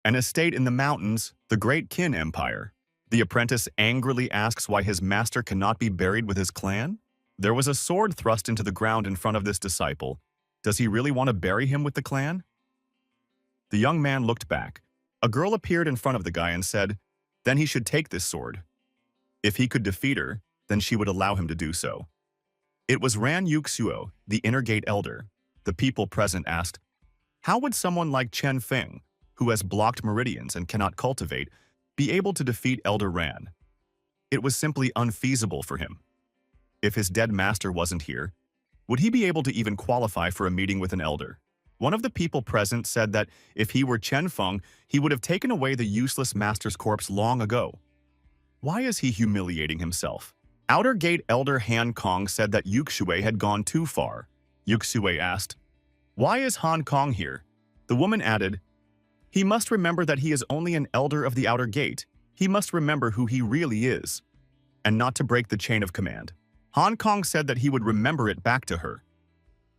An estate in the mountains, the Great Qin Empire. The apprentice angrily asks why his master cannot be buried with his clan. There was a sword thrust into the ground in front of this disciple. Does he really want to bury him with the clan? The young man looked back. A girl appeared in front of the guy and said, then he should take this sword. If he could defeat her, then she would allow him to do so. It was Ran Yuxuo, the Inner Gate Elder. The people present asked, how would someone like Chen Feng, who has blocked meridians and cannot cultivate, be able to defeat Elder Ran? It was simply unfeasible for him. If his dead master wasn't here, would he be able to even qualify for a meeting with an elder? One of the people present said that if he were Chen Feng, he would have taken away the useless master's corpse long ago. Why is he humiliating himself? Outer Gate Elder Han Kong said that Yuxue had gone too far. Yuxue asked, why is Han Kong here? The woman added, he must remember that he is only an elder of the Outer Gate. He must remember who he really is, and not to break the chain of command. Han Kong said that he would remember it back to her.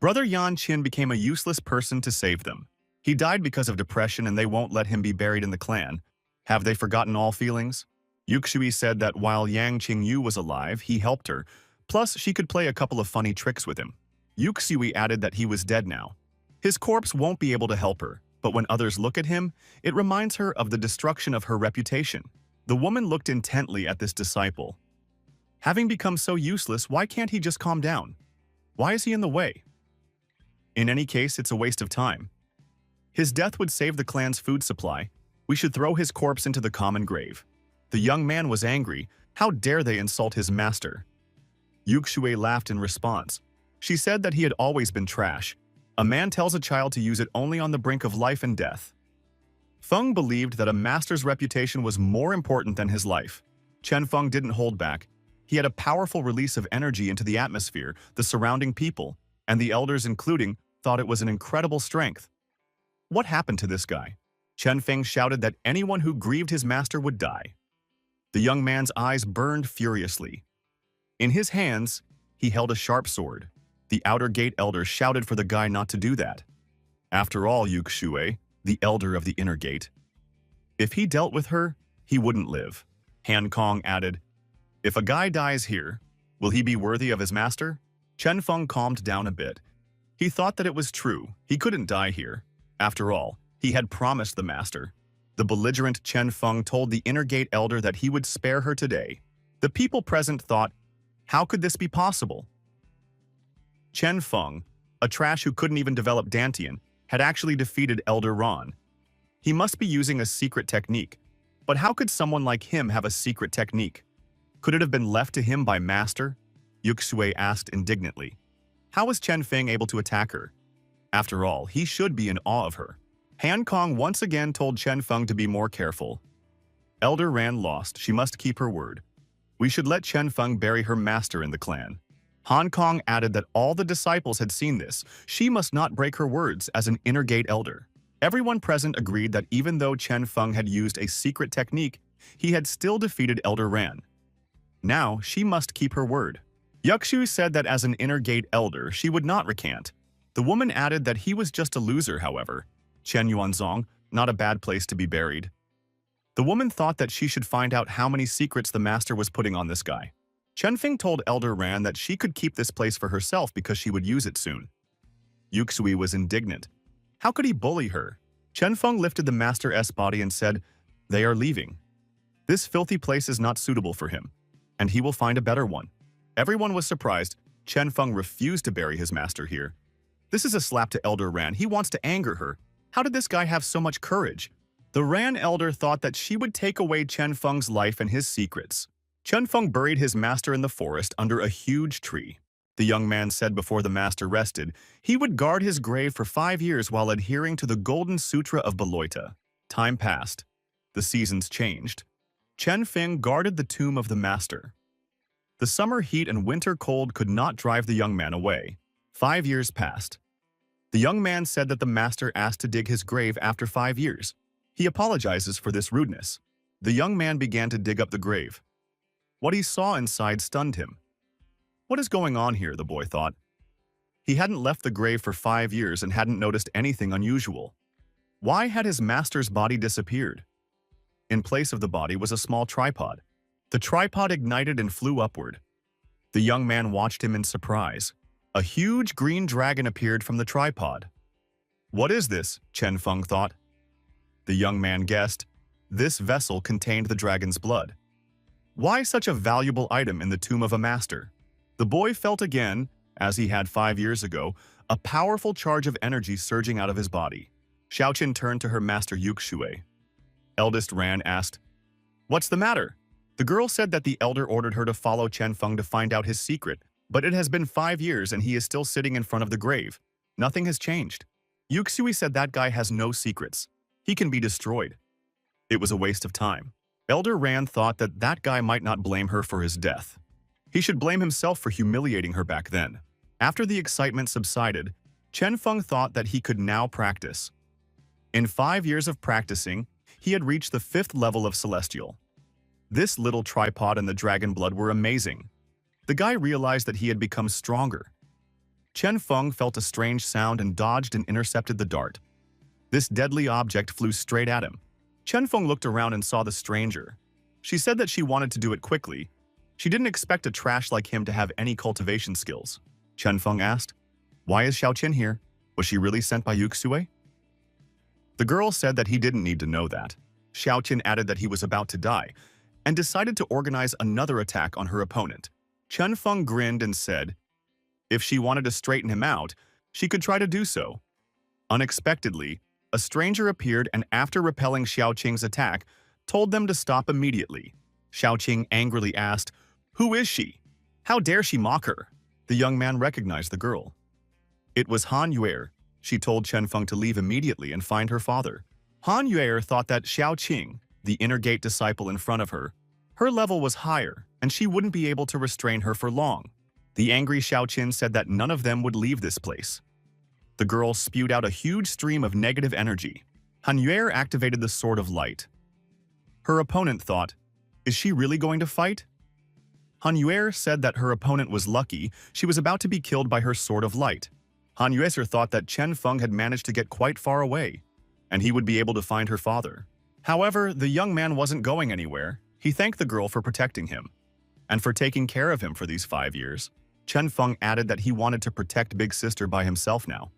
Brother Yan Qin became a useless person to save them. He died because of depression and they won't let him be buried in the clan. Have they forgotten all feelings? Yuxue said that while Yang Qingyu was alive, he helped her, plus she could play a couple of funny tricks with him. Yuxue added that he was dead now. His corpse won't be able to help her, but when others look at him, it reminds her of the destruction of her reputation. The woman looked intently at this disciple. Having become so useless, why can't he just calm down? Why is he in the way? In any case, it's a waste of time. His death would save the clan's food supply. We should throw his corpse into the common grave. The young man was angry. How dare they insult his master? Yuxue laughed in response. She said that he had always been trash. A man tells a child to use it only on the brink of life and death. Feng believed that a master's reputation was more important than his life. Chen Feng didn't hold back. He had a powerful release of energy into the atmosphere, the surrounding people, and the elders including, thought it was an incredible strength. What happened to this guy? Chen Feng shouted that anyone who grieved his master would die. The young man's eyes burned furiously. In his hands, he held a sharp sword. The Outer Gate Elder shouted for the guy not to do that. After all, Yuxue, the Elder of the Inner Gate. If he dealt with her, he wouldn't live. Han Kong added, if a guy dies here, will he be worthy of his master? Chen Feng calmed down a bit. He thought that it was true. He couldn't die here. After all, he had promised the master. The belligerent Chen Feng told the Inner Gate Elder that he would spare her today. The people present thought, how could this be possible? Chen Feng, a trash who couldn't even develop Dantian, had actually defeated Elder Ron. He must be using a secret technique. But how could someone like him have a secret technique? Could it have been left to him by master? Yuxue asked indignantly. How was Chen Feng able to attack her? After all, he should be in awe of her. Han Kong once again told Chen Feng to be more careful. Elder Ran lost. She must keep her word. We should let Chen Feng bury her master in the clan. Han Kong added that all the disciples had seen this. She must not break her words as an Inner Gate Elder. Everyone present agreed that even though Chen Feng had used a secret technique, he had still defeated Elder Ran. Now, she must keep her word. Yuxue said that as an Inner Gate Elder, she would not recant. The woman added that he was just a loser, however. Chen Yuanzong, not a bad place to be buried. The woman thought that she should find out how many secrets the master was putting on this guy. Chen Feng told Elder Ran that she could keep this place for herself because she would use it soon. Yuxue was indignant. How could he bully her? Chen Feng lifted the master's body and said, they are leaving. This filthy place is not suitable for him, and he will find a better one. Everyone was surprised. Chen Feng refused to bury his master here. This is a slap to Elder Ran. He wants to anger her. How did this guy have so much courage? The Ran elder thought that she would take away Chen Feng's life and his secrets. Chen Feng buried his master in the forest under a huge tree. The young man said before the master rested, he would guard his grave for 5 years while adhering to the Golden Sutra of Beloita. Time passed. The seasons changed. Chen Feng guarded the tomb of the master. The summer heat and winter cold could not drive the young man away. 5 years passed. The young man said that the master asked to dig his grave after 5 years. He apologizes for this rudeness. The young man began to dig up the grave. What he saw inside stunned him. What is going on here, the boy thought. He hadn't left the grave for 5 years and hadn't noticed anything unusual. Why had his master's body disappeared? In place of the body was a small tripod. The tripod ignited and flew upward. The young man watched him in surprise. A huge green dragon appeared from the tripod. What is this? Chen Feng thought. The young man guessed. This vessel contained the dragon's blood. Why such a valuable item in the tomb of a master? The boy felt again, as he had 5 years ago, a powerful charge of energy surging out of his body. Xiaoqin turned to her master Yuxue. Eldest Ran asked, "What's the matter?" The girl said that the elder ordered her to follow Chen Feng to find out his secret, but it has been 5 years and he is still sitting in front of the grave. Nothing has changed. Yuxue said that guy has no secrets. He can be destroyed. It was a waste of time. Elder Ran thought that that guy might not blame her for his death. He should blame himself for humiliating her back then. After the excitement subsided, Chen Feng thought that he could now practice. In 5 years of practicing, he had reached the 5th level of Celestial. This little tripod and the dragon blood were amazing. The guy realized that he had become stronger. Chen Feng felt a strange sound and dodged and intercepted the dart. This deadly object flew straight at him. Chen Feng looked around and saw the stranger. She said that she wanted to do it quickly. She didn't expect a trash like him to have any cultivation skills. Chen Feng asked, "Why is Xiaoqin here? Was she really sent by Yuxue?" The girl said that he didn't need to know that. Xiaoqin added that he was about to die, and decided to organize another attack on her opponent. Chen Feng grinned and said, if she wanted to straighten him out, she could try to do so. Unexpectedly, a stranger appeared and after repelling Xiaoqing's attack, told them to stop immediately. Xiaoqing angrily asked, "Who is she? How dare she mock her?" The young man recognized the girl. It was Han Yuer. She told Chen Feng to leave immediately and find her father. Han Yuer thought that Xiaoqing, the inner gate disciple in front of her level was higher, and she wouldn't be able to restrain her for long. The angry Xiaoqin said that none of them would leave this place. The girl spewed out a huge stream of negative energy. Han Yuer activated the Sword of Light. Her opponent thought, is she really going to fight? Han Yuer said that her opponent was lucky she was about to be killed by her Sword of Light. Han Yuer thought that Chen Feng had managed to get quite far away, and he would be able to find her father. However, the young man wasn't going anywhere. He thanked the girl for protecting him, and for taking care of him for these 5 years. Chen Feng added that he wanted to protect Big Sister by himself now.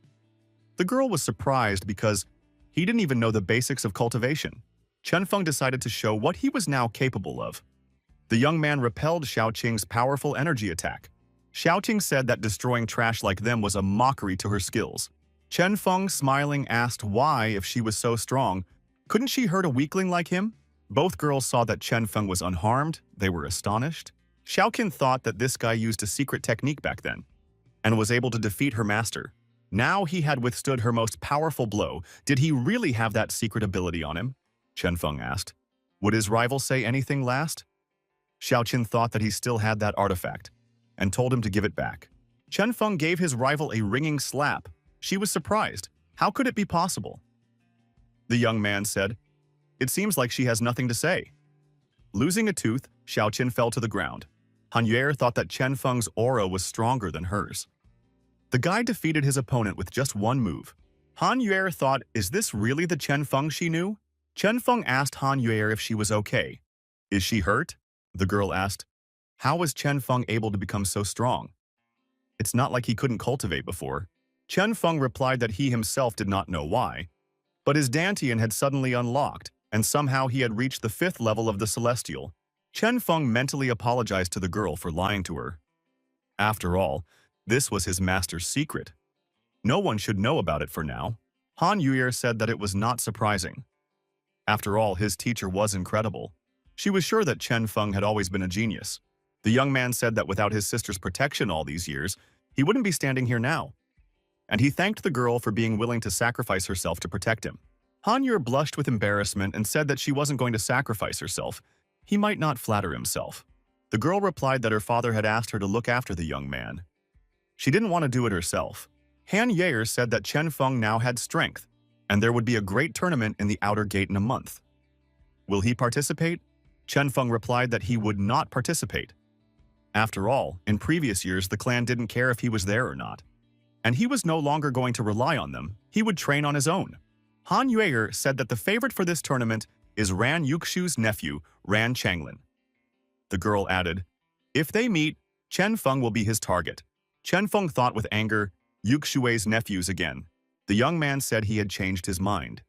The girl was surprised because he didn't even know the basics of cultivation. Chen Feng decided to show what he was now capable of. The young man repelled Xiaoqing's powerful energy attack. Xiaoqing said that destroying trash like them was a mockery to her skills. Chen Feng, smiling, asked why, if she was so strong, couldn't she hurt a weakling like him? Both girls saw that Chen Feng was unharmed. They were astonished. Xiaoqin thought that this guy used a secret technique back then and was able to defeat her master. Now he had withstood her most powerful blow. Did he really have that secret ability on him? Chen Feng asked. Would his rival say anything last? Xiaoqin thought that he still had that artifact and told him to give it back. Chen Feng gave his rival a ringing slap. She was surprised. How could it be possible? The young man said, "It seems like she has nothing to say." Losing a tooth, Xiaoqin fell to the ground. Han Yuer thought that Chen Feng's aura was stronger than hers. The guy defeated his opponent with just one move. Han Yuer thought, is this really the Chen Feng she knew? Chen Feng asked Han Yuer if she was okay. Is she hurt? The girl asked. How was Chen Feng able to become so strong? It's not like he couldn't cultivate before. Chen Feng replied that he himself did not know why, but his Dantian had suddenly unlocked, and somehow he had reached the 5th level of the Celestial. Chen Feng mentally apologized to the girl for lying to her. After all, this was his master's secret. No one should know about it for now. Han Yuer said that it was not surprising. After all, his teacher was incredible. She was sure that Chen Feng had always been a genius. The young man said that without his sister's protection all these years, he wouldn't be standing here now. And he thanked the girl for being willing to sacrifice herself to protect him. Han Yuer blushed with embarrassment and said that she wasn't going to sacrifice herself. He might not flatter himself. The girl replied that her father had asked her to look after the young man. She didn't want to do it herself. Han Yuer said that Chen Feng now had strength, and there would be a great tournament in the outer gate in a month. Will he participate? Chen Feng replied that he would not participate. After all, in previous years the clan didn't care if he was there or not. And he was no longer going to rely on them. He would train on his own. Han Yuer said that the favorite for this tournament is Ran Yuxu's nephew, Ran Changlin. The girl added, "If they meet, Chen Feng will be his target." Chen Feng thought with anger, Yuxue's nephews again. The young man said he had changed his mind.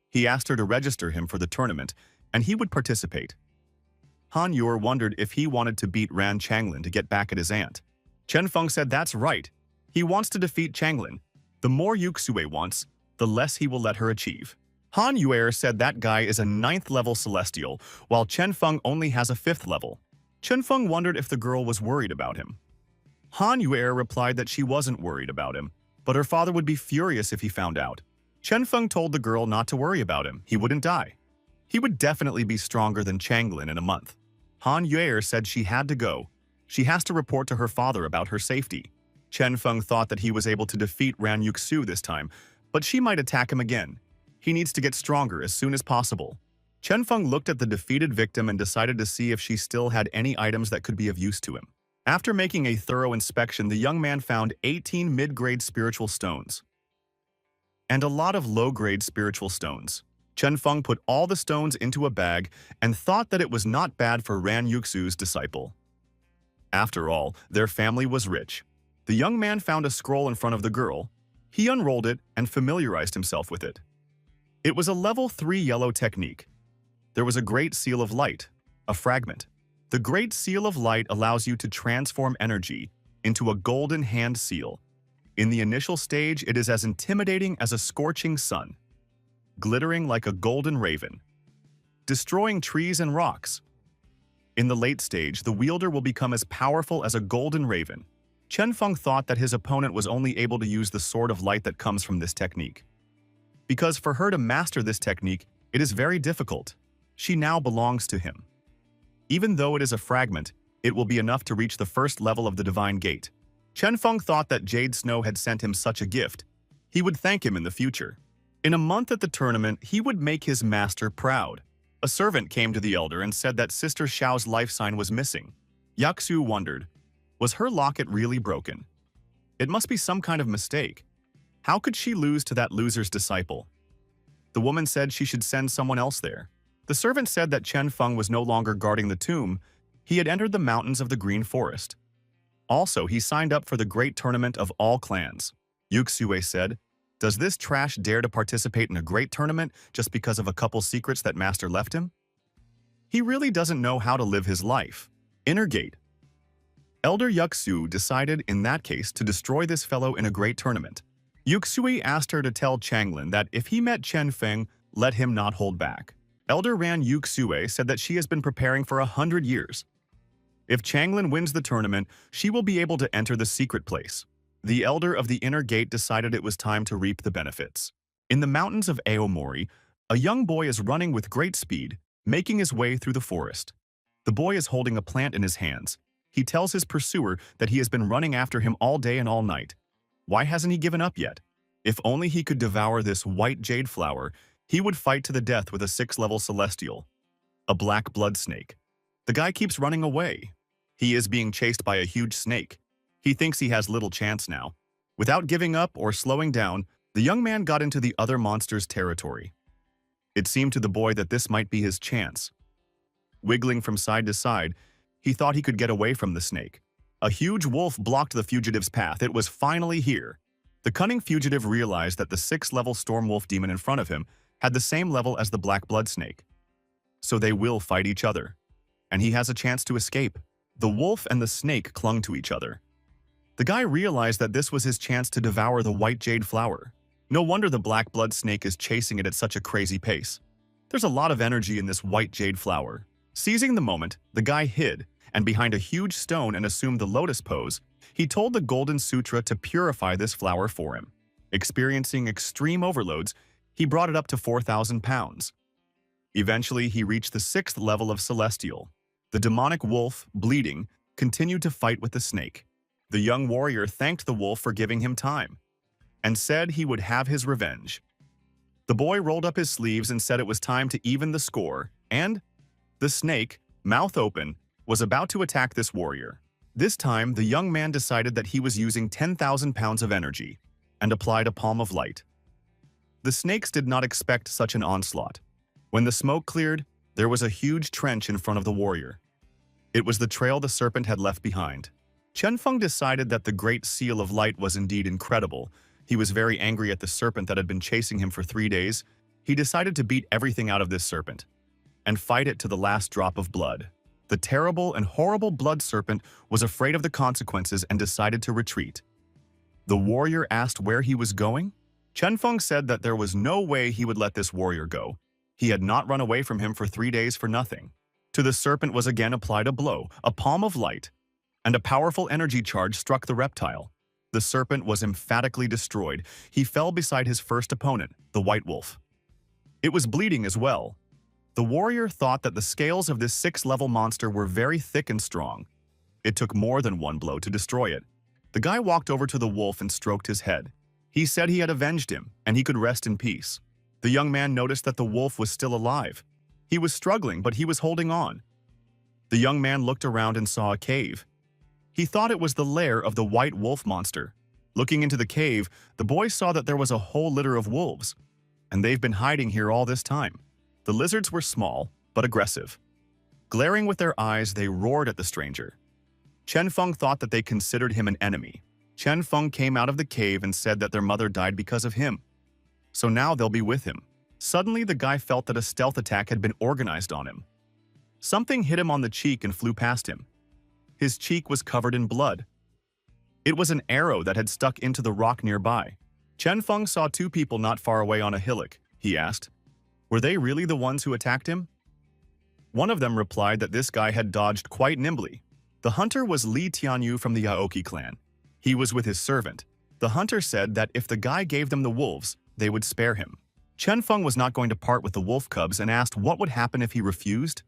He asked her to register him for the tournament, and he would participate. Han Yuer wondered if he wanted to beat Ran Changlin to get back at his aunt. Chen Feng said that's right. He wants to defeat Changlin. The more Yuxue wants, the less he will let her achieve. Han Yuer said that guy is a 9th level celestial, while Chen Feng only has a 5th level. Chen Feng wondered if the girl was worried about him. Han Yuer replied that she wasn't worried about him, but her father would be furious if he found out. Chen Feng told the girl not to worry about him. He wouldn't die. He would definitely be stronger than Changlin in a month. Han Yuer said she had to go. She has to report to her father about her safety. Chen Feng thought that he was able to defeat Ran Yuxu this time, but she might attack him again. He needs to get stronger as soon as possible. Chen Feng looked at the defeated victim and decided to see if she still had any items that could be of use to him. After making a thorough inspection, the young man found 18 mid-grade spiritual stones and a lot of low-grade spiritual stones. Chen Feng put all the stones into a bag and thought that it was not bad for Ran Yuxu's disciple. After all, their family was rich. The young man found a scroll in front of the girl. He unrolled it and familiarized himself with it. It was a level 3 yellow technique. There was a great seal of light, a fragment. The great seal of light allows you to transform energy into a golden hand seal. In the initial stage, it is as intimidating as a scorching sun, glittering like a golden raven, destroying trees and rocks. In the late stage, the wielder will become as powerful as a golden raven. Chen Feng thought that his opponent was only able to use the sword of light that comes from this technique. Because for her to master this technique, it is very difficult. She now belongs to him. Even though it is a fragment, it will be enough to reach the first level of the Divine Gate. Chen Feng thought that Jade Snow had sent him such a gift. He would thank him in the future. In a month at the tournament, he would make his master proud. A servant came to the elder and said that Sister Xiao's life sign was missing. Yaxu wondered, was her locket really broken? It must be some kind of mistake. How could she lose to that loser's disciple? The woman said she should send someone else there. The servant said that Chen Feng was no longer guarding the tomb. He had entered the mountains of the Green Forest. Also, he signed up for the great tournament of all clans. Yuxue said, "Does this trash dare to participate in a great tournament just because of a couple secrets that Master left him? He really doesn't know how to live his life." Inner Gate. Elder Yuxu decided in that case to destroy this fellow in a great tournament. Yuxue asked her to tell Changlin that if he met Chen Feng, let him not hold back. Elder Ran Yuxue said that she has been preparing for 100 years. If Changlin wins the tournament, she will be able to enter the secret place. The elder of the Inner Gate decided it was time to reap the benefits. In the mountains of Aomori, a young boy is running with great speed, making his way through the forest. The boy is holding a plant in his hands. He tells his pursuer that he has been running after him all day and all night. Why hasn't he given up yet? If only he could devour this white jade flower, he would fight to the death with a 6th-level celestial, a black blood snake. The guy keeps running away. He is being chased by a huge snake. He thinks he has little chance now. Without giving up or slowing down, the young man got into the other monster's territory. It seemed to the boy that this might be his chance. Wiggling from side to side, he thought he could get away from the snake. A huge wolf blocked the fugitive's path. It was finally here. The cunning fugitive realized that the 6th-level storm wolf demon in front of him had the same level as the black blood snake. So they will fight each other, and he has a chance to escape. The wolf and the snake clung to each other. The guy realized that this was his chance to devour the white jade flower. No wonder the black blood snake is chasing it at such a crazy pace. There's a lot of energy in this white jade flower. Seizing the moment, the guy hid, and behind a huge stone and assumed the lotus pose, he told the Golden Sutra to purify this flower for him. Experiencing extreme overloads, he brought it up to 4,000 pounds. Eventually, he reached the 6th level of Celestial. The demonic wolf, bleeding, continued to fight with the snake. The young warrior thanked the wolf for giving him time, and said he would have his revenge. The boy rolled up his sleeves and said it was time to even the score, and the snake, mouth open, was about to attack this warrior. This time, the young man decided that he was using 10,000 pounds of energy and applied a palm of light. The snakes did not expect such an onslaught. When the smoke cleared, there was a huge trench in front of the warrior. It was the trail the serpent had left behind. Chen Feng decided that the Great Seal of Light was indeed incredible. He was very angry at the serpent that had been chasing him for 3 days. He decided to beat everything out of this serpent and fight it to the last drop of blood. The terrible and horrible blood serpent was afraid of the consequences and decided to retreat. The warrior asked where he was going. Chen Feng said that there was no way he would let this warrior go. He had not run away from him for 3 days for nothing. To the serpent was again applied a blow, a palm of light, and a powerful energy charge struck the reptile. The serpent was emphatically destroyed. He fell beside his first opponent, the white wolf. It was bleeding as well. The warrior thought that the scales of this 6th-level monster were very thick and strong. It took more than one blow to destroy it. The guy walked over to the wolf and stroked his head. He said he had avenged him, and he could rest in peace. The young man noticed that the wolf was still alive. He was struggling, but he was holding on. The young man looked around and saw a cave. He thought it was the lair of the white wolf monster. Looking into the cave, the boy saw that there was a whole litter of wolves, and they've been hiding here all this time. The lizards were small, but aggressive. Glaring with their eyes, they roared at the stranger. Chen Feng thought that they considered him an enemy. Chen Feng came out of the cave and said that their mother died because of him. So now they'll be with him. Suddenly, the guy felt that a stealth attack had been organized on him. Something hit him on the cheek and flew past him. His cheek was covered in blood. It was an arrow that had stuck into the rock nearby. Chen Feng saw 2 people not far away on a hillock. He asked, were they really the ones who attacked him? One of them replied that this guy had dodged quite nimbly. The hunter was Li Tianyu from the Yaoki clan. He was with his servant. The hunter said that if the guy gave them the wolves, they would spare him. Chen Feng was not going to part with the wolf cubs and asked what would happen if he refused.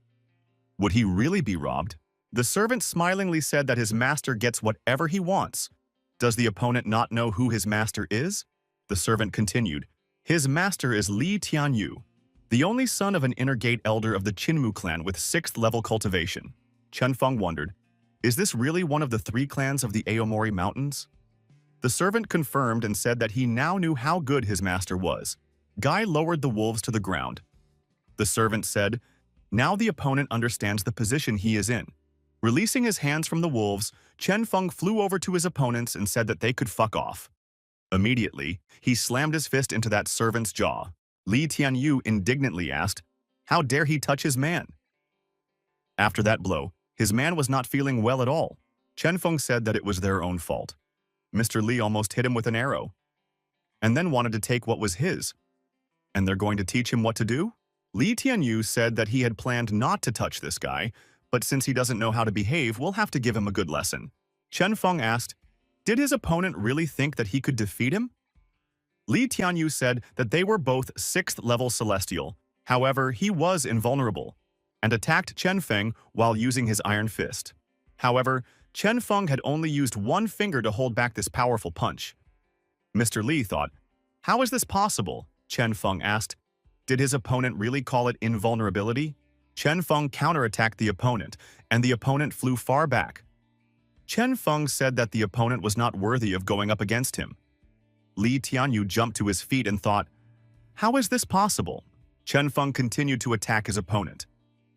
Would he really be robbed? The servant smilingly said that his master gets whatever he wants. Does the opponent not know who his master is? The servant continued, his master is Li Tianyu, the only son of an inner gate elder of the Qinmu clan with 6th-level cultivation. Chen Feng wondered, is this really one of the 3 clans of the Aomori Mountains? The servant confirmed and said that he now knew how good his master was. Guy lowered the wolves to the ground. The servant said, now the opponent understands the position he is in. Releasing his hands from the wolves, Chen Feng flew over to his opponents and said that they could fuck off. Immediately, he slammed his fist into that servant's jaw. Li Tianyu indignantly asked, how dare he touch his man? After that blow, his man was not feeling well at all. Chen Feng said that it was their own fault. Mr. Li almost hit him with an arrow, and then wanted to take what was his. And they're going to teach him what to do? Li Tianyu said that he had planned not to touch this guy, but since he doesn't know how to behave, we'll have to give him a good lesson. Chen Feng asked, did his opponent really think that he could defeat him? Li Tianyu said that they were both 6th-level celestial. However, he was invulnerable and attacked Chen Feng while using his iron fist. However, Chen Feng had only used 1 finger to hold back this powerful punch. Mr. Li thought, how is this possible? Chen Feng asked, did his opponent really call it invulnerability? Chen Feng counterattacked the opponent, and the opponent flew far back. Chen Feng said that the opponent was not worthy of going up against him. Li Tianyu jumped to his feet and thought, how is this possible? Chen Feng continued to attack his opponent,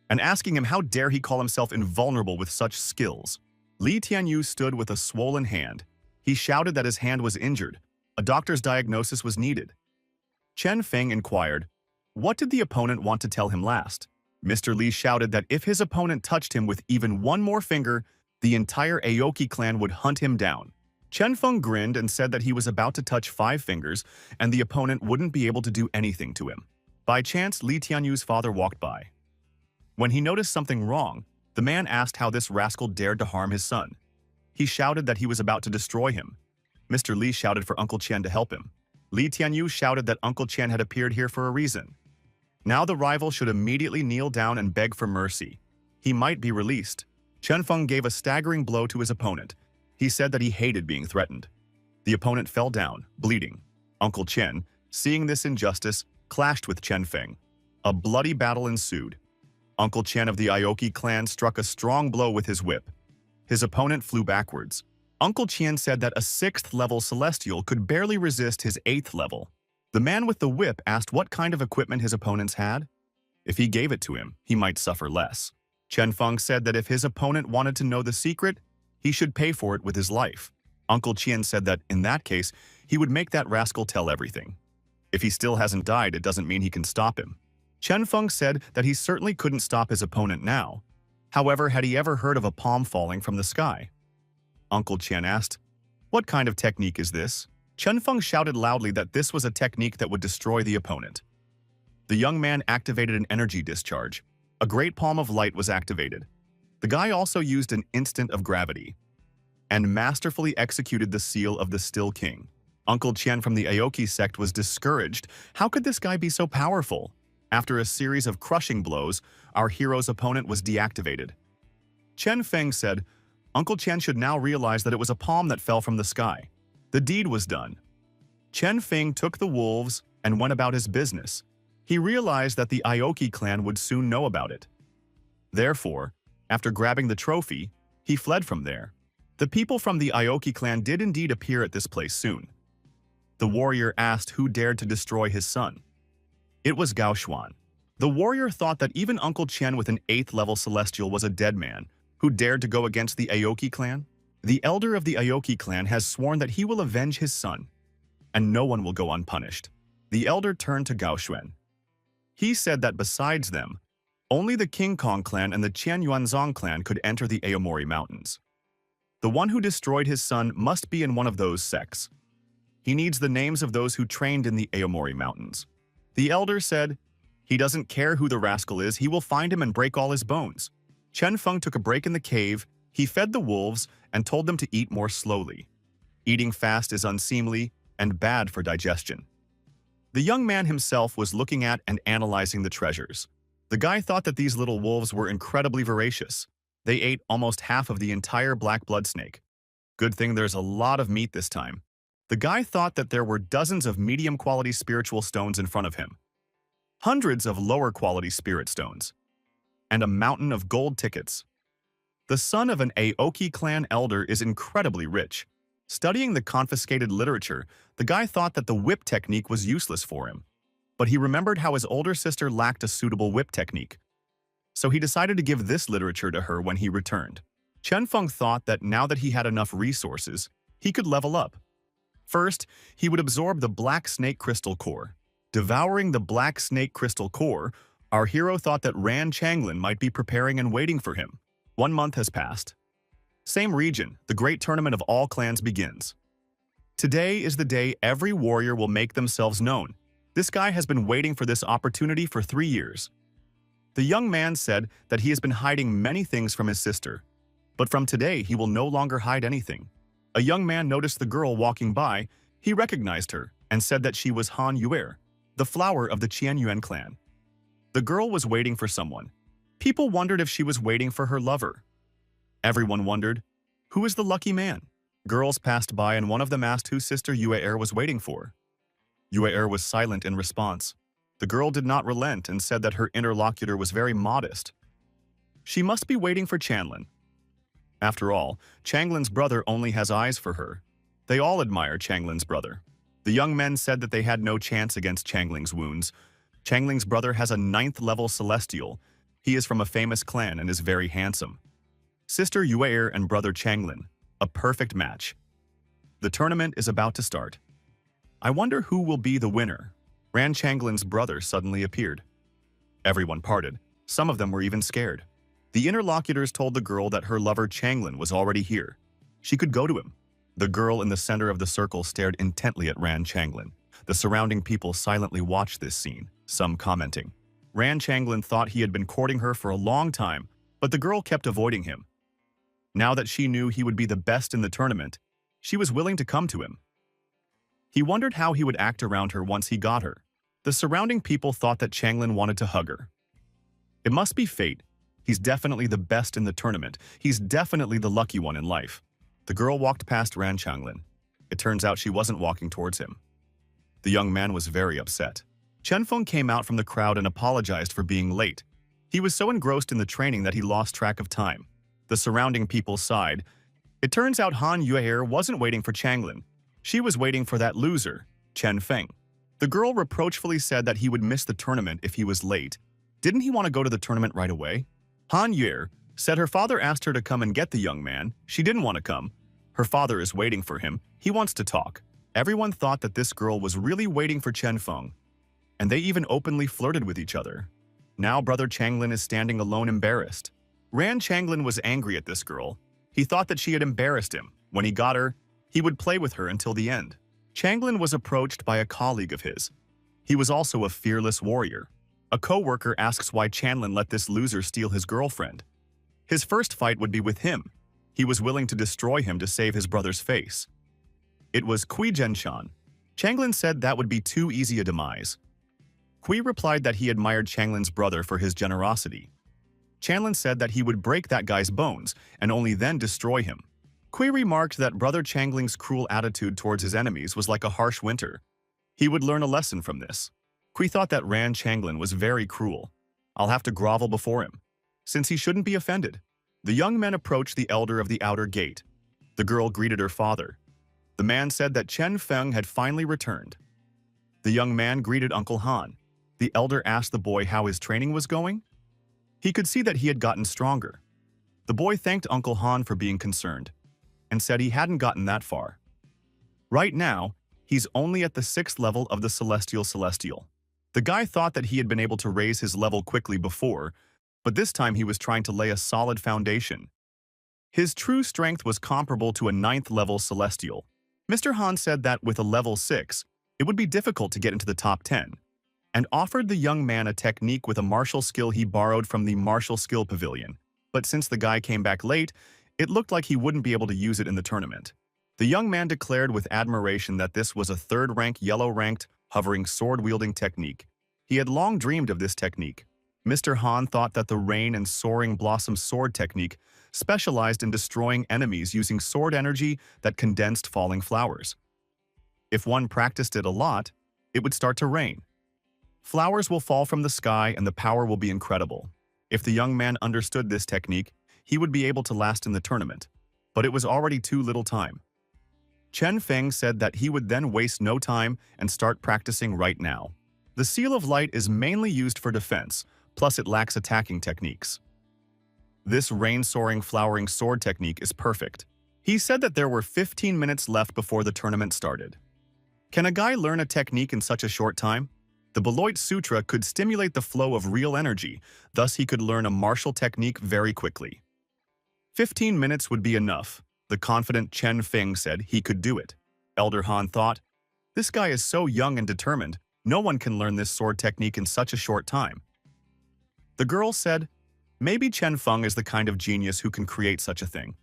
and asking him how dare he call himself invulnerable with such skills. Li Tianyu stood with a swollen hand. He shouted that his hand was injured. A doctor's diagnosis was needed. Chen Feng inquired, what did the opponent want to tell him last? Mr. Li shouted that if his opponent touched him with even 1 more finger, the entire Aoki clan would hunt him down. Chen Feng grinned and said that he was about to touch 5 fingers and the opponent wouldn't be able to do anything to him. By chance, Li Tianyu's father walked by. When he noticed something wrong, the man asked how this rascal dared to harm his son. He shouted that he was about to destroy him. Mr. Li shouted for Uncle Chen to help him. Li Tianyu shouted that Uncle Chen had appeared here for a reason. Now the rival should immediately kneel down and beg for mercy. He might be released. Chen Feng gave a staggering blow to his opponent. He said that he hated being threatened. The opponent fell down, bleeding. Uncle Chen, seeing this injustice, clashed with Chen Feng. A bloody battle ensued. Uncle Chen of the Aoki clan struck a strong blow with his whip. His opponent flew backwards. Uncle Chen said that a 6th-level celestial could barely resist his 8th level. The man with the whip asked what kind of equipment his opponents had. If he gave it to him, he might suffer less. Chen Feng said that if his opponent wanted to know the secret, he should pay for it with his life. Uncle Qian said that, in that case, he would make that rascal tell everything. If he still hasn't died, it doesn't mean he can stop him. Chen Feng said that he certainly couldn't stop his opponent now. However, had he ever heard of a palm falling from the sky? Uncle Qian asked, "What kind of technique is this?" Chen Feng shouted loudly that this was a technique that would destroy the opponent. The young man activated an energy discharge. A great palm of light was activated. The guy also used an instant of gravity and masterfully executed the seal of the Still King. Uncle Qian from the Aoki sect was discouraged. How could this guy be so powerful? After a series of crushing blows, our hero's opponent was deactivated. Chen Feng said, Uncle Qian should now realize that it was a palm that fell from the sky. The deed was done. Chen Feng took the wolves and went about his business. He realized that the Aoki clan would soon know about it. Therefore, after grabbing the trophy, he fled from there. The people from the Aoki clan did indeed appear at this place soon. The warrior asked who dared to destroy his son. It was Gao Xuan. The warrior thought that even Uncle Qian with an 8th level celestial was a dead man who dared to go against the Aoki clan. The elder of the Aoki clan has sworn that he will avenge his son, and no one will go unpunished. The elder turned to Gao Xuan. He said that besides them, only the King Kong clan and the Qian Yuanzong clan could enter the Aomori Mountains. The one who destroyed his son must be in one of those sects. He needs the names of those who trained in the Aomori Mountains. The elder said, he doesn't care who the rascal is, he will find him and break all his bones. Chen Feng took a break in the cave, he fed the wolves and told them to eat more slowly. Eating fast is unseemly and bad for digestion. The young man himself was looking at and analyzing the treasures. The guy thought that these little wolves were incredibly voracious. They ate almost half of the entire black blood snake. Good thing there's a lot of meat this time. The guy thought that there were dozens of medium-quality spiritual stones in front of him, hundreds of lower-quality spirit stones, and a mountain of gold tickets. The son of an Aoki clan elder is incredibly rich. Studying the confiscated literature, the guy thought that the whip technique was useless for him. But he remembered how his older sister lacked a suitable whip technique. So he decided to give this literature to her when he returned. Chen Feng thought that now that he had enough resources, he could level up. First, he would absorb the Black Snake Crystal Core. Devouring the Black Snake Crystal Core, our hero thought that Ran Changlin might be preparing and waiting for him. 1 month has passed. Same region, the great tournament of all clans begins. Today is the day every warrior will make themselves known. This guy has been waiting for this opportunity for 3 years. The young man said that he has been hiding many things from his sister, but from today he will no longer hide anything. A young man noticed the girl walking by. He recognized her and said that she was Han Yuer, the flower of the Qianyuan clan. The girl was waiting for someone. People wondered if she was waiting for her lover. Everyone wondered, who is the lucky man? Girls passed by and one of them asked who sister Yuer was waiting for. Yuer was silent in response. The girl did not relent and said that her interlocutor was very modest. She must be waiting for Chanlin. After all, Changlin's brother only has eyes for her. They all admire Changlin's brother. The young men said that they had no chance against Changling's wounds. Changling's brother has a 9th level celestial. He is from a famous clan and is very handsome. Sister Yuer and brother Changlin, a perfect match. The tournament is about to start. I wonder who will be the winner. Ran Changlin's brother suddenly appeared. Everyone parted. Some of them were even scared. The interlocutors told the girl that her lover Changlin was already here. She could go to him. The girl in the center of the circle stared intently at Ran Changlin. The surrounding people silently watched this scene, some commenting. Ran Changlin thought he had been courting her for a long time, but the girl kept avoiding him. Now that she knew he would be the best in the tournament, she was willing to come to him. He wondered how he would act around her once he got her. The surrounding people thought that Changlin wanted to hug her. It must be fate. He's definitely the best in the tournament. He's definitely the lucky one in life. The girl walked past Ran Changlin. It turns out she wasn't walking towards him. The young man was very upset. Chen Feng came out from the crowd and apologized for being late. He was so engrossed in the training that he lost track of time. The surrounding people sighed. It turns out Han Yuer wasn't waiting for Changlin. She was waiting for that loser, Chen Feng. The girl reproachfully said that he would miss the tournament if he was late. Didn't he want to go to the tournament right away? Han Yuer said her father asked her to come and get the young man. She didn't want to come. Her father is waiting for him. He wants to talk. Everyone thought that this girl was really waiting for Chen Feng, and they even openly flirted with each other. Now brother Changlin is standing alone embarrassed. Ran Changlin was angry at this girl. He thought that she had embarrassed him. When he got her, he would play with her until the end. Changlin was approached by a colleague of his. He was also a fearless warrior. A co-worker asks why Changlin let this loser steal his girlfriend. His first fight would be with him. He was willing to destroy him to save his brother's face. It was Kui Zhenshan. Changlin said that would be too easy a demise. Kui replied that he admired Changlin's brother for his generosity. Changlin said that he would break that guy's bones and only then destroy him. Kui remarked that brother Changling's cruel attitude towards his enemies was like a harsh winter. He would learn a lesson from this. Kui thought that Ran Changlin was very cruel. I'll have to grovel before him, since he shouldn't be offended. The young men approached the elder of the outer gate. The girl greeted her father. The man said that Chen Feng had finally returned. The young man greeted Uncle Han. The elder asked the boy how his training was going. He could see that he had gotten stronger. The boy thanked Uncle Han for being concerned and said he hadn't gotten that far. Right now, he's only at the 6th level of the Celestial. The guy thought that he had been able to raise his level quickly before, but this time he was trying to lay a solid foundation. His true strength was comparable to a 9th level Celestial. Mr. Han said that with a level 6, it would be difficult to get into the top 10, and offered the young man a technique with a martial skill he borrowed from the Martial Skill Pavilion. But since the guy came back late, it looked like he wouldn't be able to use it in the tournament. The young man declared with admiration that this was a 3rd-rank yellow-ranked, hovering sword-wielding technique. He had long dreamed of this technique. Mr. Han thought that the Rain and Soaring Blossom sword technique specialized in destroying enemies using sword energy that condensed falling flowers. If one practiced it a lot, it would start to rain. Flowers will fall from the sky and the power will be incredible. If the young man understood this technique, he would be able to last in the tournament. But it was already too little time. Chen Feng said that he would then waste no time and start practicing right now. The Seal of Light is mainly used for defense, plus it lacks attacking techniques. This rain-soaring flowering sword technique is perfect. He said that there were 15 minutes left before the tournament started. Can a guy learn a technique in such a short time? The Beloit Sutra could stimulate the flow of real energy, thus he could learn a martial technique very quickly. 15 minutes would be enough. The confident Chen Feng said he could do it. Elder Han thought, this guy is so young and determined, no one can learn this sword technique in such a short time. The girl said, maybe Chen Feng is the kind of genius who can create such a thing.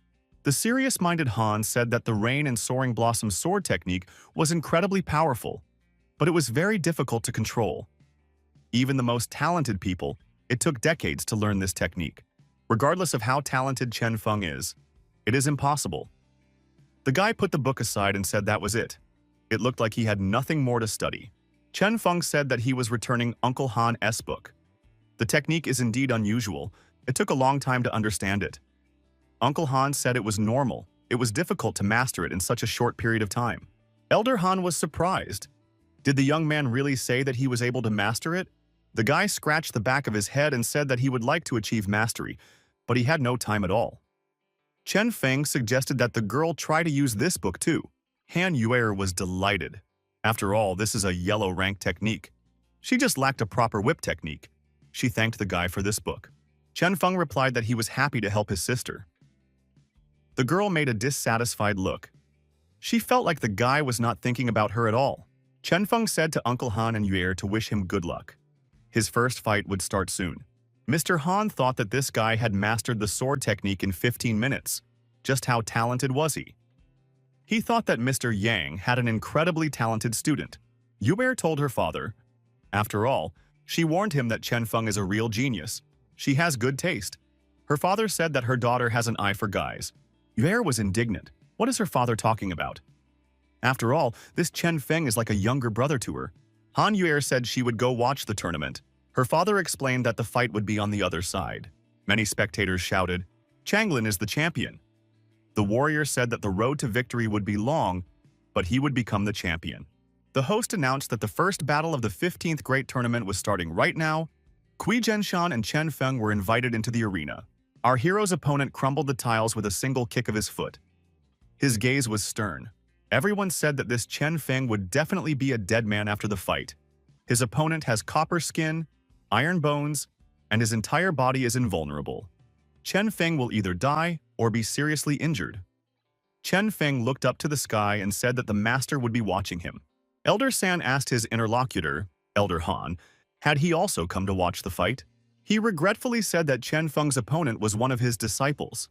The serious-minded Han said that the Rain and Soaring Blossom sword technique was incredibly powerful, but it was very difficult to control. Even the most talented people, it took decades to learn this technique. Regardless of how talented Chen Feng is, it is impossible. The guy put the book aside and said that was it. It looked like he had nothing more to study. Chen Feng said that he was returning Uncle Han's book. The technique is indeed unusual. It took a long time to understand it. Uncle Han said it was normal. It was difficult to master it in such a short period of time. Elder Han was surprised. Did the young man really say that he was able to master it? The guy scratched the back of his head and said that he would like to achieve mastery, but he had no time at all. Chen Feng suggested that the girl try to use this book too. Han Yuer was delighted. After all, this is a yellow rank technique. She just lacked a proper whip technique. She thanked the guy for this book. Chen Feng replied that he was happy to help his sister. The girl made a dissatisfied look. She felt like the guy was not thinking about her at all. Chen Feng said to Uncle Han and Yuer to wish him good luck. His first fight would start soon. Mr. Han thought that this guy had mastered the sword technique in 15 minutes. Just how talented was he? He thought that Mr. Yang had an incredibly talented student. Yuer told her father. After all, she warned him that Chen Feng is a real genius. She has good taste. Her father said that her daughter has an eye for guys. Yuer was indignant. What is her father talking about? After all, this Chen Feng is like a younger brother to her. Han Yuer said she would go watch the tournament. Her father explained that the fight would be on the other side. Many spectators shouted, Changlin is the champion. The warrior said that the road to victory would be long, but he would become the champion. The host announced that the first battle of the 15th Great Tournament was starting right now. Kui Zhenshan and Chen Feng were invited into the arena. Our hero's opponent crumbled the tiles with a single kick of his foot. His gaze was stern. Everyone said that this Chen Feng would definitely be a dead man after the fight. His opponent has copper skin, iron bones, and his entire body is invulnerable. Chen Feng will either die or be seriously injured. Chen Feng looked up to the sky and said that the master would be watching him. Elder San asked his interlocutor, Elder Han, had he also come to watch the fight? He regretfully said that Chen Feng's opponent was one of his disciples.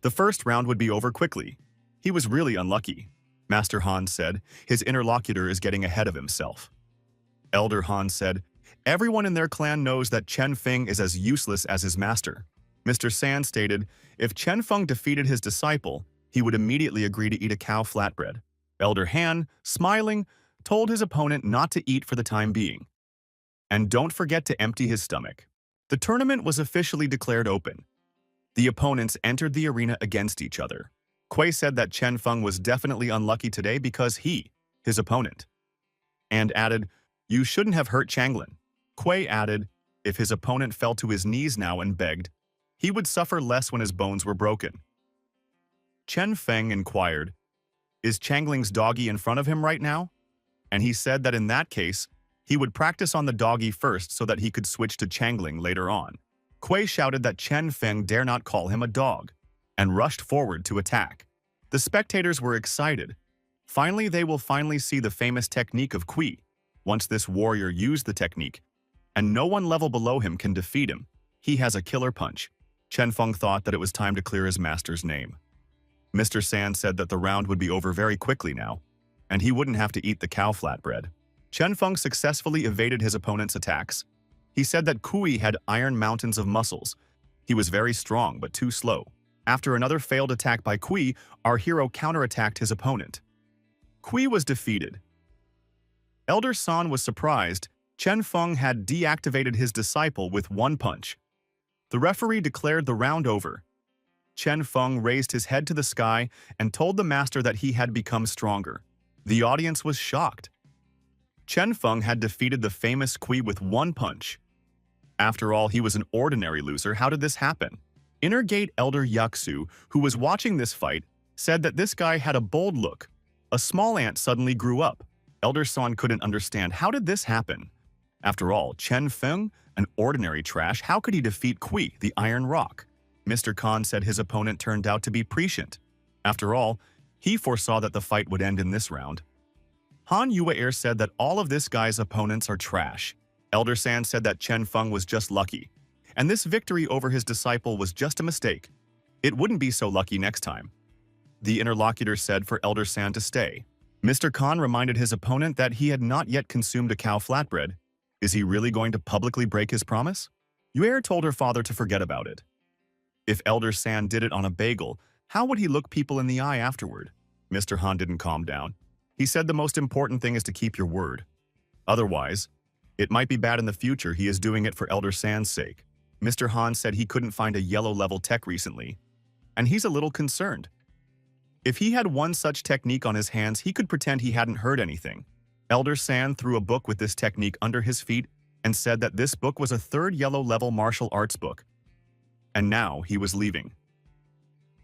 The first round would be over quickly. He was really unlucky. Master Han said, his interlocutor is getting ahead of himself. Elder Han said, everyone in their clan knows that Chen Feng is as useless as his master. Mr. San stated, if Chen Feng defeated his disciple, he would immediately agree to eat a cow flatbread. Elder Han, smiling, told his opponent not to eat for the time being. And don't forget to empty his stomach. The tournament was officially declared open. The opponents entered the arena against each other. Kui said that Chen Feng was definitely unlucky today because he, his opponent, and added, you shouldn't have hurt Changlin. Kui added, if his opponent fell to his knees now and begged, he would suffer less when his bones were broken. Chen Feng inquired, is Changling's doggy in front of him right now? And he said that in that case, he would practice on the doggy first so that he could switch to Changling later on. Kui shouted that Chen Feng dare not call him a dog, and rushed forward to attack. The spectators were excited. Finally, they will finally see the famous technique of Kui. Once this warrior used the technique, and no one level below him can defeat him, he has a killer punch. Chen Feng thought that it was time to clear his master's name. Mr. San said that the round would be over very quickly now, and he wouldn't have to eat the cow flatbread. Chen Feng successfully evaded his opponent's attacks. He said that Kui had iron mountains of muscles. He was very strong but too slow. After another failed attack by Kui, our hero counterattacked his opponent. Kui was defeated. Elder San was surprised. Chen Feng had deactivated his disciple with one punch. The referee declared the round over. Chen Feng raised his head to the sky and told the master that he had become stronger. The audience was shocked. Chen Feng had defeated the famous Kui with one punch. After all, he was an ordinary loser. How did this happen? Inner Gate Elder Yaksu, who was watching this fight, said that this guy had a bold look. A small ant suddenly grew up. Elder San couldn't understand. How did this happen? After all, Chen Feng, an ordinary trash, how could he defeat Kui, the Iron Rock? Mr. Khan said his opponent turned out to be prescient. After all, he foresaw that the fight would end in this round. Han Yue'er said that all of this guy's opponents are trash. Elder San said that Chen Feng was just lucky, and this victory over his disciple was just a mistake. It wouldn't be so lucky next time. The interlocutor said for Elder San to stay. Mr. Khan reminded his opponent that he had not yet consumed a cow flatbread. Is he really going to publicly break his promise? Yue'er told her father to forget about it. If Elder San did it on a bagel, how would he look people in the eye afterward? Mr. Han didn't calm down. He said the most important thing is to keep your word. Otherwise, it might be bad in the future. He is doing it for Elder San's sake. Mr. Han said he couldn't find a yellow level tech recently, and he's a little concerned. If he had one such technique on his hands, he could pretend he hadn't heard anything. Elder San threw a book with this technique under his feet and said that this book was a third yellow level martial arts book. And now he was leaving.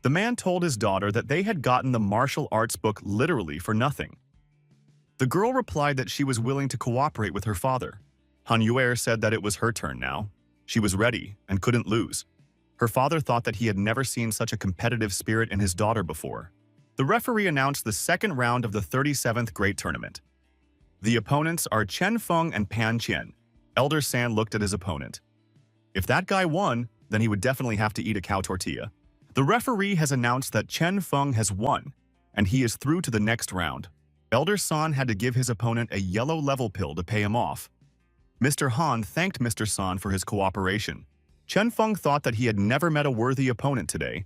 The man told his daughter that they had gotten the martial arts book literally for nothing. The girl replied that she was willing to cooperate with her father. Han Yue'er said that it was her turn now. She was ready and couldn't lose. Her father thought that he had never seen such a competitive spirit in his daughter before. The referee announced the second round of the 37th Great Tournament. The opponents are Chen Feng and Pan Qian. Elder San looked at his opponent. If that guy won, then he would definitely have to eat a cow tortilla. The referee has announced that Chen Feng has won, and he is through to the next round. Elder San had to give his opponent a yellow level pill to pay him off. Mr. Han thanked Mr. San for his cooperation. Chen Feng thought that he had never met a worthy opponent today.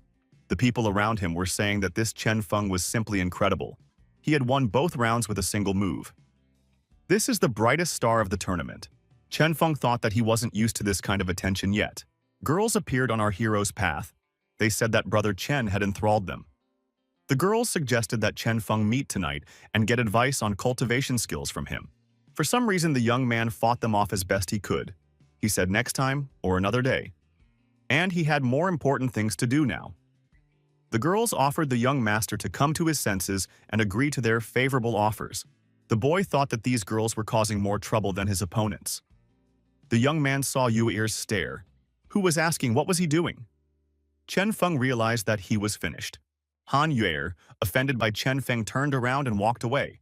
The people around him were saying that this Chen Feng was simply incredible. He had won both rounds with a single move. This is the brightest star of the tournament. Chen Feng thought that he wasn't used to this kind of attention yet. Girls appeared on our hero's path. They said that Brother Chen had enthralled them. The girls suggested that Chen Feng meet tonight and get advice on cultivation skills from him. For some reason, the young man fought them off as best he could. He said next time or another day. And he had more important things to do now. The girls offered the young master to come to his senses and agree to their favorable offers. The boy thought that these girls were causing more trouble than his opponents. The young man saw Yue's stare, who was asking what was he doing. Chen Feng realized that he was finished. Han Yue, offended by Chen Feng, turned around and walked away.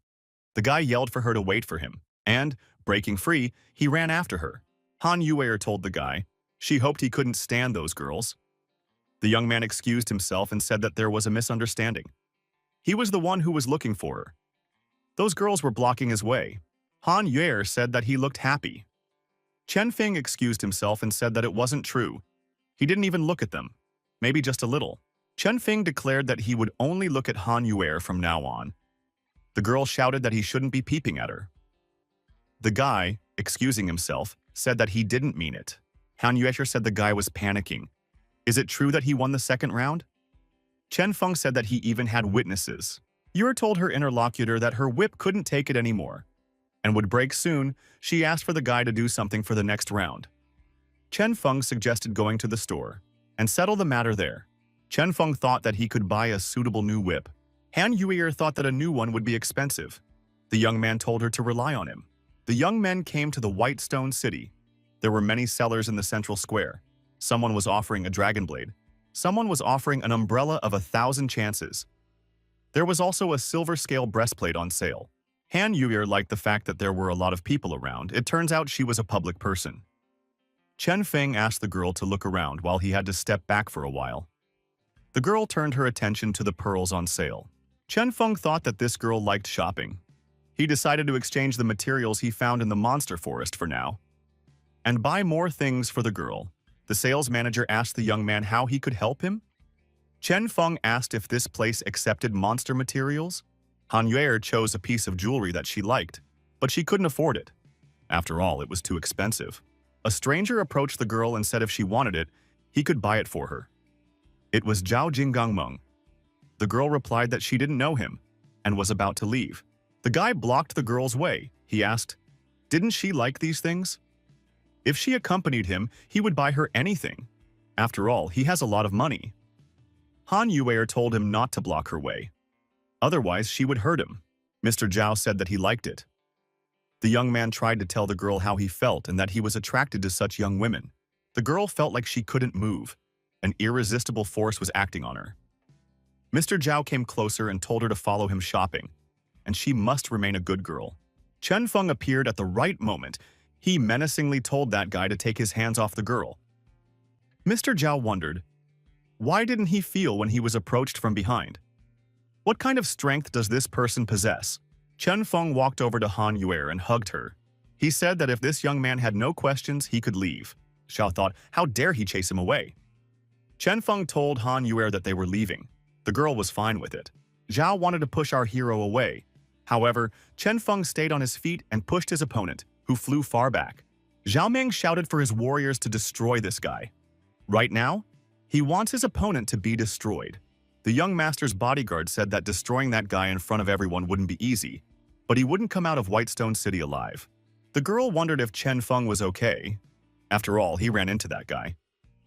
The guy yelled for her to wait for him, and, breaking free, he ran after her. Han Yue told the guy she hoped he couldn't stand those girls. The young man excused himself and said that there was a misunderstanding. He was the one who was looking for her. Those girls were blocking his way. Han Yue said that he looked happy. Chen Feng excused himself and said that it wasn't true. He didn't even look at them, maybe just a little. Chen Feng declared that he would only look at Han Yue from now on. The girl shouted that he shouldn't be peeping at her. The guy, excusing himself, said that he didn't mean it. Han Yue said the guy was panicking. Is it true that he won the second round? Chen Feng said that he even had witnesses. Yue told her interlocutor that her whip couldn't take it anymore and would break soon. She asked for the guy to do something for the next round. Chen Feng suggested going to the store and settle the matter there. Chen Feng thought that he could buy a suitable new whip. Han Yue thought that a new one would be expensive. The young man told her to rely on him. The young men came to the White Stone City. There were many sellers in the central square. Someone was offering a dragon blade. Someone was offering an umbrella of 1,000 chances. There was also a silver scale breastplate on sale. Han Yue liked the fact that there were a lot of people around. It turns out she was a public person. Chen Feng asked the girl to look around while he had to step back for a while. The girl turned her attention to the pearls on sale. Chen Feng thought that this girl liked shopping. He decided to exchange the materials he found in the monster forest for now and buy more things for the girl. The sales manager asked the young man how he could help him. Chen Feng asked if this place accepted monster materials. Han Yue chose a piece of jewelry that she liked, but she couldn't afford it. After all, it was too expensive. A stranger approached the girl and said if she wanted it, he could buy it for her. It was Zhao Jinggangmeng. The girl replied that she didn't know him and was about to leave. The guy blocked the girl's way. He asked, didn't she like these things? If she accompanied him, he would buy her anything. After all, he has a lot of money. Han Yue told him not to block her way. Otherwise, she would hurt him. Mr. Zhao said that he liked it. The young man tried to tell the girl how he felt and that he was attracted to such young women. The girl felt like she couldn't move. An irresistible force was acting on her. Mr. Zhao came closer and told her to follow him shopping, and she must remain a good girl. Chen Feng appeared at the right moment. He menacingly told that guy to take his hands off the girl. Mr. Zhao wondered, why didn't he feel when he was approached from behind? What kind of strength does this person possess? Chen Feng walked over to Han Yue and hugged her. He said that if this young man had no questions, he could leave. Xiao thought, how dare he chase him away? Chen Feng told Han Yue that they were leaving. The girl was fine with it. Zhao wanted to push our hero away. However, Chen Feng stayed on his feet and pushed his opponent, who flew far back. Zhao Meng shouted for his warriors to destroy this guy. Right now, he wants his opponent to be destroyed. The young master's bodyguard said that destroying that guy in front of everyone wouldn't be easy, but he wouldn't come out of Whitestone City alive. The girl wondered if Chen Feng was okay. After all, he ran into that guy.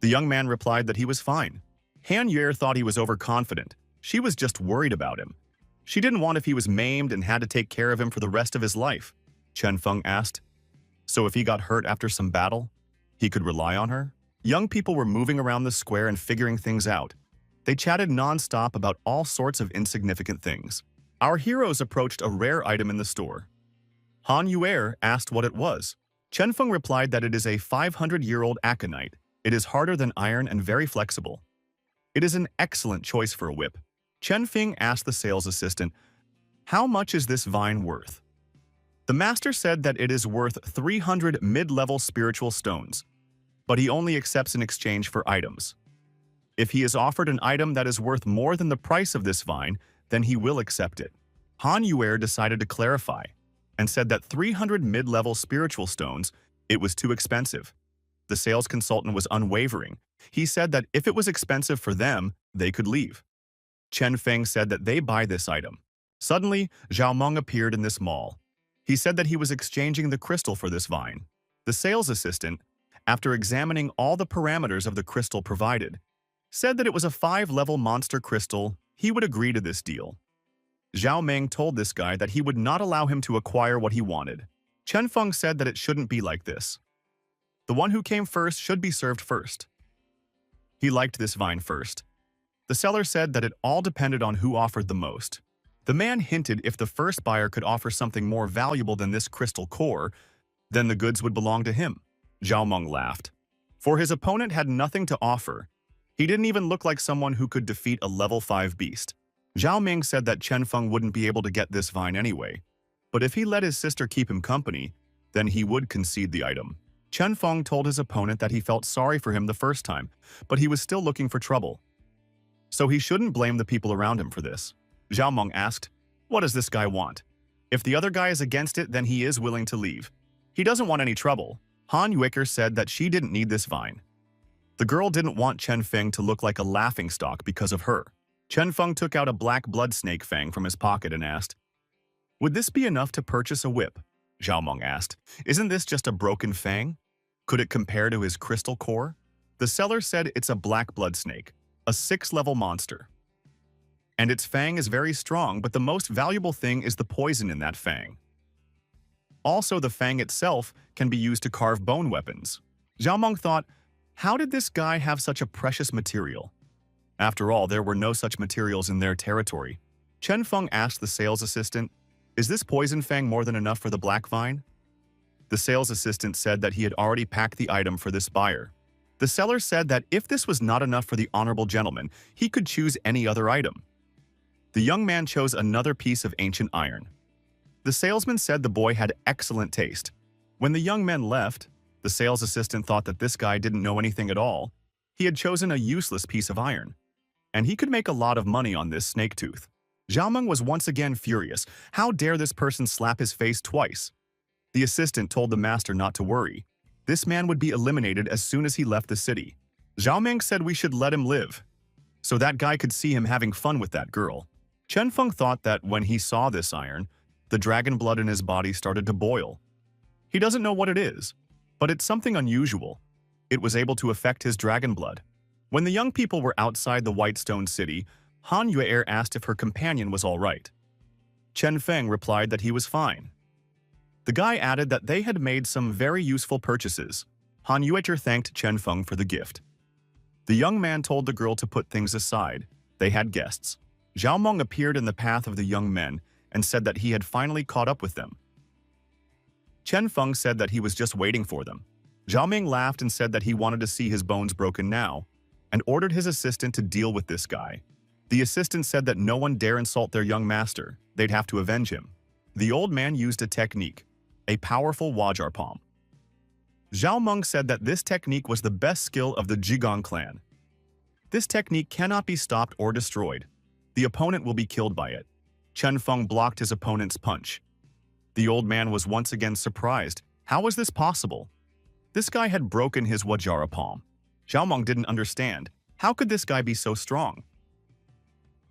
The young man replied that he was fine. Han Yue thought he was overconfident. She was just worried about him. She didn't want if he was maimed and had to take care of him for the rest of his life. Chen Feng asked, so if he got hurt after some battle, he could rely on her? Young people were moving around the square and figuring things out. They chatted non-stop about all sorts of insignificant things. Our heroes approached a rare item in the store. Han Yue asked what it was. Chen Feng replied that it is a 500-year-old aconite. It is harder than iron and very flexible. It is an excellent choice for a whip. Chen Feng asked the sales assistant, how much is this vine worth? The master said that it is worth 300 mid-level spiritual stones, but he only accepts in exchange for items. If he is offered an item that is worth more than the price of this vine, then he will accept it. Han Yue decided to clarify and said that 300 mid-level spiritual stones, it was too expensive. The sales consultant was unwavering. He said that if it was expensive for them, they could leave. Chen Feng said that they buy this item. Suddenly, Zhao Meng appeared in this mall. He said that he was exchanging the crystal for this vine. The sales assistant, after examining all the parameters of the crystal provided, said that it was a 5-level monster crystal. He would agree to this deal. Zhao Meng told this guy that he would not allow him to acquire what he wanted. Chen Feng said that it shouldn't be like this. The one who came first should be served first. He liked this vine first. The seller said that it all depended on who offered the most. The man hinted if the first buyer could offer something more valuable than this crystal core, then the goods would belong to him. Zhao Meng laughed. For his opponent had nothing to offer. He didn't even look like someone who could defeat a level 5 beast. Zhao Ming said that Chen Feng wouldn't be able to get this vine anyway, but if he let his sister keep him company, then he would concede the item. Chen Feng told his opponent that he felt sorry for him the first time, but he was still looking for trouble. So he shouldn't blame the people around him for this. Zhao Meng asked, "What does this guy want? If the other guy is against it, then he is willing to leave. He doesn't want any trouble." Han Yuiker said that she didn't need this vine. The girl didn't want Chen Feng to look like a laughingstock because of her. Chen Feng took out a black blood snake fang from his pocket and asked, "Would this be enough to purchase a whip?" Zhao Meng asked, "Isn't this just a broken fang? Could it compare to his crystal core?" The seller said it's a black blood snake, a 6-level monster. And its fang is very strong, but the most valuable thing is the poison in that fang. Also, the fang itself can be used to carve bone weapons. Zhao Meng thought, how did this guy have such a precious material? After all, there were no such materials in their territory. Chen Feng asked the sales assistant, "Is this poison fang more than enough for the black vine?" The sales assistant said that he had already packed the item for this buyer. The seller said that if this was not enough for the honorable gentleman, he could choose any other item. The young man chose another piece of ancient iron. The salesman said the boy had excellent taste. When the young men left, the sales assistant thought that this guy didn't know anything at all. He had chosen a useless piece of iron, and he could make a lot of money on this snake tooth. Zhao Meng was once again furious. How dare this person slap his face twice? The assistant told the master not to worry. This man would be eliminated as soon as he left the city. Zhao Meng said we should let him live, so that guy could see him having fun with that girl. Chen Feng thought that when he saw this iron, the dragon blood in his body started to boil. He doesn't know what it is, but it's something unusual. It was able to affect his dragon blood. When the young people were outside the White Stone City, Han Yuer asked if her companion was all right. Chen Feng replied that he was fine. The guy added that they had made some very useful purchases. Han Yuer thanked Chen Feng for the gift. The young man told the girl to put things aside. They had guests. Zhao Meng appeared in the path of the young men and said that he had finally caught up with them. Chen Feng said that he was just waiting for them. Zhao Meng laughed and said that he wanted to see his bones broken now, and ordered his assistant to deal with this guy. The assistant said that no one dare insult their young master. They'd have to avenge him. The old man used a technique, a powerful Wajar palm. Zhao Meng said that this technique was the best skill of the Jigong clan. This technique cannot be stopped or destroyed. The opponent will be killed by it. Chen Feng blocked his opponent's punch. The old man was once again surprised. How was this possible? This guy had broken his Wajara palm. Zhao Meng didn't understand. How could this guy be so strong?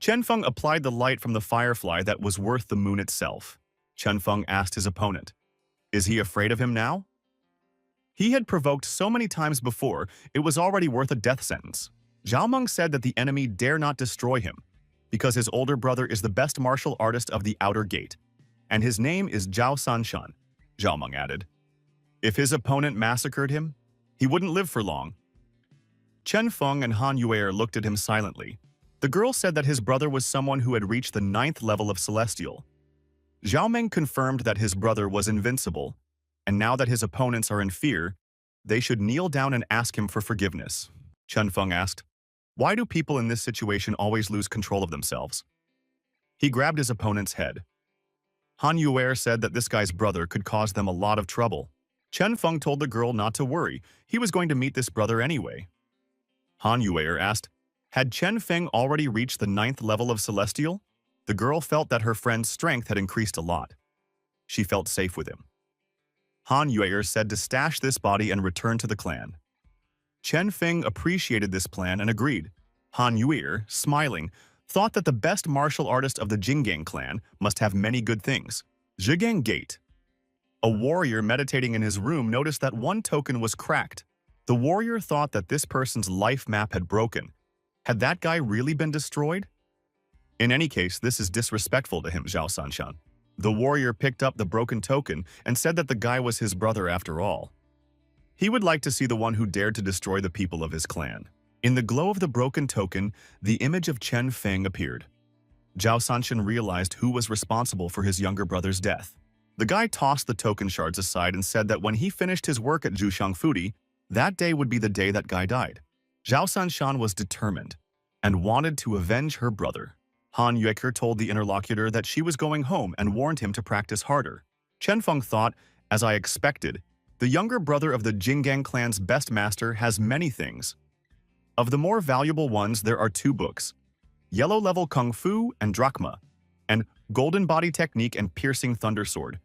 Chen Feng applied the light from the firefly that was worth the moon itself. Chen Feng asked his opponent, "Is he afraid of him now?" He had provoked so many times before, it was already worth a death sentence. Zhao Meng said that the enemy dare not destroy him, because his older brother is the best martial artist of the Outer Gate, and his name is Zhao Sanshan, Zhao Meng added. If his opponent massacred him, he wouldn't live for long. Chen Feng and Han Yuer looked at him silently. The girl said that his brother was someone who had reached the 9th level of Celestial. Zhao Meng confirmed that his brother was invincible, and now that his opponents are in fear, they should kneel down and ask him for forgiveness. Chen Feng asked, "Why do people in this situation always lose control of themselves?" He grabbed his opponent's head. Han Yuer said that this guy's brother could cause them a lot of trouble. Chen Feng told the girl not to worry, he was going to meet this brother anyway. Han Yuer asked, had Chen Feng already reached the 9th level of Celestial? The girl felt that her friend's strength had increased a lot. She felt safe with him. Han Yuer said to stash this body and return to the clan. Chen Feng appreciated this plan and agreed. Han Yuer, smiling, thought that the best martial artist of the Jinggang clan must have many good things. Zhigang Gate. A warrior meditating in his room noticed that one token was cracked. The warrior thought that this person's life map had broken. Had that guy really been destroyed? In any case, this is disrespectful to him, Zhao Sanshan. The warrior picked up the broken token and said that the guy was his brother after all. He would like to see the one who dared to destroy the people of his clan. In the glow of the broken token, the image of Chen Feng appeared. Zhao Sanshan realized who was responsible for his younger brother's death. The guy tossed the token shards aside and said that when he finished his work at Zhushang Fudi, that day would be the day that guy died. Zhao Sanshan was determined and wanted to avenge her brother. Han Yueker told the interlocutor that she was going home and warned him to practice harder. Chen Feng thought, as I expected, the younger brother of the Jinggang clan's best master has many things. Of the more valuable ones, there are 2 books, Yellow Level Kung Fu and Drachma, and Golden Body Technique and Piercing Thunder Sword.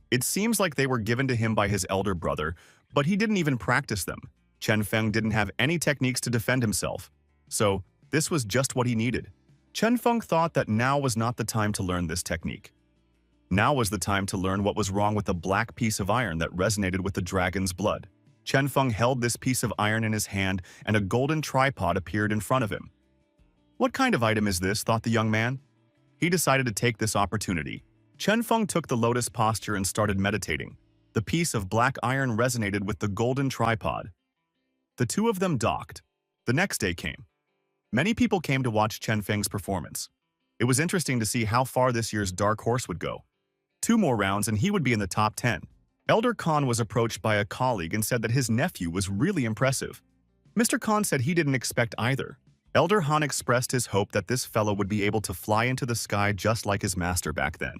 It seems like they were given to him by his elder brother, but he didn't even practice them. Chen Feng didn't have any techniques to defend himself, so this was just what he needed. Chen Feng thought that now was not the time to learn this technique. Now was the time to learn what was wrong with the black piece of iron that resonated with the dragon's blood. Chen Feng held this piece of iron in his hand and a golden tripod appeared in front of him. What kind of item is this, thought the young man. He decided to take this opportunity. Chen Feng took the lotus posture and started meditating. The piece of black iron resonated with the golden tripod. The 2 of them docked. The next day came. Many people came to watch Chen Feng's performance. It was interesting to see how far this year's dark horse would go. 2 more rounds and he would be in the top 10. Elder Khan was approached by a colleague and said that his nephew was really impressive. Mr. Khan said he didn't expect either. Elder Han expressed his hope that this fellow would be able to fly into the sky just like his master back then.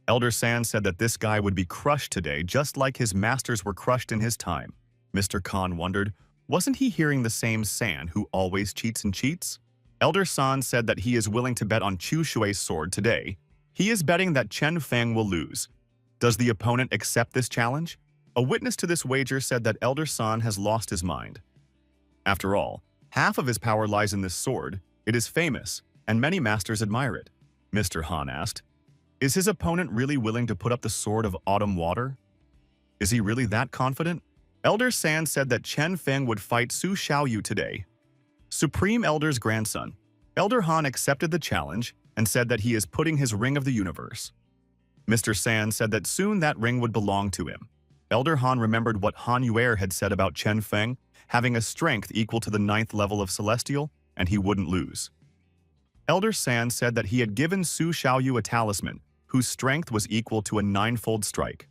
Elder San said that this guy would be crushed today just like his masters were crushed in his time. Mr. Khan wondered, wasn't he hearing the same San who always cheats and cheats? Elder San said that he is willing to bet on Chu Shui's sword today. He is betting that Chen Feng will lose. Does the opponent accept this challenge? A witness to this wager said that Elder San has lost his mind. After all, half of his power lies in this sword. It is famous, and many masters admire it. Mr. Han asked, is his opponent really willing to put up the sword of autumn water? Is he really that confident? Elder San said that Chen Feng would fight Su Xiaoyu today. Supreme Elder's grandson. Elder Han accepted the challenge and said that he is putting his ring of the universe. Mr. San said that soon that ring would belong to him. Elder Han remembered what Han Yuer had said about Chen Feng, having a strength equal to the 9th level of Celestial, and he wouldn't lose. Elder San said that he had given Su Xiaoyu a talisman, whose strength was equal to a 9-fold strike.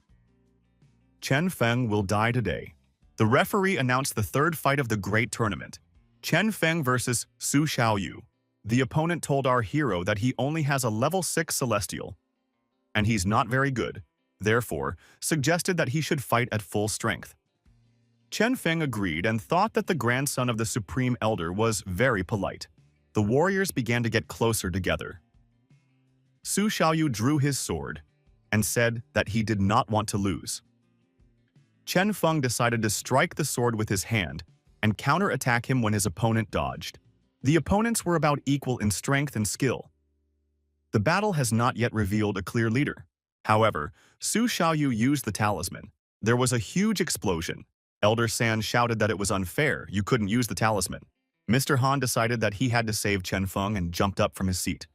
Chen Feng will die today. The referee announced the 3rd fight of the great tournament. Chen Feng versus Su Xiaoyu. The opponent told our hero that he only has a level 6 Celestial, and he's not very good, therefore suggested that he should fight at full strength. Chen Feng agreed and thought that the grandson of the Supreme Elder was very polite. The warriors began to get closer together. Su Xiaoyu drew his sword and said that he did not want to lose. Chen Feng decided to strike the sword with his hand and counter-attack him when his opponent dodged. The opponents were about equal in strength and skill. The battle has not yet revealed a clear leader. However, Su Xiaoyu used the talisman. There was a huge explosion. Elder San shouted that it was unfair, you couldn't use the talisman. Mr. Han decided that he had to save Chen Feng and jumped up from his seat.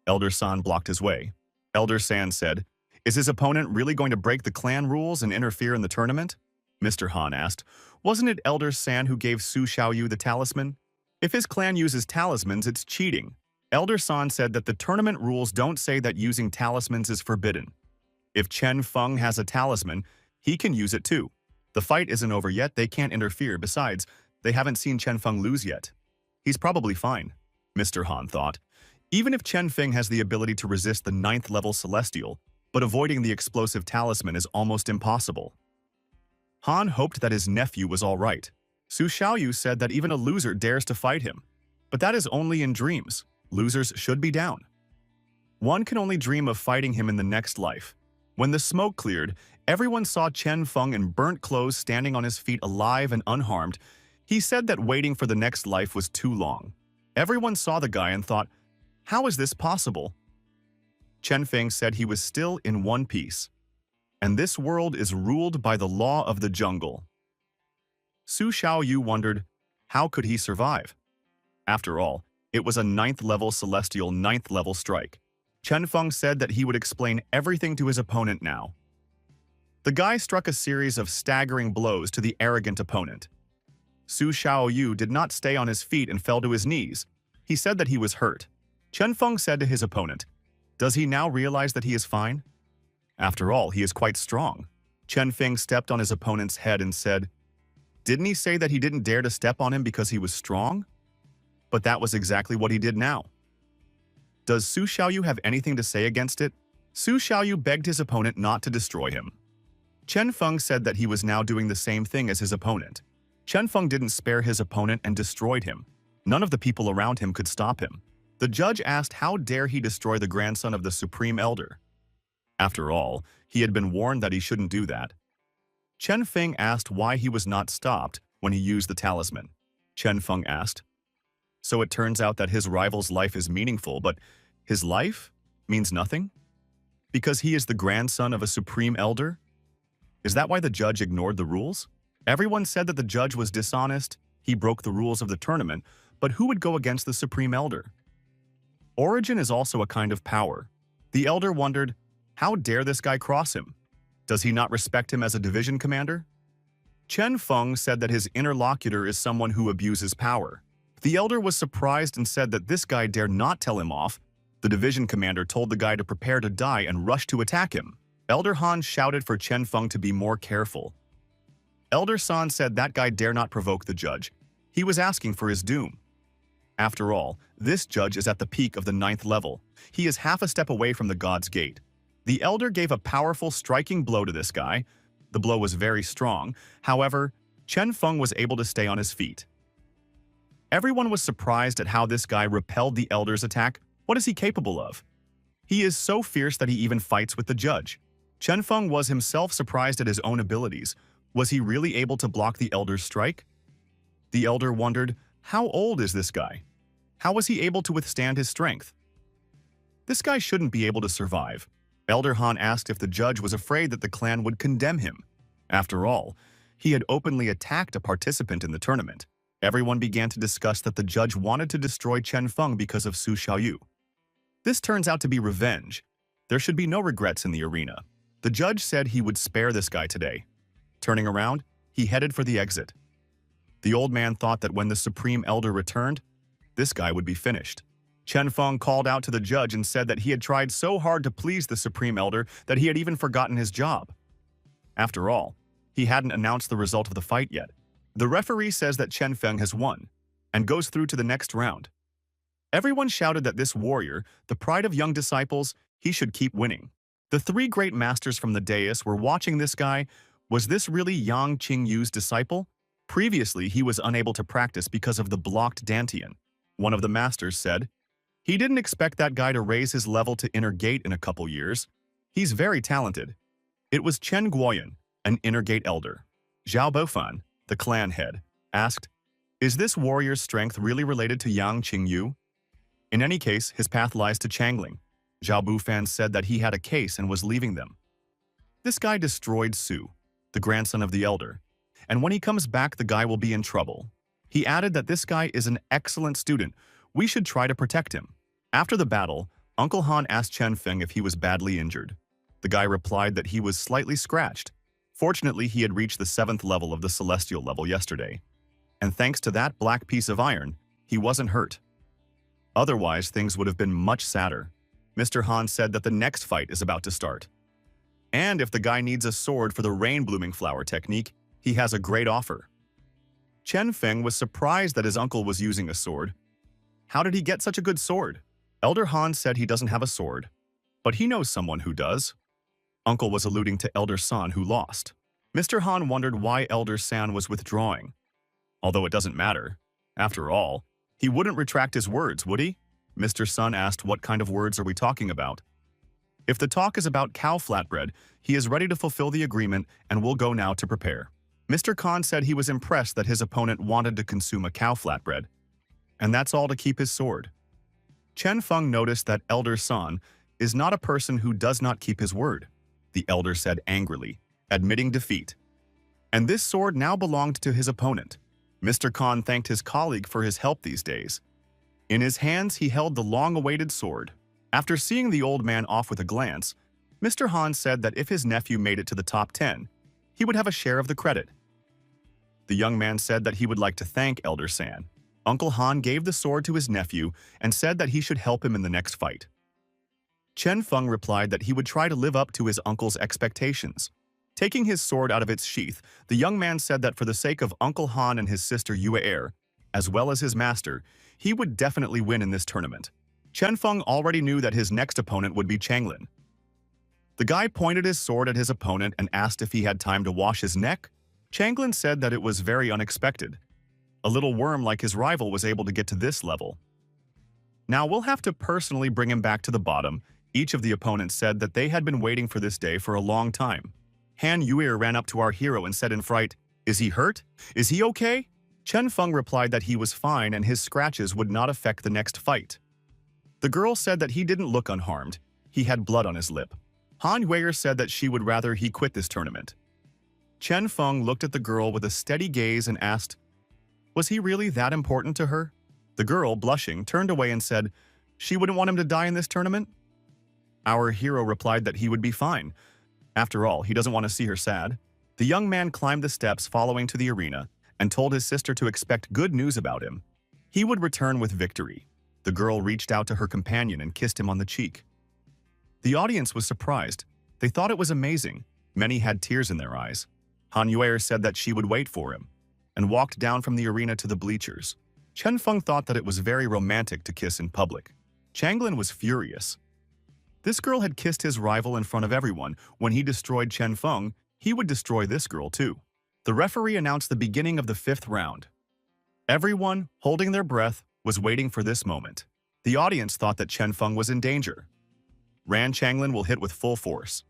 Elder San blocked his way. Elder San said, is his opponent really going to break the clan rules and interfere in the tournament? Mr. Han asked, wasn't it Elder San who gave Su Xiaoyu the talisman? If his clan uses talismans, it's cheating. Elder San said that the tournament rules don't say that using talismans is forbidden. If Chen Feng has a talisman, he can use it too. The fight isn't over yet, they can't interfere. Besides, they haven't seen Chen Feng lose yet. He's probably fine, Mr. Han thought. Even if Chen Feng has the ability to resist the 9th level Celestial, but avoiding the explosive talisman is almost impossible. Han hoped that his nephew was all right. Su Xiaoyu said that even a loser dares to fight him. But that is only in dreams. Losers should be down. One can only dream of fighting him in the next life. When the smoke cleared, everyone saw Chen Feng in burnt clothes standing on his feet alive and unharmed. He said that waiting for the next life was too long. Everyone saw the guy and thought, How is this possible? Chen Feng said he was still in one piece. And this world is ruled by the law of the jungle. Su Xiaoyu wondered, how could he survive? After all, it was a 9th-level celestial 9th-level strike. Chen Feng said that he would explain everything to his opponent now. The guy struck a series of staggering blows to the arrogant opponent. Su Xiaoyu did not stay on his feet and fell to his knees. He said that he was hurt. Chen Feng said to his opponent, does he now realize that he is fine? After all, he is quite strong. Chen Feng stepped on his opponent's head and said, didn't he say that he didn't dare to step on him because he was strong? But that was exactly what he did now. Does Su Xiaoyu have anything to say against it? Su Xiaoyu begged his opponent not to destroy him. Chen Feng said that he was now doing the same thing as his opponent. Chen Feng didn't spare his opponent and destroyed him. None of the people around him could stop him. The judge asked how dare he destroy the grandson of the Supreme Elder. After all, he had been warned that he shouldn't do that. Chen Feng asked why he was not stopped when he used the talisman. Chen Feng asked, so it turns out that his rival's life is meaningful, but his life means nothing? Because he is the grandson of a Supreme Elder? Is that why the judge ignored the rules? Everyone said that the judge was dishonest, he broke the rules of the tournament, but who would go against the Supreme Elder? Origin is also a kind of power. The Elder wondered, how dare this guy cross him? Does he not respect him as a division commander? Chen Feng said that his interlocutor is someone who abuses power. The Elder was surprised and said that this guy dare not tell him off. The division commander told the guy to prepare to die and rushed to attack him. Elder Han shouted for Chen Feng to be more careful. Elder San said that guy dare not provoke the judge. He was asking for his doom. After all, this judge is at the peak of the 9th level. He is half a step away from the God's Gate. The Elder gave a powerful striking blow to this guy. The blow was very strong. However, Chen Feng was able to stay on his feet. Everyone was surprised at how this guy repelled the Elder's attack. What is he capable of? He is so fierce that he even fights with the judge. Chen Feng was himself surprised at his own abilities. Was he really able to block the Elder's strike? The Elder wondered, how old is this guy? How was he able to withstand his strength? This guy shouldn't be able to survive. Elder Han asked if the judge was afraid that the clan would condemn him. After all, he had openly attacked a participant in the tournament. Everyone began to discuss that the judge wanted to destroy Chen Feng because of Su Xiaoyu. This turns out to be revenge. There should be no regrets in the arena. The judge said he would spare this guy today. Turning around, he headed for the exit. The old man thought that when the Supreme Elder returned, this guy would be finished. Chen Feng called out to the judge and said that he had tried so hard to please the Supreme Elder that he had even forgotten his job. After all, he hadn't announced the result of the fight yet. The referee says that Chen Feng has won and goes through to the next round. Everyone shouted that this warrior, the pride of young disciples, he should keep winning. The 3 great masters from the dais were watching this guy. Was this really Yang Qingyu's disciple? Previously, he was unable to practice because of the blocked Dantian. One of the masters said, he didn't expect that guy to raise his level to inner gate in a couple years. He's very talented. It was Chen Guoyan, an inner gate elder. Zhao Bofan, the clan head, asked, is this warrior's strength really related to Yang Qingyu? In any case, his path lies to Changling. Zhao Bufan said that he had a case and was leaving them. This guy destroyed Su, the grandson of the elder, and when he comes back, the guy will be in trouble. He added that this guy is an excellent student. We should try to protect him. After the battle, Uncle Han asked Chen Feng if he was badly injured. The guy replied that he was slightly scratched. Fortunately, he had reached the 7th level of the celestial level yesterday. And thanks to that black piece of iron, he wasn't hurt. Otherwise, things would have been much sadder. Mr. Han said that the next fight is about to start. And if the guy needs a sword for the rain-blooming flower technique, he has a great offer. Chen Feng was surprised that his uncle was using a sword. How did he get such a good sword? Elder Han said he doesn't have a sword, but he knows someone who does. Uncle was alluding to Elder San who lost. Mr. Han wondered why Elder San was withdrawing. Although it doesn't matter. After all, he wouldn't retract his words, would he? Mr. Sun asked what kind of words are we talking about. If the talk is about cow flatbread, he is ready to fulfill the agreement and will go now to prepare. Mr. Khan said he was impressed that his opponent wanted to consume a cow flatbread. And that's all to keep his sword. Chen Feng noticed that Elder San is not a person who does not keep his word, the elder said angrily, admitting defeat. And this sword now belonged to his opponent. Mr. Khan thanked his colleague for his help these days. In his hands, he held the long-awaited sword. After seeing the old man off with a glance, Mr. Han said that if his nephew made it to the top 10, he would have a share of the credit. The young man said that he would like to thank Elder San. Uncle Han gave the sword to his nephew and said that he should help him in the next fight. Chen Feng replied that he would try to live up to his uncle's expectations. Taking his sword out of its sheath, the young man said that for the sake of Uncle Han and his sister Yue, as well as his master, he would definitely win in this tournament. Chen Feng already knew that his next opponent would be Changlin. The guy pointed his sword at his opponent and asked if he had time to wash his neck. Changlin said that it was very unexpected. A little worm like his rival was able to get to this level. Now we'll have to personally bring him back to the bottom. Each of the opponents said that they had been waiting for this day for a long time. Han Yuir ran up to our hero and said in fright, "Is he hurt? Is he okay?" Chen Feng replied that he was fine and his scratches would not affect the next fight. The girl said that he didn't look unharmed. He had blood on his lip. Han Yuir said that she would rather he quit this tournament. Chen Feng looked at the girl with a steady gaze and asked, was he really that important to her? The girl, blushing, turned away and said, she wouldn't want him to die in this tournament? Our hero replied that he would be fine. After all, he doesn't want to see her sad. The young man climbed the steps following to the arena and told his sister to expect good news about him. He would return with victory. The girl reached out to her companion and kissed him on the cheek. The audience was surprised. They thought it was amazing. Many had tears in their eyes. Han Yuer said that she would wait for him and walked down from the arena to the bleachers. Chen Feng thought that it was very romantic to kiss in public. Changlin was furious. This girl had kissed his rival in front of everyone. When he destroyed Chen Feng, he would destroy this girl too. The referee announced the beginning of the 5th round. Everyone, holding their breath, was waiting for this moment. The audience thought that Chen Feng was in danger. Ran Changlin will hit with full force.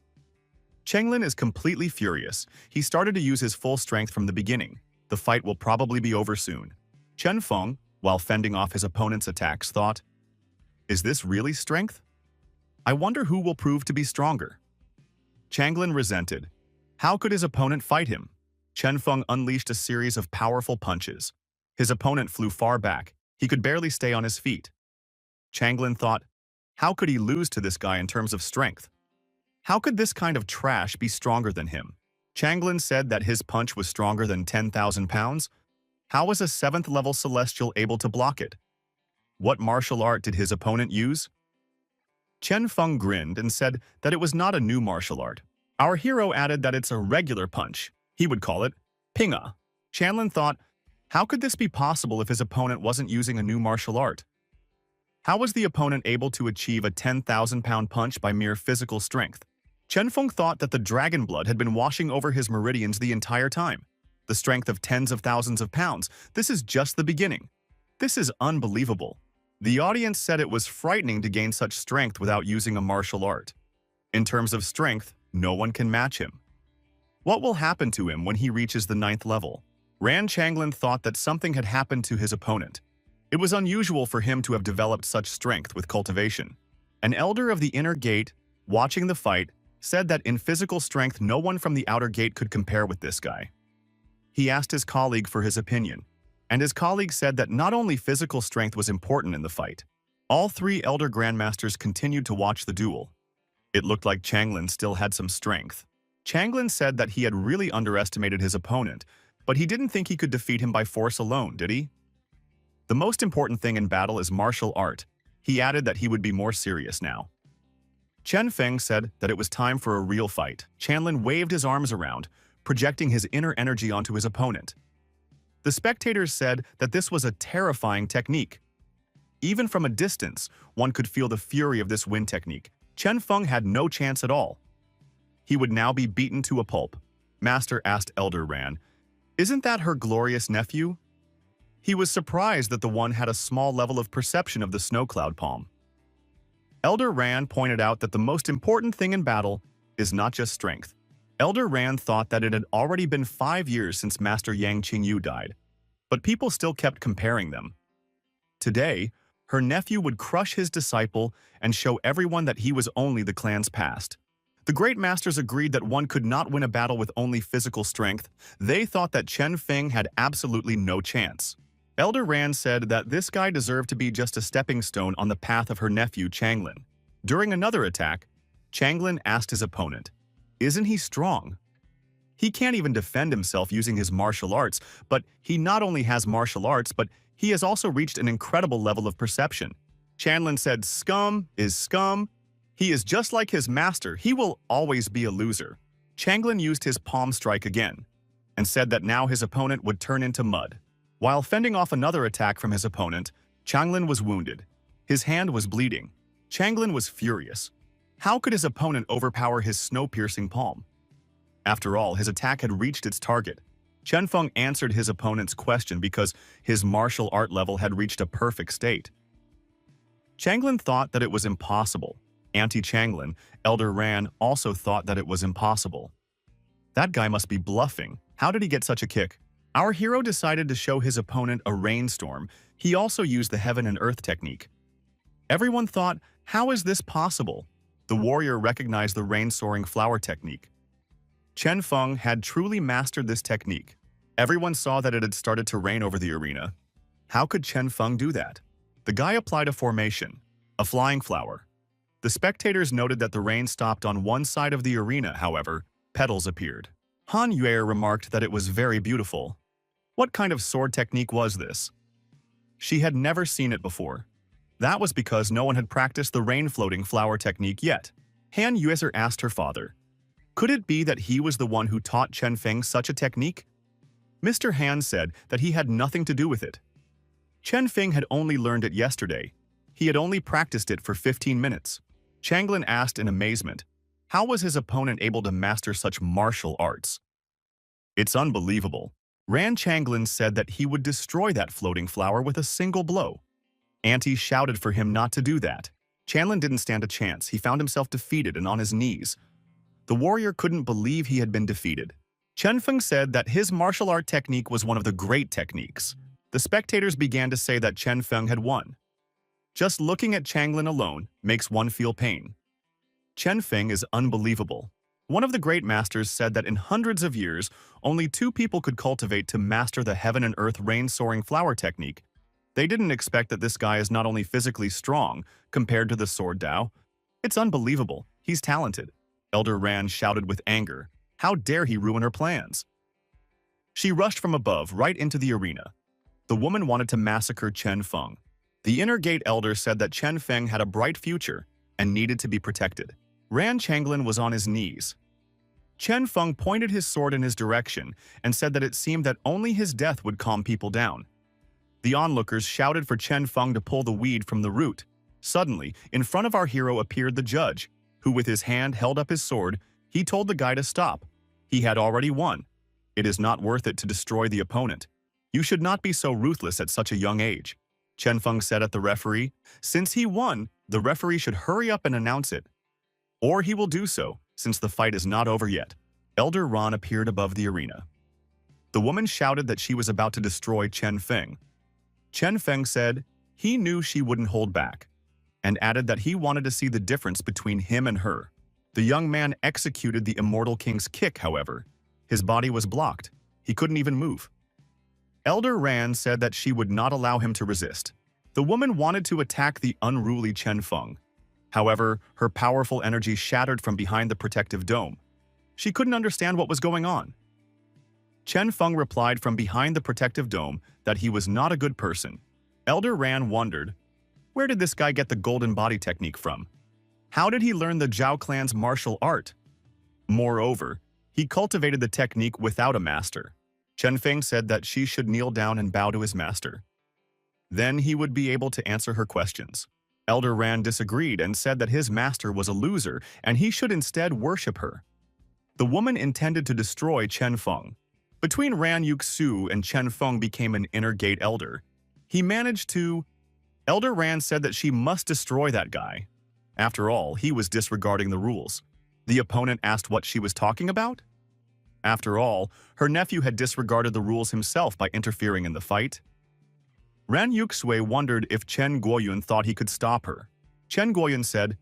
Changlin is completely furious. He started to use his full strength from the beginning. The fight will probably be over soon. Chen Feng, while fending off his opponent's attacks, thought, is this really strength? I wonder who will prove to be stronger. Changlin resented. How could his opponent fight him? Chen Feng unleashed a series of powerful punches. His opponent flew far back. He could barely stay on his feet. Changlin thought, how could he lose to this guy in terms of strength? How could this kind of trash be stronger than him? Changlin said that his punch was stronger than 10,000 pounds. How was a 7th-level Celestial able to block it? What martial art did his opponent use? Chen Feng grinned and said that it was not a new martial art. Our hero added that it's a regular punch. He would call it Pinga. Changlin thought, how could this be possible if his opponent wasn't using a new martial art? How was the opponent able to achieve a 10,000-pound punch by mere physical strength? Chen Feng thought that the dragon blood had been washing over his meridians the entire time. The strength of tens of thousands of pounds. This is just the beginning. This is unbelievable. The audience said it was frightening to gain such strength without using a martial art. In terms of strength, no one can match him. What will happen to him when he reaches the 9th level? Ran Changlin thought that something had happened to his opponent. It was unusual for him to have developed such strength with cultivation. An elder of the inner gate, watching the fight, said that in physical strength no one from the outer gate could compare with this guy. He asked his colleague for his opinion, and his colleague said that not only physical strength was important in the fight. All 3 elder grandmasters continued to watch the duel. It looked like Changlin still had some strength. Changlin said that he had really underestimated his opponent, but he didn't think he could defeat him by force alone, did he? The most important thing in battle is martial art. He added that he would be more serious now. Chen Feng said that it was time for a real fight. Changlin waved his arms around, projecting his inner energy onto his opponent. The spectators said that this was a terrifying technique. Even from a distance, one could feel the fury of this wind technique. Chen Feng had no chance at all. He would now be beaten to a pulp. Master asked Elder Ran, isn't that her glorious nephew? He was surprised that the one had a small level of perception of the snow cloud palm. Elder Ran pointed out that the most important thing in battle is not just strength. Elder Ran thought that it had already been 5 years since Master Yang Qingyu died, but people still kept comparing them. Today, her nephew would crush his disciple and show everyone that he was only the clan's past. The great masters agreed that one could not win a battle with only physical strength. They thought that Chen Feng had absolutely no chance. Elder Ran said that this guy deserved to be just a stepping stone on the path of her nephew Changlin. During another attack, Changlin asked his opponent, "Isn't he strong? He can't even defend himself using his martial arts, but he not only has martial arts, but he has also reached an incredible level of perception." Changlin said, "Scum is scum. He is just like his master. He will always be a loser." Changlin used his palm strike again and said that now his opponent would turn into mud. While fending off another attack from his opponent, Changlin was wounded. His hand was bleeding. Changlin was furious. How could his opponent overpower his snow-piercing palm? After all, his attack had reached its target. Chen Feng answered his opponent's question because his martial art level had reached a perfect state. Changlin thought that it was impossible. Anti-Changlin, Elder Ran, also thought that it was impossible. That guy must be bluffing. How did he get such a kick? Our hero decided to show his opponent a rainstorm. He also used the heaven and earth technique. Everyone thought, how is this possible? The warrior recognized the rain-soaring flower technique. Chen Feng had truly mastered this technique. Everyone saw that it had started to rain over the arena. How could Chen Feng do that? The guy applied a formation, a flying flower. The spectators noted that the rain stopped on one side of the arena, however, petals appeared. Han Yue remarked that it was very beautiful. What kind of sword technique was this? She had never seen it before. That was because no one had practiced the rain-floating flower technique yet. Han Yueser asked her father, could it be that he was the one who taught Chen Feng such a technique? Mr. Han said that he had nothing to do with it. Chen Feng had only learned it yesterday. He had only practiced it for 15 minutes. Changlin asked in amazement, how was his opponent able to master such martial arts? It's unbelievable. Ran Changlin said that he would destroy that floating flower with a single blow. Auntie shouted for him not to do that. Changlin didn't stand a chance. He found himself defeated and on his knees. The warrior couldn't believe he had been defeated. Chen Feng said that his martial art technique was one of the great techniques. The spectators began to say that Chen Feng had won. Just looking at Changlin alone makes one feel pain. Chen Feng is unbelievable. One of the great masters said that in hundreds of years, only 2 people could cultivate to master the heaven and earth rain-soaring flower technique. They didn't expect that this guy is not only physically strong compared to the sword Dao. It's unbelievable. He's talented. Elder Ran shouted with anger. How dare he ruin her plans? She rushed from above right into the arena. The woman wanted to massacre Chen Feng. The inner gate elder said that Chen Feng had a bright future and needed to be protected. Ran Changlin was on his knees. Chen Feng pointed his sword in his direction and said that it seemed that only his death would calm people down. The onlookers shouted for Chen Feng to pull the weed from the root. Suddenly, in front of our hero appeared the judge, who with his hand held up his sword. He told the guy to stop. He had already won. It is not worth it to destroy the opponent. You should not be so ruthless at such a young age. Chen Feng said at the referee, since he won, the referee should hurry up and announce it. Or he will do so, since the fight is not over yet. Elder Ran appeared above the arena. The woman shouted that she was about to destroy Chen Feng. Chen Feng said he knew she wouldn't hold back, and added that he wanted to see the difference between him and her. The young man executed the immortal king's kick, however. His body was blocked. He couldn't even move. Elder Ran said that she would not allow him to resist. The woman wanted to attack the unruly Chen Feng. However, her powerful energy shattered from behind the protective dome. She couldn't understand what was going on. Chen Feng replied from behind the protective dome that he was not a good person. Elder Ran wondered, where did this guy get the golden body technique from? How did he learn the Zhao clan's martial art? Moreover, he cultivated the technique without a master. Chen Feng said that she should kneel down and bow to his master. Then he would be able to answer her questions. Elder Ran disagreed and said that his master was a loser and he should instead worship her. The woman intended to destroy Chen Feng. Between Ran Yuxu and Chen Feng became an inner gate elder. He managed to... Elder Ran said that she must destroy that guy. After all, he was disregarding the rules. The opponent asked what she was talking about? After all, her nephew had disregarded the rules himself by interfering in the fight. Ran Yuxue wondered if Chen Guoyun thought he could stop her. Chen Guoyun said,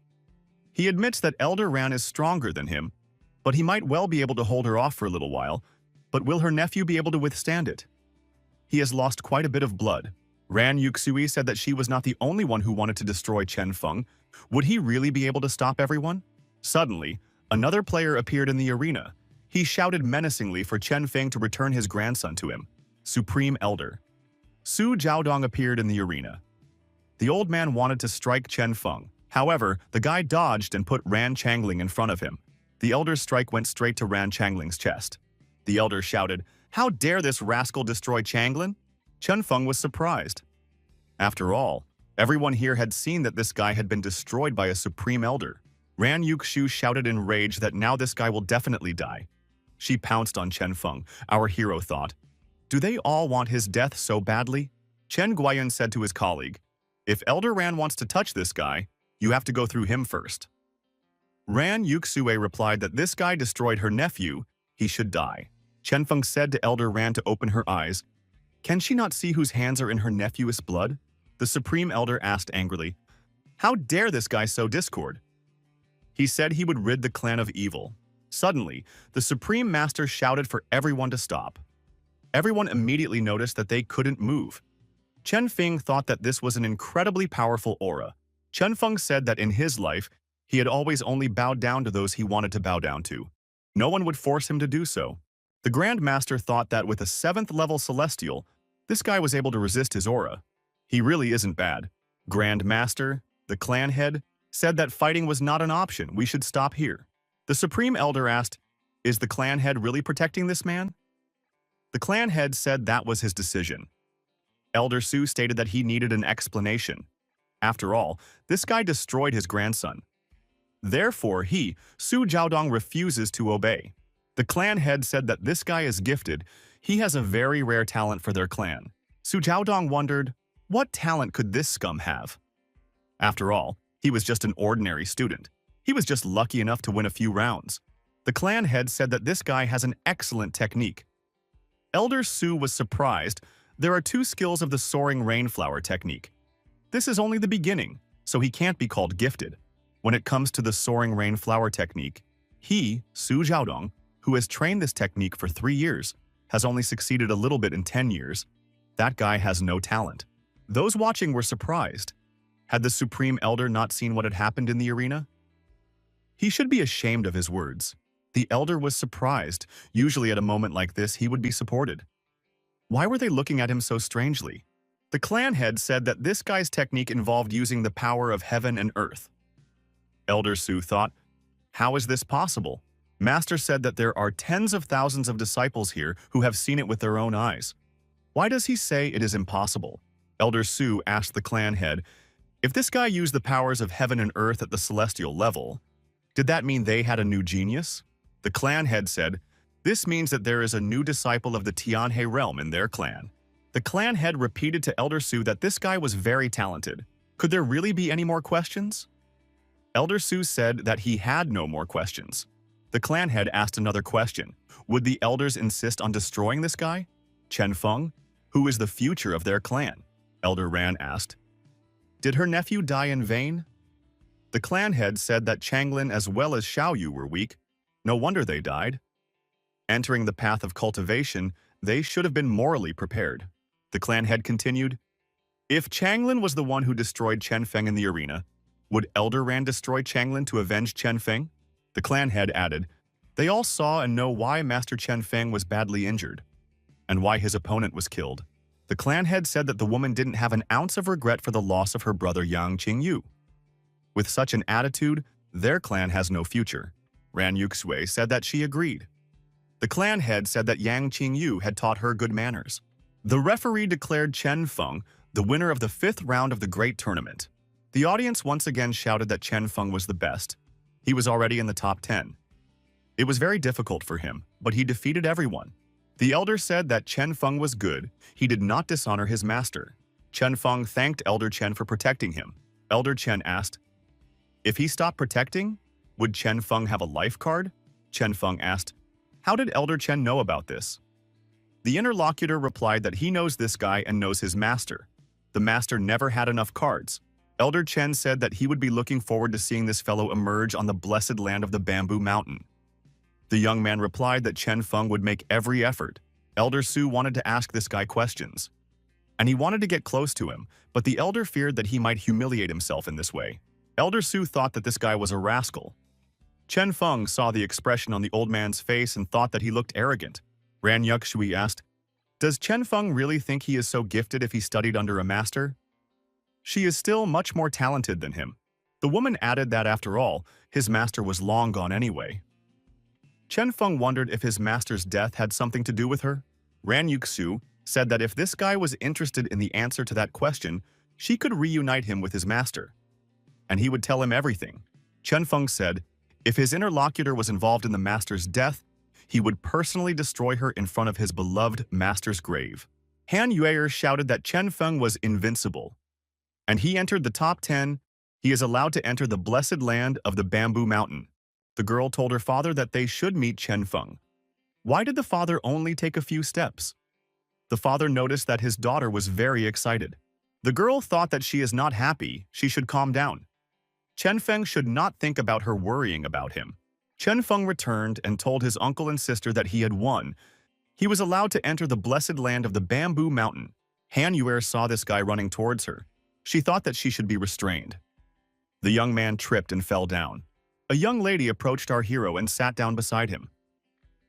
he admits that Elder Ran is stronger than him, but he might well be able to hold her off for a little while. But will her nephew be able to withstand it? He has lost quite a bit of blood. Ran Yuxue said that she was not the only one who wanted to destroy Chen Feng. Would he really be able to stop everyone? Suddenly, another player appeared in the arena. He shouted menacingly for Chen Feng to return his grandson to him. Supreme Elder. Su Jiaodong appeared in the arena. The old man wanted to strike Chen Feng. However, the guy dodged and put Ran Changling in front of him. The elder's strike went straight to Ran Changling's chest. The elder shouted, "How dare this rascal destroy Changlin?" Chen Feng was surprised. After all, everyone here had seen that this guy had been destroyed by a supreme elder. Ran Yuxu shouted in rage that now this guy will definitely die. She pounced on Chen Feng. Our hero thought, do they all want his death so badly? Chen Guoyun said to his colleague, if Elder Ran wants to touch this guy, you have to go through him first. Ran Yuxue replied that this guy destroyed her nephew, he should die. Chen Feng said to Elder Ran to open her eyes. Can she not see whose hands are in her nephew's blood? The Supreme Elder asked angrily, how dare this guy sow discord? He said he would rid the clan of evil. Suddenly, the Supreme Master shouted for everyone to stop. Everyone immediately noticed that they couldn't move. Chen Feng thought that this was an incredibly powerful aura. Chen Feng said that in his life, he had always only bowed down to those he wanted to bow down to. No one would force him to do so. The Grand Master thought that with a 7th level Celestial, this guy was able to resist his aura. He really isn't bad. Grand Master, the clan head, said that fighting was not an option, we should stop here. The Supreme Elder asked, is the clan head really protecting this man? The clan head said that was his decision. Elder Su stated that he needed an explanation. After all, this guy destroyed his grandson. Therefore, he, Su Jiaodong, refuses to obey. The clan head said that this guy is gifted. He has a very rare talent for their clan. Su Jiaodong wondered, what talent could this scum have? After all, he was just an ordinary student. He was just lucky enough to win a few rounds. The clan head said that this guy has an excellent technique. Elder Su was surprised. There are 2 skills of the soaring rainflower technique. This is only the beginning, so he can't be called gifted. When it comes to the soaring rainflower technique, he, Su Jiaodong, who has trained this technique for 3 years, has only succeeded a little bit in 10 years. That guy has no talent. Those watching were surprised. Had the Supreme Elder not seen what had happened in the arena? He should be ashamed of his words. The Elder was surprised. Usually at a moment like this, he would be supported. Why were they looking at him so strangely? The clan head said that this guy's technique involved using the power of heaven and earth. Elder Su thought, how is this possible? Master said that there are tens of thousands of disciples here who have seen it with their own eyes. Why does he say it is impossible? Elder Su asked the clan head, if this guy used the powers of heaven and earth at the celestial level, did that mean they had a new genius? The clan head said, this means that there is a new disciple of the Tianhe realm in their clan. The clan head repeated to Elder Su that this guy was very talented. Could there really be any more questions? Elder Su said that he had no more questions. The clan head asked another question. Would the elders insist on destroying this guy? Chen Feng, who is the future of their clan? Elder Ran asked. Did her nephew die in vain? The clan head said that Changlin as well as Xiaoyu were weak. No wonder they died. Entering the path of cultivation, they should have been morally prepared. The clan head continued, if Changlin was the one who destroyed Chen Feng in the arena, would Elder Ran destroy Changlin to avenge Chen Feng? The clan head added, they all saw and know why Master Chen Feng was badly injured, and why his opponent was killed. The clan head said that the woman didn't have an ounce of regret for the loss of her brother Yang Qingyu. With such an attitude, their clan has no future. Ran Yuxue said that she agreed. The clan head said that Yang Qingyu had taught her good manners. The referee declared Chen Feng the winner of the 5th round of the Great Tournament. The audience once again shouted that Chen Feng was the best. He was already in the top 10. It was very difficult for him, but he defeated everyone. The elder said that Chen Feng was good. He did not dishonor his master. Chen Feng thanked Elder Chen for protecting him. Elder Chen asked, if he stopped protecting, would Chen Feng have a life card? Chen Feng asked, how did Elder Chen know about this? The interlocutor replied that he knows this guy and knows his master. The master never had enough cards. Elder Chen said that he would be looking forward to seeing this fellow emerge on the blessed land of the Bamboo Mountain. The young man replied that Chen Feng would make every effort. Elder Su wanted to ask this guy questions, and he wanted to get close to him, but the elder feared that he might humiliate himself in this way. Elder Su thought that this guy was a rascal. Chen Feng saw the expression on the old man's face and thought that he looked arrogant. Ran Yukshui asked, "Does Chen Feng really think he is so gifted if he studied under a master? She is still much more talented than him." The woman added that after all, his master was long gone anyway. Chen Feng wondered if his master's death had something to do with her. Ran Yukshu said that if this guy was interested in the answer to that question, she could reunite him with his master, and he would tell him everything. Chen Feng said, if his interlocutor was involved in the master's death, he would personally destroy her in front of his beloved master's grave. Han Yuer shouted that Chen Feng was invincible, and he entered the top 10. He is allowed to enter the blessed land of the Bamboo Mountain. The girl told her father that they should meet Chen Feng. Why did the father only take a few steps? The father noticed that his daughter was very excited. The girl thought that she is not happy, she should calm down. Chen Feng should not think about her worrying about him. Chen Feng returned and told his uncle and sister that he had won. He was allowed to enter the blessed land of the Bamboo Mountain. Han Yuer saw this guy running towards her. She thought that she should be restrained. The young man tripped and fell down. A young lady approached our hero and sat down beside him.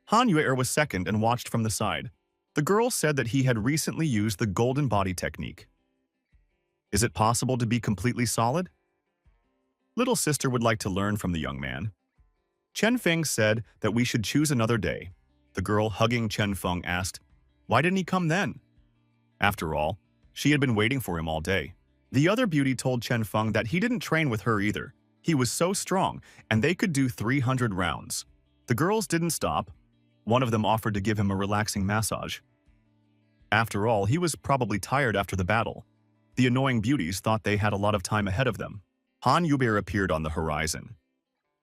Han Yuer was second and watched from the side. The girl said that he had recently used the golden body technique. Is it possible to be completely solid? Little sister would like to learn from the young man. Chen Feng said that we should choose another day. The girl hugging Chen Feng asked, why didn't he come then? After all, she had been waiting for him all day. The other beauty told Chen Feng that he didn't train with her either. He was so strong, and they could do 300 rounds. The girls didn't stop. One of them offered to give him a relaxing massage. After all, he was probably tired after the battle. The annoying beauties thought they had a lot of time ahead of them. Han Yuber appeared on the horizon.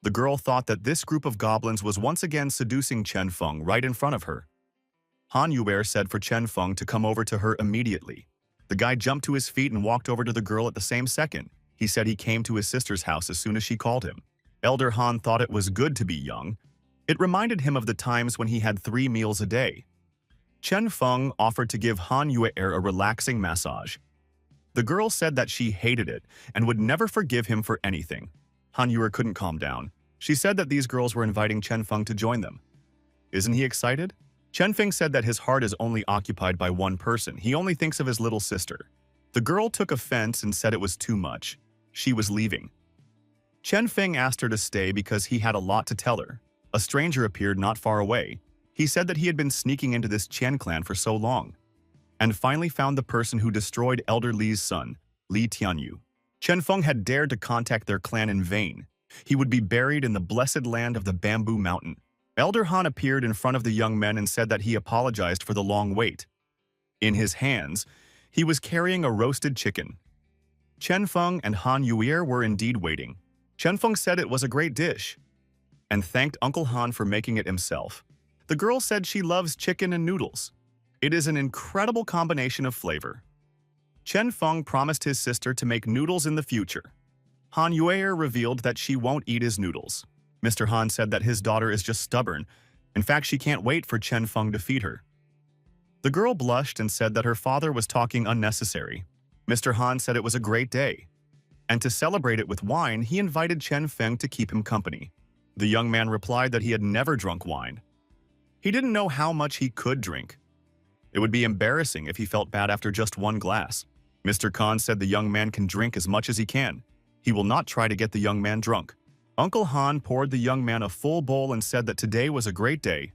The girl thought that this group of goblins was once again seducing Chen Feng right in front of her. Han Yuber said for Chen Feng to come over to her immediately. The guy jumped to his feet and walked over to the girl at the same second. He said he came to his sister's house as soon as she called him. Elder Han thought it was good to be young. It reminded him of the times when he had 3 meals a day. Chen Feng offered to give Han Yuer a relaxing massage. The girl said that she hated it and would never forgive him for anything. Han Yuer couldn't calm down. She said that these girls were inviting Chen Feng to join them. Isn't he excited? Chen Feng said that his heart is only occupied by one person. He only thinks of his little sister. The girl took offense and said it was too much. She was leaving. Chen Feng asked her to stay because he had a lot to tell her. A stranger appeared not far away. He said that he had been sneaking into this Chen clan for so long, and finally found the person who destroyed Elder Li's son, Li Tianyu. Chen Feng had dared to contact their clan in vain. He would be buried in the blessed land of the Bamboo Mountain. Elder Han appeared in front of the young men and said that he apologized for the long wait. In his hands, he was carrying a roasted chicken. Chen Feng and Han Yuer were indeed waiting. Chen Feng said it was a great dish, and thanked Uncle Han for making it himself. The girl said she loves chicken and noodles. It is an incredible combination of flavor. Chen Feng promised his sister to make noodles in the future. Han Yuer revealed that she won't eat his noodles. Mr. Han said that his daughter is just stubborn. In fact, she can't wait for Chen Feng to feed her. The girl blushed and said that her father was talking unnecessary. Mr. Han said it was a great day, and to celebrate it with wine, he invited Chen Feng to keep him company. The young man replied that he had never drunk wine. He didn't know how much he could drink. It would be embarrassing if he felt bad after just 1 glass. Mr. Khan said the young man can drink as much as he can. He will not try to get the young man drunk. Uncle Han poured the young man a full bowl and said that today was a great day.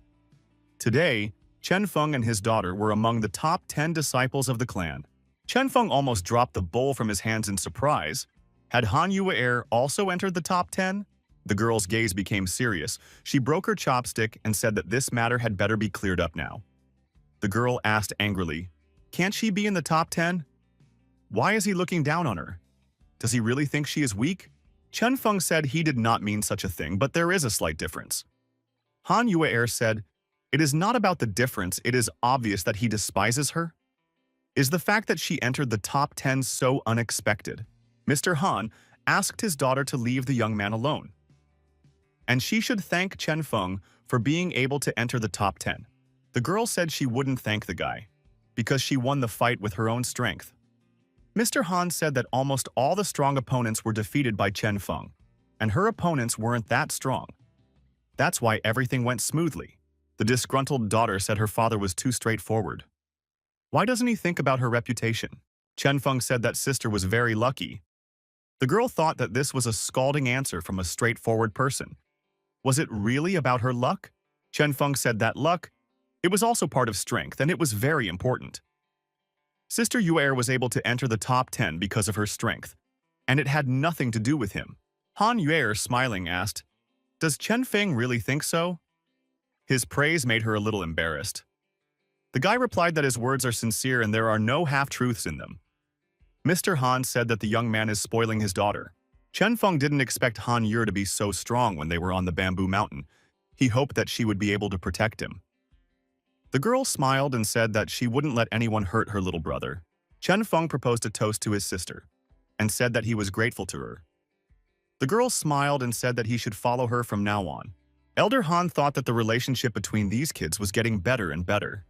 Today, Chen Feng and his daughter were among the top 10 disciples of the clan. Chen Feng almost dropped the bowl from his hands in surprise. Had Han Yuer also entered the top 10? The girl's gaze became serious. She broke her chopstick and said that this matter had better be cleared up now. The girl asked angrily, "Can't she be in the top 10? Why is he looking down on her? Does he really think she is weak?" Chen Feng said he did not mean such a thing, but there is a slight difference. Han Yuer said, "It is not about the difference, it is obvious that he despises her." Is the fact that she entered the top 10 so unexpected? Mr. Han asked his daughter to leave the young man alone, and she should thank Chen Feng for being able to enter the top 10. The girl said she wouldn't thank the guy, because she won the fight with her own strength. Mr. Han said that almost all the strong opponents were defeated by Chen Feng, and her opponents weren't that strong. That's why everything went smoothly. The disgruntled daughter said her father was too straightforward. Why doesn't he think about her reputation? Chen Feng said that sister was very lucky. The girl thought that this was a scalding answer from a straightforward person. Was it really about her luck? Chen Feng said that luck, it was also part of strength, and it was very important. Sister Yuer was able to enter the top 10 because of her strength, and it had nothing to do with him. Han Yuer, smiling, asked, "Does Chen Feng really think so?" His praise made her a little embarrassed. The guy replied that his words are sincere and there are no half-truths in them. Mr. Han said that the young man is spoiling his daughter. Chen Feng didn't expect Han Yuer to be so strong when they were on the bamboo mountain. He hoped that she would be able to protect him. The girl smiled and said that she wouldn't let anyone hurt her little brother. Chen Feng proposed a toast to his sister and said that he was grateful to her. The girl smiled and said that he should follow her from now on. Elder Han thought that the relationship between these kids was getting better and better.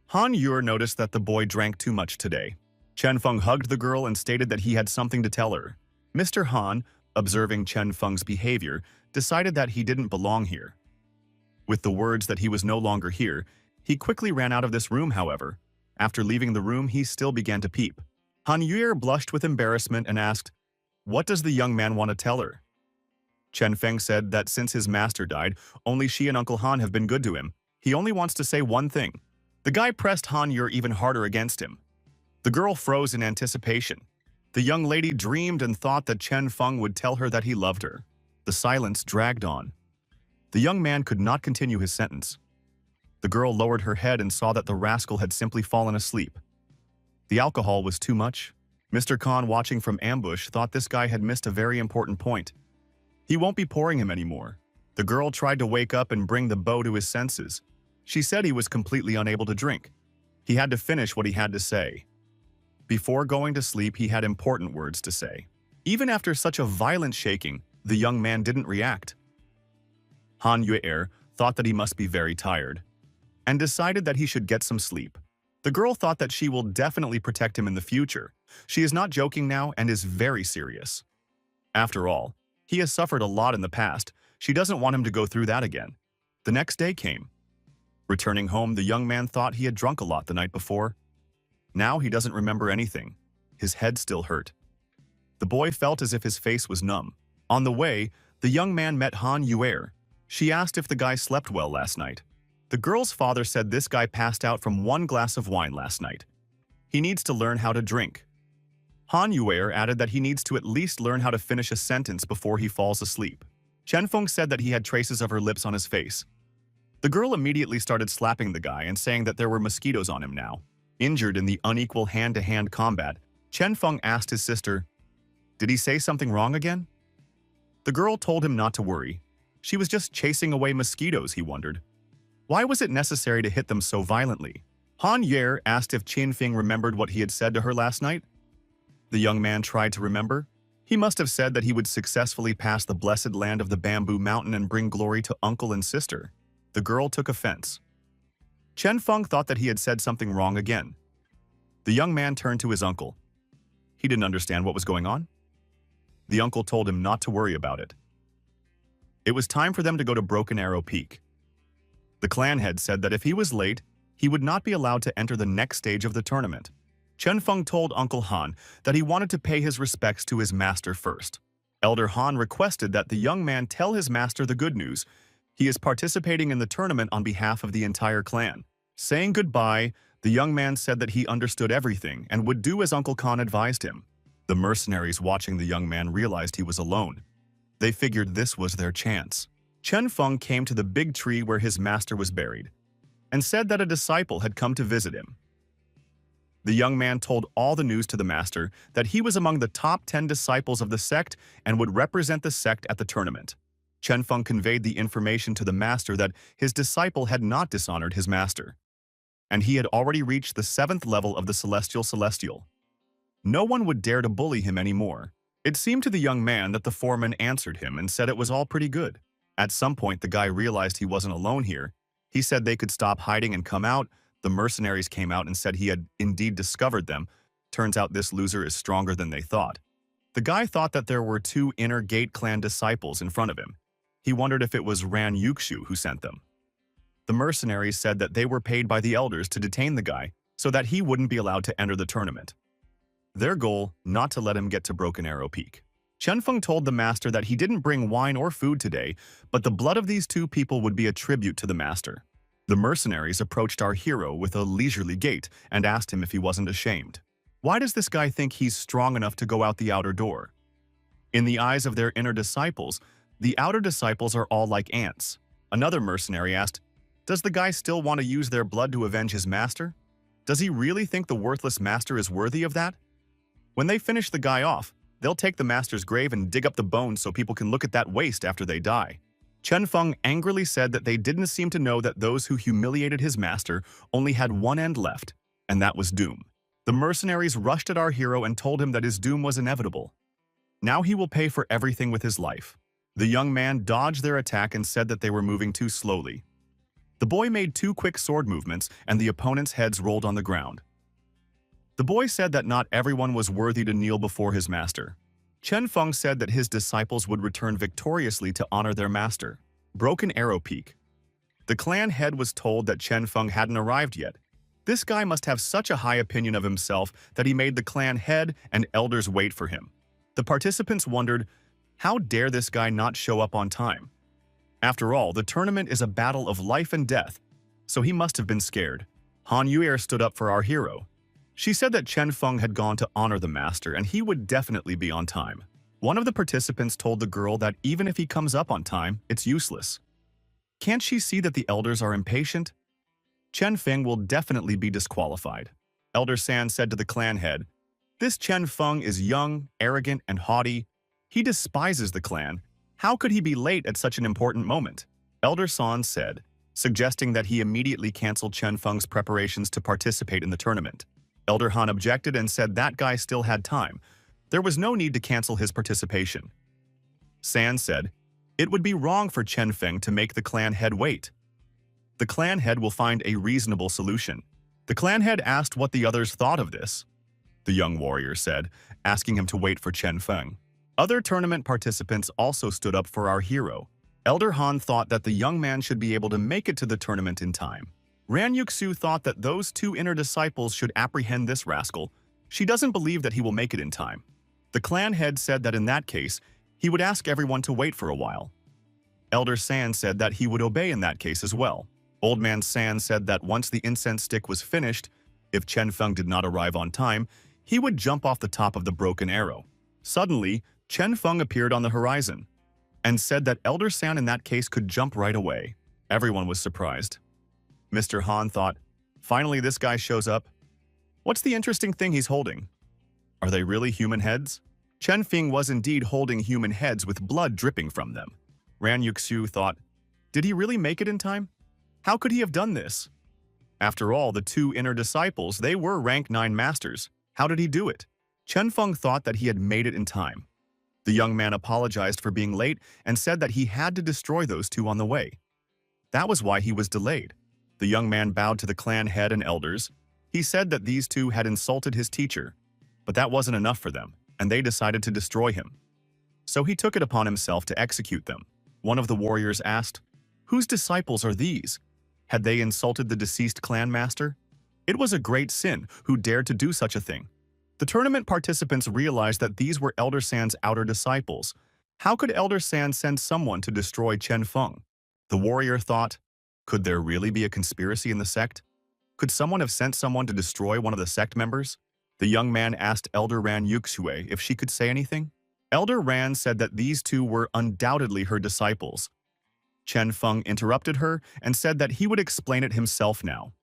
Han Yuer noticed that the boy drank too much today. Chen Feng hugged the girl and stated that he had something to tell her. Mr. Han, observing Chen Feng's behavior, decided that he didn't belong here. With the words that he was no longer here, he quickly ran out of this room, however. After leaving the room, he still began to peep. Han Yuer blushed with embarrassment and asked, "What does the young man want to tell her?" Chen Feng said that since his master died, only she and Uncle Han have been good to him. He only wants to say one thing. The guy pressed Han Yuer even harder against him. The girl froze in anticipation. The young lady dreamed and thought that Chen Feng would tell her that he loved her. The silence dragged on. The young man could not continue his sentence. The girl lowered her head and saw that the rascal had simply fallen asleep. The alcohol was too much. Mr. Khan, watching from ambush, thought this guy had missed a very important point. He won't be pouring him anymore. The girl tried to wake up and bring the bow to his senses. She said he was completely unable to drink. He had to finish what he had to say. Before going to sleep, he had important words to say. Even after such a violent shaking, the young man didn't react. Han Yuer thought that he must be very tired, and decided that he should get some sleep. The girl thought that she will definitely protect him in the future. She is not joking now and is very serious. After all, he has suffered a lot in the past. She doesn't want him to go through that again. The next day came. Returning home, the young man thought he had drunk a lot the night before. Now he doesn't remember anything. His head still hurt. The boy felt as if his face was numb. On the way, the young man met Han Yuer. She asked if the guy slept well last night. The girl's father said this guy passed out from one glass of wine last night. He needs to learn how to drink. Han Yuer added that he needs to at least learn how to finish a sentence before he falls asleep. Chen Feng said that he had traces of her lips on his face. The girl immediately started slapping the guy and saying that there were mosquitoes on him now. Injured in the unequal hand-to-hand combat, Chen Feng asked his sister, "Did he say something wrong again?" The girl told him not to worry. She was just chasing away mosquitoes, he wondered. Why was it necessary to hit them so violently? Han Yuer asked if Qin Feng remembered what he had said to her last night. The young man tried to remember. He must have said that he would successfully pass the blessed land of the bamboo mountain and bring glory to uncle and sister. The girl took offense. Chen Feng thought that he had said something wrong again. The young man turned to his uncle. He didn't understand what was going on. The uncle told him not to worry about it. It was time for them to go to Broken Arrow Peak. The clan head said that if he was late, he would not be allowed to enter the next stage of the tournament. Chen Feng told Uncle Han that he wanted to pay his respects to his master first. Elder Han requested that the young man tell his master the good news. He is participating in the tournament on behalf of the entire clan. Saying goodbye, the young man said that he understood everything and would do as Uncle Khan advised him. The mercenaries watching the young man realized he was alone. They figured this was their chance. Chen Feng came to the big tree where his master was buried and said that a disciple had come to visit him. The young man told all the news to the master that he was among the top 10 disciples of the sect and would represent the sect at the tournament. Chen Feng conveyed the information to the master that his disciple had not dishonored his master. and he had already reached the 7th level of the Celestial. No one would dare to bully him anymore. It seemed to the young man that the foreman answered him and said it was all pretty good. At some point, the guy realized he wasn't alone here. He said they could stop hiding and come out. The mercenaries came out and said he had indeed discovered them. Turns out this loser is stronger than they thought. The guy thought that there were 2 inner gate clan disciples in front of him. He wondered if it was Ran Yukshu who sent them. The mercenaries said that they were paid by the elders to detain the guy so that he wouldn't be allowed to enter the tournament. Their goal, not to let him get to Broken Arrow Peak. Chen-Feng told the master that he didn't bring wine or food today, but the blood of these 2 people would be a tribute to the master. The mercenaries approached our hero with a leisurely gait and asked him if he wasn't ashamed. Why does this guy think he's strong enough to go out the outer door? In the eyes of their inner disciples, the outer disciples are all like ants. Another mercenary asked, does the guy still want to use their blood to avenge his master? Does he really think the worthless master is worthy of that? When they finish the guy off, they'll take the master's grave and dig up the bones so people can look at that waste after they die. Chen-Feng angrily said that they didn't seem to know that those who humiliated his master only had one end left, and that was doom. The mercenaries rushed at our hero and told him that his doom was inevitable. Now he will pay for everything with his life. The young man dodged their attack and said that they were moving too slowly. The boy made 2 quick sword movements and the opponent's heads rolled on the ground. The boy said that not everyone was worthy to kneel before his master. Chen-Feng said that his disciples would return victoriously to honor their master. Broken Arrow Peak. The clan head was told that Chen-Feng hadn't arrived yet. This guy must have such a high opinion of himself that he made the clan head and elders wait for him. The participants wondered, how dare this guy not show up on time? After all, the tournament is a battle of life and death, so he must have been scared. Han Yuer stood up for our hero. She said that Chen-Feng had gone to honor the master and he would definitely be on time. One of the participants told the girl that even if he comes up on time, it's useless. Can't she see that the elders are impatient? Chen-Feng will definitely be disqualified. Elder San said to the clan head, this Chen-Feng is young, arrogant, and haughty. He despises the clan. How could he be late at such an important moment? Elder San said, suggesting that he immediately cancel Chen-Feng's preparations to participate in the tournament. Elder Han objected and said that guy still had time. There was no need to cancel his participation. San said, it would be wrong for Chen-Feng to make the clan head wait. The clan head will find a reasonable solution. The clan head asked what the others thought of this. The young warrior said, asking him to wait for Chen-Feng. Other tournament participants also stood up for our hero. Elder Han thought that the young man should be able to make it to the tournament in time. Ran Yuxu thought that those 2 inner disciples should apprehend this rascal. She doesn't believe that he will make it in time. The clan head said that in that case, he would ask everyone to wait for a while. Elder San said that he would obey in that case as well. Old Man San said that once the incense stick was finished, if Chen-Feng did not arrive on time, he would jump off the top of the broken arrow. Suddenly, Chen-Feng appeared on the horizon and said that Elder San in that case could jump right away. Everyone was surprised. Mr. Han thought, finally this guy shows up. What's the interesting thing he's holding? Are they really human heads? Chen-Feng was indeed holding human heads with blood dripping from them. Ran Yuxu thought, did he really make it in time? How could he have done this? After all, the 2 inner disciples, they were rank 9 masters. How did he do it? Chen-Feng thought that he had made it in time. The young man apologized for being late and said that he had to destroy those 2 on the way. That was why he was delayed. The young man bowed to the clan head and elders. He said that these 2 had insulted his teacher, but that wasn't enough for them, and they decided to destroy him. So he took it upon himself to execute them. One of the warriors asked, whose disciples are these? Had they insulted the deceased clan master? It was a great sin who dared to do such a thing. The tournament participants realized that these were Elder San's outer disciples. How could Elder San send someone to destroy Chen-Feng? The warrior thought, could there really be a conspiracy in the sect? Could someone have sent someone to destroy one of the sect members? The young man asked Elder Ran Yuxue if she could say anything. Elder Ran said that these 2 were undoubtedly her disciples. Chen-Feng interrupted her and said that he would explain it himself now.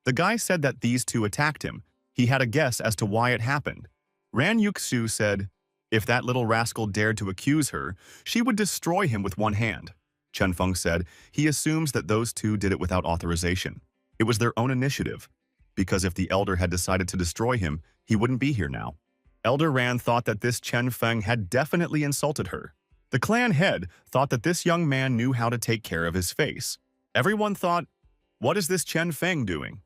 The guy said that these 2 attacked him. He had a guess as to why it happened. Ran Yuxu said, if that little rascal dared to accuse her, she would destroy him with one hand. Chen-Feng said he assumes that those 2 did it without authorization. It was their own initiative, because if the elder had decided to destroy him, he wouldn't be here now. Elder Ran thought that this Chen Feng had definitely insulted her. The clan head thought that this young man knew how to take care of his face. Everyone thought, what is this Chen Feng doing?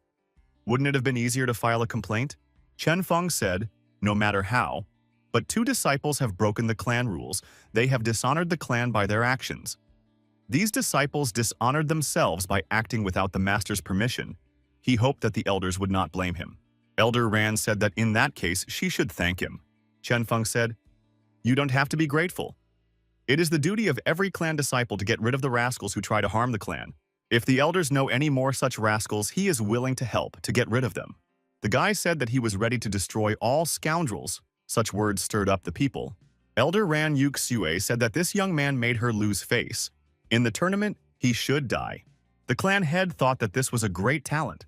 Wouldn't it have been easier to file a complaint? Chen Feng said, no matter how, but 2 disciples have broken the clan rules. They have dishonored the clan by their actions. These disciples dishonored themselves by acting without the master's permission. He hoped that the elders would not blame him. Elder Ran said that in that case, she should thank him. Chen Feng said, you don't have to be grateful. It is the duty of every clan disciple to get rid of the rascals who try to harm the clan. If the elders know any more such rascals, he is willing to help to get rid of them. The guy said that he was ready to destroy all scoundrels. Such words stirred up the people. Elder Ran Yuk Sue said that this young man made her lose face. In the tournament, he should die. The clan head thought that this was a great talent,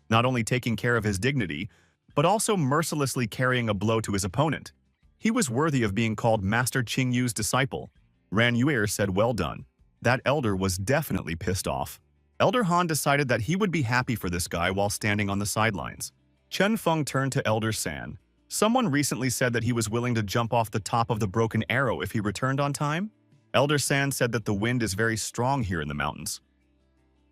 not only taking care of his dignity, but also mercilessly carrying a blow to his opponent. He was worthy of being called Master Qing Yu's disciple. Ran Yuer said, well done. That elder was definitely pissed off. Elder Han decided that he would be happy for this guy while standing on the sidelines. Chen Feng turned to Elder San. Someone recently said that he was willing to jump off the top of the broken arrow if he returned on time. Elder San said that the wind is very strong here in the mountains.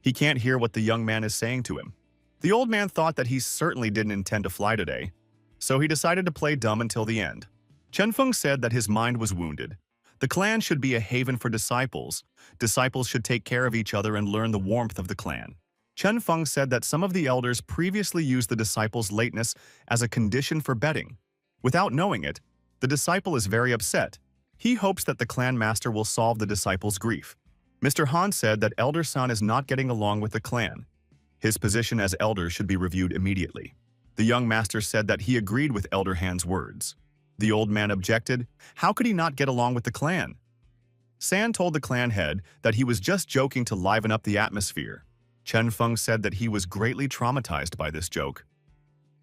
He can't hear what the young man is saying to him. The old man thought that he certainly didn't intend to fly today, so he decided to play dumb until the end. Chen Feng said that his mind was wounded. The clan should be a haven for disciples. Disciples should take care of each other and learn the warmth of the clan. Chen Feng said that some of the elders previously used the disciples' lateness as a condition for betting. Without knowing it, the disciple is very upset. He hopes that the clan master will solve the disciple's grief. Mr. Han said that Elder San is not getting along with the clan. His position as elder should be reviewed immediately. The young master said that he agreed with Elder Han's words. The old man objected. How could he not get along with the clan? San told the clan head that he was just joking to liven up the atmosphere. Chen Feng said that he was greatly traumatized by this joke.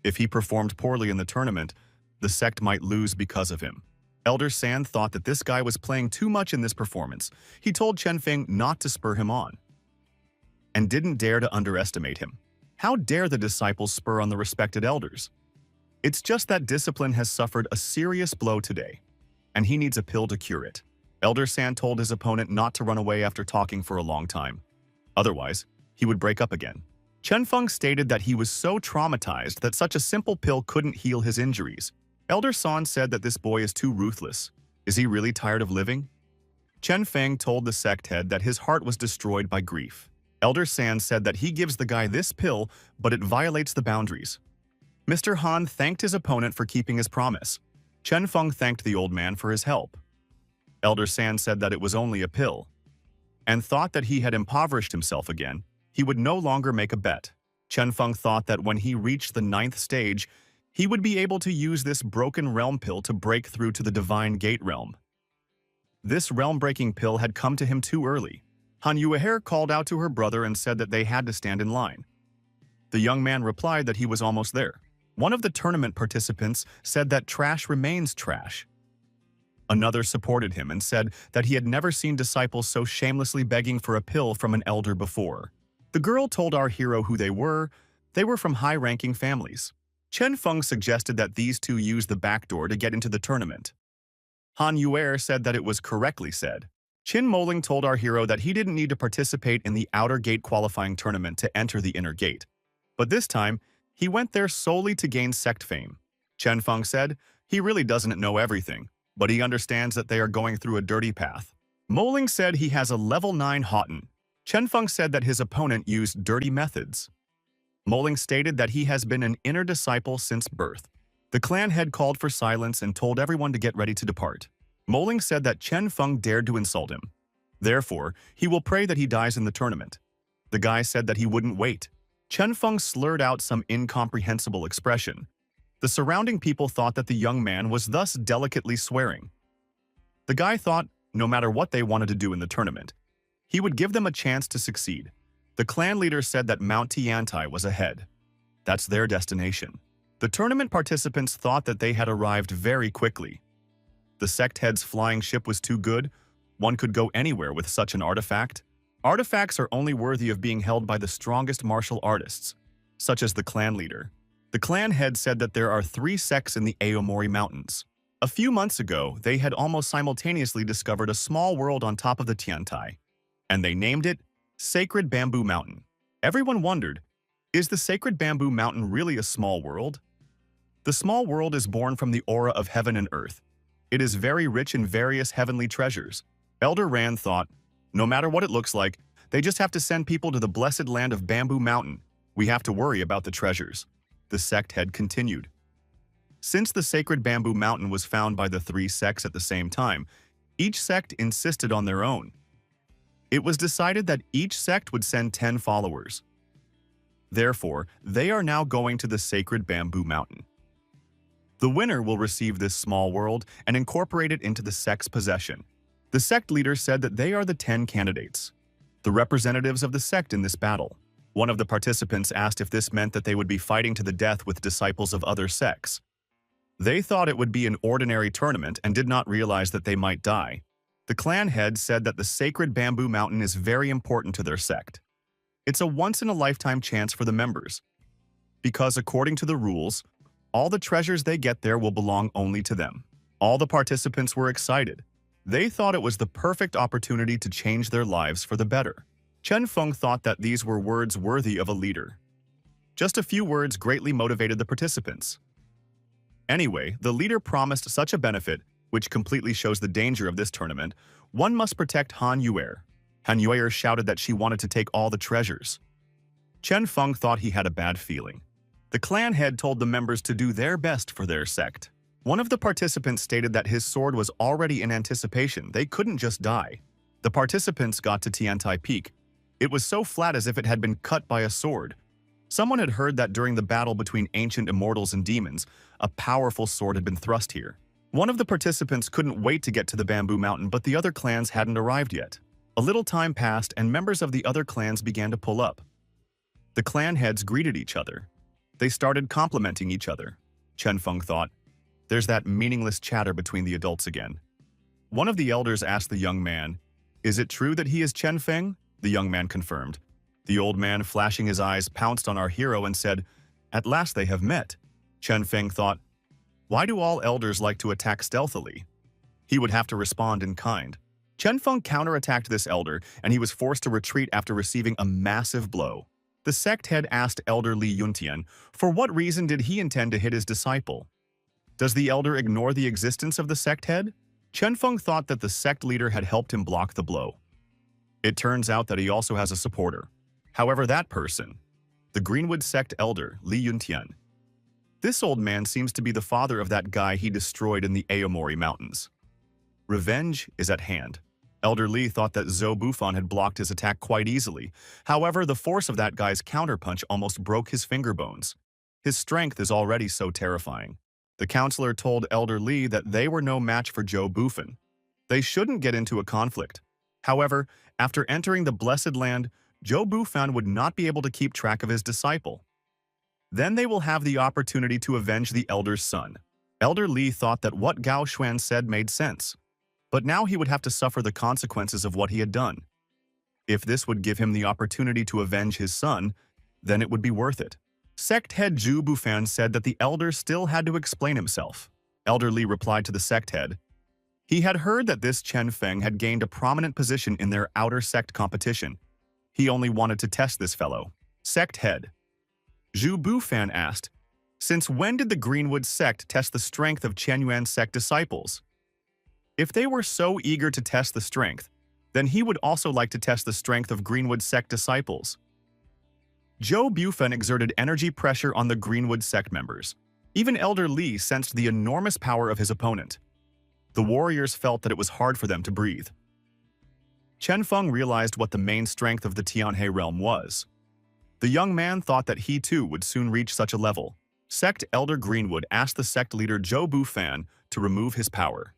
If he performed poorly in the tournament, the sect might lose because of him. Elder San thought that this guy was playing too much in this performance. He told Chen Feng not to spur him on, and didn't dare to underestimate him. How dare the disciples spur on the respected elders? It's just that discipline has suffered a serious blow today, and he needs a pill to cure it. Elder San told his opponent not to run away after talking for a long time. Otherwise, he would break up again. Chen Feng stated that he was so traumatized that such a simple pill couldn't heal his injuries. Elder San said that this boy is too ruthless. Is he really tired of living? Chen Feng told the sect head that his heart was destroyed by grief. Elder San said that he gives the guy this pill, but it violates the boundaries. Mr. Han thanked his opponent for keeping his promise. Chen Feng thanked the old man for his help. Elder San said that it was only a pill, and thought that he had impoverished himself again. He would no longer make a bet. Chen Feng thought that when he reached the 9th stage, he would be able to use this broken realm pill to break through to the divine gate realm. This realm-breaking pill had come to him too early. Han Yueher called out to her brother and said that they had to stand in line. The young man replied that he was almost there. One of the tournament participants said that trash remains trash. Another supported him and said that he had never seen disciples so shamelessly begging for a pill from an elder before. The girl told our hero who they were. They were from high-ranking families. Chen Feng suggested that these two use the back door to get into the tournament. Han Yuer said that it was correctly said. Qin Moling told our hero that he didn't need to participate in the outer gate qualifying tournament to enter the inner gate. But this time, he went there solely to gain sect fame. Chen Feng said he really doesn't know everything, but he understands that they are going through a dirty path. Moling said he has a level 9 Hotten. Chen Feng said that his opponent used dirty methods. Moling stated that he has been an inner disciple since birth. The clan head called for silence and told everyone to get ready to depart. Moling said that Chen Feng dared to insult him. Therefore, he will pray that he dies in the tournament. The guy said that he wouldn't wait. Chen Feng slurred out some incomprehensible expression. The surrounding people thought that the young man was thus delicately swearing. The guy thought, no matter what they wanted to do in the tournament, he would give them a chance to succeed. The clan leader said that Mount Tiantai was ahead. That's their destination. The tournament participants thought that they had arrived very quickly. The sect head's flying ship was too good. One could go anywhere with such an artifact. Artifacts are only worthy of being held by the strongest martial artists, such as the clan leader. The clan head said that there are 3 sects in the Aomori Mountains. A few months ago, they had almost simultaneously discovered a small world on top of the Tiantai, and they named it Sacred Bamboo Mountain. Everyone wondered, is the Sacred Bamboo Mountain really a small world? The small world is born from the aura of heaven and earth. It is very rich in various heavenly treasures. Elder Rand thought, no matter what it looks like, they just have to send people to the blessed land of Bamboo Mountain. We have to worry about the treasures. The sect head continued. Since the Sacred Bamboo Mountain was found by the 3 sects at the same time, each sect insisted on their own. It was decided that each sect would send 10 followers. Therefore, they are now going to the Sacred Bamboo Mountain. The winner will receive this small world and incorporate it into the sect's possession. The sect leader said that they are the 10 candidates, the representatives of the sect in this battle. One of the participants asked if this meant that they would be fighting to the death with disciples of other sects. They thought it would be an ordinary tournament and did not realize that they might die. The clan head said that the Sacred Bamboo Mountain is very important to their sect. It's a once-in-a-lifetime chance for the members, because according to the rules, all the treasures they get there will belong only to them. All the participants were excited. They thought it was the perfect opportunity to change their lives for the better. Chen Feng thought that these were words worthy of a leader. Just a few words greatly motivated the participants. Anyway, the leader promised such a benefit, which completely shows the danger of this tournament. One must protect Han Yuer. Han Yuer shouted that she wanted to take all the treasures. Chen Feng thought he had a bad feeling. The clan head told the members to do their best for their sect. One of the participants stated that his sword was already in anticipation. They couldn't just die. The participants got to Tiantai Peak. It was so flat as if it had been cut by a sword. Someone had heard that during the battle between ancient immortals and demons, a powerful sword had been thrust here. One of the participants couldn't wait to get to the Bamboo Mountain, but the other clans hadn't arrived yet. A little time passed and members of the other clans began to pull up. The clan heads greeted each other. They started complimenting each other. Chen Feng thought, there's that meaningless chatter between the adults again. One of the elders asked the young man, is it true that he is Chen Feng? The young man confirmed. The old man, flashing his eyes, pounced on our hero and said, at last they have met. Chen Feng thought, why do all elders like to attack stealthily? He would have to respond in kind. Chen Feng counterattacked this elder, and he was forced to retreat after receiving a massive blow. The sect head asked Elder Li Yuntian, for what reason did he intend to hit his disciple? Does the elder ignore the existence of the sect head? Chen Feng thought that the sect leader had helped him block the blow. It turns out that he also has a supporter. However, that person, the Greenwood sect elder, Li Yuntian. This old man seems to be the father of that guy he destroyed in the Aomori Mountains. Revenge is at hand. Elder Li thought that Zhou Bufan had blocked his attack quite easily. However, the force of that guy's counterpunch almost broke his finger bones. His strength is already so terrifying. The counselor told Elder Li that they were no match for Zhou Bufan. They shouldn't get into a conflict. However, after entering the Blessed Land, Zhou Bufan would not be able to keep track of his disciple. Then they will have the opportunity to avenge the elder's son. Elder Li thought that what Gao Xuan said made sense. But now he would have to suffer the consequences of what he had done. If this would give him the opportunity to avenge his son, then it would be worth it. Sect head Zhu Bufan said that the elder still had to explain himself. Elder Li replied to the sect head. He had heard that this Chen Feng had gained a prominent position in their outer sect competition. He only wanted to test this fellow. Sect head Zhu Bufan asked, since when did the Greenwood sect test the strength of Chen sect disciples? If they were so eager to test the strength, then he would also like to test the strength of Greenwood sect disciples. Zhou Bufan exerted energy pressure on the Greenwood sect members. Even Elder Li sensed the enormous power of his opponent. The warriors felt that it was hard for them to breathe. Chen Feng realized what the main strength of the Tianhe realm was. The young man thought that he too would soon reach such a level. Sect Elder Greenwood asked the sect leader Zhou Bufan to remove his power.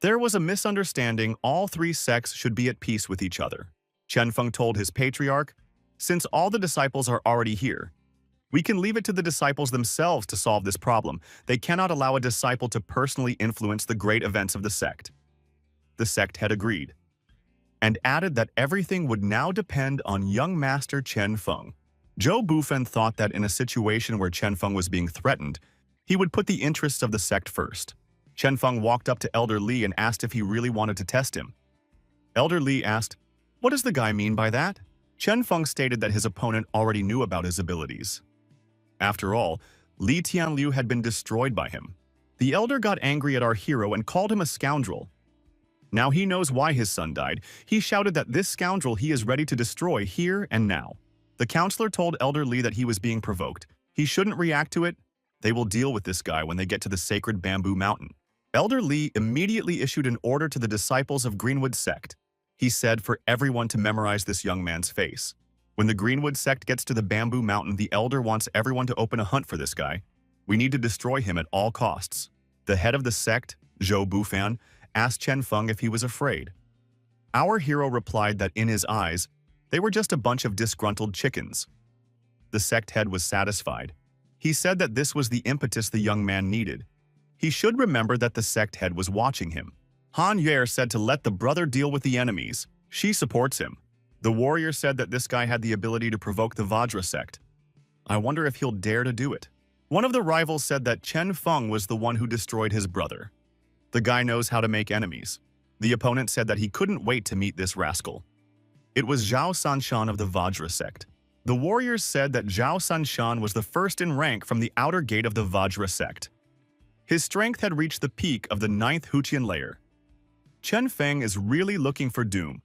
There was a misunderstanding. All 3 sects should be at peace with each other. Chen Feng told his patriarch, since all the disciples are already here, we can leave it to the disciples themselves to solve this problem. They cannot allow a disciple to personally influence the great events of the sect. The sect had agreed. and added that everything would now depend on young master Chen Feng. Zhou Bufen thought that in a situation where Chen Feng was being threatened, he would put the interests of the sect first. Chen Feng walked up to Elder Li and asked if he really wanted to test him. Elder Li asked, "What does the guy mean by that?" Chen Feng stated that his opponent already knew about his abilities. After all, Li Tianliu had been destroyed by him. The elder got angry at our hero and called him a scoundrel. Now he knows why his son died. He shouted that this scoundrel he is ready to destroy here and now. The counselor told Elder Li that he was being provoked. He shouldn't react to it. They will deal with this guy when they get to the sacred bamboo mountain. Elder Li immediately issued an order to the disciples of Greenwood sect. He said for everyone to memorize this young man's face. When the Greenwood sect gets to the bamboo mountain, the elder wants everyone to open a hunt for this guy. We need to destroy him at all costs. The head of the sect, Zhou Bufan, asked Chen Feng if he was afraid. Our hero replied that in his eyes, they were just a bunch of disgruntled chickens. The sect head was satisfied. He said that this was the impetus the young man needed. He should remember that the sect head was watching him. Han Yuer said to let the brother deal with the enemies. She supports him. The warrior said that this guy had the ability to provoke the Vajra sect. I wonder if he'll dare to do it. One of the rivals said that Chen Feng was the one who destroyed his brother. The guy knows how to make enemies. The opponent said that he couldn't wait to meet this rascal. It was Zhao Sanshan of the Vajra sect. The warriors said that Zhao Sanshan was the first in rank from the outer gate of the Vajra sect. His strength had reached the peak of the 9th Huqian layer. Chen Feng is really looking for doom.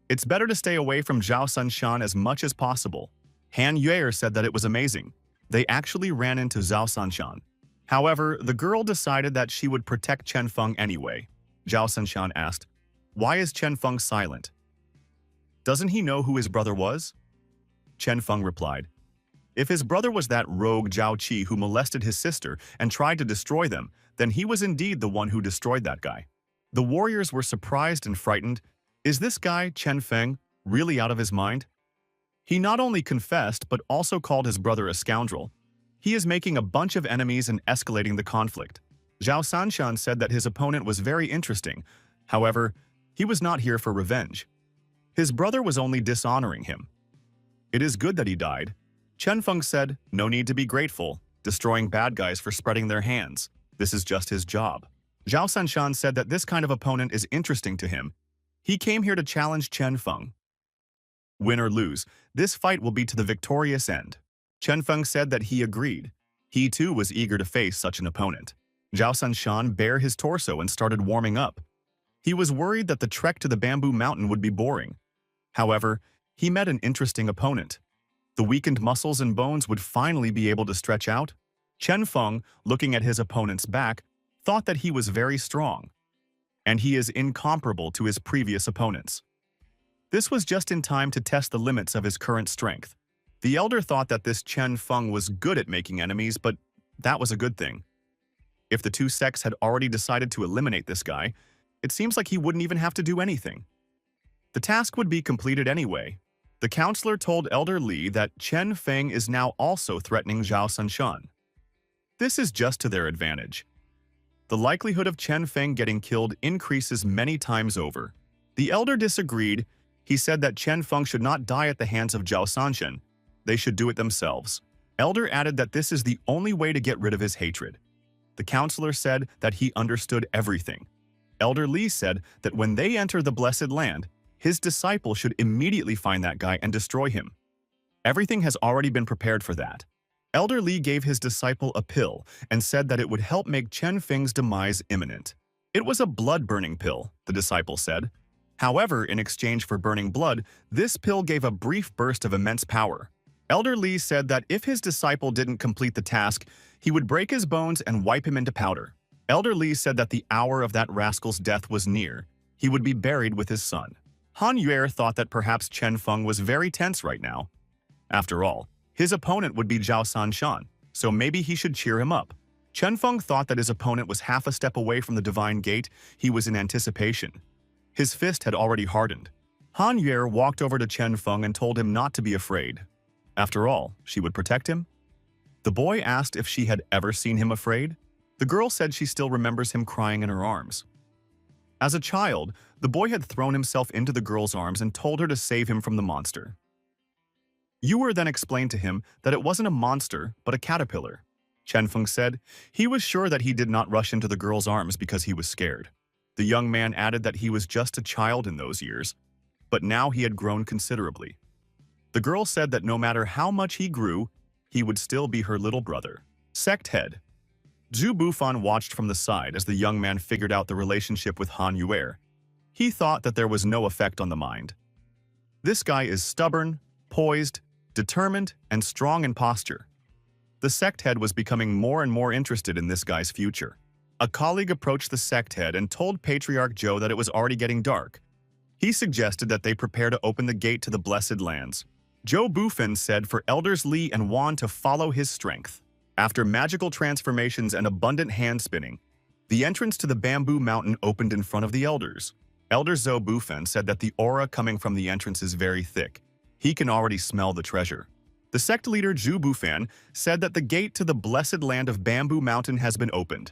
It's better to stay away from Zhao Sanshan as much as possible. Han Yuer said that it was amazing. They actually ran into Zhao Sanshan. However, the girl decided that she would protect Chen Feng anyway. Zhao Sanshan asked, "Why is Chen Feng silent? Doesn't he know who his brother was?" Chen Feng replied, "If his brother was that rogue Zhao Qi who molested his sister and tried to destroy them, then he was indeed the one who destroyed that guy." The warriors were surprised and frightened. Is this guy, Chen Feng, really out of his mind? He not only confessed but also called his brother a scoundrel. He is making a bunch of enemies and escalating the conflict. Zhao Sanshan said that his opponent was very interesting. However, he was not here for revenge. His brother was only dishonoring him. It is good that he died. Chen Feng said, "No need to be grateful, destroying bad guys for spreading their hands. This is just his job." Zhao Sanshan said that this kind of opponent is interesting to him. He came here to challenge Chen Feng. Win or lose, this fight will be to the victorious end. Chen Feng said that he agreed. He too was eager to face such an opponent. Zhao Sanshan bared his torso and started warming up. He was worried that the trek to the bamboo mountain would be boring. However, he met an interesting opponent. The weakened muscles and bones would finally be able to stretch out. Chen Feng, looking at his opponent's back, thought that he was very strong, and he is incomparable to his previous opponents. This was just in time to test the limits of his current strength. The elder thought that this Chen Feng was good at making enemies, but that was a good thing. If the two sects had already decided to eliminate this guy, it seems like he wouldn't even have to do anything. The task would be completed anyway. The counselor told Elder Li that Chen Feng is now also threatening Zhao Sanshan. This is just to their advantage. The likelihood of Chen Feng getting killed increases many times over. The elder disagreed. He said that Chen Feng should not die at the hands of Zhao Sanshan. They should do it themselves. Elder added that this is the only way to get rid of his hatred. The counselor said that he understood everything. Elder Li said that when they enter the Blessed Land, his disciple should immediately find that guy and destroy him. Everything has already been prepared for that. Elder Li gave his disciple a pill and said that it would help make Chen Feng's demise imminent. It was a blood-burning pill, the disciple said. However, in exchange for burning blood, this pill gave a brief burst of immense power. Elder Li said that if his disciple didn't complete the task, he would break his bones and wipe him into powder. Elder Li said that the hour of that rascal's death was near. He would be buried with his son. Han Yuer thought that perhaps Chen Feng was very tense right now. After all, his opponent would be Zhao Sanshan, so maybe he should cheer him up. Chen Feng thought that his opponent was half a step away from the divine gate. He was in anticipation. His fist had already hardened. Han Yuer walked over to Chen Feng and told him not to be afraid. After all, she would protect him. The boy asked if she had ever seen him afraid. The girl said she still remembers him crying in her arms. As a child, the boy had thrown himself into the girl's arms and told her to save him from the monster. Yuer then explained to him that it wasn't a monster, but a caterpillar. Chen Feng said he was sure that he did not rush into the girl's arms because he was scared. The young man added that he was just a child in those years, but now he had grown considerably. The girl said that no matter how much he grew, he would still be her little brother. Sect head. Zhu Bufan watched from the side as the young man figured out the relationship with Han Yuer. He thought that there was no effect on the mind. This guy is stubborn, poised, determined, and strong in posture. The sect head was becoming more and more interested in this guy's future. A colleague approached the sect head and told Patriarch Zhou that it was already getting dark. He suggested that they prepare to open the gate to the Blessed Lands. Zhou Bufan said for Elders Li and Wan to follow his strength. After magical transformations and abundant hand-spinning, the entrance to the Bamboo Mountain opened in front of the elders. Elder Zhou Bufan said that the aura coming from the entrance is very thick. He can already smell the treasure. The sect leader Zhu Bufan said that the gate to the blessed land of Bamboo Mountain has been opened.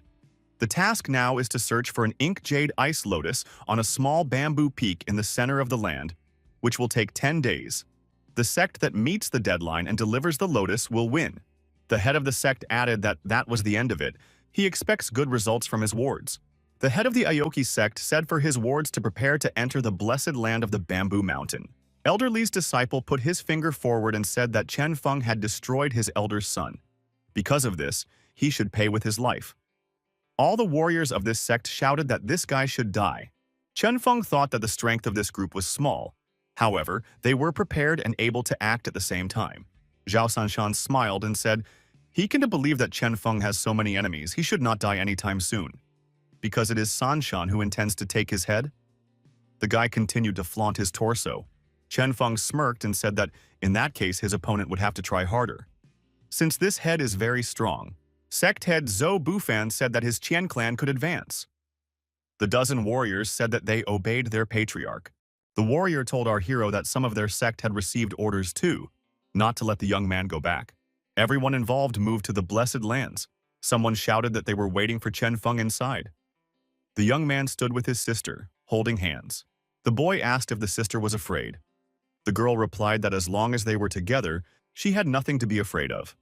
The task now is to search for an ink jade ice lotus on a small bamboo peak in the center of the land, which will take 10 days. The sect that meets the deadline and delivers the lotus will win. The head of the sect added that that was the end of it. He expects good results from his wards. The head of the Aoki sect said for his wards to prepare to enter the blessed land of the Bamboo Mountain. Elder Li's disciple put his finger forward and said that Chen Feng had destroyed his elder's son. Because of this, he should pay with his life. All the warriors of this sect shouted that this guy should die. Chen Feng thought that the strength of this group was small. However, they were prepared and able to act at the same time. Zhao Sanshan smiled and said, he can't believe that Chen Feng has so many enemies. He should not die anytime soon. Because it is Sanshan who intends to take his head? The guy continued to flaunt his torso. Chen Feng smirked and said that in that case his opponent would have to try harder. Since this head is very strong, sect head Zhou Bufan said that his Qian clan could advance. The dozen warriors said that they obeyed their patriarch. The warrior told our hero that some of their sect had received orders too, not to let the young man go back. Everyone involved moved to the blessed lands. Someone shouted that they were waiting for Chen Feng inside. The young man stood with his sister, holding hands. The boy asked if the sister was afraid. The girl replied that as long as they were together, she had nothing to be afraid of.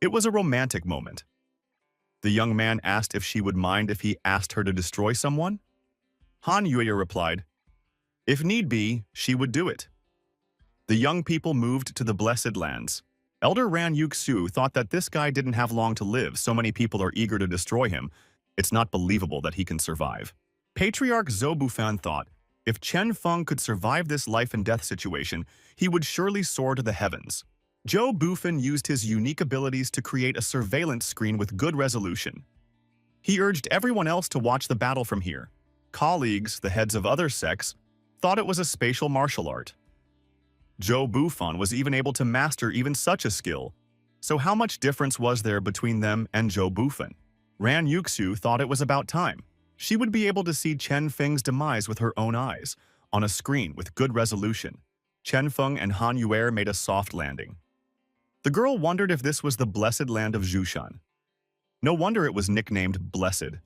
It was a romantic moment. The young man asked if she would mind if he asked her to destroy someone. Han Yuya replied, if need be, she would do it. The young people moved to the blessed lands. Elder Ran Yuxu thought that this guy didn't have long to live, so many people are eager to destroy him. It's not believable that he can survive. Patriarch Zhou Bufan thought, if Chen Feng could survive this life and death situation, he would surely soar to the heavens. Zhou Bufan used his unique abilities to create a surveillance screen with good resolution. He urged everyone else to watch the battle from here. Colleagues, the heads of other sects, thought it was a spatial martial art. Zhou Bufan was even able to master even such a skill. So how much difference was there between them and Zhou Bufan? Ran Yuxu thought it was about time. She would be able to see Chen Feng's demise with her own eyes, on a screen with good resolution. Chen Feng and Han Yuer made a soft landing. The girl wondered if this was the blessed land of Zhushan. No wonder it was nicknamed Blessed.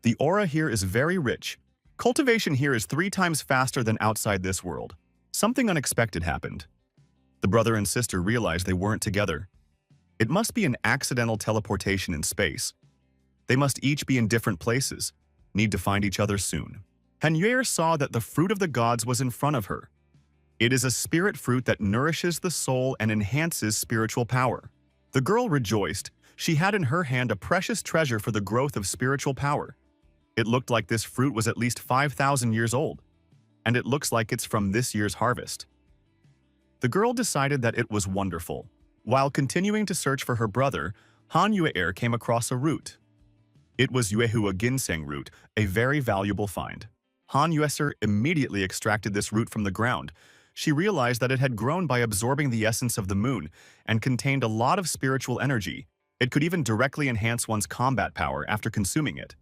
The aura here is very rich. Cultivation here is 3 times faster than outside this world. Something unexpected happened. The brother and sister realized they weren't together. It must be an accidental teleportation in space. They must each be in different places, need to find each other soon. Han Yuer saw that the fruit of the gods was in front of her. It is a spirit fruit that nourishes the soul and enhances spiritual power. The girl rejoiced. She had in her hand a precious treasure for the growth of spiritual power. It looked like this fruit was at least 5,000 years old, and it looks like it's from this year's harvest. The girl decided that it was wonderful. While continuing to search for her brother, Han Yuer came across a root. It was Yuehua ginseng root, a very valuable find. Han Yueser immediately extracted this root from the ground. She realized that it had grown by absorbing the essence of the moon and contained a lot of spiritual energy. It could even directly enhance one's combat power after consuming it.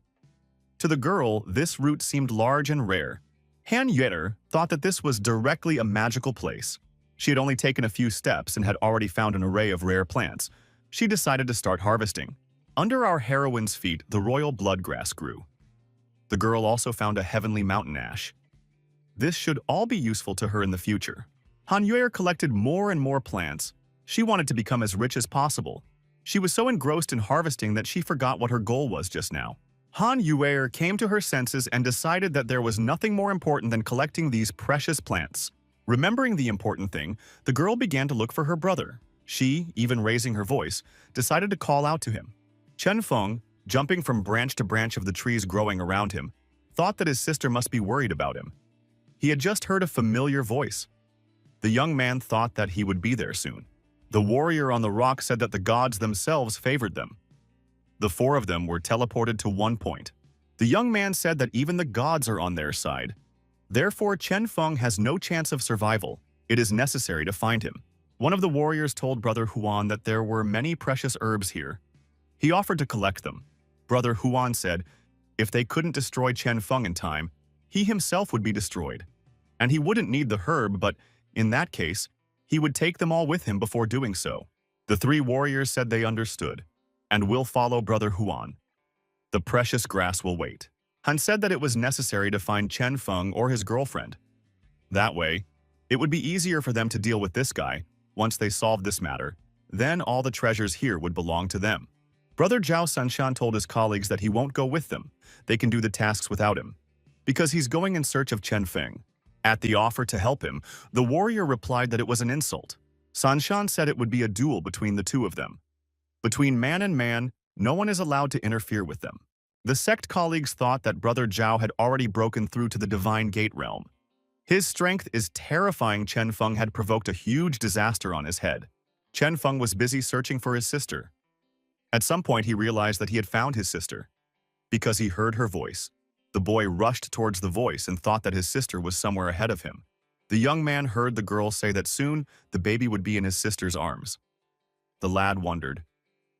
To the girl, this root seemed large and rare. Han Yuer thought that this was directly a magical place. She had only taken a few steps and had already found an array of rare plants. She decided to start harvesting. Under our heroine's feet, the royal bloodgrass grew. The girl also found a heavenly mountain ash. This should all be useful to her in the future. Han Yue collected more and more plants. She wanted to become as rich as possible. She was so engrossed in harvesting that she forgot what her goal was just now. Han Yue came to her senses and decided that there was nothing more important than collecting these precious plants. Remembering the important thing, the girl began to look for her brother. She, even raising her voice, decided to call out to him. Chen Feng, jumping from branch to branch of the trees growing around him, thought that his sister must be worried about him. He had just heard a familiar voice. The young man thought that he would be there soon. The warrior on the rock said that the gods themselves favored them. The four of them were teleported to one point. The young man said that even the gods are on their side. Therefore, Chen Feng has no chance of survival. It is necessary to find him. One of the warriors told Brother Huan that there were many precious herbs here. He offered to collect them. Brother Huan said if they couldn't destroy Chen Feng in time, he himself would be destroyed. And he wouldn't need the herb, but in that case, he would take them all with him before doing so. The three warriors said they understood, and will follow Brother Huan. The precious grass will wait. Han said that it was necessary to find Chen Feng or his girlfriend. That way, it would be easier for them to deal with this guy. Once they solved this matter, then all the treasures here would belong to them. Brother Zhao Sanshan told his colleagues that he won't go with them. They can do the tasks without him, because he's going in search of Chen Feng. At the offer to help him, the warrior replied that it was an insult. Sanshan said it would be a duel between the two of them. Between man and man, no one is allowed to interfere with them. The sect colleagues thought that Brother Zhao had already broken through to the Divine Gate realm. His strength is terrifying. Chen Feng had provoked a huge disaster on his head. Chen Feng was busy searching for his sister. At some point, he realized that he had found his sister, because he heard her voice. The boy rushed towards the voice and thought that his sister was somewhere ahead of him. The young man heard the girl say that soon the baby would be in his sister's arms. The lad wondered,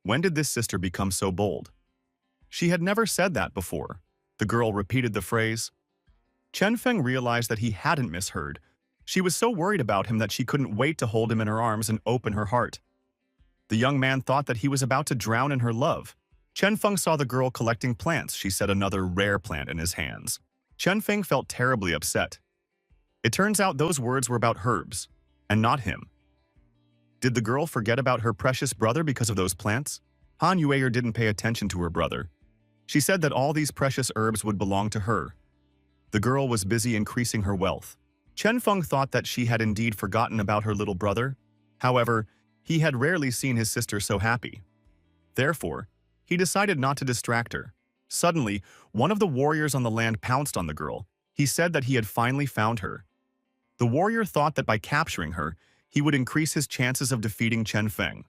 when did this sister become so bold? She had never said that before. The girl repeated the phrase. Chen Feng realized that he hadn't misheard. She was so worried about him that she couldn't wait to hold him in her arms and open her heart. The young man thought that he was about to drown in her love. Chen Feng saw the girl collecting plants. She set another rare plant in his hands. Chen Feng felt terribly upset. It turns out those words were about herbs, and not him. Did the girl forget about her precious brother because of those plants? Han Yue didn't pay attention to her brother. She said that all these precious herbs would belong to her. The girl was busy increasing her wealth. Chen Feng thought that she had indeed forgotten about her little brother. However, he had rarely seen his sister so happy. Therefore, he decided not to distract her. Suddenly, one of the warriors on the land pounced on the girl. He said that he had finally found her. The warrior thought that by capturing her, he would increase his chances of defeating Chen Feng.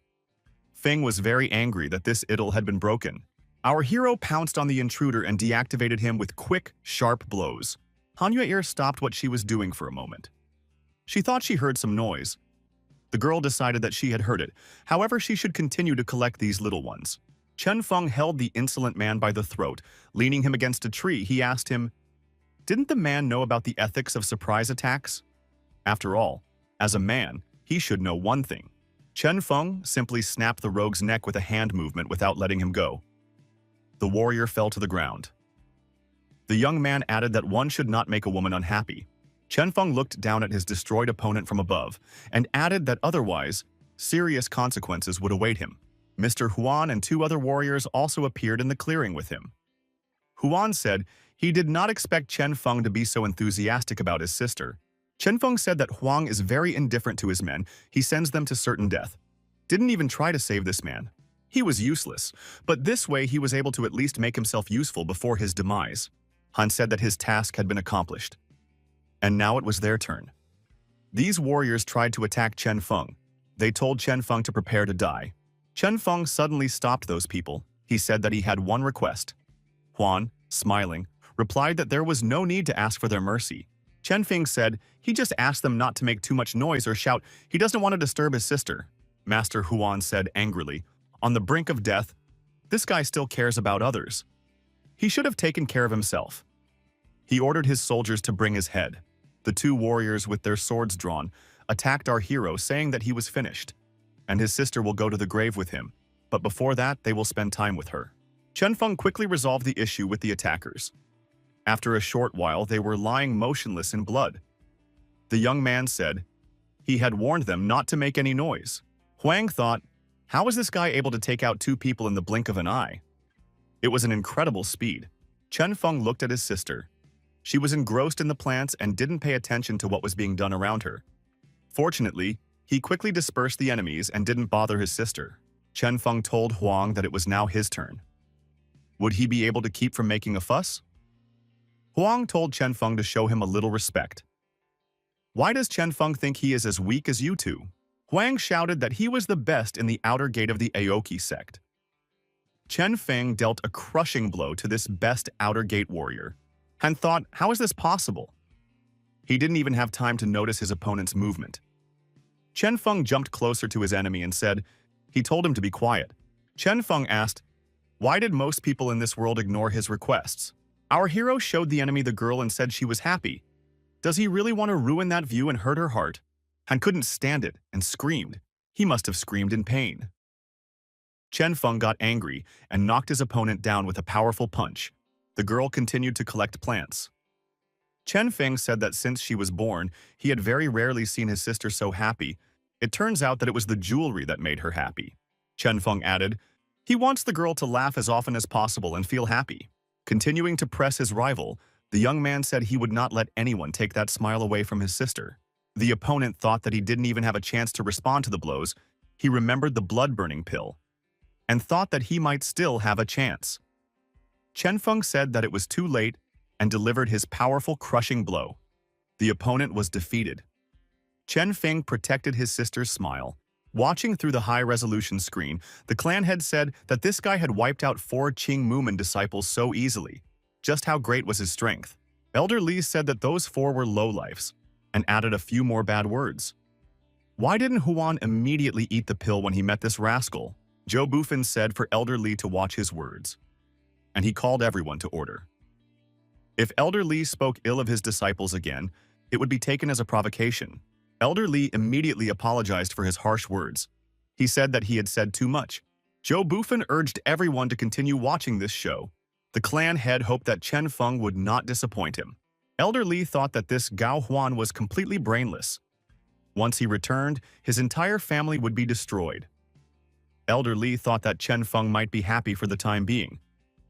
Feng was very angry that this idol had been broken. Our hero pounced on the intruder and deactivated him with quick, sharp blows. Han Yue stopped what she was doing for a moment. She thought she heard some noise. The girl decided that she had heard it. However, she should continue to collect these little ones. Chen Feng held the insolent man by the throat. Leaning him against a tree, he asked him, didn't the man know about the ethics of surprise attacks? After all, as a man, he should know one thing. Chen Feng simply snapped the rogue's neck with a hand movement without letting him go. The warrior fell to the ground. The young man added that one should not make a woman unhappy. Chen Feng looked down at his destroyed opponent from above and added that otherwise, serious consequences would await him. Mr. Huan and two other warriors also appeared in the clearing with him. Huan said he did not expect Chen Feng to be so enthusiastic about his sister. Chen Feng said that Huang is very indifferent to his men. He sends them to certain death. Didn't even try to save this man. He was useless, but this way he was able to at least make himself useful before his demise. Han said that his task had been accomplished. And now it was their turn. These warriors tried to attack Chen Feng. They told Chen Feng to prepare to die. Chen Feng suddenly stopped those people. He said that he had one request. Huan, smiling, replied that there was no need to ask for their mercy. Chen Feng said he just asked them not to make too much noise or shout. He doesn't want to disturb his sister. Master Huan said angrily, on the brink of death, this guy still cares about others. He should have taken care of himself. He ordered his soldiers to bring his head. The two warriors with their swords drawn attacked our hero, saying that he was finished, and his sister will go to the grave with him, but before that they will spend time with her. Chen Feng quickly resolved the issue with the attackers. After a short while, they were lying motionless in blood. The young man said he had warned them not to make any noise. Huang thought, how was this guy able to take out two people in the blink of an eye? It was an incredible speed. Chen Feng looked at his sister. She was engrossed in the plants and didn't pay attention to what was being done around her. Fortunately, he quickly dispersed the enemies and didn't bother his sister. Chen Feng told Huang that it was now his turn. Would he be able to keep from making a fuss? Huang told Chen Feng to show him a little respect. Why does Chen Feng think he is as weak as you two? Huang shouted that he was the best in the outer gate of the Aoki sect. Chen Feng dealt a crushing blow to this best outer gate warrior, and thought, how is this possible? He didn't even have time to notice his opponent's movement. Chen Feng jumped closer to his enemy and said, he told him to be quiet. Chen Feng asked, why did most people in this world ignore his requests? Our hero showed the enemy the girl and said she was happy. Does he really want to ruin that view and hurt her heart? Han couldn't stand it and screamed. He must have screamed in pain. Chen Feng got angry and knocked his opponent down with a powerful punch. The girl continued to collect plants. Chen Feng said that since she was born, he had very rarely seen his sister so happy. It turns out that it was the jewelry that made her happy. Chen Feng added, he wants the girl to laugh as often as possible and feel happy. Continuing to press his rival, the young man said he would not let anyone take that smile away from his sister. The opponent thought that he didn't even have a chance to respond to the blows. He remembered the blood-burning pill and thought that he might still have a chance. Chen Feng said that it was too late and delivered his powerful crushing blow. The opponent was defeated. Chen Feng protected his sister's smile. Watching through the high-resolution screen, the clan head said that this guy had wiped out 4 Qing Mumen disciples so easily. Just how great was his strength? Elder Li said that those 4 were lowlifes, and added a few more bad words. Why didn't Huan immediately eat the pill when he met this rascal? Zhou Bufin said for Elder Li to watch his words, and he called everyone to order. If Elder Li spoke ill of his disciples again, it would be taken as a provocation. Elder Li immediately apologized for his harsh words. He said that he had said too much. Zhou Bufin urged everyone to continue watching this show. The clan head hoped that Chen Feng would not disappoint him. Elder Li thought that this Gao Huan was completely brainless. Once he returned, his entire family would be destroyed. Elder Li thought that Chen Feng might be happy for the time being.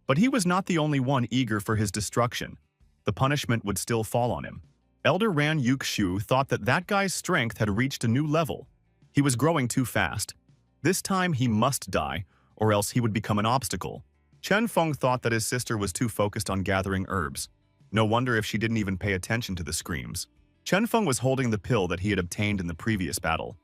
But he was not the only one eager for his destruction. The punishment would still fall on him. Elder Ran Yukshu thought that that guy's strength had reached a new level. He was growing too fast. This time he must die, or else he would become an obstacle. Chen Feng thought that his sister was too focused on gathering herbs. No wonder if she didn't even pay attention to the screams. Chen Feng was holding the pill that he had obtained in the previous battle.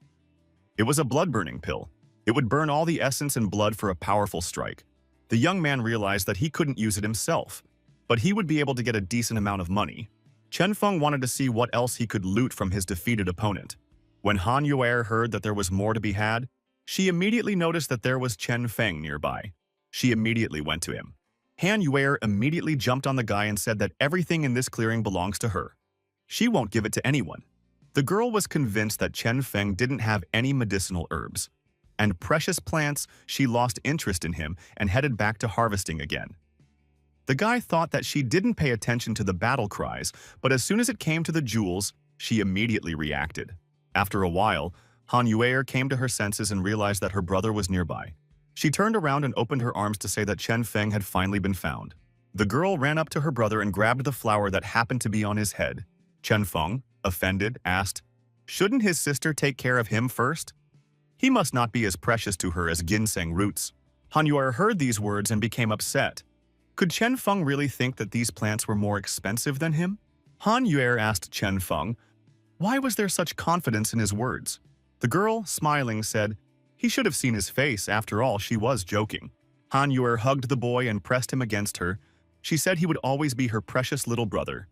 It was a blood-burning pill. It would burn all the essence and blood for a powerful strike. The young man realized that he couldn't use it himself, but he would be able to get a decent amount of money. Chen Feng wanted to see what else he could loot from his defeated opponent. When Han Yuer heard that there was more to be had, she immediately noticed that there was Chen Feng nearby. She immediately went to him. Han Yuer immediately jumped on the guy and said that everything in this clearing belongs to her. She won't give it to anyone. The girl was convinced that Chen Feng didn't have any medicinal herbs and precious plants. She lost interest in him and headed back to harvesting again. The guy thought that she didn't pay attention to the battle cries, but as soon as it came to the jewels, she immediately reacted. After a while, Han Yuer came to her senses and realized that her brother was nearby. She turned around and opened her arms to say that Chen Feng had finally been found. The girl ran up to her brother and grabbed the flower that happened to be on his head. Chen Feng, offended, asked, shouldn't his sister take care of him first? He must not be as precious to her as ginseng roots. Han Yuer heard these words and became upset. Could Chen Feng really think that these plants were more expensive than him? Han Yuer asked Chen Feng, why was there such confidence in his words? The girl, smiling, said, he should have seen his face. After all, she was joking. Han Yuer hugged the boy and pressed him against her. She said he would always be her precious little brother.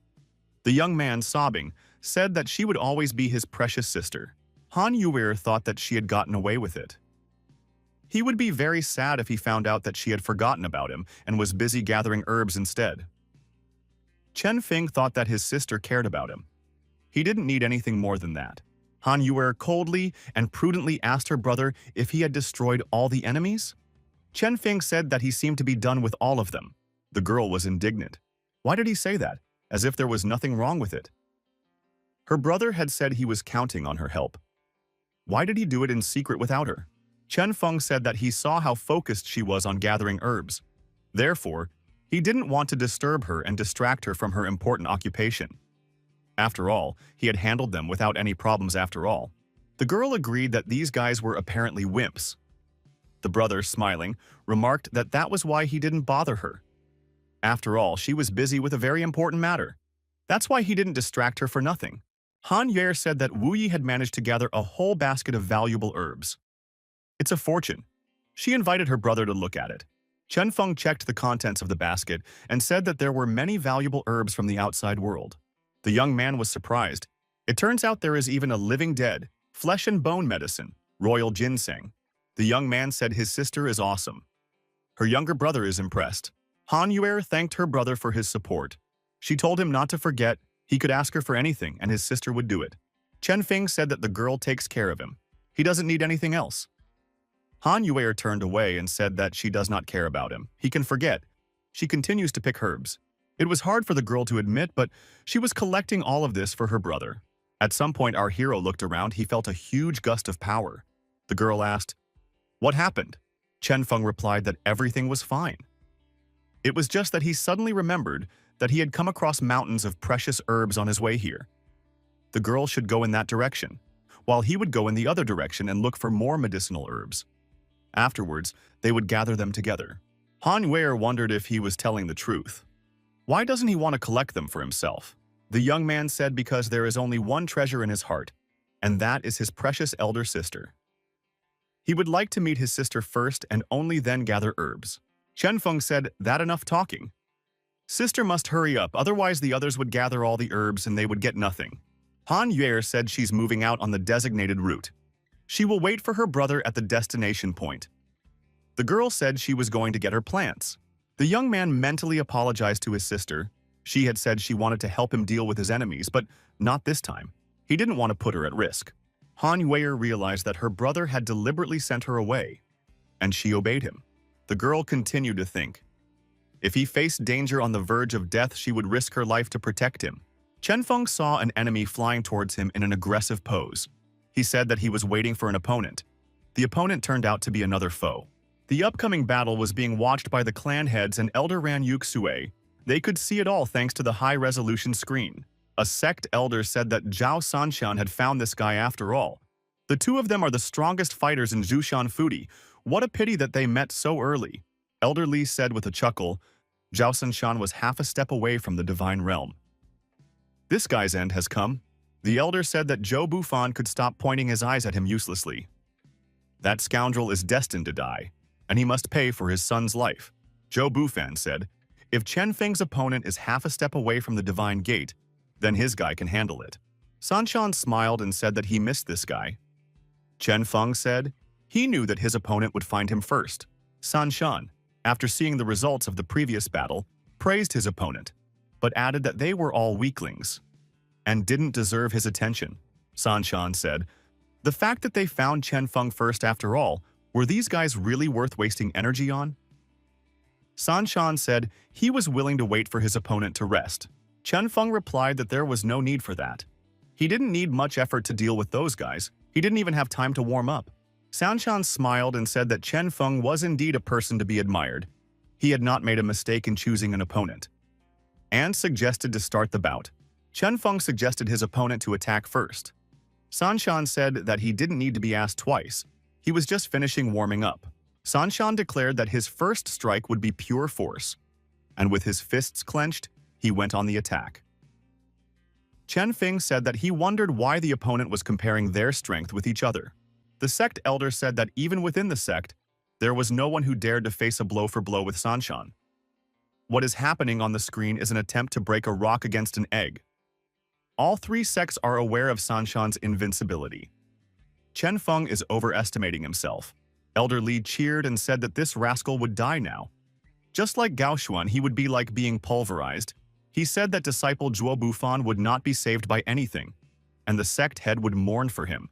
The young man, sobbing, said that she would always be his precious sister. Han Yuer thought that she had gotten away with it. He would be very sad if he found out that she had forgotten about him and was busy gathering herbs instead. Chen Feng thought that his sister cared about him. He didn't need anything more than that. Han Yuer coldly and prudently asked her brother if he had destroyed all the enemies. Chen Feng said that he seemed to be done with all of them. The girl was indignant. Why did he say that? As if there was nothing wrong with it. Her brother had said he was counting on her help. Why did he do it in secret without her? Chen Feng said that he saw how focused she was on gathering herbs. Therefore, he didn't want to disturb her and distract her from her important occupation. After all, he had handled them without any problems after all. The girl agreed that these guys were apparently wimps. The brother, smiling, remarked that that was why he didn't bother her. After all, she was busy with a very important matter. That's why he didn't distract her for nothing. Han Yuer said that Wu Yi had managed to gather a whole basket of valuable herbs. It's a fortune. She invited her brother to look at it. Chen Feng checked the contents of the basket and said that there were many valuable herbs from the outside world. The young man was surprised. It turns out there is even a living dead, flesh and bone medicine, royal ginseng. The young man said his sister is awesome. Her younger brother is impressed. Han Yuer thanked her brother for his support. She told him not to forget he could ask her for anything and his sister would do it. Chen Feng said that the girl takes care of him. He doesn't need anything else. Han Yuer turned away and said that she does not care about him. He can forget. She continues to pick herbs. It was hard for the girl to admit, but she was collecting all of this for her brother. At some point, our hero looked around. He felt a huge gust of power. The girl asked, "What happened?" Chen Feng replied that everything was fine. It was just that he suddenly remembered that he had come across mountains of precious herbs on his way here. The girl should go in that direction, while he would go in the other direction and look for more medicinal herbs. Afterwards, they would gather them together. Han Yuer wondered if he was telling the truth. Why doesn't he want to collect them for himself? The young man said because there is only one treasure in his heart, and that is his precious elder sister. He would like to meet his sister first and only then gather herbs. Chen Feng said, "That enough talking. Sister must hurry up, otherwise the others would gather all the herbs and they would get nothing." Han Yuer said she's moving out on the designated route. She will wait for her brother at the destination point. The girl said she was going to get her plants. The young man mentally apologized to his sister. She had said she wanted to help him deal with his enemies, but not this time. He didn't want to put her at risk. Han Yuer realized that her brother had deliberately sent her away, and she obeyed him. The girl continued to think. If he faced danger on the verge of death, she would risk her life to protect him. Chen Feng saw an enemy flying towards him in an aggressive pose. He said that he was waiting for an opponent. The opponent turned out to be another foe. The upcoming battle was being watched by the clan heads and Elder Ran Yuk Sue. They could see it all thanks to the high-resolution screen. A sect elder said that Zhao Sanshan had found this guy after all. The two of them are the strongest fighters in Zhushan Fudi. What a pity that they met so early. Elder Li said with a chuckle, Zhao Sanshan was half a step away from the divine realm. This guy's end has come. The elder said that Zhou Bufan could stop pointing his eyes at him uselessly. That scoundrel is destined to die, and he must pay for his son's life. Zhou Bufan said, if Chen Feng's opponent is half a step away from the divine gate, then his guy can handle it. Sanshan smiled and said that he missed this guy. Chen Feng said he knew that his opponent would find him first. Sanshan, after seeing the results of the previous battle, praised his opponent, but added that they were all weaklings and didn't deserve his attention. Sanshan said, the fact that they found Chen Feng first after all, were these guys really worth wasting energy on? Sanshan said he was willing to wait for his opponent to rest. Chen Feng replied that there was no need for that. He didn't need much effort to deal with those guys. He didn't even have time to warm up. Sanshan smiled and said that Chen Feng was indeed a person to be admired. He had not made a mistake in choosing an opponent, and suggested to start the bout. Chen Feng suggested his opponent to attack first. Sanshan said that he didn't need to be asked twice. He was just finishing warming up. Sanshan declared that his first strike would be pure force, and with his fists clenched, he went on the attack. Chen Feng said that he wondered why the opponent was comparing their strength with each other. The sect elder said that even within the sect, there was no one who dared to face a blow for blow with Sanshan. What is happening on the screen is an attempt to break a rock against an egg. All three sects are aware of Sanshan's invincibility. Chen Feng is overestimating himself. Elder Li cheered and said that this rascal would die now. Just like Gao Xuan, he would be like being pulverized. He said that disciple Zhuo Bufan would not be saved by anything, and the sect head would mourn for him.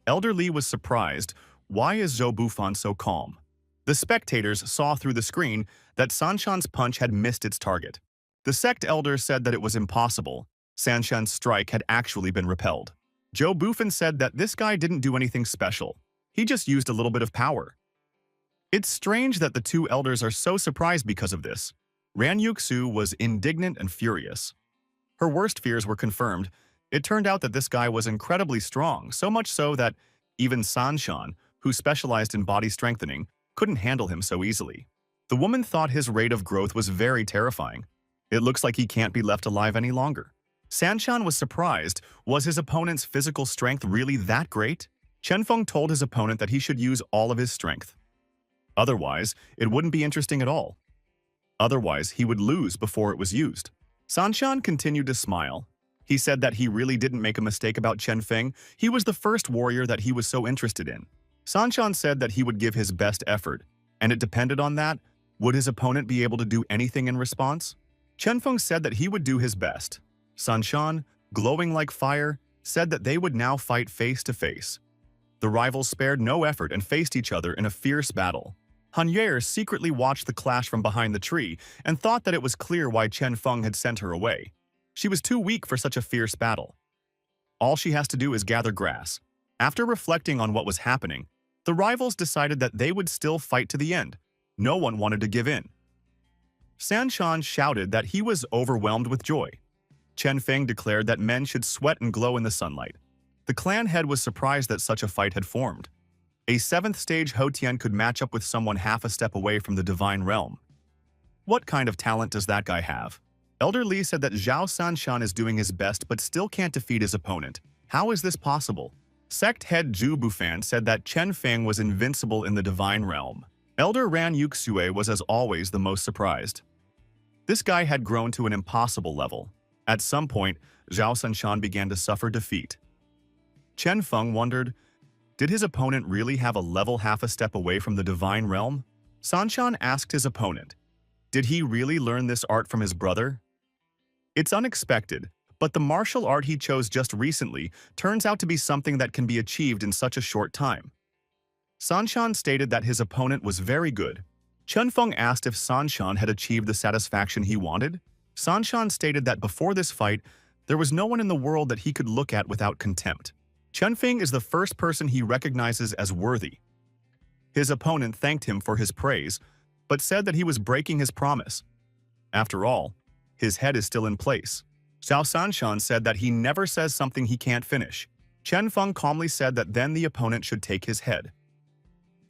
Elder Li was surprised. Why is Zhou Bufan so calm? The spectators saw through the screen that Sanshan's punch had missed its target. The sect elder said that it was impossible. Sanshan's strike had actually been repelled. Joe Buffin said that this guy didn't do anything special. He just used a little bit of power. It's strange that the two elders are so surprised because of this. Ran Yuxu was indignant and furious. Her worst fears were confirmed. It turned out that this guy was incredibly strong, so much so that even Sanshan, who specialized in body strengthening, couldn't handle him so easily. The woman thought his rate of growth was very terrifying. It looks like he can't be left alive any longer. Sanshan was surprised. Was his opponent's physical strength really that great? Chenfeng told his opponent that he should use all of his strength. Otherwise, it wouldn't be interesting at all. Otherwise, he would lose before it was used. Sanshan continued to smile. He said that he really didn't make a mistake about Chenfeng. He was the first warrior that he was so interested in. Sanshan said that he would give his best effort, and it depended on that. Would his opponent be able to do anything in response? Chenfeng said that he would do his best. Sanshan, glowing like fire, said that they would now fight face to face. The rivals spared no effort and faced each other in a fierce battle. Han Yuer secretly watched the clash from behind the tree and thought that it was clear why Chenfeng had sent her away. She was too weak for such a fierce battle. All she has to do is gather grass. After reflecting on what was happening, the rivals decided that they would still fight to the end. No one wanted to give in. Sanshan shouted that he was overwhelmed with joy. Chenfeng declared that men should sweat and glow in the sunlight. The clan head was surprised that such a fight had formed. A 7th stage Hotian could match up with someone half a step away from the divine realm. What kind of talent does that guy have? Elder Li said that Zhao Sanshan is doing his best but still can't defeat his opponent. How is this possible? Sect head Zhu Bufan said that Chenfeng was invincible in the divine realm. Elder Ran Yuxue was as always the most surprised. This guy had grown to an impossible level. At some point, Zhao Sanshan began to suffer defeat. Chenfeng wondered, did his opponent really have a level half a step away from the divine realm? Sanshan asked his opponent, did he really learn this art from his brother? It's unexpected, but the martial art he chose just recently turns out to be something that can be achieved in such a short time. Sanshan stated that his opponent was very good. Chenfeng asked if Sanshan had achieved the satisfaction he wanted. Sanshan stated that before this fight, there was no one in the world that he could look at without contempt. Chenfeng is the first person he recognizes as worthy. His opponent thanked him for his praise, but said that he was breaking his promise. After all, his head is still in place. Zhao Sanshan said that he never says something he can't finish. Chenfeng calmly said that then the opponent should take his head.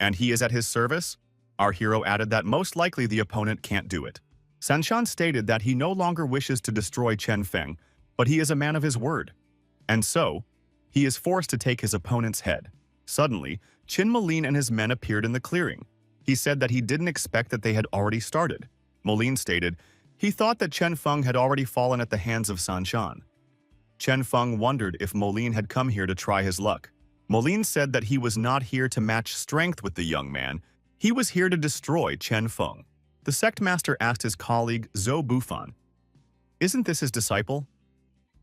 And he is at his service? Our hero added that most likely the opponent can't do it. Sanshan stated that he no longer wishes to destroy Chenfeng, but he is a man of his word. And so, he is forced to take his opponent's head. Suddenly, Qin Moline and his men appeared in the clearing. He said that he didn't expect that they had already started. Moline stated he thought that Chenfeng had already fallen at the hands of Sanshan. Chenfeng wondered if Moline had come here to try his luck. Moline said that he was not here to match strength with the young man. He was here to destroy Chenfeng. The sect master asked his colleague Zhou Bufan, isn't this his disciple?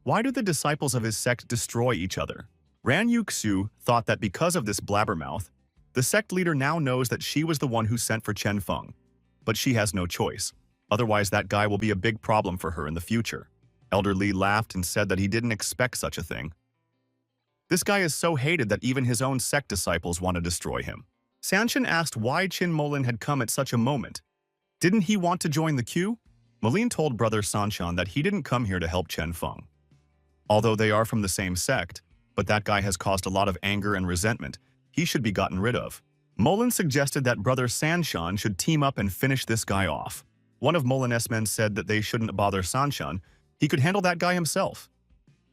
Why do the disciples of his sect destroy each other? Ran Yuxu thought that because of this blabbermouth, the sect leader now knows that she was the one who sent for Chenfeng. But she has no choice. Otherwise, that guy will be a big problem for her in the future. Elder Li laughed and said that he didn't expect such a thing. This guy is so hated that even his own sect disciples want to destroy him. Sanshan asked why Qin Moline had come at such a moment. Didn't he want to join the queue? Moline told brother Sanshan that he didn't come here to help Chenfeng. Although they are from the same sect, but that guy has caused a lot of anger and resentment. He should be gotten rid of. Moline suggested that brother Sanshan should team up and finish this guy off. One of Moline's men said that they shouldn't bother Sanshan. He could handle that guy himself.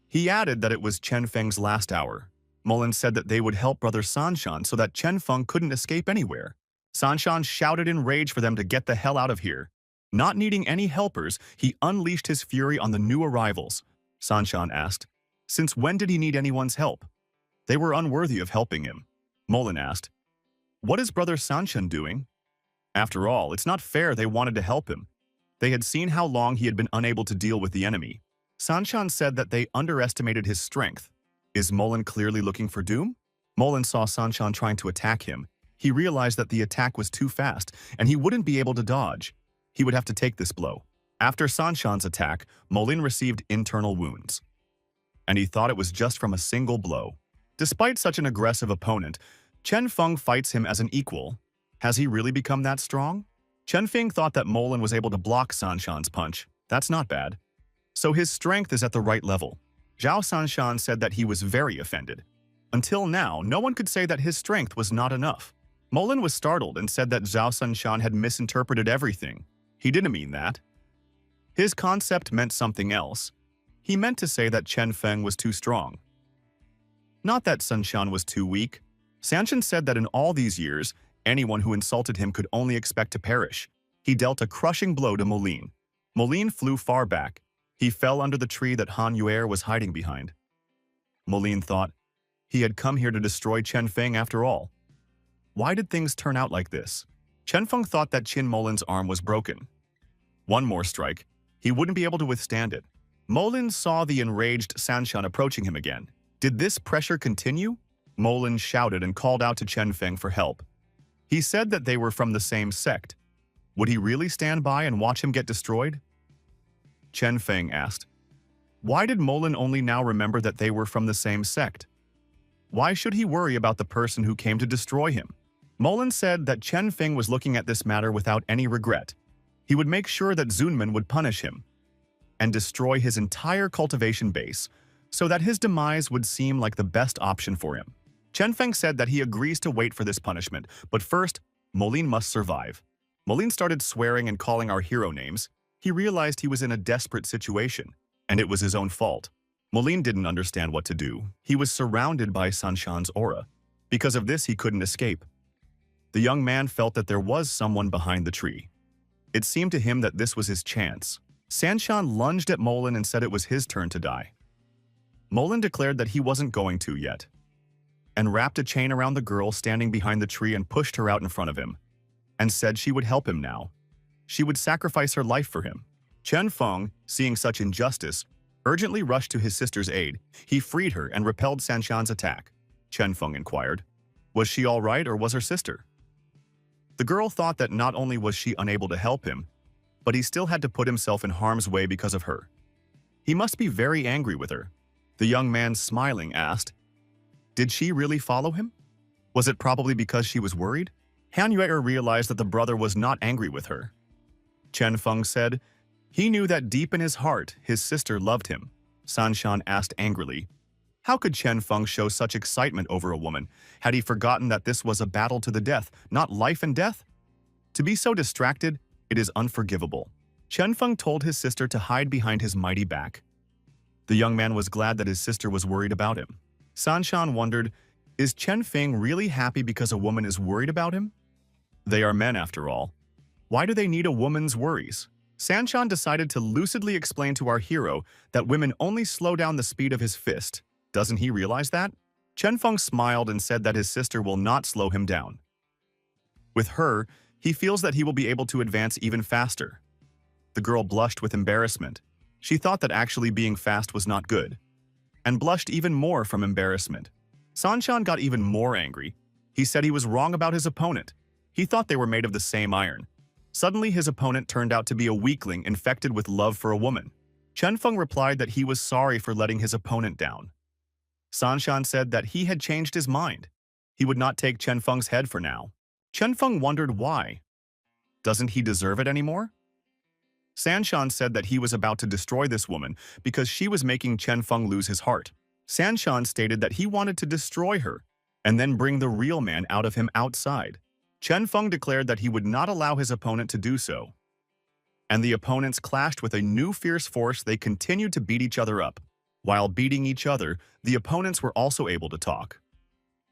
He added that it was Chenfeng's last hour. Moline said that they would help brother Sanshan so that Chenfeng couldn't escape anywhere. Sanshan shouted in rage for them to get the hell out of here. Not needing any helpers, he unleashed his fury on the new arrivals. Sanshan asked, since when did he need anyone's help? They were unworthy of helping him. Moline asked, what is brother Sanshan doing? After all, it's not fair they wanted to help him. They had seen how long he had been unable to deal with the enemy. Sanshan said that they underestimated his strength. Is Moline clearly looking for doom? Moline saw Sanshan trying to attack him. He realized that the attack was too fast, and he wouldn't be able to dodge. He would have to take this blow. After Sanshan's attack, Molin received internal wounds, and he thought it was just from a single blow. Despite such an aggressive opponent, Chen Feng fights him as an equal. Has he really become that strong? Chen Feng thought that Molin was able to block Sanshan's punch. That's not bad. So his strength is at the right level. Zhao Sanshan said that he was very offended. Until now, no one could say that his strength was not enough. Molin was startled and said that Zhao Sanshan had misinterpreted everything. He didn't mean that. His concept meant something else. He meant to say that Chen Feng was too strong. Not that Sanshan was too weak. Sanshan said that in all these years, anyone who insulted him could only expect to perish. He dealt a crushing blow to Molin. Molin flew far back. He fell under the tree that Han Yuer was hiding behind. Molin thought, he had come here to destroy Chen Feng after all. Why did things turn out like this? Chen Feng thought that Qin Molin's arm was broken. One more strike. He wouldn't be able to withstand it. Molin saw the enraged Sanshan approaching him again. Did this pressure continue? Molin shouted and called out to Chen Feng for help. He said that they were from the same sect. Would he really stand by and watch him get destroyed? Chen Feng asked. Why did Molin only now remember that they were from the same sect? Why should he worry about the person who came to destroy him? Molin said that Chen Feng was looking at this matter without any regret. He would make sure that Zunman would punish him and destroy his entire cultivation base so that his demise would seem like the best option for him. Chen Feng said that he agrees to wait for this punishment, but first, Molin must survive. Molin started swearing and calling our hero names. He realized he was in a desperate situation, and it was his own fault. Molin didn't understand what to do. He was surrounded by Sanshan's aura. Because of this, he couldn't escape. The young man felt that there was someone behind the tree. It seemed to him that this was his chance. Sanshan lunged at Molin and said it was his turn to die. Molin declared that he wasn't going to yet, and wrapped a chain around the girl standing behind the tree and pushed her out in front of him, and said she would help him now. She would sacrifice her life for him. Chen Feng, seeing such injustice, urgently rushed to his sister's aid. He freed her and repelled Sanshan's attack. Chen Feng inquired, was she all right or was her sister? The girl thought that not only was she unable to help him, but he still had to put himself in harm's way because of her. He must be very angry with her. The young man, smiling, asked, did she really follow him? Was it probably because she was worried? Han Yue realized that the brother was not angry with her. Chen Feng said, he knew that deep in his heart, his sister loved him. Sanshan asked angrily, how could Chen Feng show such excitement over a woman? Had he forgotten that this was a battle to the death, not life and death? To be so distracted, it is unforgivable. Chen Feng told his sister to hide behind his mighty back. The young man was glad that his sister was worried about him. Sanshan wondered, is Chen Feng really happy because a woman is worried about him? They are men after all. Why do they need a woman's worries? Sanshan decided to lucidly explain to our hero that women only slow down the speed of his fist. Doesn't he realize that? Chen Feng smiled and said that his sister will not slow him down. With her, he feels that he will be able to advance even faster. The girl blushed with embarrassment. She thought that actually being fast was not good, and blushed even more from embarrassment. Sanshan got even more angry. He said he was wrong about his opponent. He thought they were made of the same iron. Suddenly, his opponent turned out to be a weakling infected with love for a woman. Chen Feng replied that he was sorry for letting his opponent down. Sanshan said that he had changed his mind. He would not take Chen Feng's head for now. Chen Feng wondered why. Doesn't he deserve it anymore? Sanshan said that he was about to destroy this woman because she was making Chen Feng lose his heart. Sanshan stated that he wanted to destroy her and then bring the real man out of him outside. Chen Feng declared that he would not allow his opponent to do so. And the opponents clashed with a new fierce force. They continued to beat each other up. While beating each other, the opponents were also able to talk.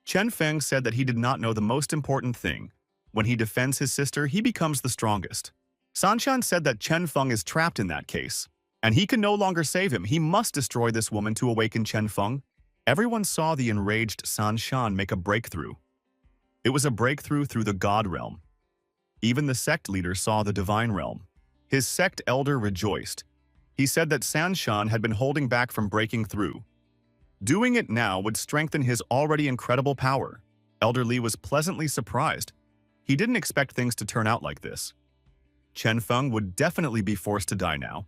Chen Feng said that he did not know the most important thing. When he defends his sister, he becomes the strongest. Sanshan said that Chen Feng is trapped in that case, and he can no longer save him. He must destroy this woman to awaken Chen Feng. Everyone saw the enraged Sanshan make a breakthrough. It was a breakthrough through the God realm. Even the sect leader saw the divine realm. His sect elder rejoiced. He said that Sanshan had been holding back from breaking through. Doing it now would strengthen his already incredible power. Elder Li was pleasantly surprised. He didn't expect things to turn out like this. Chen Feng would definitely be forced to die now.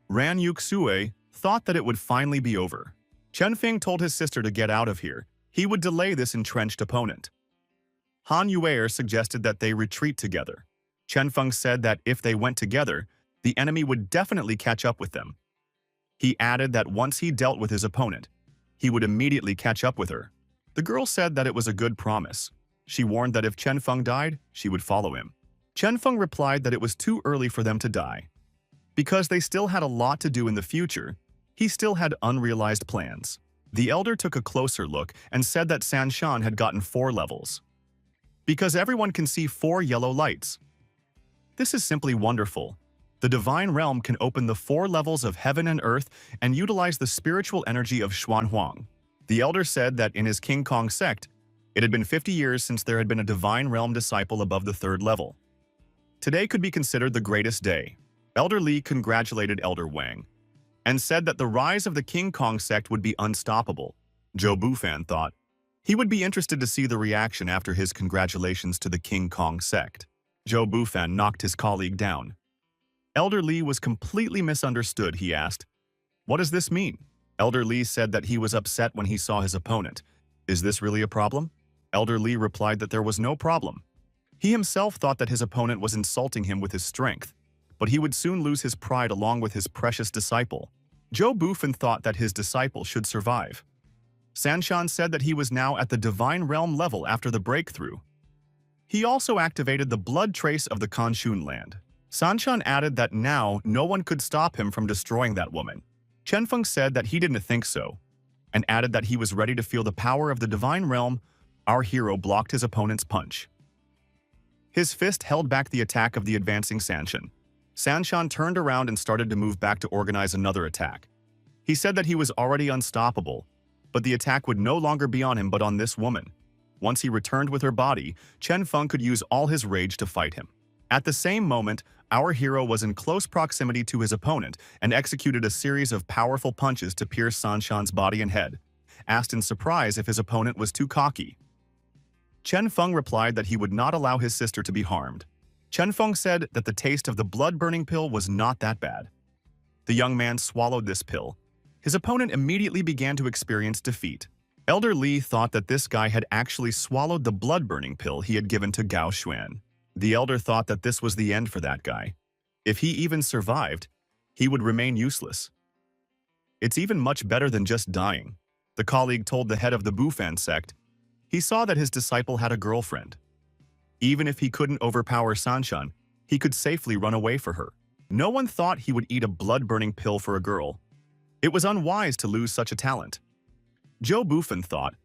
Ran Yuxue thought that it would finally be over. Chen Feng told his sister to get out of here. He would delay this entrenched opponent. Han Yuer suggested that they retreat together. Chen Feng said that if they went together, the enemy would definitely catch up with them. He added that once he dealt with his opponent, he would immediately catch up with her. The girl said that it was a good promise. She warned that if Chen Feng died, she would follow him. Chen Feng replied that it was too early for them to die. Because they still had a lot to do in the future, he still had unrealized plans. The elder took a closer look and said that Sanshan had gotten 4 levels. Because everyone can see 4 yellow lights. This is simply wonderful. The divine realm can open the 4 levels of heaven and earth and utilize the spiritual energy of Xuanhuang. The elder said that in his King Kong sect, it had been 50 years since there had been a divine realm disciple above the 3rd level. Today could be considered the greatest day. Elder Li congratulated Elder Wang and said that the rise of the King Kong sect would be unstoppable. Zhou Bufan thought he would be interested to see the reaction after his congratulations to the King Kong sect. Zhou Bufan knocked his colleague down. Elder Li was completely misunderstood. He asked, "What does this mean?" Elder Li said that he was upset when he saw his opponent. "Is this really a problem?" Elder Li replied that there was no problem. He himself thought that his opponent was insulting him with his strength, but he would soon lose his pride along with his precious disciple. Zhou Bufan thought that his disciple should survive. Sanshan said that he was now at the divine realm level after the breakthrough. He also activated the blood trace of the Kanshun land. Sanshan added that now no one could stop him from destroying that woman. Chen Feng said that he didn't think so, and added that he was ready to feel the power of the divine realm. Our hero blocked his opponent's punch. His fist held back the attack of the advancing Sanshan. Sanshan turned around and started to move back to organize another attack. He said that he was already unstoppable, but the attack would no longer be on him but on this woman. Once he returned with her body, Chen Feng could use all his rage to fight him. At the same moment, our hero was in close proximity to his opponent and executed a series of powerful punches to pierce Sanshan's body and head, asked in surprise if his opponent was too cocky. Chen Feng replied that he would not allow his sister to be harmed. Chen Feng said that the taste of the blood-burning pill was not that bad. The young man swallowed this pill. His opponent immediately began to experience defeat. Elder Li thought that this guy had actually swallowed the blood-burning pill he had given to Gao Xuan. The elder thought that this was the end for that guy. If he even survived, he would remain useless. It's even much better than just dying, the colleague told the head of the Bufan sect. He saw that his disciple had a girlfriend. Even if he couldn't overpower Sanshan, he could safely run away for her. No one thought he would eat a blood-burning pill for a girl. It was unwise to lose such a talent. Zhou Bufan thought,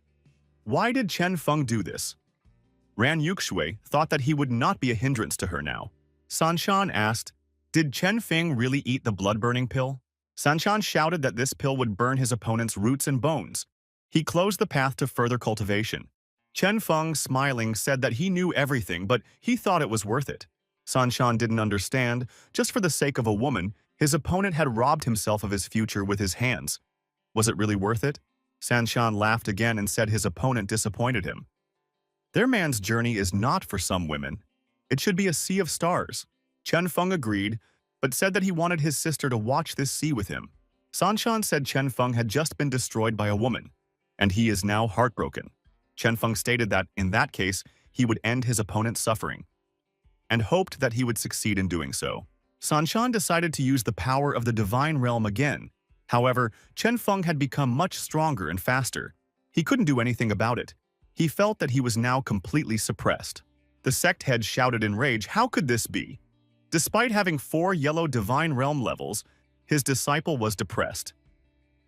why did Chen Feng do this? Ran Yuxue thought that he would not be a hindrance to her now. Sanshan asked, did Chen Feng really eat the blood-burning pill? Sanshan shouted that this pill would burn his opponent's roots and bones. He closed the path to further cultivation. Chen Feng, smiling, said that he knew everything, but he thought it was worth it. Sanshan didn't understand. Just for the sake of a woman, his opponent had robbed himself of his future with his hands. Was it really worth it? Sanshan laughed again and said his opponent disappointed him. Their man's journey is not for some women. It should be a sea of stars. Chen Feng agreed, but said that he wanted his sister to watch this sea with him. Sanshan said Chen Feng had just been destroyed by a woman, and he is now heartbroken. Chen Feng stated that, in that case, he would end his opponent's suffering, and hoped that he would succeed in doing so. Sanshan decided to use the power of the divine realm again. However, Chen Feng had become much stronger and faster. He couldn't do anything about it. He felt that he was now completely suppressed. The sect head shouted in rage, how could this be? Despite having 4 yellow divine realm levels, his disciple was depressed.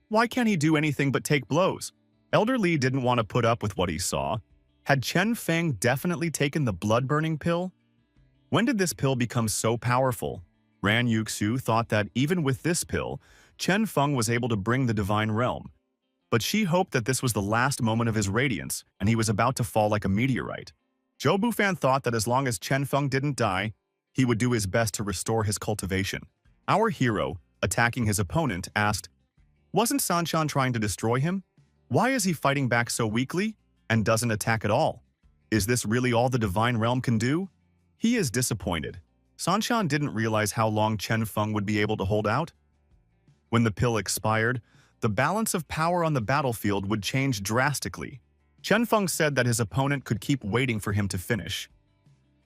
Why can't he do anything but take blows? Elder Li didn't want to put up with what he saw. Had Chen Feng definitely taken the blood-burning pill? When did this pill become so powerful? Ran Yuxu thought that even with this pill, Chen Feng was able to bring the divine realm. But she hoped that this was the last moment of his radiance, and he was about to fall like a meteorite. Zhou Bufan thought that as long as Chen Feng didn't die, he would do his best to restore his cultivation. Our hero, attacking his opponent, asked, wasn't Sanshan trying to destroy him? Why is he fighting back so weakly and doesn't attack at all? Is this really all the divine realm can do? He is disappointed. Sanshan didn't realize how long Chen Feng would be able to hold out. When the pill expired, the balance of power on the battlefield would change drastically. Chen Feng said that his opponent could keep waiting for him to finish.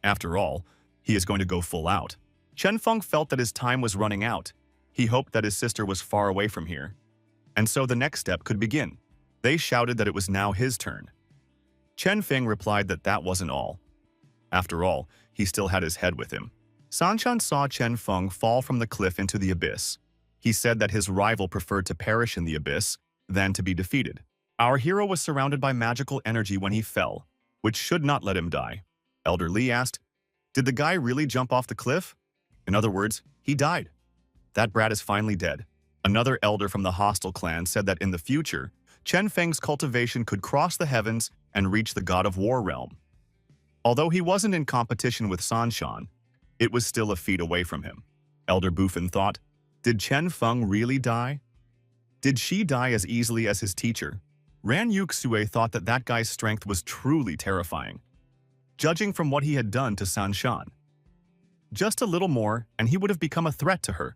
After all, he is going to go full out. Chen Feng felt that his time was running out. He hoped that his sister was far away from here. And so the next step could begin. They shouted that it was now his turn. Chen Feng replied that that wasn't all. After all, he still had his head with him. Sanshan saw Chen Feng fall from the cliff into the abyss. He said that his rival preferred to perish in the abyss than to be defeated. Our hero was surrounded by magical energy when he fell, which should not let him die. Elder Li asked, "Did the guy really jump off the cliff?" In other words, he died. That brat is finally dead. Another elder from the hostile clan said that in the future, Chen Feng's cultivation could cross the heavens and reach the god of war realm. Although he wasn't in competition with Sanshan, it was still a feat away from him. Elder Bufin thought, did Chen Feng really die? Did she die as easily as his teacher? Ran Yuxue thought that that guy's strength was truly terrifying, judging from what he had done to Sanshan. Just a little more, and he would have become a threat to her.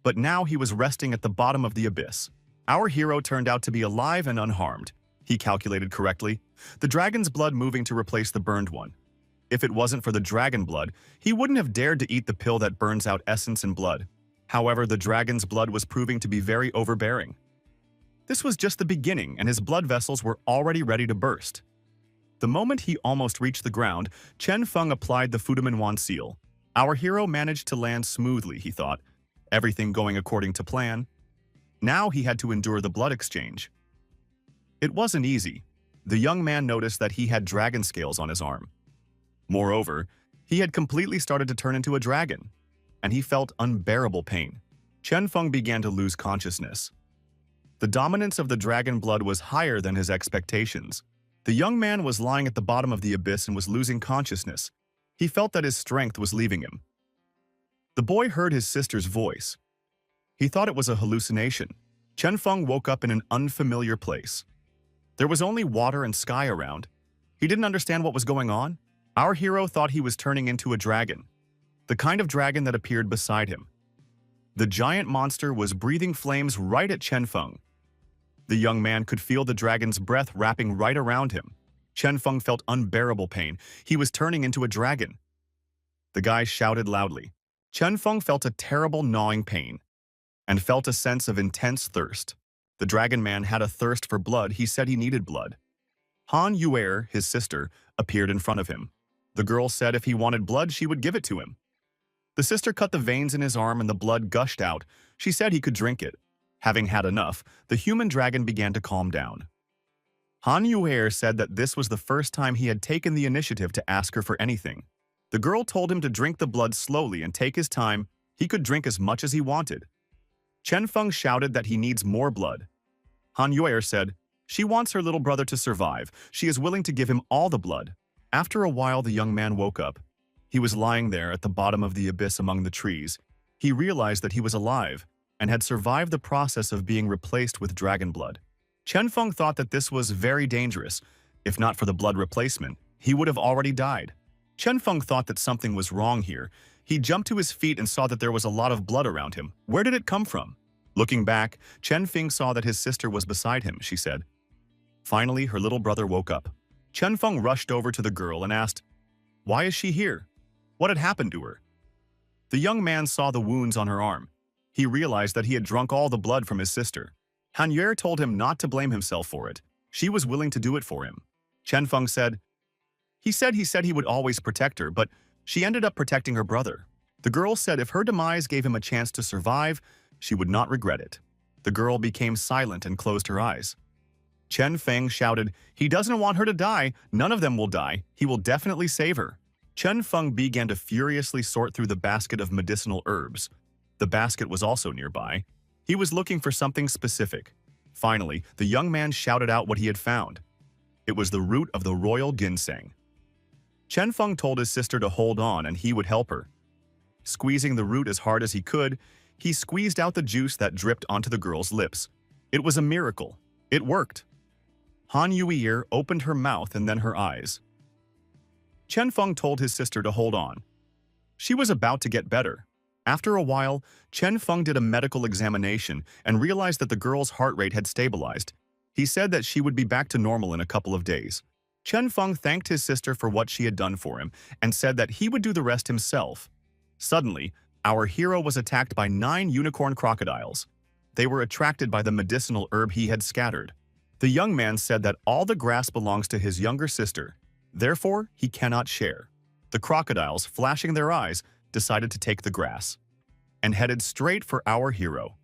But now he was resting at the bottom of the abyss. Our hero turned out to be alive and unharmed. He calculated correctly, the dragon's blood moving to replace the burned one. If it wasn't for the dragon blood, he wouldn't have dared to eat the pill that burns out essence and blood. However, the dragon's blood was proving to be very overbearing. This was just the beginning, and his blood vessels were already ready to burst. The moment he almost reached the ground, Chen Feng applied the Fudaman seal. Our hero managed to land smoothly, he thought, everything going according to plan. Now he had to endure the blood exchange. It wasn't easy. The young man noticed that he had dragon scales on his arm. Moreover, he had completely started to turn into a dragon, and he felt unbearable pain. Chen Feng began to lose consciousness. The dominance of the dragon blood was higher than his expectations. The young man was lying at the bottom of the abyss and was losing consciousness. He felt that his strength was leaving him. The boy heard his sister's voice. He thought it was a hallucination. Chen Feng woke up in an unfamiliar place. There was only water and sky around. He didn't understand what was going on. Our hero thought he was turning into a dragon, the kind of dragon that appeared beside him. The giant monster was breathing flames right at Chen Feng. The young man could feel the dragon's breath wrapping right around him. Chen Feng felt unbearable pain. He was turning into a dragon. The guy shouted loudly. Chen Feng felt a terrible gnawing pain and felt a sense of intense thirst. The dragon man had a thirst for blood. He said he needed blood. Han Yuer, his sister, appeared in front of him. The girl said if he wanted blood, she would give it to him. The sister cut the veins in his arm and the blood gushed out. She said he could drink it. Having had enough, the human dragon began to calm down. Han Yuer said that this was the first time he had taken the initiative to ask her for anything. The girl told him to drink the blood slowly and take his time. He could drink as much as he wanted. Chen Feng shouted that he needs more blood. Han Yuer said, she wants her little brother to survive. She is willing to give him all the blood. After a while, the young man woke up. He was lying there at the bottom of the abyss among the trees. He realized that he was alive and had survived the process of being replaced with dragon blood. Chen Feng thought that this was very dangerous. If not for the blood replacement, he would have already died. Chen Feng thought that something was wrong here. He jumped to his feet and saw that there was a lot of blood around him. Where did it come from? Looking back, Chen Feng saw that his sister was beside him, she said. Finally, her little brother woke up. Chen Feng rushed over to the girl and asked, why is she here? What had happened to her? The young man saw the wounds on her arm. He realized that he had drunk all the blood from his sister. Han Yuer told him not to blame himself for it. She was willing to do it for him. Chen Feng said, he said he would always protect her, but she ended up protecting her brother. The girl said if her demise gave him a chance to survive, she would not regret it. The girl became silent and closed her eyes. Chen Feng shouted, he doesn't want her to die. None of them will die. He will definitely save her. Chen Feng began to furiously sort through the basket of medicinal herbs. The basket was also nearby. He was looking for something specific. Finally, the young man shouted out what he had found. It was the root of the royal ginseng. Chen Feng told his sister to hold on and he would help her. Squeezing the root as hard as he could, he squeezed out the juice that dripped onto the girl's lips. It was a miracle. It worked. Han Yuer opened her mouth and then her eyes. Chen Feng told his sister to hold on. She was about to get better. After a while, Chen Feng did a medical examination and realized that the girl's heart rate had stabilized. He said that she would be back to normal in a couple of days. Chen Feng thanked his sister for what she had done for him and said that he would do the rest himself. Suddenly, our hero was attacked by 9 unicorn crocodiles. They were attracted by the medicinal herb he had scattered. The young man said that all the grass belongs to his younger sister. Therefore, he cannot share. The crocodiles, flashing their eyes, decided to take the grass and headed straight for our hero.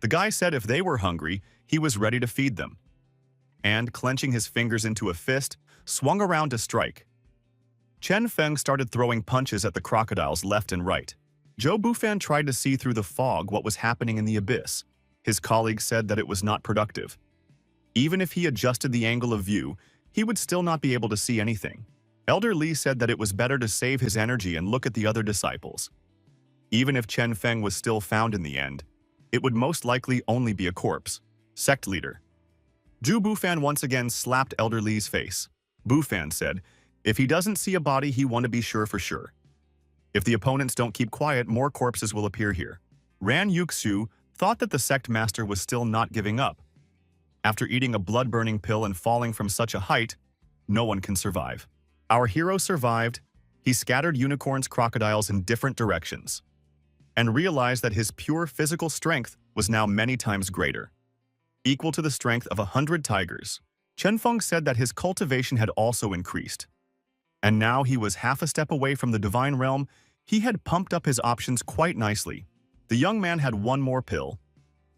The guy said if they were hungry, he was ready to feed them. And, clenching his fingers into a fist, swung around to strike. Chen Feng started throwing punches at the crocodiles left and right. Zhou Bufan tried to see through the fog what was happening in the abyss. His colleague said that it was not productive. Even if he adjusted the angle of view, he would still not be able to see anything. Elder Li said that it was better to save his energy and look at the other disciples. Even if Chen Feng was still found in the end, it would most likely only be a corpse. Sect leader. Zhu Bufan once again slapped Elder Li's face. Bufan said, if he doesn't see a body, he want to be sure for sure. If the opponents don't keep quiet, more corpses will appear here. Ran Yuxu thought that the sect master was still not giving up. After eating a blood-burning pill and falling from such a height, no one can survive. Our hero survived. He scattered unicorns, crocodiles in different directions, and realized that his pure physical strength was now many times greater, equal to the strength of 100 tigers. Chen Feng said that his cultivation had also increased, and now he was half a step away from the divine realm. He had pumped up his options quite nicely. The young man had one more pill.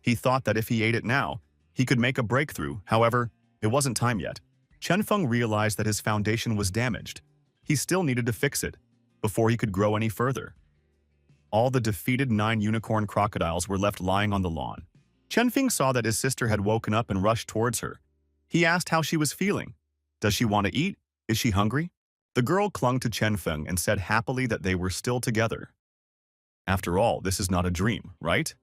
He thought that if he ate it now, he could make a breakthrough. However, it wasn't time yet. Chen Feng realized that his foundation was damaged. He still needed to fix it before he could grow any further. All the defeated 9 unicorn crocodiles were left lying on the lawn. Chen Feng saw that his sister had woken up and rushed towards her. He asked how she was feeling. Does she want to eat? Is she hungry? The girl clung to Chen Feng and said happily that they were still together. After all, this is not a dream, right?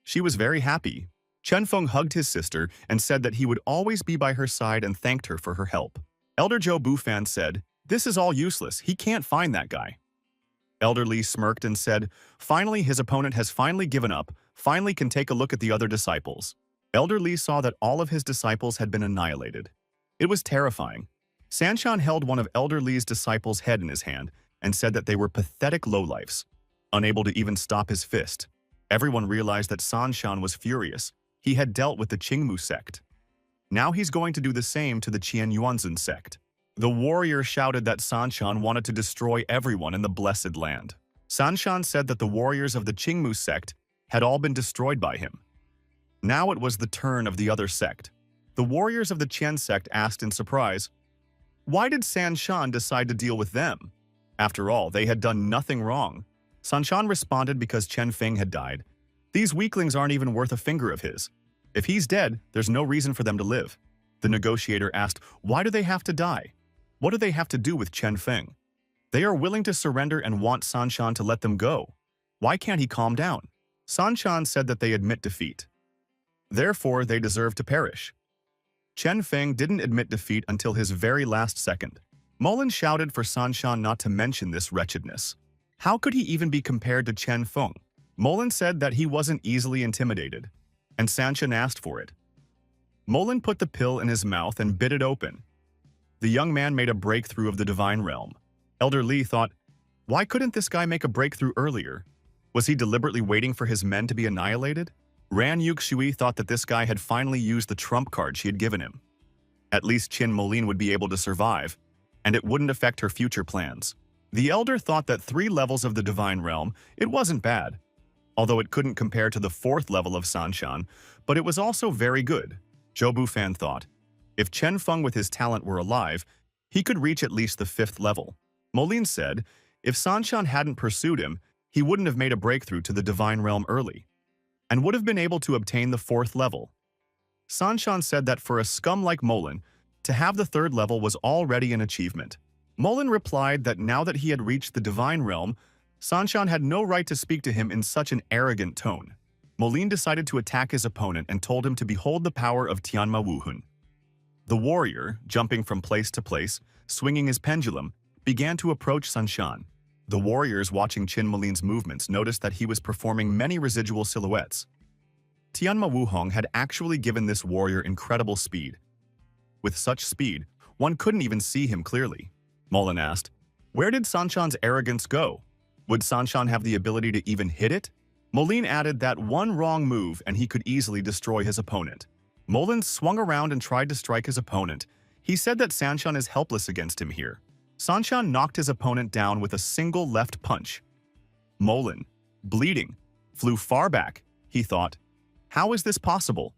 She was very happy. Chen Feng hugged his sister and said that he would always be by her side and thanked her for her help. Elder Zhou Bufan said, this is all useless. He can't find that guy. Elder Li smirked and said, finally his opponent has finally given up, finally can take a look at the other disciples. Elder Li saw that all of his disciples had been annihilated. It was terrifying. Sanshan held one of Elder Li's disciples' head in his hand and said that they were pathetic lowlifes, unable to even stop his fist. Everyone realized that Sanshan was furious. He had dealt with the Qingmu sect. Now he's going to do the same to the Qian Yuanzhen sect. The warrior shouted that Sanshan wanted to destroy everyone in the Blessed Land. Sanshan said that the warriors of the Qingmu sect had all been destroyed by him. Now it was the turn of the other sect. The warriors of the Qian sect asked in surprise, why did Sanshan decide to deal with them? After all, they had done nothing wrong. Sanshan responded because Chen Feng had died. These weaklings aren't even worth a finger of his. If he's dead, there's no reason for them to live. The negotiator asked, why do they have to die? What do they have to do with Chen Feng? They are willing to surrender and want Sanshan to let them go. Why can't he calm down? Sanshan said that they admit defeat. Therefore, they deserve to perish. Chen Feng didn't admit defeat until his very last second. Mulin shouted for Sanshan not to mention this wretchedness. How could he even be compared to Chen Feng? Mulin said that he wasn't easily intimidated, and Sanshan asked for it. Mulin put the pill in his mouth and bit it open. The young man made a breakthrough of the divine realm. Elder Li thought, why couldn't this guy make a breakthrough earlier? Was he deliberately waiting for his men to be annihilated? Ran Yuxui thought that this guy had finally used the trump card she had given him. At least Qin Moline would be able to survive, and it wouldn't affect her future plans. The elder thought that 3 levels of the divine realm, it wasn't bad, although it couldn't compare to the 4th level of Sanshan, but it was also very good. Zhou Bufan thought, if Chen Feng with his talent were alive, he could reach at least the 5th level. Moline said, if Sanshan hadn't pursued him, he wouldn't have made a breakthrough to the divine realm early, and would have been able to obtain the 4th level. Sanshan said that for a scum like Moline, to have the 3rd level was already an achievement. Moline replied that now that he had reached the divine realm, Sanshan had no right to speak to him in such an arrogant tone. Moline decided to attack his opponent and told him to behold the power of Tianma Wuhun. The warrior, jumping from place to place, swinging his pendulum, began to approach Sanshan. The warriors watching Qin Malin's movements noticed that he was performing many residual silhouettes. Tianma Wuhong had actually given this warrior incredible speed. With such speed, one couldn't even see him clearly. Mulin asked, "Where did Sanshan's arrogance go? Would Sanshan have the ability to even hit it?" Moline added that one wrong move and he could easily destroy his opponent. Molin swung around and tried to strike his opponent. He said that Sanshan is helpless against him here. Sanshan knocked his opponent down with a single left punch. Molin, bleeding, flew far back. He thought, "How is this possible?"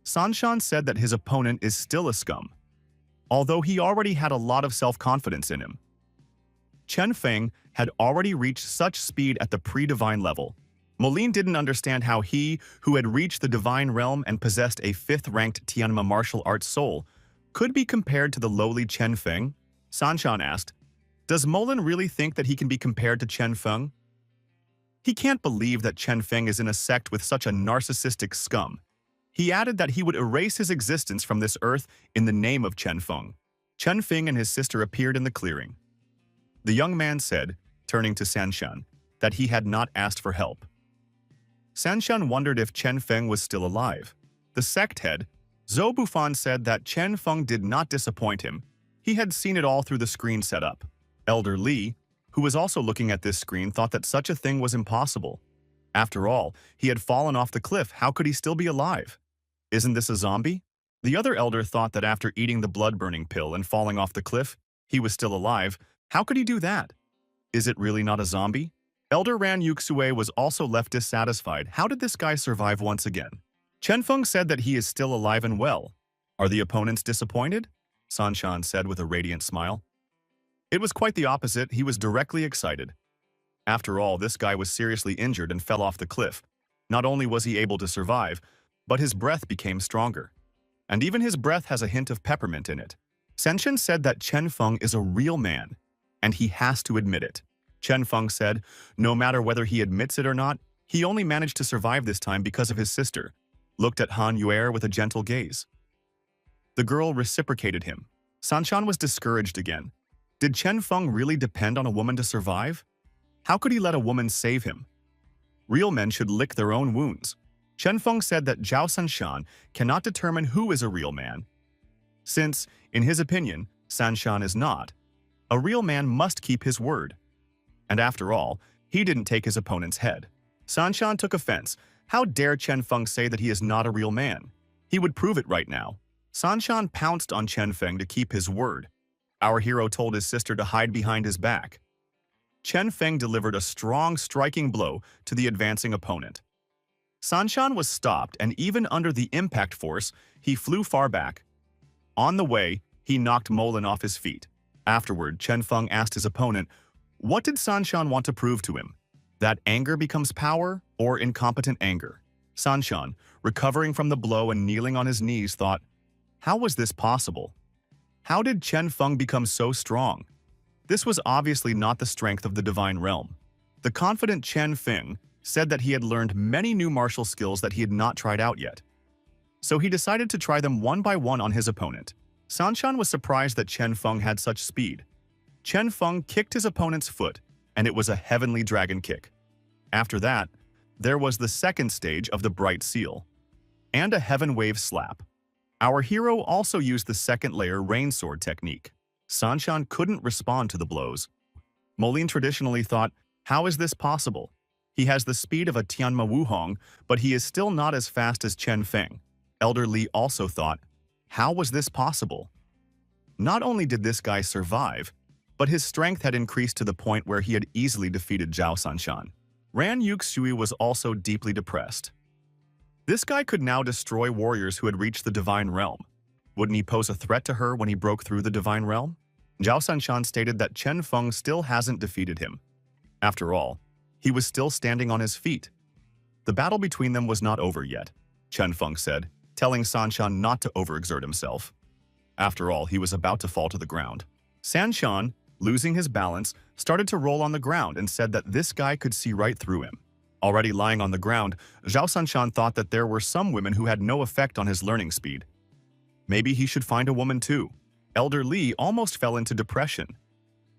Sanshan said that his opponent is still a scum, although he already had a lot of self-confidence in him. Chen Feng had already reached such speed at the pre-divine level. Moline didn't understand how he, who had reached the divine realm and possessed a 5th-ranked Tianma martial arts soul, could be compared to the lowly Chen Feng. Sanshan asked, "Does Molin really think that he can be compared to Chen Feng?" He can't believe that Chen Feng is in a sect with such a narcissistic scum. He added that he would erase his existence from this earth in the name of Chen Feng. Chen Feng and his sister appeared in the clearing. The young man said, turning to Sanshan, that he had not asked for help. Sanshan wondered if Chen Feng was still alive. The sect head, Zhou Bufan, said that Chen Feng did not disappoint him. He had seen it all through the screen setup. Elder Li, who was also looking at this screen, thought that such a thing was impossible. After all, he had fallen off the cliff. How could he still be alive? Isn't this a zombie? The other elder thought that after eating the blood-burning pill and falling off the cliff, he was still alive. How could he do that? Is it really not a zombie? Elder Ran Yuxue was also left dissatisfied. How did this guy survive once again? Chen Feng said that he is still alive and well. Are the opponents disappointed? Sanshan said with a radiant smile. It was quite the opposite. He was directly excited. After all, this guy was seriously injured and fell off the cliff. Not only was he able to survive, but his breath became stronger. And even his breath has a hint of peppermint in it. Senshin said that Chen Feng is a real man, and he has to admit it. Chen Feng said, no matter whether he admits it or not, he only managed to survive this time because of his sister, looked at Han Yuer with a gentle gaze. The girl reciprocated him. Sanshan was discouraged again. Did Chen Feng really depend on a woman to survive? How could he let a woman save him? Real men should lick their own wounds. Chen Feng said that Zhao Sanshan cannot determine who is a real man, since, in his opinion, Sanshan is not. A real man must keep his word. And after all, he didn't take his opponent's head. Sanshan took offense. How dare Chen Feng say that he is not a real man? He would prove it right now. Sanshan pounced on Chen Feng to keep his word. Our hero told his sister to hide behind his back. Chen Feng delivered a strong striking blow to the advancing opponent. Sanshan was stopped, and even under the impact force, he flew far back. On the way, he knocked Molin off his feet. Afterward, Chen Feng asked his opponent, what did Sanshan want to prove to him? That anger becomes power, or incompetent anger? Sanshan, recovering from the blow and kneeling on his knees, thought, how was this possible? How did Chen Feng become so strong? This was obviously not the strength of the divine realm. The confident Chen Feng said that he had learned many new martial skills that he had not tried out yet. So he decided to try them one by one on his opponent. Sanshan was surprised that Chen Feng had such speed. Chen Feng kicked his opponent's foot, and it was a heavenly dragon kick. After that, there was the second stage of the bright seal, and a heaven wave slap. Our hero also used the second layer rain sword technique. Sanshan couldn't respond to the blows. Moline traditionally thought, how is this possible? He has the speed of a Tianma Wuhong, but he is still not as fast as Chen Feng. Elder Li also thought, how was this possible? Not only did this guy survive, but his strength had increased to the point where he had easily defeated Zhao Sanshan. Ran Yuxue was also deeply depressed. This guy could now destroy warriors who had reached the divine realm. Wouldn't he pose a threat to her when he broke through the divine realm? Zhao Sanshan stated that Chen Feng still hasn't defeated him. After all, he was still standing on his feet. The battle between them was not over yet, Chen Feng said, telling Sanshan not to overexert himself. After all, he was about to fall to the ground. Sanshan, losing his balance, started to roll on the ground and said that this guy could see right through him. Already lying on the ground, Zhao Sanshan thought that there were some women who had no effect on his learning speed. Maybe he should find a woman too. Elder Li almost fell into depression.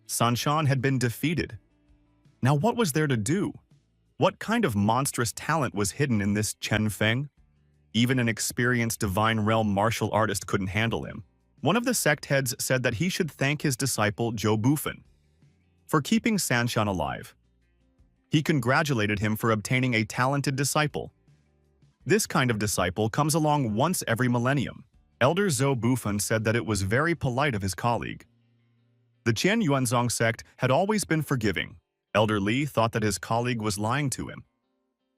Sanshan had been defeated. Now what was there to do? What kind of monstrous talent was hidden in this Chen Feng? Even an experienced Divine Realm martial artist couldn't handle him. One of the sect heads said that he should thank his disciple Zhou Bufan for keeping Sanshan alive. He congratulated him for obtaining a talented disciple. This kind of disciple comes along once every millennium. Elder Zhou Bufan said that it was very polite of his colleague. The Qian Yuanzong sect had always been forgiving. Elder Li thought that his colleague was lying to him.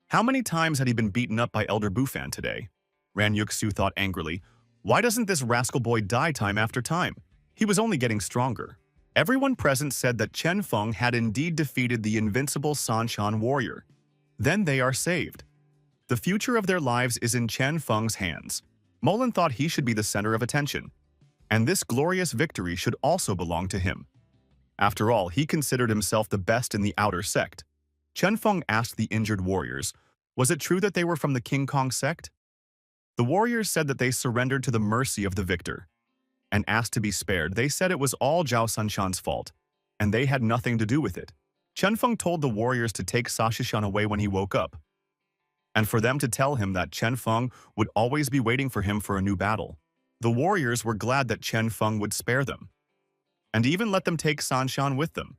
How many times had he been beaten up by Elder Bufan today? Ran Yuxu thought angrily. Why doesn't this rascal boy die time after time? He was only getting stronger. Everyone present said that Chen Feng had indeed defeated the invincible Sanshan warrior. Then they are saved. The future of their lives is in Chen Feng's hands. Molan thought he should be the center of attention, and this glorious victory should also belong to him. After all, he considered himself the best in the outer sect. Chen Feng asked the injured warriors, was it true that they were from the King Kong sect? The warriors said that they surrendered to the mercy of the victor, and asked to be spared. They said it was all Zhao Sanshan's fault, and they had nothing to do with it. Chen Feng told the warriors to take Sashishan away when he woke up, and for them to tell him that Chen Feng would always be waiting for him for a new battle. The warriors were glad that Chen Feng would spare them, and even let them take Sanshan with them.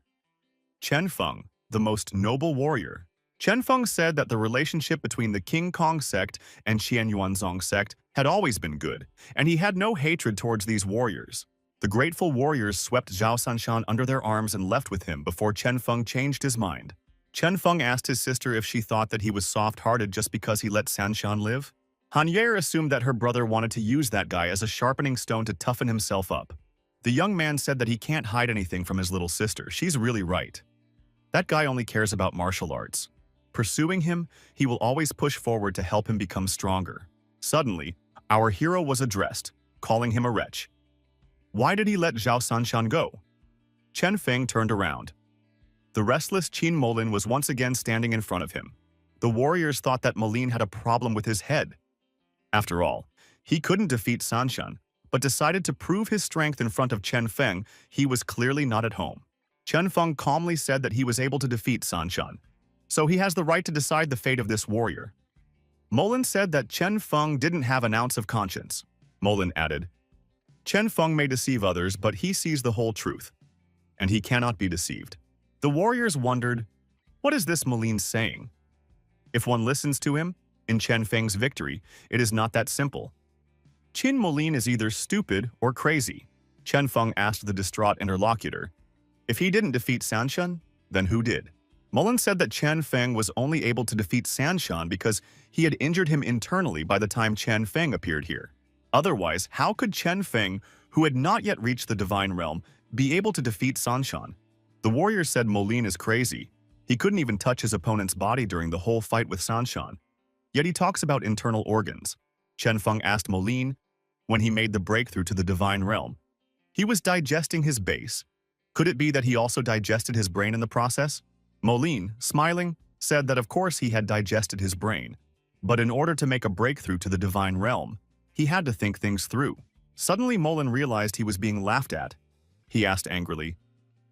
Chen Feng, the most noble warrior. Chen Feng said that the relationship between the King Kong sect and Qian Yuanzong sect had always been good, and he had no hatred towards these warriors. The grateful warriors swept Zhao Sanshan under their arms and left with him before Chen Feng changed his mind. Chen Feng asked his sister if she thought that he was soft-hearted just because he let Sanshan live. Han Yer assumed that her brother wanted to use that guy as a sharpening stone to toughen himself up. The young man said that he can't hide anything from his little sister. She's really right. That guy only cares about martial arts. Pursuing him, he will always push forward to help him become stronger. Suddenly, our hero was addressed, calling him a wretch. Why did he let Zhao Sanshan go? Chen Feng turned around. The restless Qin Molin was once again standing in front of him. The warriors thought that Molin had a problem with his head. After all, he couldn't defeat Sanshan, but decided to prove his strength in front of Chen Feng. He was clearly not at home. Chen Feng calmly said that he was able to defeat Sanshan, so he has the right to decide the fate of this warrior. Molin said that Chen Feng didn't have an ounce of conscience. Molin added, Chen Feng may deceive others, but he sees the whole truth, and he cannot be deceived. The warriors wondered, what is this Molin saying? If one listens to him, in Chen Feng's victory, it is not that simple. Qin Molin is either stupid or crazy. Chen Feng asked the distraught interlocutor. If he didn't defeat Sanshan, then who did? Molin said that Chen Feng was only able to defeat Sanshan because he had injured him internally by the time Chen Feng appeared here. Otherwise, how could Chen Feng, who had not yet reached the Divine Realm, be able to defeat Sanshan? The warrior said Molin is crazy. He couldn't even touch his opponent's body during the whole fight with Sanshan. Yet he talks about internal organs. Chen Feng asked Molin when he made the breakthrough to the Divine Realm. He was digesting his base. Could it be that he also digested his brain in the process? Molin, smiling, said that of course he had digested his brain, but in order to make a breakthrough to the Divine Realm, he had to think things through. Suddenly Molin realized he was being laughed at. He asked angrily,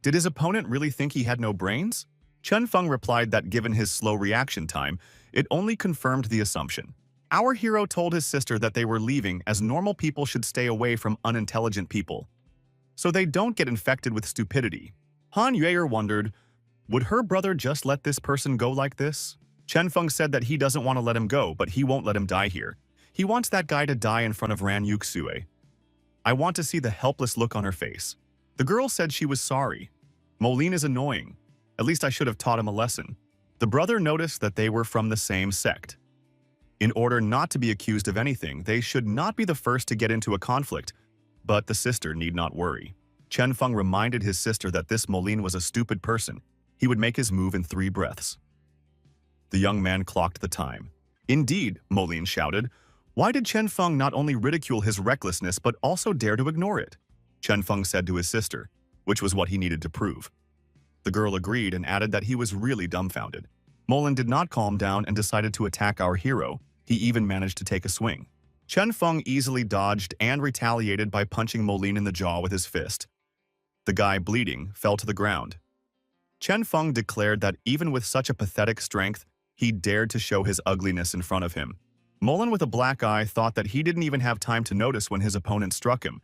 did his opponent really think he had no brains? Chen Feng replied that given his slow reaction time, it only confirmed the assumption. Our hero told his sister that they were leaving as normal people should stay away from unintelligent people, so they don't get infected with stupidity. Han Yuer wondered, would her brother just let this person go like this? Chen Feng said that he doesn't want to let him go, but he won't let him die here. He wants that guy to die in front of Ran Yuxue. I want to see the helpless look on her face. The girl said she was sorry. Molin is annoying. At least I should have taught him a lesson. The brother noticed that they were from the same sect. In order not to be accused of anything, they should not be the first to get into a conflict, but the sister need not worry. Chen Feng reminded his sister that this Molin was a stupid person. He would make his move in 3 breaths. The young man clocked the time. Indeed, Molin shouted. Why did Chen Feng not only ridicule his recklessness but also dare to ignore it? Chen Feng said to his sister, which was what he needed to prove. The girl agreed and added that he was really dumbfounded. Molin did not calm down and decided to attack our hero. He even managed to take a swing. Chen Feng easily dodged and retaliated by punching Molin in the jaw with his fist. The guy, bleeding, fell to the ground. Chen Feng declared that even with such a pathetic strength, he dared to show his ugliness in front of him. Mullen with a black eye thought that he didn't even have time to notice when his opponent struck him.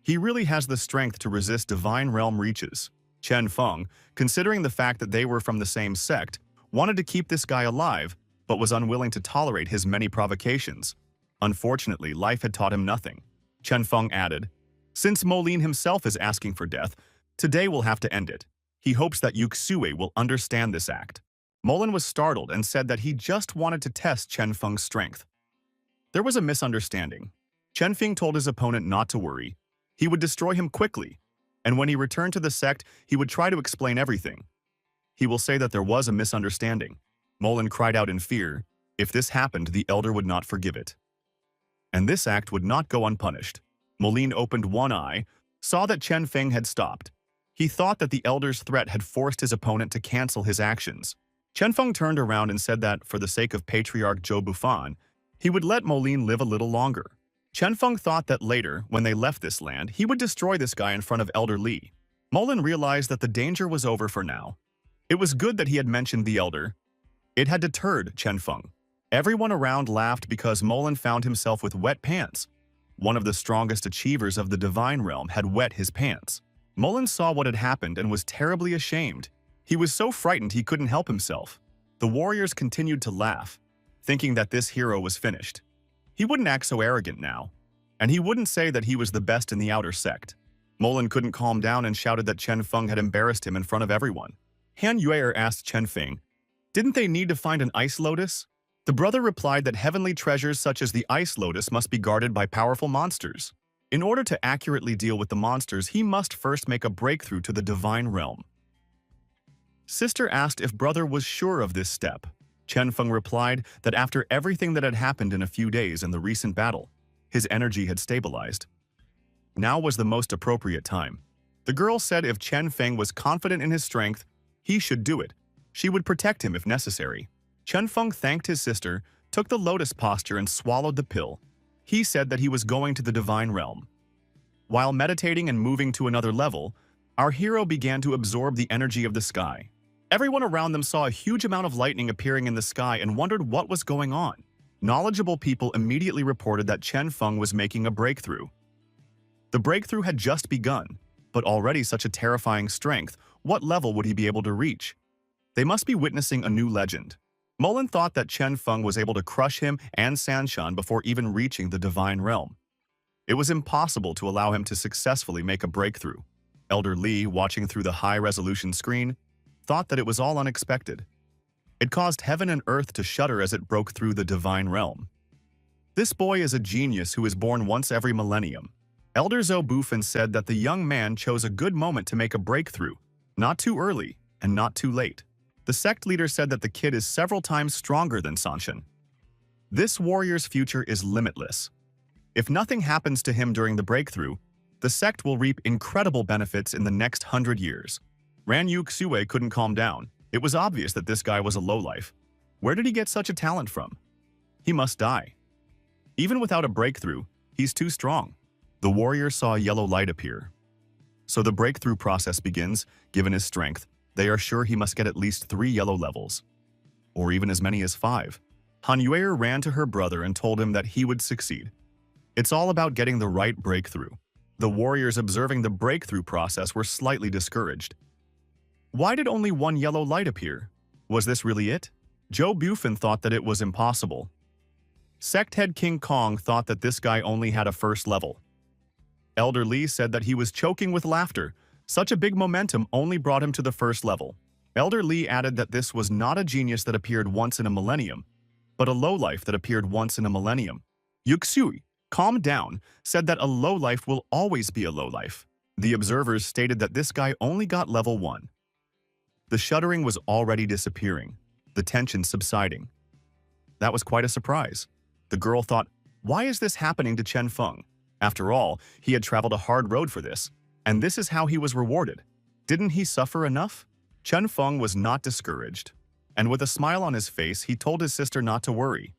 He really has the strength to resist divine realm reaches. Chen Feng, considering the fact that they were from the same sect, wanted to keep this guy alive, but was unwilling to tolerate his many provocations. Unfortunately, life had taught him nothing. Chen Feng added, "Since Moline himself is asking for death, today we'll have to end it. He hopes that Yuxue will understand this act." Mullen was startled and said that he just wanted to test Chen Feng's strength. There was a misunderstanding. Chen Feng told his opponent not to worry. He would destroy him quickly, and when he returned to the sect, he would try to explain everything. He will say that there was a misunderstanding. Mullen cried out in fear. If this happened, the elder would not forgive it. And this act would not go unpunished. Moline opened one eye, saw that Chen Feng had stopped. He thought that the elder's threat had forced his opponent to cancel his actions. Chen Feng turned around and said that, for the sake of Patriarch Zhou Bufan, he would let Moline live a little longer. Chen Feng thought that later, when they left this land, he would destroy this guy in front of Elder Li. Mullen realized that the danger was over for now. It was good that he had mentioned the elder. It had deterred Chen Feng. Everyone around laughed because Mullen found himself with wet pants. One of the strongest achievers of the divine realm had wet his pants. Mullen saw what had happened and was terribly ashamed. He was so frightened he couldn't help himself. The warriors continued to laugh, thinking that this hero was finished. He wouldn't act so arrogant now, and he wouldn't say that he was the best in the outer sect. Mullen couldn't calm down and shouted that Chen Feng had embarrassed him in front of everyone. Han Yuer asked Chen Feng, "Didn't they need to find an ice lotus?" The brother replied that heavenly treasures such as the ice lotus must be guarded by powerful monsters. In order to accurately deal with the monsters, he must first make a breakthrough to the divine realm. Sister asked if brother was sure of this step. Chen Feng replied that after everything that had happened in a few days in the recent battle, his energy had stabilized. Now was the most appropriate time. The girl said if Chen Feng was confident in his strength, he should do it. She would protect him if necessary. Chen Feng thanked his sister, took the lotus posture and swallowed the pill. He said that he was going to the divine realm. While meditating and moving to another level, our hero began to absorb the energy of the sky. Everyone around them saw a huge amount of lightning appearing in the sky and wondered what was going on. Knowledgeable people immediately reported that Chen Feng was making a breakthrough. The breakthrough had just begun, but already such a terrifying strength, what level would he be able to reach? They must be witnessing a new legend. Mullen thought that Chen Feng was able to crush him and Sanshan before even reaching the divine realm. It was impossible to allow him to successfully make a breakthrough. Elder Li, watching through the high-resolution screen, thought that it was all unexpected. It caused heaven and earth to shudder as it broke through the divine realm. This boy is a genius who is born once every millennium. Elder Zhou Bufan said that the young man chose a good moment to make a breakthrough, not too early and not too late. The sect leader said that the kid is several times stronger than Sanshan. This warrior's future is limitless. If nothing happens to him during the breakthrough, the sect will reap incredible benefits in the next 100 years. Ran Yuxue couldn't calm down. It was obvious that this guy was a lowlife. Where did he get such a talent from? He must die. Even without a breakthrough, he's too strong. The warrior saw a yellow light appear. So the breakthrough process begins. Given his strength, they are sure he must get at least 3 yellow levels, or even as many as 5. Han Yuer ran to her brother and told him that he would succeed. It's all about getting the right breakthrough. The warriors observing the breakthrough process were slightly discouraged. Why did only 1 yellow light appear? Was this really it? Zhou Bufan thought that it was impossible. Sect head King Kong thought that this guy only had a first level. Elder Li said that he was choking with laughter. Such a big momentum only brought him to the first level. Elder Li added that this was not a genius that appeared once in a millennium, but a lowlife that appeared once in a millennium. Yuxue, calmed down, said that a lowlife will always be a lowlife. The observers stated that this guy only got level 1. The shuddering was already disappearing, the tension subsiding. That was quite a surprise. The girl thought, why is this happening to Chen Feng? After all, he had traveled a hard road for this, and this is how he was rewarded. Didn't he suffer enough? Chen Feng was not discouraged, and with a smile on his face, he told his sister not to worry.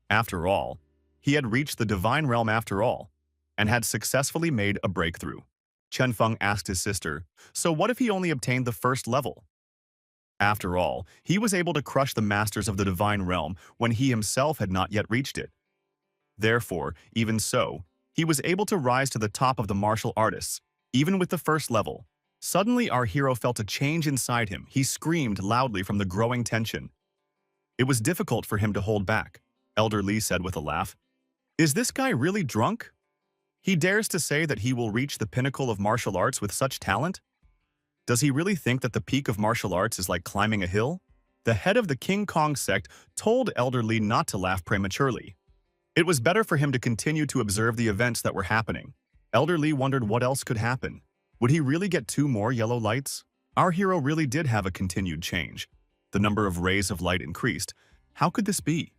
After all, he had reached the divine realm after all, and had successfully made a breakthrough. Chen Feng asked his sister, so what if he only obtained the first level? After all, he was able to crush the masters of the divine realm when he himself had not yet reached it. Therefore, even so, he was able to rise to the top of the martial artists, even with the first level. Suddenly, our hero felt a change inside him. He screamed loudly from the growing tension. It was difficult for him to hold back, Elder Lee said with a laugh. Is this guy really drunk? He dares to say that he will reach the pinnacle of martial arts with such talent? Does he really think that the peak of martial arts is like climbing a hill? The head of the King Kong sect told Elder Lee not to laugh prematurely. It was better for him to continue to observe the events that were happening. Elder Lee wondered what else could happen. Would he really get 2 more yellow lights? Our hero really did have a continued change. The number of rays of light increased. How could this be?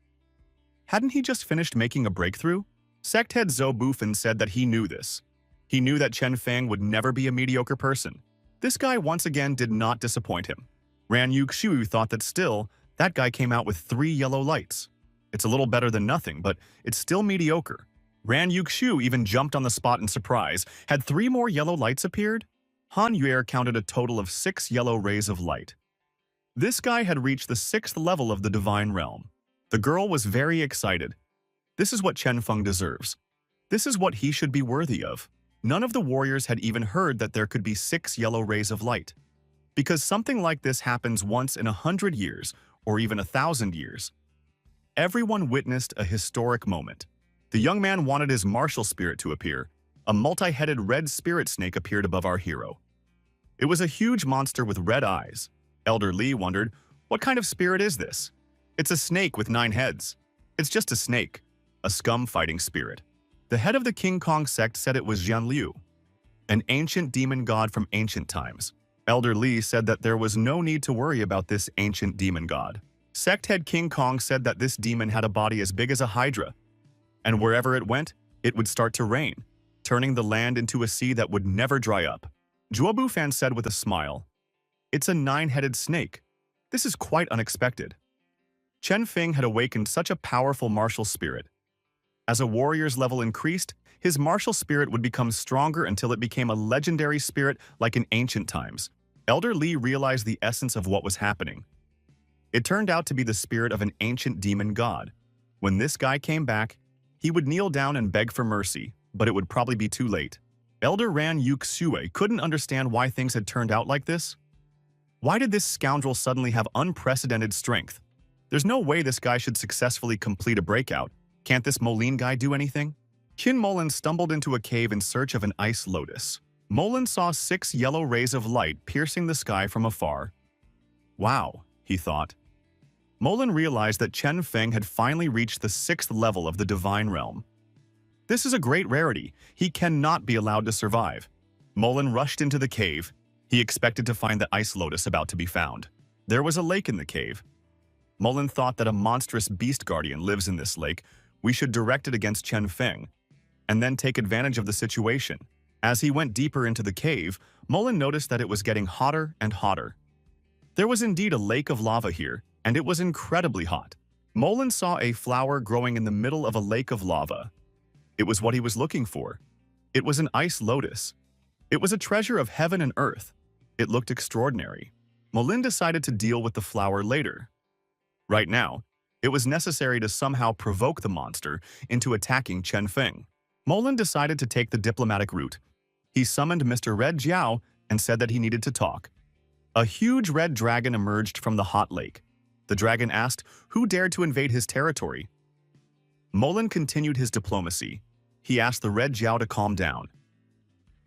Hadn't he just finished making a breakthrough? Sect head Zhou Bufan said that he knew this. He knew that Chen Feng would never be a mediocre person. This guy once again did not disappoint him. Ran Yuxiu thought that still, that guy came out with 3 yellow lights. It's a little better than nothing, but it's still mediocre. Ran Yuxiu even jumped on the spot in surprise. Had 3 more yellow lights appeared? Han Yuer counted a total of 6 yellow rays of light. This guy had reached the 6th level of the divine realm. The girl was very excited. This is what Chen Feng deserves. This is what he should be worthy of. None of the warriors had even heard that there could be 6 yellow rays of light. Because something like this happens once in 100 years, or even 1,000 years. Everyone witnessed a historic moment. The young man wanted his martial spirit to appear. A multi-headed red spirit snake appeared above our hero. It was a huge monster with red eyes. Elder Lee wondered, what kind of spirit is this? It's a snake with 9 heads. It's just a snake, a scum-fighting spirit. The head of the King Kong sect said it was Jian Liu, an ancient demon god from ancient times. Elder Lee said that there was no need to worry about this ancient demon god. Sect head King Kong said that this demon had a body as big as a hydra, and wherever it went, it would start to rain, turning the land into a sea that would never dry up. Zhuobu Fan said with a smile, it's a 9-headed snake. This is quite unexpected. Chen Feng had awakened such a powerful martial spirit. As a warrior's level increased, his martial spirit would become stronger until it became a legendary spirit like in ancient times. Elder Lee realized the essence of what was happening. It turned out to be the spirit of an ancient demon god. When this guy came back, he would kneel down and beg for mercy, but it would probably be too late. Elder Ran Yuxue couldn't understand why things had turned out like this. Why did this scoundrel suddenly have unprecedented strength? There's no way this guy should successfully complete a breakout. Can't this Moline guy do anything? Qin Molan stumbled into a cave in search of an ice lotus. Molan saw 6 yellow rays of light piercing the sky from afar. Wow, he thought. Molan realized that Chen Feng had finally reached the 6th level of the divine realm. This is a great rarity. He cannot be allowed to survive. Molan rushed into the cave. He expected to find the ice lotus about to be found. There was a lake in the cave. Molan thought that a monstrous beast guardian lives in this lake. We should direct it against Chen Feng, and then take advantage of the situation. As he went deeper into the cave, Molan noticed that it was getting hotter and hotter. There was indeed a lake of lava here, and it was incredibly hot. Molan saw a flower growing in the middle of a lake of lava. It was what he was looking for. It was an ice lotus. It was a treasure of heaven and earth. It looked extraordinary. Molan decided to deal with the flower later. Right now, it was necessary to somehow provoke the monster into attacking Chen Feng. Molan decided to take the diplomatic route. He summoned Mr. Red Jiao and said that he needed to talk. A huge red dragon emerged from the hot lake. The dragon asked who dared to invade his territory. Molan continued his diplomacy. He asked the Red Jiao to calm down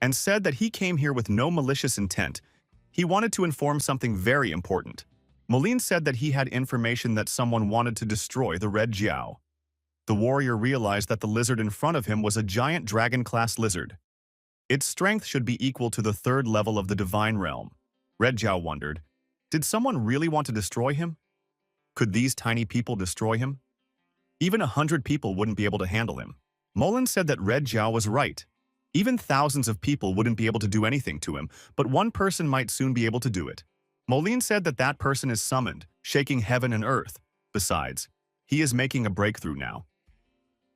and said that he came here with no malicious intent. He wanted to inform something very important. Moline said that he had information that someone wanted to destroy the Red Jiao. The warrior realized that the lizard in front of him was a giant dragon-class lizard. Its strength should be equal to the 3rd level of the divine realm. Red Jiao wondered, did someone really want to destroy him? Could these tiny people destroy him? Even 100 people wouldn't be able to handle him. Molan said that Red Jiao was right. Even thousands of people wouldn't be able to do anything to him, but one person might soon be able to do it. Moline said that that person is summoned, shaking heaven and earth. Besides, he is making a breakthrough now.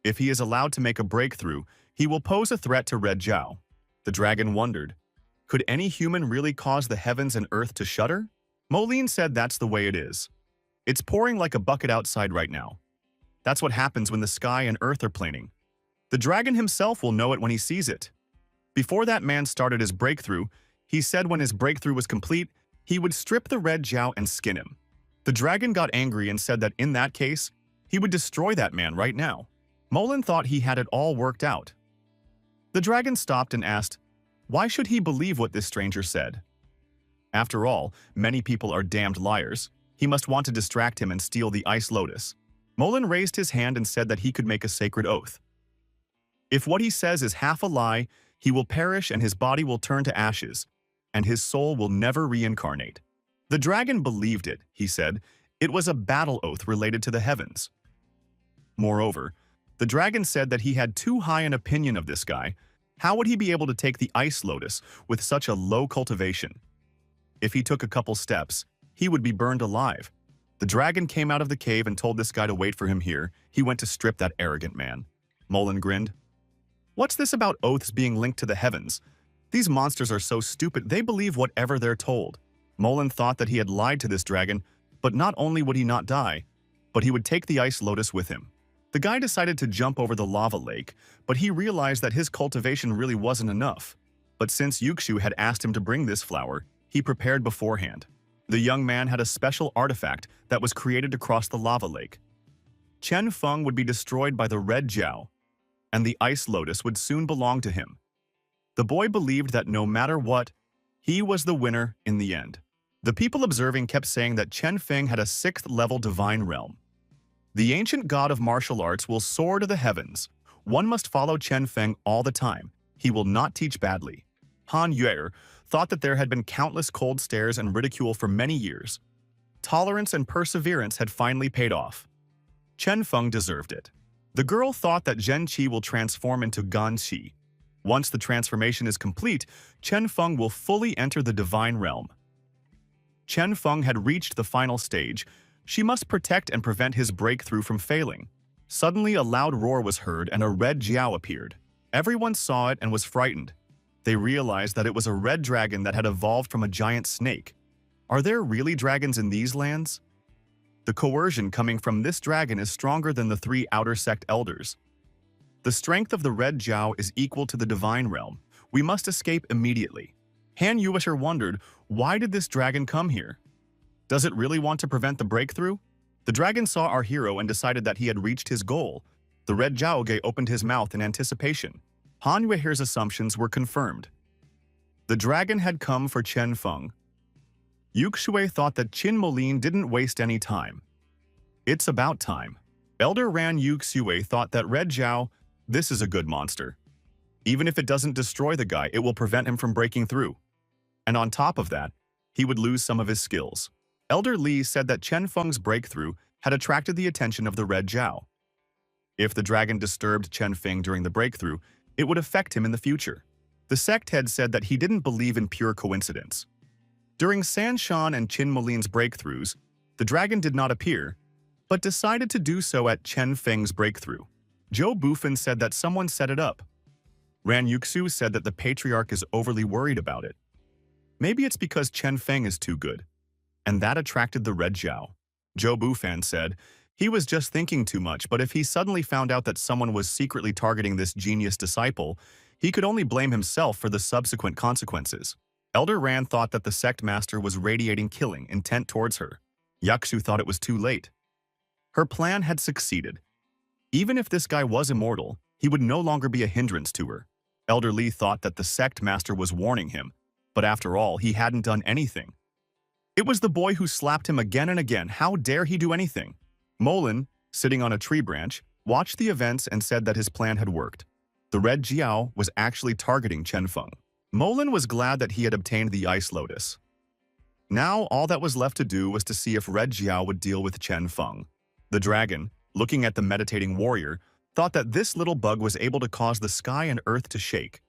If he is allowed to make a breakthrough, he will pose a threat to Red Jiao. The dragon wondered, could any human really cause the heavens and earth to shudder? Moline said that's the way it is. It's pouring like a bucket outside right now. That's what happens when the sky and earth are planing. The dragon himself will know it when he sees it. Before that man started his breakthrough, he said when his breakthrough was complete, he would strip the red Jiao and skin him. The dragon got angry and said that in that case, he would destroy that man right now. Moline thought he had it all worked out. The dragon stopped and asked, why should he believe what this stranger said? After all, many people are damned liars. He must want to distract him and steal the ice lotus. Moline raised his hand and said that he could make a sacred oath. If what he says is half a lie, he will perish and his body will turn to ashes, and his soul will never reincarnate. The dragon believed it, he said. It was a battle oath related to the heavens. Moreover, the dragon said that he had too high an opinion of this guy. How would he be able to take the ice lotus with such a low cultivation? If he took a couple steps, he would be burned alive. The dragon came out of the cave and told this guy to wait for him here. He went to strip that arrogant man. Moline grinned. What's this about oaths being linked to the heavens? These monsters are so stupid, they believe whatever they're told. Moline thought that he had lied to this dragon, but not only would he not die, but he would take the ice lotus with him. The guy decided to jump over the lava lake, but he realized that his cultivation really wasn't enough. But since Yukshu had asked him to bring this flower, he prepared beforehand. The young man had a special artifact that was created to cross the lava lake. Chen Feng would be destroyed by the red Jiao, and the ice lotus would soon belong to him. The boy believed that no matter what, he was the winner in the end. The people observing kept saying that Chen Feng had a 6th-level divine realm. The ancient god of martial arts will soar to the heavens. One must follow Chen Feng all the time. He will not teach badly. Han Yue thought that there had been countless cold stares and ridicule for many years. Tolerance and perseverance had finally paid off. Chen Feng deserved it. The girl thought that Zhen Qi will transform into Gan Qi. Once the transformation is complete, Chen Feng will fully enter the divine realm. Chen Feng had reached the final stage. She must protect and prevent his breakthrough from failing. Suddenly, a loud roar was heard and a red Jiao appeared. Everyone saw it and was frightened. They realized that it was a red dragon that had evolved from a giant snake. Are there really dragons in these lands? The coercion coming from this dragon is stronger than the 3 outer sect elders. The strength of the red Jiao is equal to the divine realm. We must escape immediately. Han Yuisher wondered, why did this dragon come here? Does it really want to prevent the breakthrough? The dragon saw our hero and decided that he had reached his goal. The red Jiaoge opened his mouth in anticipation. Han Yuiher's assumptions were confirmed. The dragon had come for Chen Feng. Yuxue thought that Qin Moline didn't waste any time. It's about time. Elder Ran Yuxue thought that red Jiao, this is a good monster. Even if it doesn't destroy the guy, it will prevent him from breaking through. And on top of that, he would lose some of his skills. Elder Li said that Chen Feng's breakthrough had attracted the attention of the red Jiao. If the dragon disturbed Chen Feng during the breakthrough, it would affect him in the future. The sect head said that he didn't believe in pure coincidence. During San Shan and Qin Moline's breakthroughs, the dragon did not appear, but decided to do so at Chen Feng's breakthrough. Zhou Bufan said that someone set it up. Ran Yuxu said that the patriarch is overly worried about it. Maybe it's because Chen Feng is too good, and that attracted the red Jiao. Zhou Bufan said, he was just thinking too much, but if he suddenly found out that someone was secretly targeting this genius disciple, he could only blame himself for the subsequent consequences. Elder Ran thought that the sect master was radiating killing intent towards her. Yakshu thought it was too late. Her plan had succeeded. Even if this guy was immortal, he would no longer be a hindrance to her. Elder Li thought that the sect master was warning him, but after all, he hadn't done anything. It was the boy who slapped him again and again. How dare he do anything? Moline, sitting on a tree branch, watched the events and said that his plan had worked. The red Jiao was actually targeting Chen Feng. Moline was glad that he had obtained the ice lotus. Now, all that was left to do was to see if red Jiao would deal with Chen Feng. The dragon, looking at the meditating warrior, thought that this little bug was able to cause the sky and earth to shake.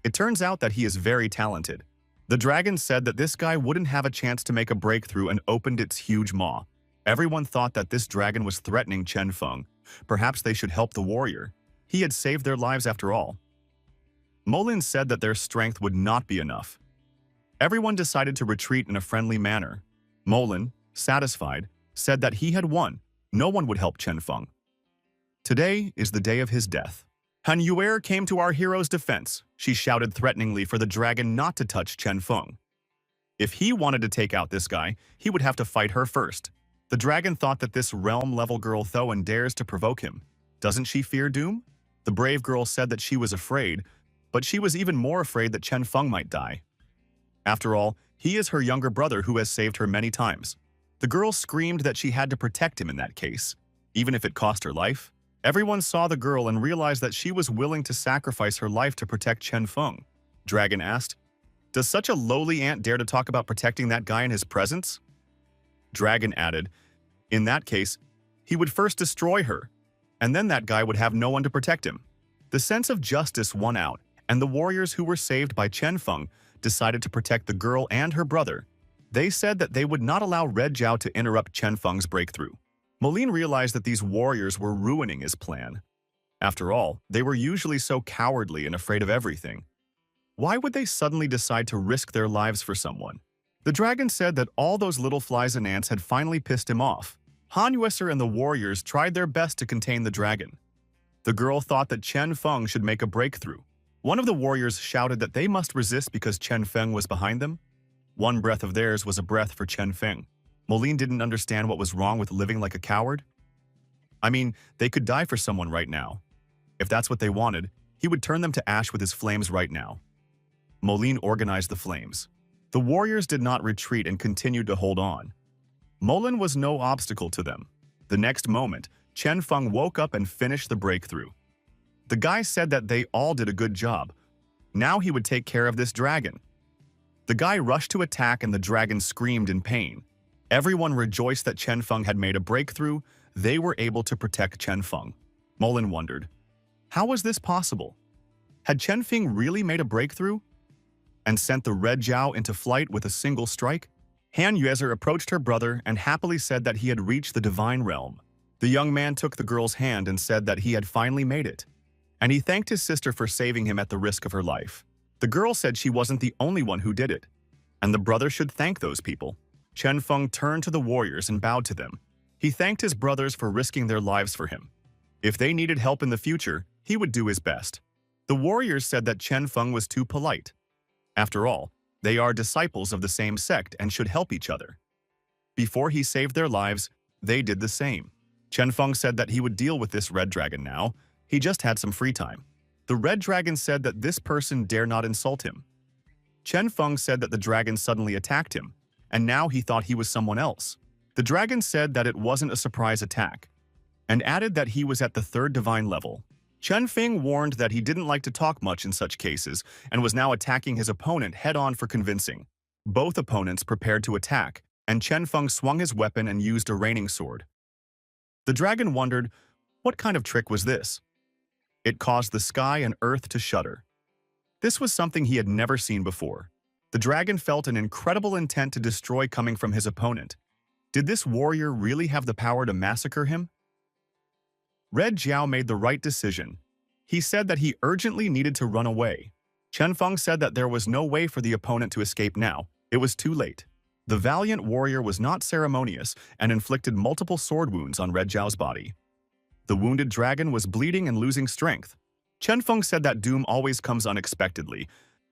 It turns out that he is very talented. The dragon said that this guy wouldn't have a chance to make a breakthrough and opened its huge maw. Everyone thought that this dragon was threatening Chen Feng. Perhaps they should help the warrior. He had saved their lives after all. Moline said that their strength would not be enough. Everyone decided to retreat in a friendly manner. Molin, satisfied, said that he had won. No one would help Chen Feng. Today is the day of his death. MANHUA came to our hero's defense. She shouted threateningly for the dragon not to touch Chen Feng. If he wanted to take out this guy, he would have to fight her first. The dragon thought that this realm-level girl Thoan dares to provoke him. Doesn't she fear doom? The brave girl said that she was afraid, but she was even more afraid that Chen Feng might die. After all, he is her younger brother who has saved her many times. The girl screamed that she had to protect him in that case, even if it cost her life. Everyone saw the girl and realized that she was willing to sacrifice her life to protect Chen Feng. Dragon asked, "Does such a lowly ant dare to talk about protecting that guy in his presence?" Dragon added, "In that case, he would first destroy her, and then that guy would have no one to protect him." The sense of justice won out, and the warriors who were saved by Chen Feng decided to protect the girl and her brother. They said that they would not allow Red Zhao to interrupt Chen Feng's breakthrough. Molin realized that these warriors were ruining his plan. After all, they were usually so cowardly and afraid of everything. Why would they suddenly decide to risk their lives for someone? The dragon said that all those little flies and ants had finally pissed him off. MANHWA and the warriors tried their best to contain the dragon. The girl thought that Chen Feng should make a breakthrough. One of the warriors shouted that they must resist because Chen Feng was behind them. One breath of theirs was a breath for Chen Feng. Molin didn't understand what was wrong with living like a coward. I mean, they could die for someone right now. If that's what they wanted, he would turn them to ash with his flames right now. Molin organized the flames. The warriors did not retreat and continued to hold on. Molin was no obstacle to them. The next moment, Chen Feng woke up and finished the breakthrough. The guy said that they all did a good job. Now he would take care of this dragon. The guy rushed to attack and the dragon screamed in pain. Everyone rejoiced that Chen Feng had made a breakthrough. They were able to protect Chen Feng. Molin wondered, how was this possible? Had Chen Feng really made a breakthrough and sent the Red Zhao into flight with a single strike? MANHWA approached her brother and happily said that he had reached the divine realm. The young man took the girl's hand and said that he had finally made it, and he thanked his sister for saving him at the risk of her life. The girl said she wasn't the only one who did it, and the brother should thank those people. Chen Feng turned to the warriors and bowed to them. He thanked his brothers for risking their lives for him. If they needed help in the future, he would do his best. The warriors said that Chen Feng was too polite. After all, they are disciples of the same sect and should help each other. Before he saved their lives, they did the same. Chen Feng said that he would deal with this red dragon now. He just had some free time. The red dragon said that this person dare not insult him. Chen Feng said that the dragon suddenly attacked him, and now he thought he was someone else. The dragon said that it wasn't a surprise attack, and added that he was at the 3rd divine level. Chen Feng warned that he didn't like to talk much in such cases, and was now attacking his opponent head-on for convincing. Both opponents prepared to attack, and Chen Feng swung his weapon and used a raining sword. The dragon wondered, what kind of trick was this? It caused the sky and earth to shudder. This was something he had never seen before. The dragon felt an incredible intent to destroy coming from his opponent. Did this warrior really have the power to massacre him? Red Zhao made the right decision. He said that he urgently needed to run away. Chen Feng said that there was no way for the opponent to escape now. It was too late. The valiant warrior was not ceremonious and inflicted multiple sword wounds on Red Zhao's body. The wounded dragon was bleeding and losing strength. Chen Feng said that doom always comes unexpectedly.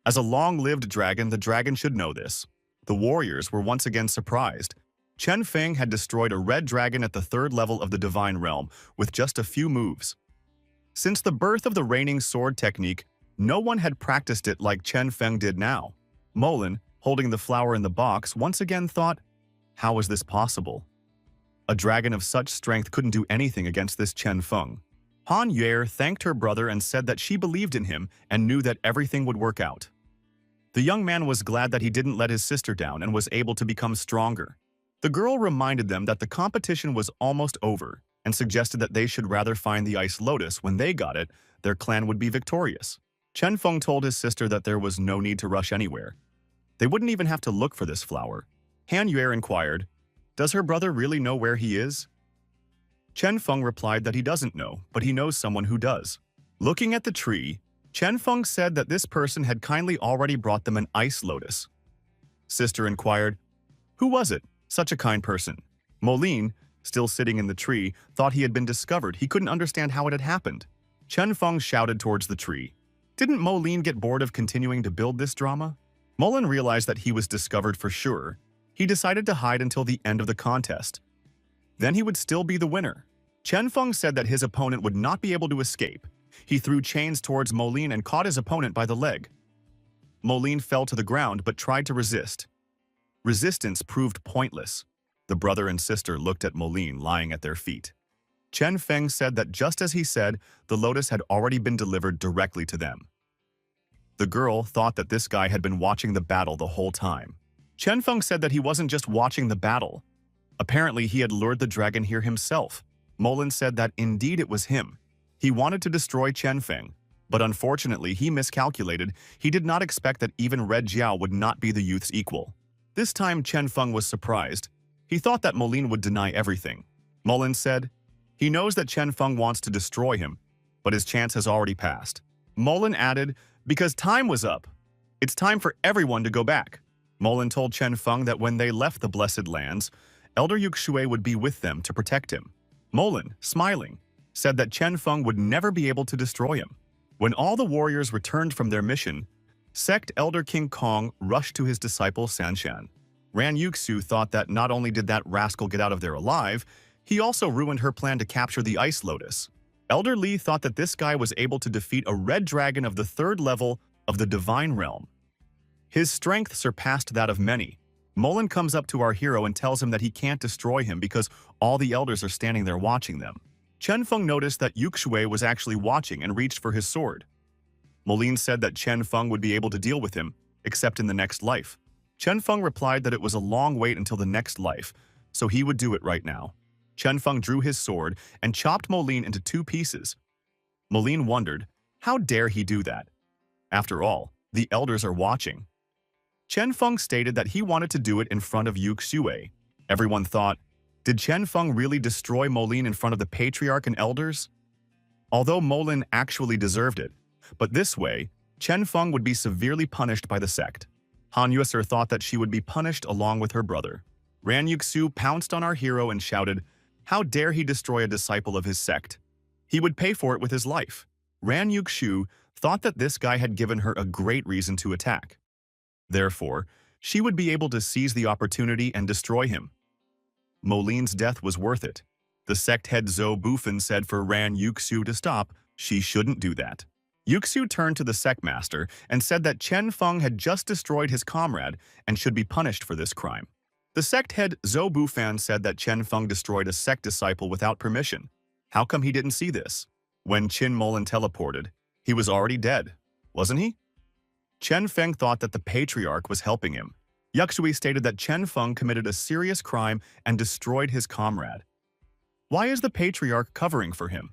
As a long-lived dragon, the dragon should know this. The warriors were once again surprised. Chen Feng had destroyed a red dragon at the 3rd level of the divine realm with just a few moves. Since the birth of the raining sword technique, no one had practiced it like Chen Feng did now. Molin, holding the flower in the box, once again thought, how is this possible? A dragon of such strength couldn't do anything against this Chen Feng. MANHWA thanked her brother and said that she believed in him and knew that everything would work out. The young man was glad that he didn't let his sister down and was able to become stronger. The girl reminded them that the competition was almost over and suggested that they should rather find the ice lotus. When they got it, their clan would be victorious. Chen Feng told his sister that there was no need to rush anywhere. They wouldn't even have to look for this flower. MANHWA inquired, does her brother really know where he is? Chen Feng replied that he doesn't know, but he knows someone who does. Looking at the tree, Chen Feng said that this person had kindly already brought them an ice lotus. Sister inquired, who was it? Such a kind person. Moline, still sitting in the tree, thought he had been discovered. He couldn't understand how it had happened. Chen Feng shouted towards the tree. Didn't Moline get bored of continuing to build this drama? Moline realized that he was discovered for sure. He decided to hide until the end of the contest. Then he would still be the winner. Chen Feng said that his opponent would not be able to escape. He threw chains towards Moline and caught his opponent by the leg. Moline fell to the ground but tried to resist. Resistance proved pointless. The brother and sister looked at Moline lying at their feet. Chen Feng said that just as he said, the lotus had already been delivered directly to them. The girl thought that this guy had been watching the battle the whole time. Chen Feng said that he wasn't just watching the battle. Apparently, he had lured the dragon here himself. Moline said that indeed it was him. He wanted to destroy Chen Feng, but unfortunately he miscalculated. He did not expect that even Red Jiao would not be the youth's equal. This time Chen Feng was surprised. He thought that Moline would deny everything. Moline said, he knows that Chen Feng wants to destroy him, but his chance has already passed. Moline added, because time was up. It's time for everyone to go back. Moline told Chen Feng that when they left the Blessed Lands, Elder Yuxue would be with them to protect him. Moline, smiling, said that Chen Feng would never be able to destroy him. When all the warriors returned from their mission, Sect Elder King Kong rushed to his disciple Sanshan. Ran Yuxu thought that not only did that rascal get out of there alive, he also ruined her plan to capture the Ice Lotus. Elder Li thought that this guy was able to defeat a red dragon of the 3rd level of the Divine Realm. His strength surpassed that of many. Moline comes up to our hero and tells him that he can't destroy him because all the elders are standing there watching them. Chen Feng noticed that Yuxue was actually watching and reached for his sword. Moline said that Chen Feng would be able to deal with him, except in the next life. Chen Feng replied that it was a long wait until the next life, so he would do it right now. Chen Feng drew his sword and chopped Moline into 2 pieces. Moline wondered, how dare he do that? After all, the elders are watching. Chen Feng stated that he wanted to do it in front of Yuxue. Everyone thought, did Chen Feng really destroy Moline in front of the patriarch and elders? Although Moline actually deserved it, but this way, Chen Feng would be severely punished by the sect. Han Yuser thought that she would be punished along with her brother. Ran Yuxu pounced on our hero and shouted, how dare he destroy a disciple of his sect? He would pay for it with his life. Ran Yuxu thought that this guy had given her a great reason to attack. Therefore, she would be able to seize the opportunity and destroy him. Moline's death was worth it. The sect head Zhou Bufan said for Ran Yuxu to stop, she shouldn't do that. Yuxu turned to the sect master and said that Chen Feng had just destroyed his comrade and should be punished for this crime. The sect head Zhou Bufan said that Chen Feng destroyed a sect disciple without permission. How come he didn't see this? When Qin Moline teleported, he was already dead, wasn't he? Chen Feng thought that the patriarch was helping him. Yuxue stated that Chen Feng committed a serious crime and destroyed his comrade. Why is the patriarch covering for him?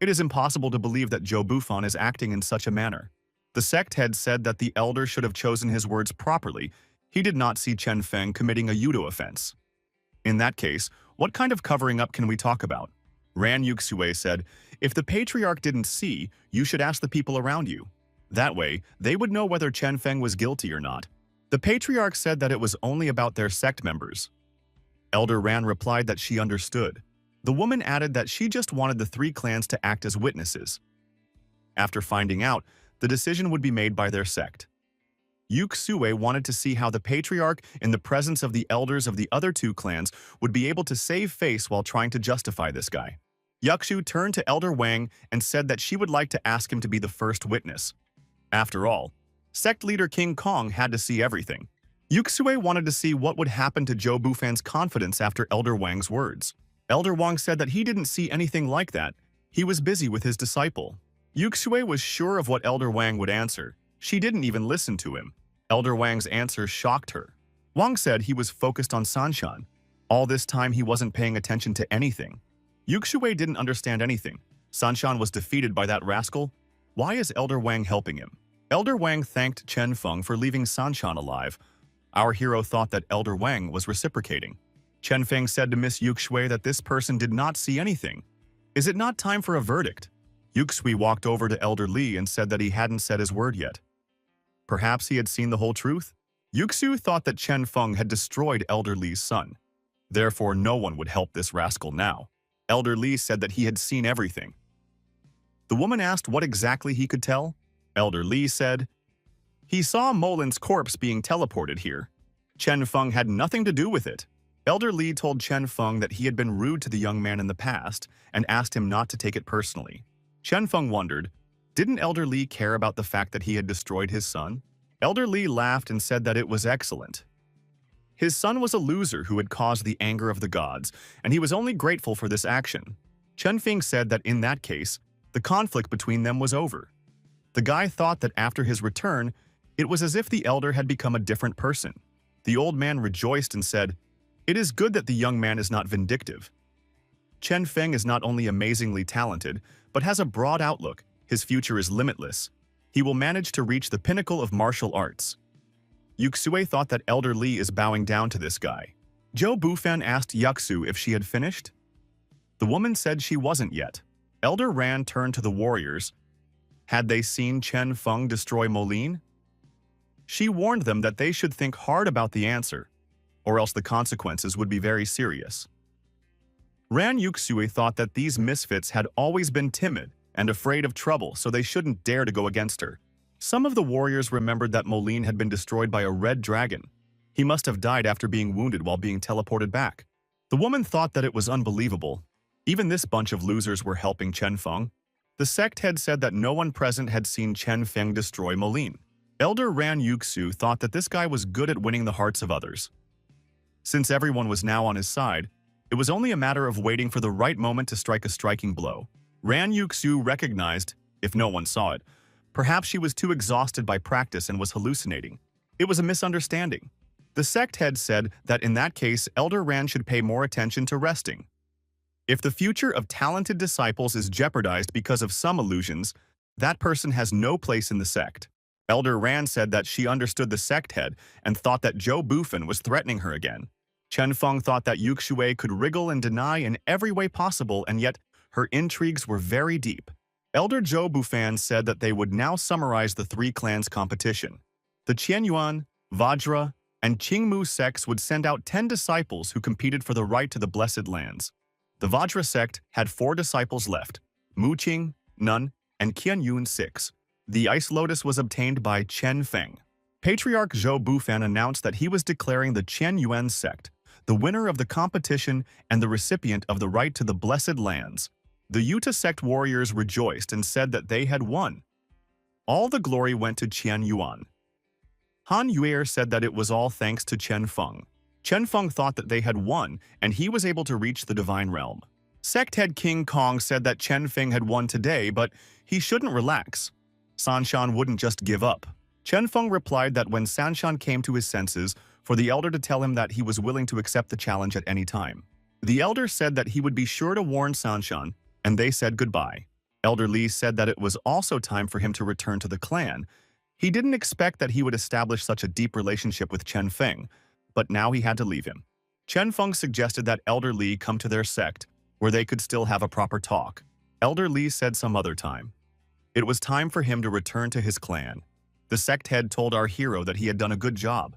It is impossible to believe that Zhou Bufan is acting in such a manner. The sect head said that the elder should have chosen his words properly. He did not see Chen Feng committing a Yudo offense. In that case, what kind of covering up can we talk about? Ran Yuxue said, if the patriarch didn't see, you should ask the people around you. That way, they would know whether Chen Feng was guilty or not. The patriarch said that it was only about their sect members. Elder Ran replied that she understood. The woman added that she just wanted the 3 clans to act as witnesses. After finding out, the decision would be made by their sect. Yuxue wanted to see how the patriarch, in the presence of the elders of the other 2 clans, would be able to save face while trying to justify this guy. Yuxu turned to Elder Wang and said that she would like to ask him to be the first witness. After all, sect leader King Kong had to see everything. Yuxue wanted to see what would happen to Zhou Bufan's confidence after Elder Wang's words. Elder Wang said that he didn't see anything like that. He was busy with his disciple. Yuxue was sure of what Elder Wang would answer. She didn't even listen to him. Elder Wang's answer shocked her. Wang said he was focused on Sanshan. All this time he wasn't paying attention to anything. Yuxue didn't understand anything. Sanshan was defeated by that rascal. Why is Elder Wang helping him? Elder Wang thanked Chen Feng for leaving Sanshan alive. Our hero thought that Elder Wang was reciprocating. Chen Feng said to Miss Yuxue that this person did not see anything. Is it not time for a verdict? Yuxue walked over to Elder Li and said that he hadn't said his word yet. Perhaps he had seen the whole truth? Yuxu thought that Chen Feng had destroyed Elder Li's son. Therefore, no one would help this rascal now. Elder Li said that he had seen everything. The woman asked what exactly he could tell. Elder Li said, "He saw Molin's corpse being teleported here. Chen Feng had nothing to do with it." Elder Li told Chen Feng that he had been rude to the young man in the past and asked him not to take it personally. Chen Feng wondered, didn't Elder Li care about the fact that he had destroyed his son? Elder Li laughed and said that it was excellent. His son was a loser who had caused the anger of the gods, and he was only grateful for this action. Chen Feng said that in that case, the conflict between them was over. The guy thought that after his return, it was as if the elder had become a different person. The old man rejoiced and said, "It is good that the young man is not vindictive. Chen Feng is not only amazingly talented, but has a broad outlook. His future is limitless. He will manage to reach the pinnacle of martial arts." Yuxue thought that Elder Li is bowing down to this guy. Zhou Bufan asked Yuxu if she had finished. The woman said she wasn't yet. Elder Ran turned to the warriors. Had they seen Chen Feng destroy Molin? She warned them that they should think hard about the answer, or else the consequences would be very serious. Ran Yuxue thought that these misfits had always been timid and afraid of trouble, so they shouldn't dare to go against her. Some of the warriors remembered that Molin had been destroyed by a red dragon. He must have died after being wounded while being teleported back. The woman thought that it was unbelievable. Even this bunch of losers were helping Chen Feng. The sect head said that no one present had seen Chen Feng destroy Molin. Elder Ran Yuxu thought that this guy was good at winning the hearts of others. Since everyone was now on his side, it was only a matter of waiting for the right moment to strike a striking blow. Ran Yuxu recognized, if no one saw it, perhaps she was too exhausted by practice and was hallucinating. It was a misunderstanding. The sect head said that in that case, Elder Ran should pay more attention to resting. If the future of talented disciples is jeopardized because of some illusions, that person has no place in the sect. Elder Ran said that she understood the sect head and thought that Zhou Bufan was threatening her again. Chen Feng thought that Yuxue could wriggle and deny in every way possible, and yet her intrigues were very deep. Elder Zhou Bufan said that they would now summarize the three clans' competition. The Qianyuan, Vajra, and Qingmu sects would send out 10 disciples who competed for the right to the Blessed Lands. The Vajra sect had 4 disciples left, Muqing, Nun, and Qianyun 6. The Ice Lotus was obtained by Chen Feng. Patriarch Zhou Bufan announced that he was declaring the Qianyuan sect the winner of the competition and the recipient of the right to the Blessed Lands. The Yuta sect warriors rejoiced and said that they had won. All the glory went to Qianyuan. Han Yuer said that it was all thanks to Chen Feng. Chen Feng thought that they had won, and he was able to reach the Divine Realm. Sect head King Kong said that Chen Feng had won today, but he shouldn't relax. Sanshan wouldn't just give up. Chen Feng replied that when Sanshan came to his senses, for the elder to tell him that he was willing to accept the challenge at any time. The elder said that he would be sure to warn Sanshan, and they said goodbye. Elder Li said that it was also time for him to return to the clan. He didn't expect that he would establish such a deep relationship with Chen Feng, but now he had to leave him. Chen Feng suggested that Elder Li come to their sect, where they could still have a proper talk. Elder Li said some other time. It was time for him to return to his clan. The sect head told our hero that he had done a good job.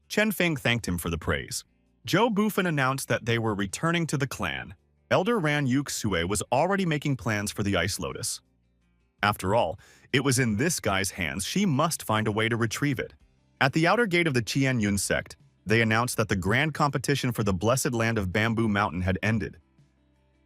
Chen Feng thanked him for the praise. Zhou Bufan announced that they were returning to the clan. Elder Ran Yuxue was already making plans for the Ice Lotus. After all, it was in this guy's hands. She must find a way to retrieve it. At the outer gate of the Qianyun sect, they announced that the grand competition for the blessed land of Bamboo Mountain had ended.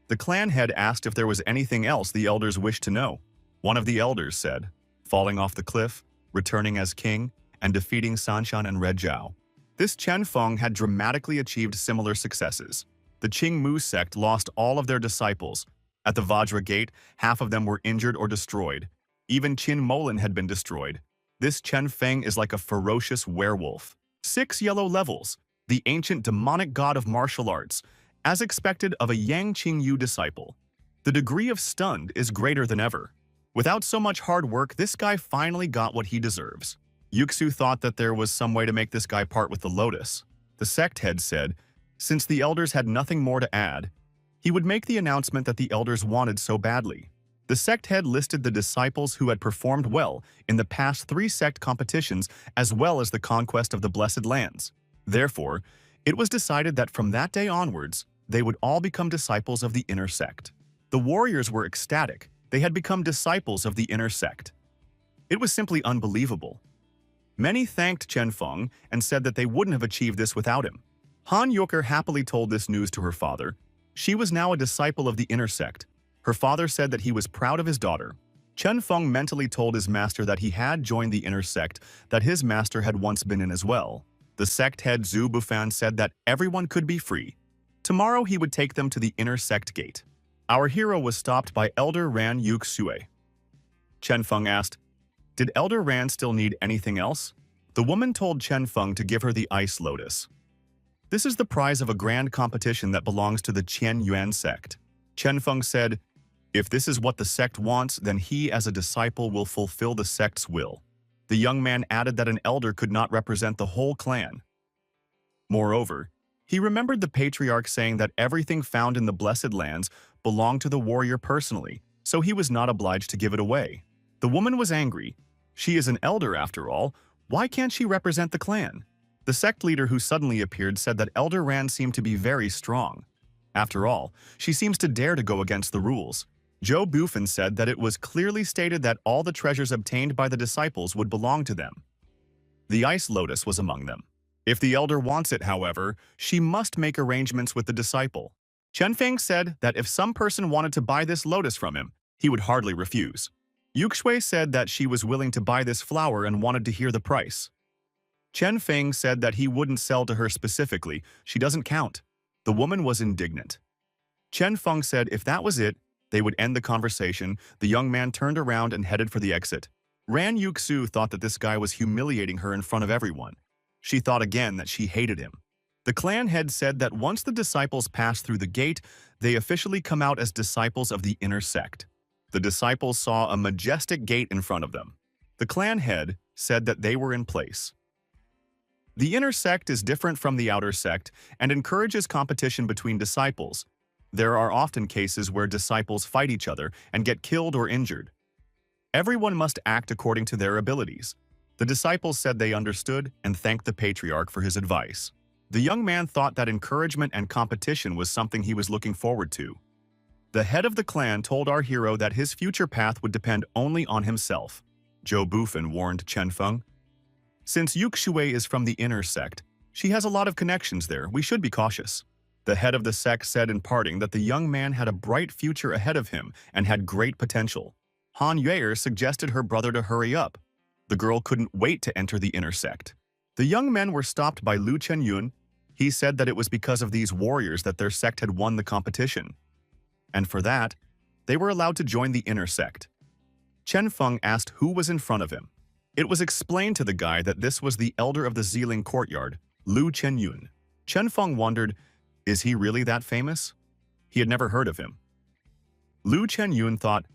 The clan head asked if there was anything else the elders wished to know. One of the elders said, falling off the cliff, returning as king, and defeating Sanshan and Red Zhao. This Chen Feng had dramatically achieved similar successes. The Qingmu sect lost all of their disciples. At the Vajra gate, half of them were injured or destroyed. Even Qin Molin had been destroyed. This Chen Feng is like a ferocious werewolf. 6 yellow levels, the ancient demonic god of martial arts, as expected of a Yang Qingyu disciple. The degree of stunned is greater than ever. Without so much hard work, this guy finally got what he deserves. Yuxu thought that there was some way to make this guy part with the Lotus. The sect head said, since the elders had nothing more to add, he would make the announcement that the elders wanted so badly. The sect head listed the disciples who had performed well in the past 3 sect competitions as well as the conquest of the Blessed Lands. Therefore, it was decided that from that day onwards, they would all become disciples of the inner sect. The warriors were ecstatic. They had become disciples of the inner sect. It was simply unbelievable. Many thanked Chen Feng and said that they wouldn't have achieved this without him. Han Yoker happily told this news to her father. She was now a disciple of the inner sect. Her father said that he was proud of his daughter. Chen Feng mentally told his master that he had joined the inner sect that his master had once been in as well. The sect head Zhu Bufan said that everyone could be free. Tomorrow he would take them to the inner sect gate. Our hero was stopped by Elder Ran Yuk Sue. Chen Feng asked, "Did Elder Ran still need anything else?" The woman told Chen Feng to give her the ice lotus. This is the prize of a grand competition that belongs to the Qian Yuan sect. Chen Feng said, "If this is what the sect wants, then he as a disciple will fulfill the sect's will." The young man added that an elder could not represent the whole clan. Moreover, he remembered the patriarch saying that everything found in the Blessed Lands belonged to the warrior personally, so he was not obliged to give it away. The woman was angry. She is an elder after all. Why can't she represent the clan? The sect leader who suddenly appeared said that Elder Ran seemed to be very strong. After all, she seems to dare to go against the rules. Zhou Bufan said that it was clearly stated that all the treasures obtained by the disciples would belong to them. The ice lotus was among them. If the elder wants it, however, she must make arrangements with the disciple. Chen Feng said that if some person wanted to buy this lotus from him, he would hardly refuse. Yukshui said that she was willing to buy this flower and wanted to hear the price. Chen Feng said that he wouldn't sell to her specifically, she doesn't count. The woman was indignant. Chen Feng said if that was it, they would end the conversation. The young man turned around and headed for the exit. Ran Yuxu thought that this guy was humiliating her in front of everyone. She thought again that she hated him. The clan head said that once the disciples pass through the gate, they officially come out as disciples of the inner sect. The disciples saw a majestic gate in front of them. The clan head said that they were in place. The inner sect is different from the outer sect and encourages competition between disciples. There are often cases where disciples fight each other and get killed or injured. Everyone must act according to their abilities. The disciples said they understood and thanked the patriarch for his advice. The young man thought that encouragement and competition was something he was looking forward to. The head of the clan told our hero that his future path would depend only on himself. Zhou Bufan warned Chen Feng. Since Yukshui is from the inner sect, she has a lot of connections there. We should be cautious. The head of the sect said in parting that the young man had a bright future ahead of him and had great potential. Han Yuer suggested her brother to hurry up. The girl couldn't wait to enter the inner sect. The young men were stopped by Lu Chenyun. He said that it was because of these warriors that their sect had won the competition. And for that, they were allowed to join the inner sect. Chen Feng asked who was in front of him. It was explained to the guy that this was the elder of the Ziling courtyard, Lu Chenyun. Chen Feng wondered, is he really that famous? He had never heard of him. Lu Chenyun thought,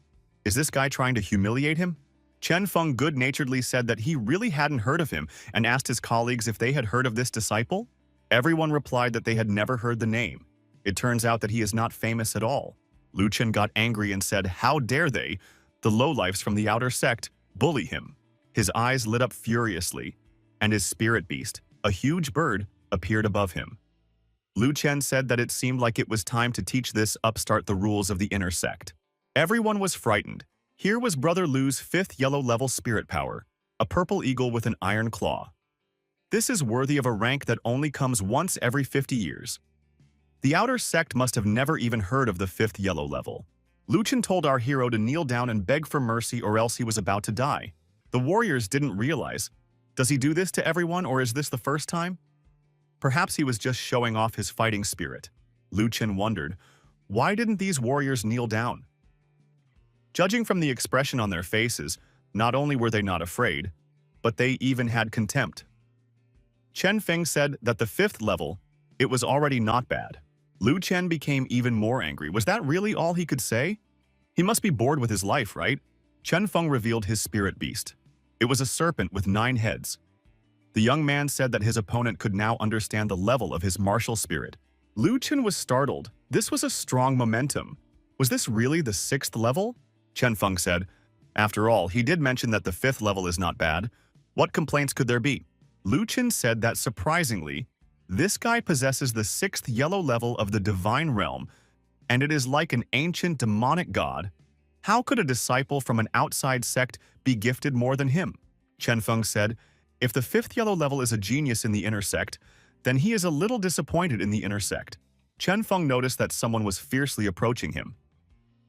is this guy trying to humiliate him? Chen Feng good-naturedly said that he really hadn't heard of him and asked his colleagues if they had heard of this disciple. Everyone replied that they had never heard the name. It turns out that he is not famous at all. Lu Chen got angry and said, how dare they, the lowlifes from the outer sect, bully him? His eyes lit up furiously, and his spirit beast, a huge bird, appeared above him. Lu Chen said that it seemed like it was time to teach this upstart the rules of the inner sect. Everyone was frightened. Here was Brother Lu's 5th yellow-level spirit power, a purple eagle with an iron claw. This is worthy of a rank that only comes once every 50 years. The outer sect must have never even heard of the 5th yellow level. Lu Chen told our hero to kneel down and beg for mercy or else he was about to die. The warriors didn't realize. Does he do this to everyone or is this the first time? Perhaps he was just showing off his fighting spirit. Lu Chen wondered, why didn't these warriors kneel down? Judging from the expression on their faces, not only were they not afraid, but they even had contempt. Chen Feng said that the 5th level, it was already not bad. Lu Chen became even more angry. Was that really all he could say? He must be bored with his life, right? Chen Feng revealed his spirit beast. It was a serpent with 9 heads. The young man said that his opponent could now understand the level of his martial spirit. Lu Chen was startled. This was a strong momentum. Was this really the 6th level? Chen Feng said. After all, he did mention that the 5th level is not bad. What complaints could there be? Lu Chen said that surprisingly, this guy possesses the 6th yellow level of the divine realm, and it is like an ancient demonic god. How could a disciple from an outside sect be gifted more than him? Chen Feng said, if the 5th yellow level is a genius in the inner sect, then he is a little disappointed in the inner sect. Chen Feng noticed that someone was fiercely approaching him.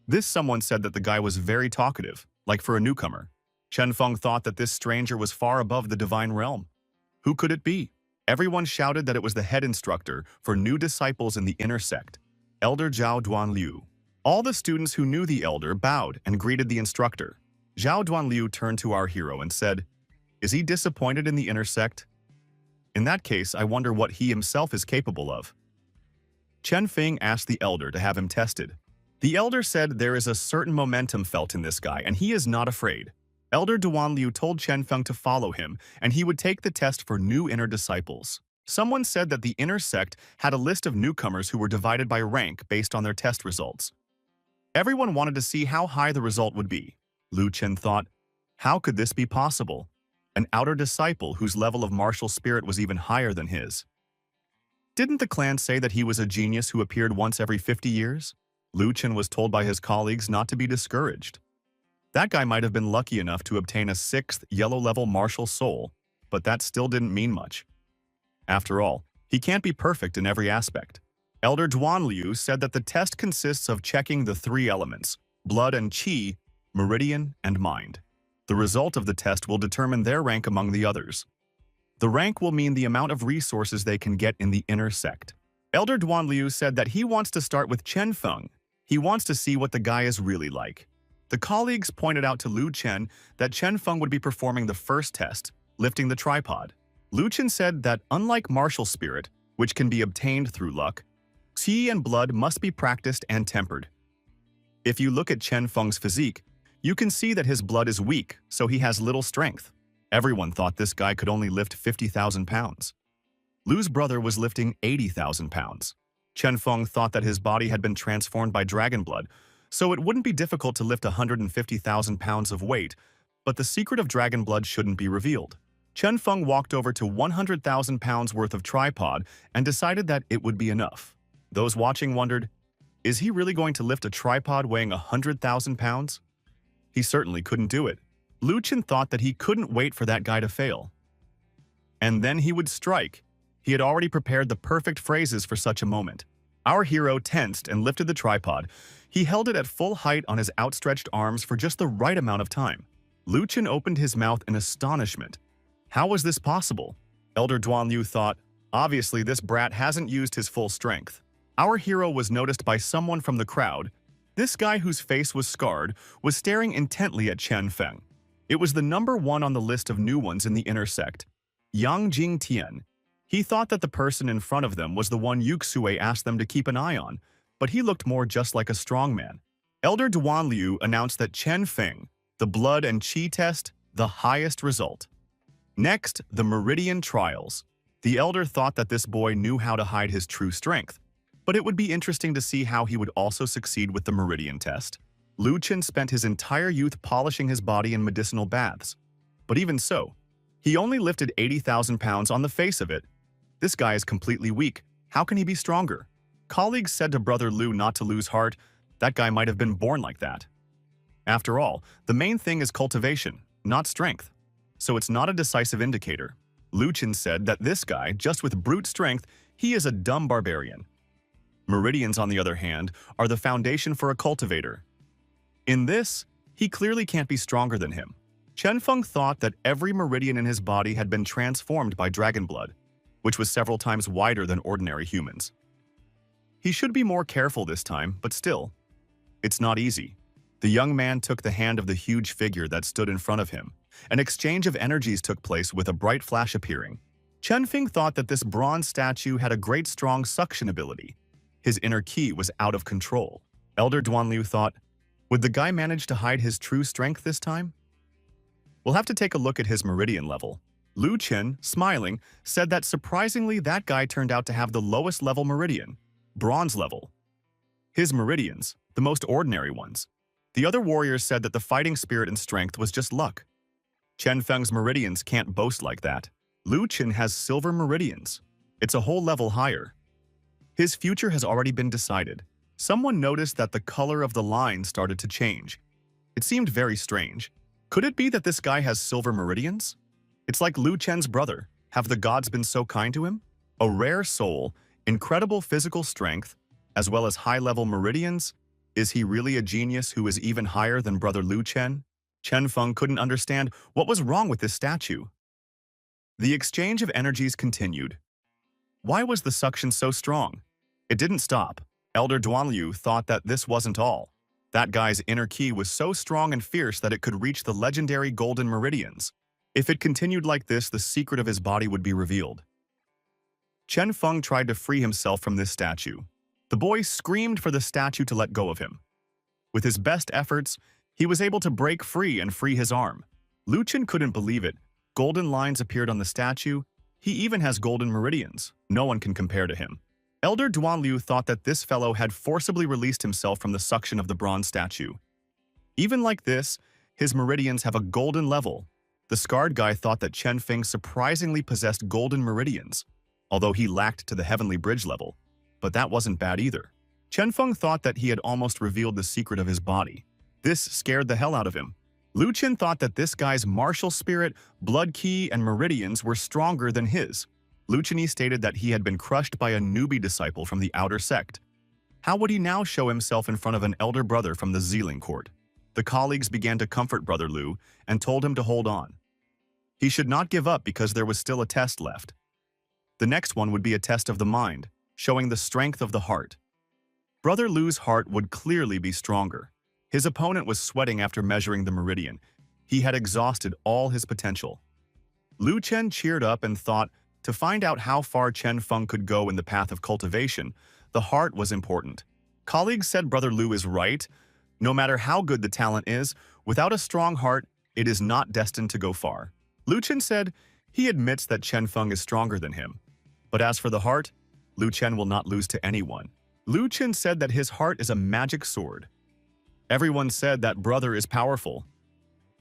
This someone said that the guy was very talkative, like for a newcomer. Chen Feng thought that this stranger was far above the divine realm. Who could it be? Everyone shouted that it was the head instructor for new disciples in the inner sect, Elder Zhao Duanliu. All the students who knew the elder bowed and greeted the instructor. Zhao Duanliu turned to our hero and said, is he disappointed in the inner sect? In that case, I wonder what he himself is capable of. Chen Feng asked the elder to have him tested. The elder said there is a certain momentum felt in this guy, and he is not afraid. Elder Duanliu told Chen Feng to follow him, and he would take the test for new inner disciples. Someone said that the inner sect had a list of newcomers who were divided by rank based on their test results. Everyone wanted to see how high the result would be. Lu Chen thought, how could this be possible? An outer disciple whose level of martial spirit was even higher than his. Didn't the clan say that he was a genius who appeared once every 50 years? Lu Chen was told by his colleagues not to be discouraged. That guy might have been lucky enough to obtain a 6th yellow-level martial soul, but that still didn't mean much. After all, he can't be perfect in every aspect. Elder Duanliu said that the test consists of checking the 3 elements, blood and qi, meridian and mind. The result of the test will determine their rank among the others. The rank will mean the amount of resources they can get in the inner sect. Elder Duanliu said that he wants to start with Chen Feng. He wants to see what the guy is really like. The colleagues pointed out to Lu Chen that Chen Feng would be performing the first test, lifting the tripod. Lu Chen said that unlike martial spirit, which can be obtained through luck, qi and blood must be practiced and tempered. If you look at Chen Feng's physique, you can see that his blood is weak, so he has little strength. Everyone thought this guy could only lift 50,000 pounds. Lu's brother was lifting 80,000 pounds. Chen Feng thought that his body had been transformed by dragon blood, so it wouldn't be difficult to lift 150,000 pounds of weight, but the secret of dragon blood shouldn't be revealed. Chen Feng walked over to 100,000 pounds worth of tripod and decided that it would be enough. Those watching wondered, is he really going to lift a tripod weighing 100,000 pounds? He certainly couldn't do it. Lu Chen thought that he couldn't wait for that guy to fail. And then he would strike. He had already prepared the perfect phrases for such a moment. Our hero tensed and lifted the tripod. He held it at full height on his outstretched arms for just the right amount of time. Lu Chen opened his mouth in astonishment. How was this possible? Elder Duanliu thought, obviously this brat hasn't used his full strength. Our hero was noticed by someone from the crowd. This guy whose face was scarred was staring intently at Chen Feng. It was the number 1 on the list of new ones in the inner sect, Yang Jingtian. He thought that the person in front of them was the one Yuxue asked them to keep an eye on, but he looked more just like a strongman. Elder Duanliu announced that Chen Feng, the blood and qi test, the highest result. Next, the Meridian Trials. The elder thought that this boy knew how to hide his true strength, but it would be interesting to see how he would also succeed with the Meridian test. Lu Chen spent his entire youth polishing his body in medicinal baths. But even so, he only lifted 80,000 pounds on the face of it. This guy is completely weak. How can he be stronger? Colleagues said to Brother Lu not to lose heart. That guy might have been born like that. After all, the main thing is cultivation, not strength. So it's not a decisive indicator. Lu Chen said that this guy, just with brute strength, he is a dumb barbarian. Meridians, on the other hand, are the foundation for a cultivator. In this, he clearly can't be stronger than him. Chen Feng thought that every meridian in his body had been transformed by dragon blood, which was several times wider than ordinary humans. He should be more careful this time, but still, it's not easy. The young man took the hand of the huge figure that stood in front of him. An exchange of energies took place with a bright flash appearing. Chen Feng thought that this bronze statue had a great strong suction ability. His inner qi was out of control. Elder Duanliu thought, would the guy manage to hide his true strength this time? We'll have to take a look at his meridian level. Lu Chen, smiling, said that surprisingly that guy turned out to have the lowest level meridian, bronze level. His meridians, the most ordinary ones. The other warriors said that the fighting spirit and strength was just luck. Chen Feng's meridians can't boast like that. Lu Chen has silver meridians. It's a whole level higher. His future has already been decided. Someone noticed that the color of the line started to change. It seemed very strange. Could it be that this guy has silver meridians? It's like Lu Chen's brother. Have the gods been so kind to him? A rare soul, incredible physical strength, as well as high-level meridians? Is he really a genius who is even higher than brother Lu Chen? Chen Feng couldn't understand what was wrong with this statue. The exchange of energies continued. Why was the suction so strong? It didn't stop. Elder Duanliu thought that this wasn't all. That guy's inner ki was so strong and fierce that it could reach the legendary golden meridians. If it continued like this, the secret of his body would be revealed. Chen Feng tried to free himself from this statue. The boy screamed for the statue to let go of him. With his best efforts, he was able to break free and free his arm. Lu Chen couldn't believe it. Golden lines appeared on the statue. He even has golden meridians. No one can compare to him. Elder Duanliu thought that this fellow had forcibly released himself from the suction of the bronze statue. Even like this, his meridians have a golden level. The scarred guy thought that Chen Feng surprisingly possessed golden meridians, although he lacked to the heavenly bridge level. But that wasn't bad either. Chen Feng thought that he had almost revealed the secret of his body. This scared the hell out of him. Lu Chen thought that this guy's martial spirit, blood ki, and meridians were stronger than his. Lu Chen stated that he had been crushed by a newbie disciple from the outer sect. How would he now show himself in front of an elder brother from the Zealing court? The colleagues began to comfort Brother Lu and told him to hold on. He should not give up because there was still a test left. The next one would be a test of the mind, showing the strength of the heart. Brother Lu's heart would clearly be stronger. His opponent was sweating after measuring the meridian. He had exhausted all his potential. Lu Chen cheered up and thought, to find out how far Chen Feng could go in the path of cultivation, the heart was important. Colleagues said Brother Lu is right. No matter how good the talent is, without a strong heart, it is not destined to go far. Lu Chen said he admits that Chen Feng is stronger than him. But as for the heart, Lu Chen will not lose to anyone. Lu Chen said that his heart is a magic sword. Everyone said that brother is powerful.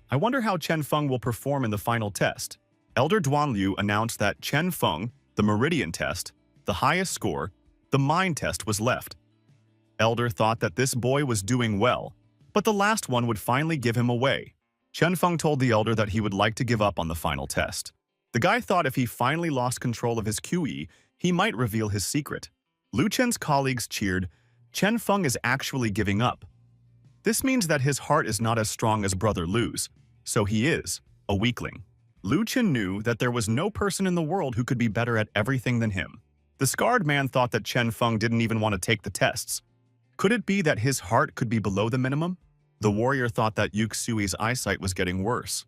I wonder how Chen Feng will perform in the final test. Elder Duanliu announced that Chen Feng, the meridian test, the highest score, the mind test was left. Elder thought that this boy was doing well, but the last one would finally give him away. Chen Feng told the elder that he would like to give up on the final test. The guy thought if he finally lost control of his QE, he might reveal his secret. Lu Chen's colleagues cheered, Chen Feng is actually giving up. This means that his heart is not as strong as Brother Lu's, so he is a weakling. Lu Chen knew that there was no person in the world who could be better at everything than him. The scarred man thought that Chen Feng didn't even want to take the tests. Could it be that his heart could be below the minimum? The warrior thought that Yuxui's eyesight was getting worse.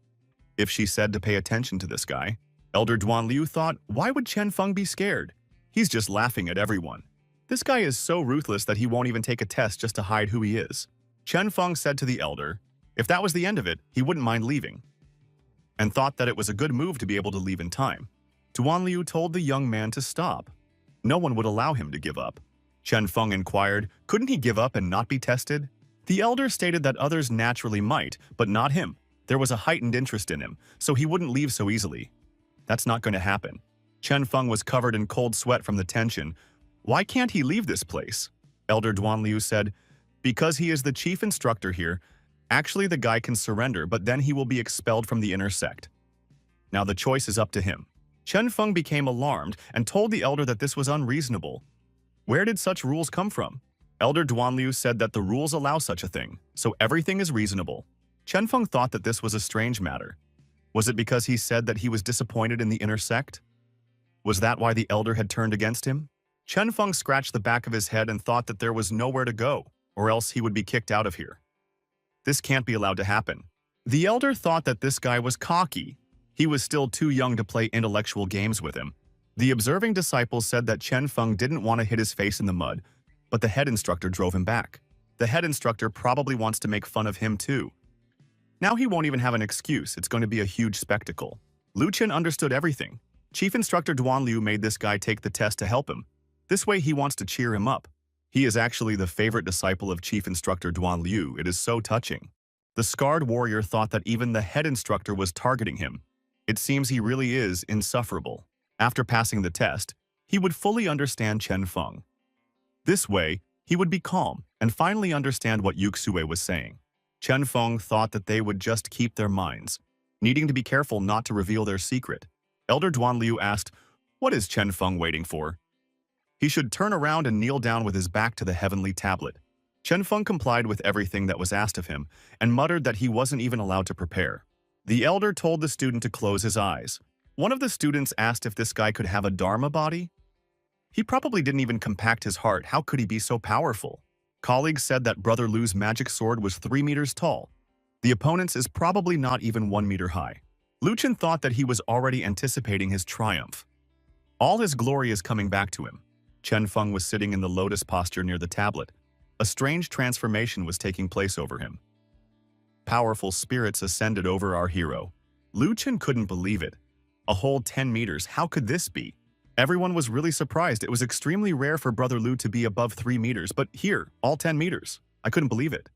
If she said to pay attention to this guy, Elder Duanliu thought, why would Chen Feng be scared? He's just laughing at everyone. This guy is so ruthless that he won't even take a test just to hide who he is. Chen Feng said to the elder, if that was the end of it, he wouldn't mind leaving, and thought that it was a good move to be able to leave in time. Duanliu told the young man to stop. No one would allow him to give up. Chen Feng inquired, couldn't he give up and not be tested? The elder stated that others naturally might, but not him. There was a heightened interest in him, so he wouldn't leave so easily. That's not going to happen. Chen Feng was covered in cold sweat from the tension. Why can't he leave this place? Elder Duanliu said, because he is the chief instructor here. Actually, the guy can surrender, but then he will be expelled from the inner sect. Now the choice is up to him. Chen Feng became alarmed and told the elder that this was unreasonable. Where did such rules come from? Elder Duanliu said that the rules allow such a thing, so everything is reasonable. Chen Feng thought that this was a strange matter. Was it because he said that he was disappointed in the inner sect? Was that why the elder had turned against him? Chen Feng scratched the back of his head and thought that there was nowhere to go, or else he would be kicked out of here. This can't be allowed to happen. The elder thought that this guy was cocky. He was still too young to play intellectual games with him. The observing disciples said that Chen Feng didn't want to hit his face in the mud, but the head instructor drove him back. The head instructor probably wants to make fun of him too. Now he won't even have an excuse. It's going to be a huge spectacle. Lu Chen understood everything. Chief Instructor Duanliu made this guy take the test to help him. This way he wants to cheer him up. He is actually the favorite disciple of Chief Instructor Duan Liu. It is so touching. The scarred warrior thought that even the head instructor was targeting him. It seems he really is insufferable. After passing the test, he would fully understand Chen Feng. This way, he would be calm and finally understand what Yuxue was saying. Chen Feng thought that they would just keep their minds, needing to be careful not to reveal their secret. Elder Duan Liu asked, "What is Chen Feng waiting for?" He should turn around and kneel down with his back to the heavenly tablet. Chen Feng complied with everything that was asked of him and muttered that he wasn't even allowed to prepare. The elder told the student to close his eyes. One of the students asked if this guy could have a Dharma body. He probably didn't even compact his heart. How could he be so powerful? Colleagues said that Brother Lu's magic sword was 3 meters tall. The opponent's is probably not even 1 meter high. Lu Chen thought that he was already anticipating his triumph. All his glory is coming back to him. Chen Feng was sitting in the lotus posture near the tablet. A strange transformation was taking place over him. Powerful spirits ascended over our hero. Lu Chen couldn't believe it. A whole 10 meters, how could this be? Everyone was really surprised. It was extremely rare for Brother Lu to be above 3 meters, but here, all 10 meters. I couldn't believe it.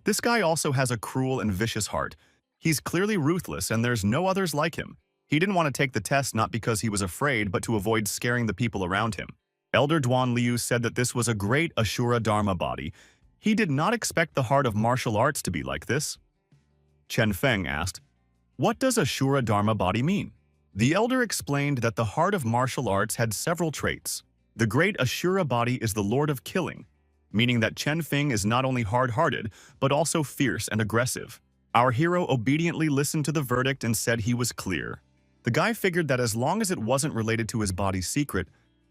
This guy also has a cruel and vicious heart. He's clearly ruthless and there's no others like him. He didn't want to take the test not because he was afraid, but to avoid scaring the people around him. Elder Duan Liu said that this was a great Asura Dharma body. He did not expect the heart of martial arts to be like this. Chen Feng asked, "What does Asura Dharma body mean?" The elder explained that the heart of martial arts had several traits. The great Asura body is the lord of killing, meaning that Chen Feng is not only hard-hearted, but also fierce and aggressive. Our hero obediently listened to the verdict and said he was clear. The guy figured that as long as it wasn't related to his body's secret,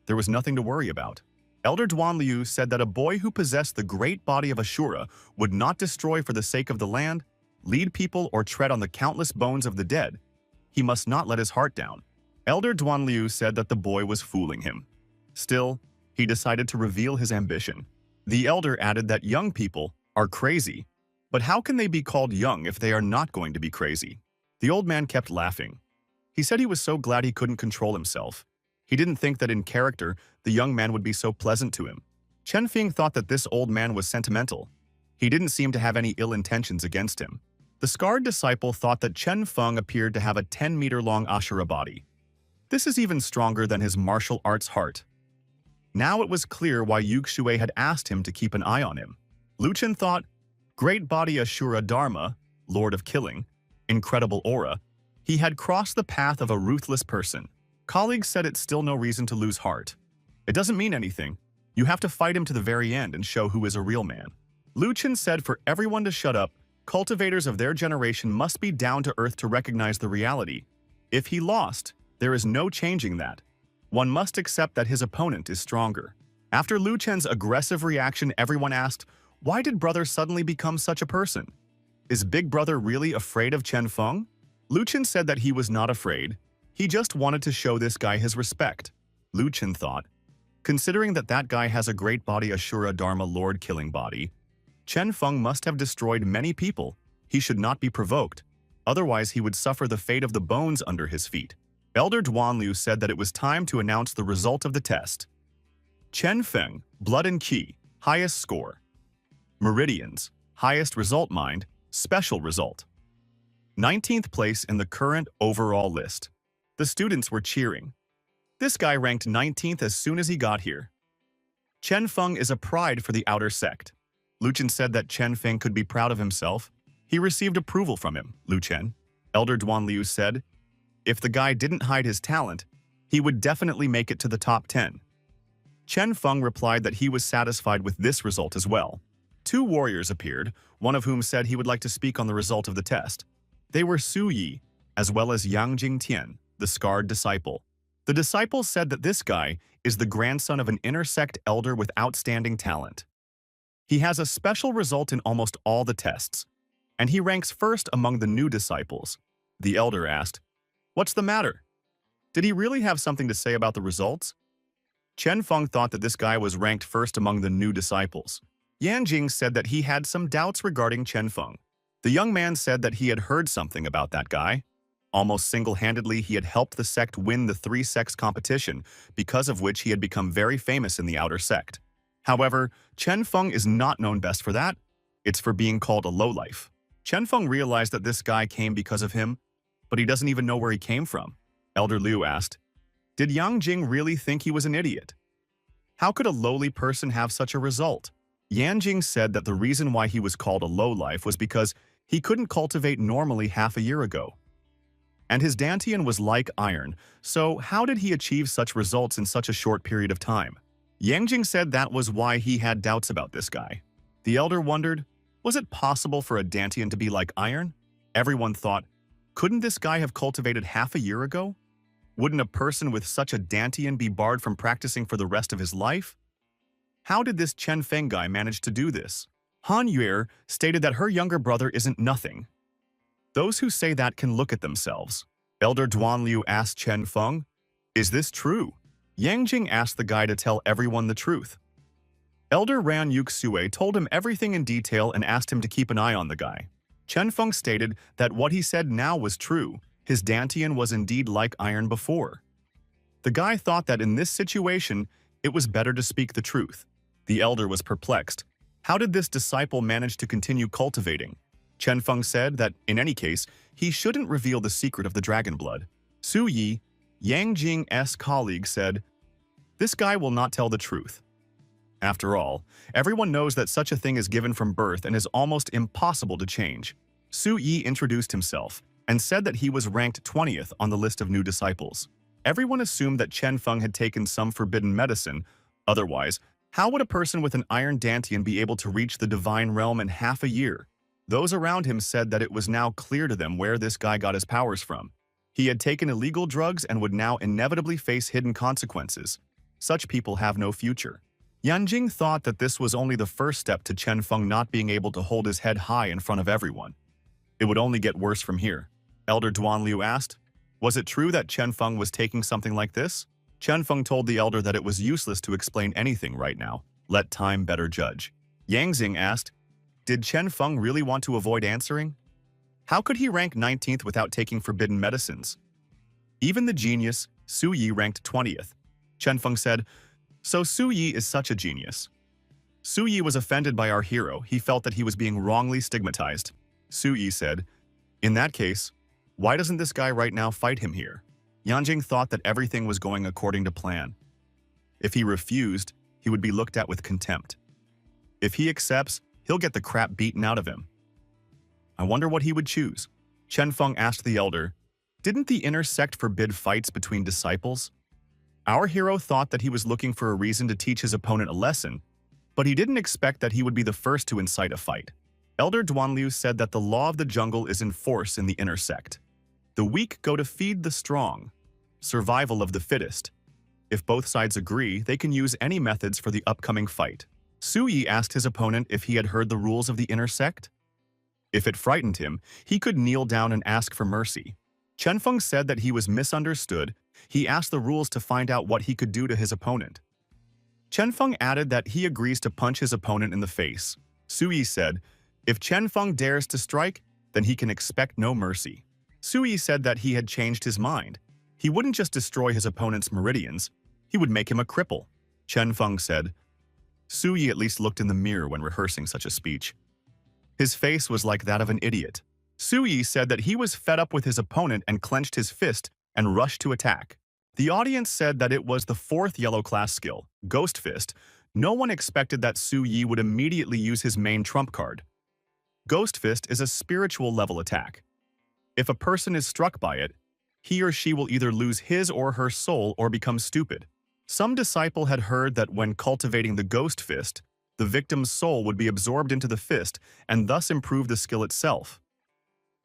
there was nothing to worry about. Elder Duan Liu said that a boy who possessed the great body of Asura would not destroy for the sake of the land, lead people, or tread on the countless bones of the dead. He must not let his heart down. Elder Duan Liu said that the boy was fooling him. Still, he decided to reveal his ambition. The elder added that young people are crazy, but how can they be called young if they are not going to be crazy? The old man kept laughing. He said he was so glad he couldn't control himself. He didn't think that in character, the young man would be so pleasant to him. Chen Feng thought that this old man was sentimental. He didn't seem to have any ill intentions against him. The scarred disciple thought that Chen Feng appeared to have a 10-meter-long Asura body. This is even stronger than his martial arts heart. Now it was clear why Yuxue had asked him to keep an eye on him. Lu Chen thought, great body Asura Dharma, lord of killing, incredible aura. He had crossed the path of a ruthless person. Colleagues said it's still no reason to lose heart. It doesn't mean anything. You have to fight him to the very end and show who is a real man. Lu Chen said for everyone to shut up. Cultivators of their generation must be down to earth to recognize the reality. If he lost, there is no changing that. One must accept that his opponent is stronger. After Lu Chen's aggressive reaction, everyone asked, why did brother suddenly become such a person? Is big brother really afraid of Chen Feng? Lu Chen said that he was not afraid. He just wanted to show this guy his respect. Lu Chen thought, considering that that guy has a great body Asura Dharma Lord killing body, Chen Feng must have destroyed many people. He should not be provoked. Otherwise, he would suffer the fate of the bones under his feet. Elder Duan Liu said that it was time to announce the result of the test. Chen Feng, Blood and Qi, highest score. Meridians, highest result mind, special result. 19th place in the current overall list. The students were cheering. This guy ranked 19th as soon as he got here. Chen Feng is a pride for the outer sect. Lu Chen said that Chen Feng could be proud of himself. He received approval from him, Lu Chen. Elder Duan Liu said, if the guy didn't hide his talent, he would definitely make it to the top 10. Chen Feng replied that he was satisfied with this result as well. 2 warriors appeared, one of whom said he would like to speak on the result of the test. They were Su Yi, as well as Yang Jingtian, the scarred disciple. The disciple said that this guy is the grandson of an inner-sect elder with outstanding talent. He has a special result in almost all the tests, and he ranks first among the new disciples. The elder asked, what's the matter? Did he really have something to say about the results? Chen Feng thought that this guy was ranked first among the new disciples. Yan Jing said that he had some doubts regarding Chen Feng. The young man said that he had heard something about that guy. Almost single-handedly, he had helped the sect win the 3 sects competition, because of which he had become very famous in the outer sect. However, Chen Feng is not known best for that. It's for being called a lowlife. Chen Feng realized that this guy came because of him, but he doesn't even know where he came from. Elder Liu asked, did Yang Jing really think he was an idiot? How could a lowly person have such a result? Yang Jing said that the reason why he was called a lowlife was because he couldn't cultivate normally half a year ago. And his dantian was like iron, so how did he achieve such results in such a short period of time? Yang Jing said that was why he had doubts about this guy. The elder wondered, was it possible for a dantian to be like iron? Everyone thought, couldn't this guy have cultivated half a year ago? Wouldn't a person with such a dantian be barred from practicing for the rest of his life? How did this Chen Feng guy manage to do this? Han Yuer stated that her younger brother isn't nothing. Those who say that can look at themselves. Elder Duan Liu asked Chen Feng, is this true? Yang Jing asked the guy to tell everyone the truth. Elder Ran Yuxue told him everything in detail and asked him to keep an eye on the guy. Chen Feng stated that what he said now was true. His dantian was indeed like iron before. The guy thought that in this situation, it was better to speak the truth. The elder was perplexed. How did this disciple manage to continue cultivating? Chen Feng said that, in any case, he shouldn't reveal the secret of the dragon blood. Su Yi, Yang Jing's colleague, said, this guy will not tell the truth. After all, everyone knows that such a thing is given from birth and is almost impossible to change. Su Yi introduced himself and said that he was ranked 20th on the list of new disciples. Everyone assumed that Chen Feng had taken some forbidden medicine. Otherwise, how would a person with an iron dantian be able to reach the divine realm in half a year? Those around him said that it was now clear to them where this guy got his powers from. He had taken illegal drugs and would now inevitably face hidden consequences. Such people have no future. Yanjing thought that this was only the first step to Chen Feng not being able to hold his head high in front of everyone. It would only get worse from here. Elder Duan Liu asked, was it true that Chen Feng was taking something like this? Chen Feng told the elder that it was useless to explain anything right now. Let time better judge. Yang Xing asked, did Chen Feng really want to avoid answering? How could he rank 19th without taking forbidden medicines? Even the genius, Su Yi, ranked 20th. Chen Feng said, so Su Yi is such a genius. Su Yi was offended by our hero. He felt that he was being wrongly stigmatized. Su Yi said, in that case, why doesn't this guy right now fight him here? Yanjing thought that everything was going according to plan. If he refused, he would be looked at with contempt. If he accepts, he'll get the crap beaten out of him. I wonder what he would choose. Chen Feng asked the elder, didn't the inner sect forbid fights between disciples? Our hero thought that he was looking for a reason to teach his opponent a lesson, but he didn't expect that he would be the first to incite a fight. Elder Duanliu said that the law of the jungle is in force in the inner sect. The weak go to feed the strong. Survival of the fittest. If both sides agree, they can use any methods for the upcoming fight. Su Yi asked his opponent if he had heard the rules of the inner sect. If it frightened him, he could kneel down and ask for mercy. Chen Feng said that he was misunderstood. He asked the rules to find out what he could do to his opponent. Chen Feng added that he agrees to punch his opponent in the face. Su Yi said, if Chen Feng dares to strike, then he can expect no mercy. Su Yi said that he had changed his mind. He wouldn't just destroy his opponent's meridians, he would make him a cripple. Chen Feng said. Su Yi at least looked in the mirror when rehearsing such a speech. His face was like that of an idiot. Su Yi said that he was fed up with his opponent and clenched his fist and rushed to attack. The audience said that it was the 4th yellow class skill, Ghost Fist. No one expected that Su Yi would immediately use his main trump card. Ghost Fist is a spiritual level attack. If a person is struck by it, he or she will either lose his or her soul or become stupid. Some disciple had heard that when cultivating the Ghost Fist, the victim's soul would be absorbed into the fist and thus improve the skill itself.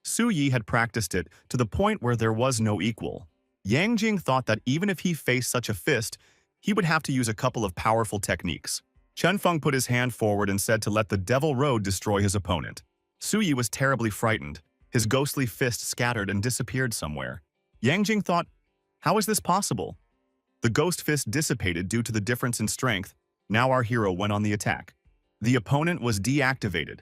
Su Yi had practiced it to the point where there was no equal. Yang Jing thought that even if he faced such a fist, he would have to use a couple of powerful techniques. Chen Feng put his hand forward and said to let the Devil Road destroy his opponent. Su Yi was terribly frightened. His ghostly fist scattered and disappeared somewhere. Yang Jing thought, how is this possible? The Ghost Fist dissipated due to the difference in strength. Now our hero went on the attack. The opponent was deactivated.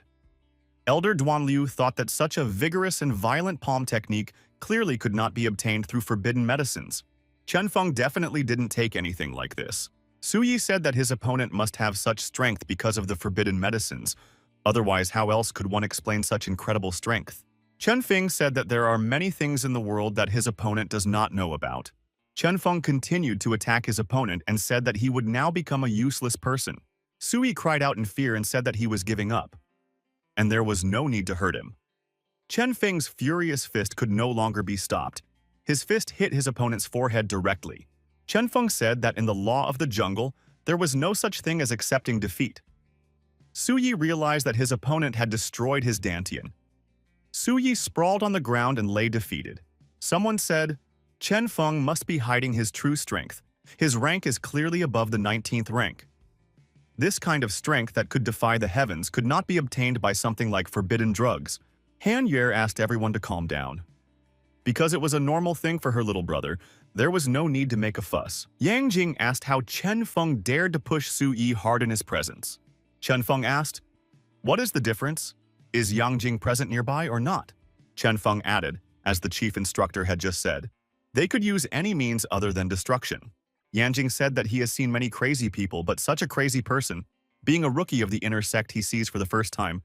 Elder Duanliu thought that such a vigorous and violent palm technique clearly could not be obtained through forbidden medicines. Chen Feng definitely didn't take anything like this. Suyi said that his opponent must have such strength because of the forbidden medicines. Otherwise, how else could one explain such incredible strength? Chen Feng said that there are many things in the world that his opponent does not know about. Chen Feng continued to attack his opponent and said that he would now become a useless person. Suyi cried out in fear and said that he was giving up, and there was no need to hurt him. Chen Feng's furious fist could no longer be stopped. His fist hit his opponent's forehead directly. Chen Feng said that in the law of the jungle, there was no such thing as accepting defeat. Suyi realized that his opponent had destroyed his dantian. Suyi sprawled on the ground and lay defeated. Someone said, Chen Feng must be hiding his true strength. His rank is clearly above the 19th rank. This kind of strength that could defy the heavens could not be obtained by something like forbidden drugs. Han Yer asked everyone to calm down. Because it was a normal thing for her little brother, there was no need to make a fuss. Yang Jing asked how Chen Feng dared to push Su Yi hard in his presence. Chen Feng asked, "What is the difference? Is Yang Jing present nearby or not?" Chen Feng added, as the chief instructor had just said, they could use any means other than destruction. Yang Jing said that he has seen many crazy people, but such a crazy person, being a rookie of the inner sect he sees for the first time,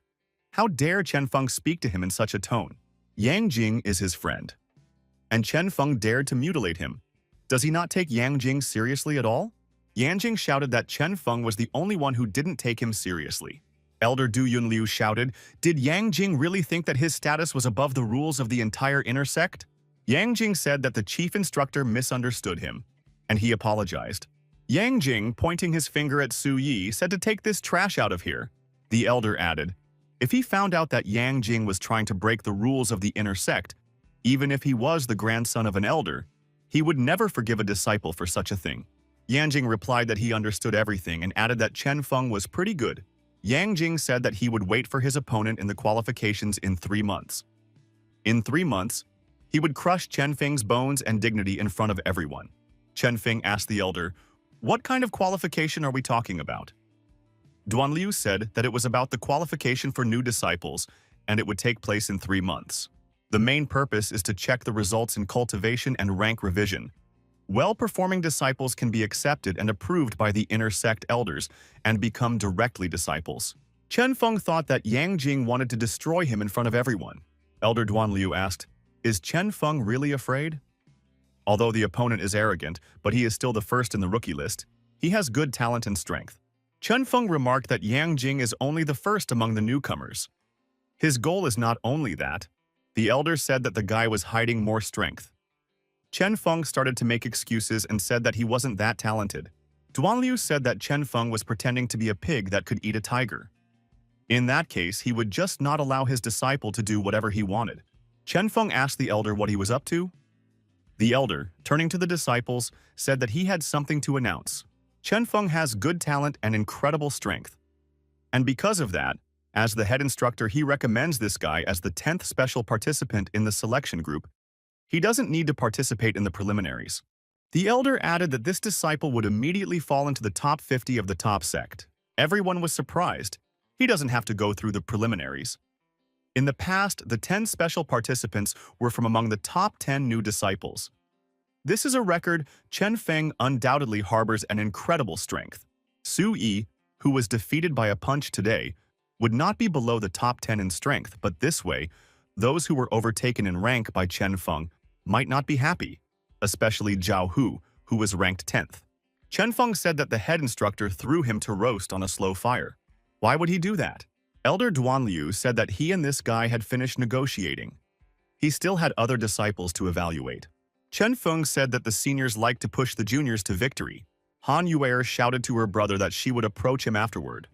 how dare Chen Feng speak to him in such a tone? Yang Jing is his friend, and Chen Feng dared to mutilate him. Does he not take Yang Jing seriously at all? Yang Jing shouted that Chen Feng was the only one who didn't take him seriously. Elder Du Yunliu shouted, did Yang Jing really think that his status was above the rules of the entire inner sect? Yang Jing said that the chief instructor misunderstood him, and he apologized. Yang Jing, pointing his finger at Su Yi, said to take this trash out of here. The elder added, if he found out that Yang Jing was trying to break the rules of the inner sect, even if he was the grandson of an elder, he would never forgive a disciple for such a thing. Yang Jing replied that he understood everything and added that Chen Feng was pretty good. Yang Jing said that he would wait for his opponent in the qualifications in 3 months. In 3 months, he would crush Chen Feng's bones and dignity in front of everyone. Chen Feng asked the elder, what kind of qualification are we talking about? Duan Liu said that it was about the qualification for new disciples, and it would take place in 3 months. The main purpose is to check the results in cultivation and rank revision. Well-performing disciples can be accepted and approved by the inner sect elders and become directly disciples. Chen Feng thought that Yang Jing wanted to destroy him in front of everyone. Elder Duan Liu asked, is Chen Feng really afraid? Although the opponent is arrogant, but he is still the first in the rookie list, he has good talent and strength. Chen Feng remarked that Yang Jing is only the first among the newcomers. His goal is not only that. The elder said that the guy was hiding more strength. Chen Feng started to make excuses and said that he wasn't that talented. Duan Liu said that Chen Feng was pretending to be a pig that could eat a tiger. In that case, he would just not allow his disciple to do whatever he wanted. Chen Feng asked the elder what he was up to. The elder, turning to the disciples, said that he had something to announce. Chen Feng has good talent and incredible strength. And because of that, as the head instructor, he recommends this guy as the 10th special participant in the selection group. He doesn't need to participate in the preliminaries. The elder added that this disciple would immediately fall into the top 50 of the top sect. Everyone was surprised. He doesn't have to go through the preliminaries. In the past, the 10 special participants were from among the top 10 new disciples. This is a record. Chen Feng undoubtedly harbors an incredible strength. Su Yi, who was defeated by a punch today, would not be below the top 10 in strength, but this way, those who were overtaken in rank by Chen Feng might not be happy, especially Zhao Hu, who was ranked 10th. Chen Feng said that the head instructor threw him to roast on a slow fire. Why would he do that? Elder Duan Liu said that he and this guy had finished negotiating. He still had other disciples to evaluate. Chen Feng said that the seniors liked to push the juniors to victory. Han Yuer shouted to her brother that she would approach him afterward.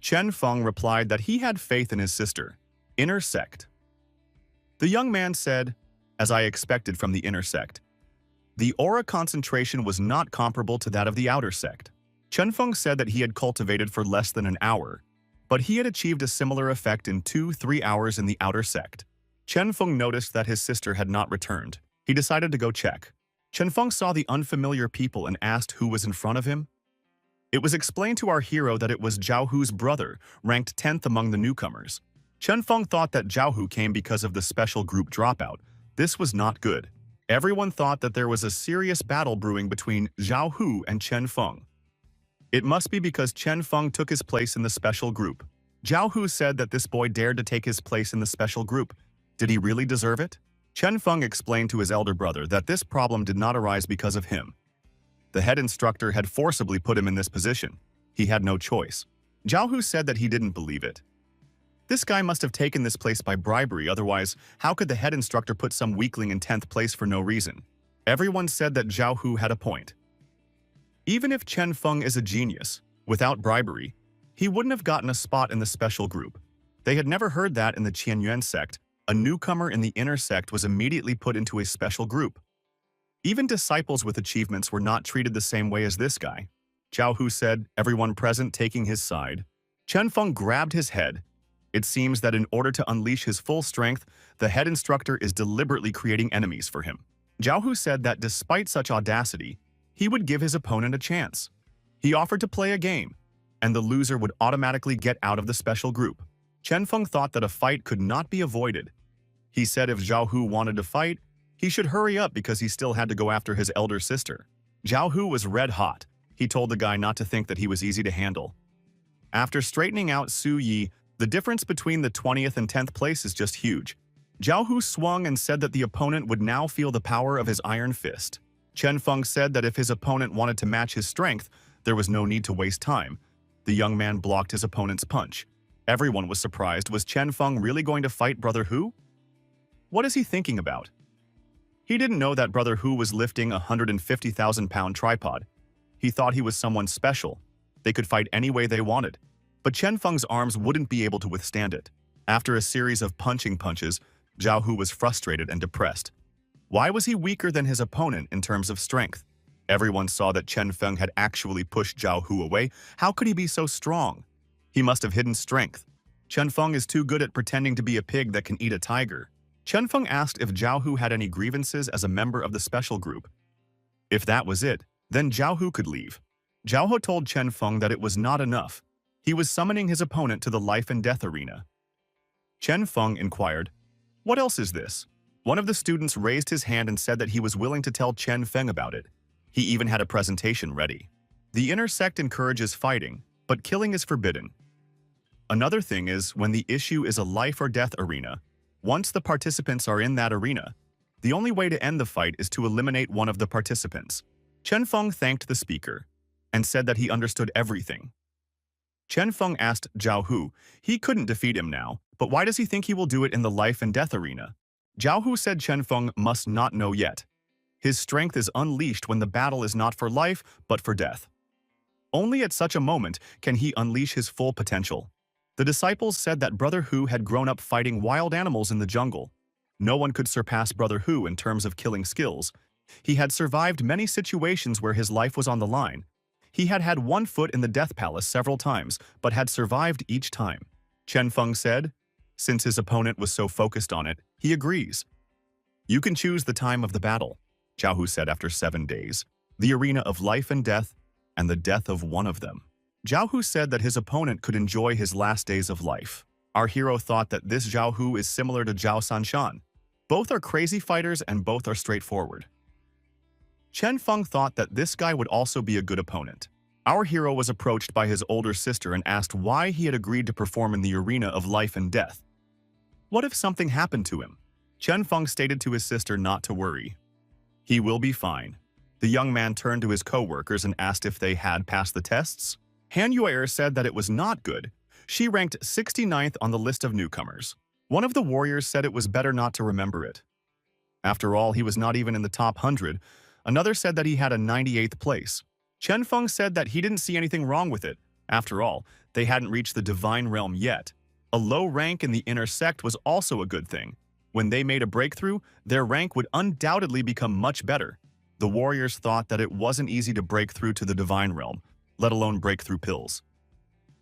Chen Feng replied that he had faith in his sister. Inner sect. The young man said, as I expected from the inner sect. The aura concentration was not comparable to that of the outer sect. Chen Feng said that he had cultivated for less than an hour, but he had achieved a similar effect in 2-3 hours in the outer sect. Chen Feng noticed that his sister had not returned. He decided to go check. Chen Feng saw the unfamiliar people and asked who was in front of him. It was explained to our hero that it was Zhao Hu's brother, ranked 10th among the newcomers. Chen Feng thought that Zhao Hu came because of the special group dropout. This was not good. Everyone thought that there was a serious battle brewing between Zhao Hu and Chen Feng. It must be because Chen Feng took his place in the special group. Zhao Hu said that this boy dared to take his place in the special group. Did he really deserve it? Chen Feng explained to his elder brother that this problem did not arise because of him. The head instructor had forcibly put him in this position. He had no choice. Zhao Hu said that he didn't believe it. This guy must have taken this place by bribery, otherwise, how could the head instructor put some weakling in 10th place for no reason? Everyone said that Zhao Hu had a point. Even if Chen Feng is a genius, without bribery, he wouldn't have gotten a spot in the special group. They had never heard that in the Qianyuan sect, a newcomer in the inner sect was immediately put into a special group. Even disciples with achievements were not treated the same way as this guy. Zhao Hu said, everyone present taking his side. Chen Feng grabbed his head. It seems that in order to unleash his full strength, the head instructor is deliberately creating enemies for him. Zhao Hu said that despite such audacity, he would give his opponent a chance. He offered to play a game, and the loser would automatically get out of the special group. Chen Feng thought that a fight could not be avoided. He said if Zhao Hu wanted to fight, he should hurry up because he still had to go after his elder sister. Zhao Hu was red hot. He told the guy not to think that he was easy to handle. After straightening out Su Yi, the difference between the 20th and 10th place is just huge. Zhao Hu swung and said that the opponent would now feel the power of his iron fist. Chen Feng said that if his opponent wanted to match his strength, there was no need to waste time. The young man blocked his opponent's punch. Everyone was surprised. Was Chen Feng really going to fight Brother Hu? What is he thinking about? He didn't know that Brother Hu was lifting a 150,000-pound tripod. He thought he was someone special. They could fight any way they wanted. But Chen Feng's arms wouldn't be able to withstand it. After a series of punching punches, Zhao Hu was frustrated and depressed. Why was he weaker than his opponent in terms of strength? Everyone saw that Chen Feng had actually pushed Zhao Hu away. How could he be so strong? He must have hidden strength. Chen Feng is too good at pretending to be a pig that can eat a tiger. Chen Feng asked if Zhao Hu had any grievances as a member of the special group. If that was it, then Zhao Hu could leave. Zhao Hu told Chen Feng that it was not enough. He was summoning his opponent to the life and death arena. Chen Feng inquired, "What else is this?" One of the students raised his hand and said that he was willing to tell Chen Feng about it. He even had a presentation ready. The inner sect encourages fighting, but killing is forbidden. Another thing is when the issue is a life or death arena. Once the participants are in that arena, the only way to end the fight is to eliminate one of the participants. Chen Feng thanked the speaker and said that he understood everything. Chen Feng asked Zhao Hu, he couldn't defeat him now, but why does he think he will do it in the life and death arena? Zhao Hu said Chen Feng must not know yet. His strength is unleashed when the battle is not for life, but for death. Only at such a moment can he unleash his full potential. The disciples said that Brother Hu had grown up fighting wild animals in the jungle. No one could surpass Brother Hu in terms of killing skills. He had survived many situations where his life was on the line. He had had one foot in the Death Palace several times, but had survived each time. Chen Feng said, since his opponent was so focused on it, he agrees. You can choose the time of the battle, Zhao Hu said after 7 days, the arena of life and death, and the death of one of them. Zhao Hu said that his opponent could enjoy his last days of life. Our hero thought that this Zhao Hu is similar to Zhao Sanshan. Both are crazy fighters and both are straightforward. Chen Feng thought that this guy would also be a good opponent. Our hero was approached by his older sister and asked why he had agreed to perform in the arena of life and death. What if something happened to him? Chen Feng stated to his sister not to worry. He will be fine. The young man turned to his co-workers and asked if they had passed the tests. Han Yuer said that it was not good. She ranked 69th on the list of newcomers. One of the warriors said it was better not to remember it. After all, he was not even in the top 100. Another said that he had a 98th place. Chen Feng said that he didn't see anything wrong with it. After all, they hadn't reached the divine realm yet. A low rank in the inner sect was also a good thing. When they made a breakthrough, their rank would undoubtedly become much better. The warriors thought that it wasn't easy to break through to the divine realm, let alone break through pills.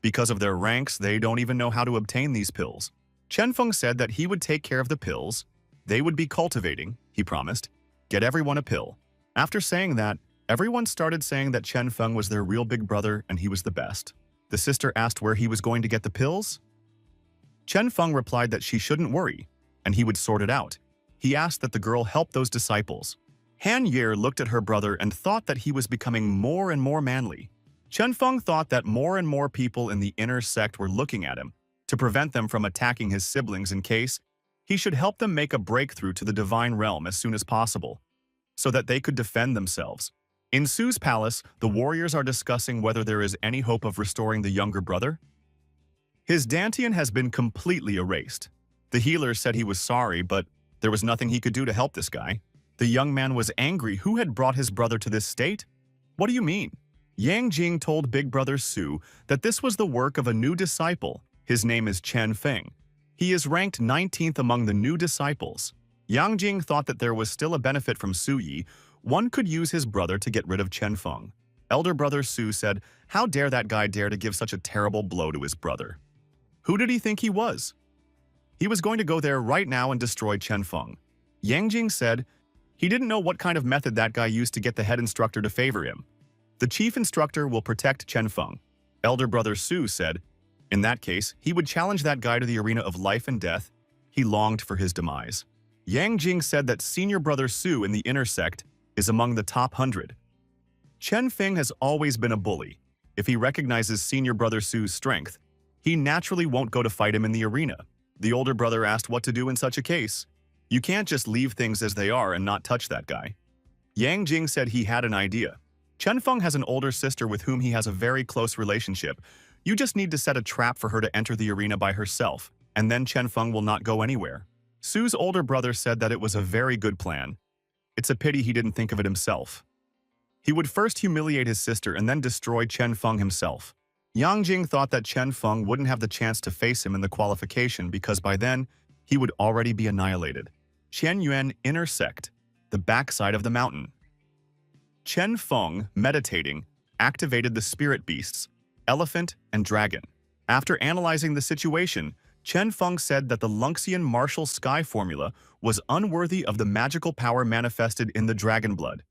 Because of their ranks, they don't even know how to obtain these pills. Chen Feng said that he would take care of the pills. They would be cultivating, he promised. Get everyone a pill. After saying that, everyone started saying that Chen Feng was their real big brother and he was the best. The sister asked where he was going to get the pills. Chen Feng replied that she shouldn't worry, and he would sort it out. He asked that the girl help those disciples. Han Yer looked at her brother and thought that he was becoming more and more manly. Chen Feng thought that more and more people in the inner sect were looking at him to prevent them from attacking his siblings in case he should help them make a breakthrough to the divine realm as soon as possible, so that they could defend themselves. In Su's palace, the warriors are discussing whether there is any hope of restoring the younger brother. His dantian has been completely erased. The healer said he was sorry, but there was nothing he could do to help this guy. The young man was angry. Who had brought his brother to this state? What do you mean? Yang Jing told Big Brother Su that this was the work of a new disciple. His name is Chen Feng. He is ranked 19th among the new disciples. Yang Jing thought that there was still a benefit from Su Yi. One could use his brother to get rid of Chen Feng. Elder Brother Su said, "How dare that guy dare to give such a terrible blow to his brother? Who did he think he was? He was going to go there right now and destroy Chen Feng." Yang Jing said he didn't know what kind of method that guy used to get the head instructor to favor him. The chief instructor will protect Chen Feng. Elder Brother Su said, in that case, he would challenge that guy to the arena of life and death. He longed for his demise. Yang Jing said that Senior Brother Su in the inner sect is among the top 100. Chen Feng has always been a bully. If he recognizes Senior Brother Su's strength, he naturally won't go to fight him in the arena. The older brother asked what to do in such a case. You can't just leave things as they are and not touch that guy. Yang Jing said he had an idea. Chen Feng has an older sister with whom he has a very close relationship. You just need to set a trap for her to enter the arena by herself, and then Chen Feng will not go anywhere. Su's older brother said that it was a very good plan. It's a pity he didn't think of it himself. He would first humiliate his sister and then destroy Chen Feng himself. Yang Jing thought that Chen Feng wouldn't have the chance to face him in the qualification because by then, he would already be annihilated. Chen Yuan Inner Sect, the backside of the mountain. Chen Feng, meditating, activated the spirit beasts, elephant and dragon. After analyzing the situation, Chen Feng said that the Lunxian martial sky formula was unworthy of the magical power manifested in the dragon blood.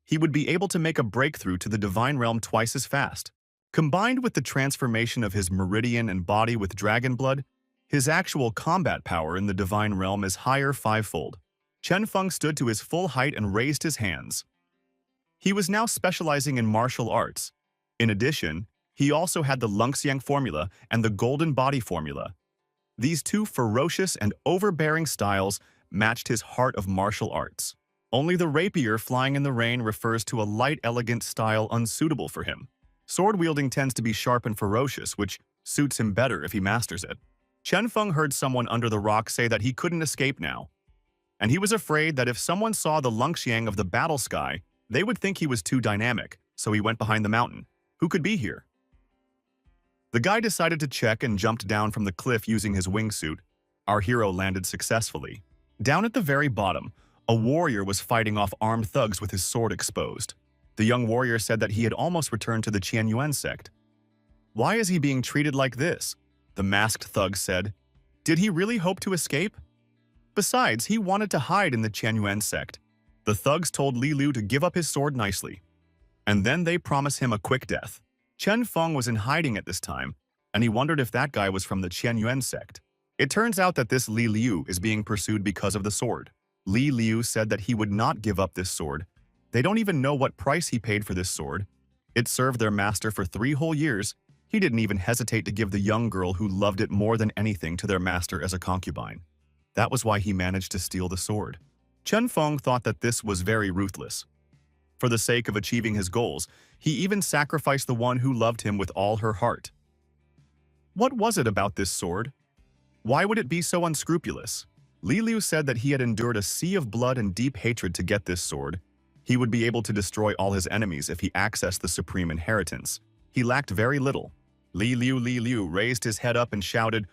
He would be able to make a breakthrough to the divine realm twice as fast. Combined with the transformation of his meridian and body with dragon blood, his actual combat power in the divine realm is higher fivefold. Chen Feng stood to his full height and raised his hands. He was now specializing in martial arts. In addition, he also had the Lunxiang formula and the golden body formula. These two ferocious and overbearing styles matched his heart of martial arts. Only the rapier flying in the rain refers to a light, elegant style unsuitable for him. Sword wielding tends to be sharp and ferocious, which suits him better if he masters it. Chen Feng heard someone under the rock say that he couldn't escape now, and he was afraid that if someone saw the Lunxiang of the battle sky, they would think he was too dynamic, so he went behind the mountain. Who could be here? The guy decided to check and jumped down from the cliff using his wingsuit. Our hero landed successfully. Down at the very bottom, a warrior was fighting off armed thugs with his sword exposed. The young warrior said that he had almost returned to the Qianyuan sect. Why is he being treated like this? The masked thug said. Did he really hope to escape? Besides, he wanted to hide in the Qianyuan sect. The thugs told Li Lu to give up his sword nicely, and then they promised him a quick death. Chen Feng was in hiding at this time, and he wondered if that guy was from the Qianyuan sect. It turns out that this Li Liu is being pursued because of the sword. Li Liu said that he would not give up this sword. They don't even know what price he paid for this sword. It served their master for 3 whole years. He didn't even hesitate to give the young girl who loved it more than anything to their master as a concubine. That was why he managed to steal the sword. Chen Feng thought that this was very ruthless. For the sake of achieving his goals, he even sacrificed the one who loved him with all her heart. What was it about this sword? Why would it be so unscrupulous? Li Liu said that he had endured a sea of blood and deep hatred to get this sword. He would be able to destroy all his enemies if he accessed the supreme inheritance. He lacked very little. Li Liu raised his head up and shouted,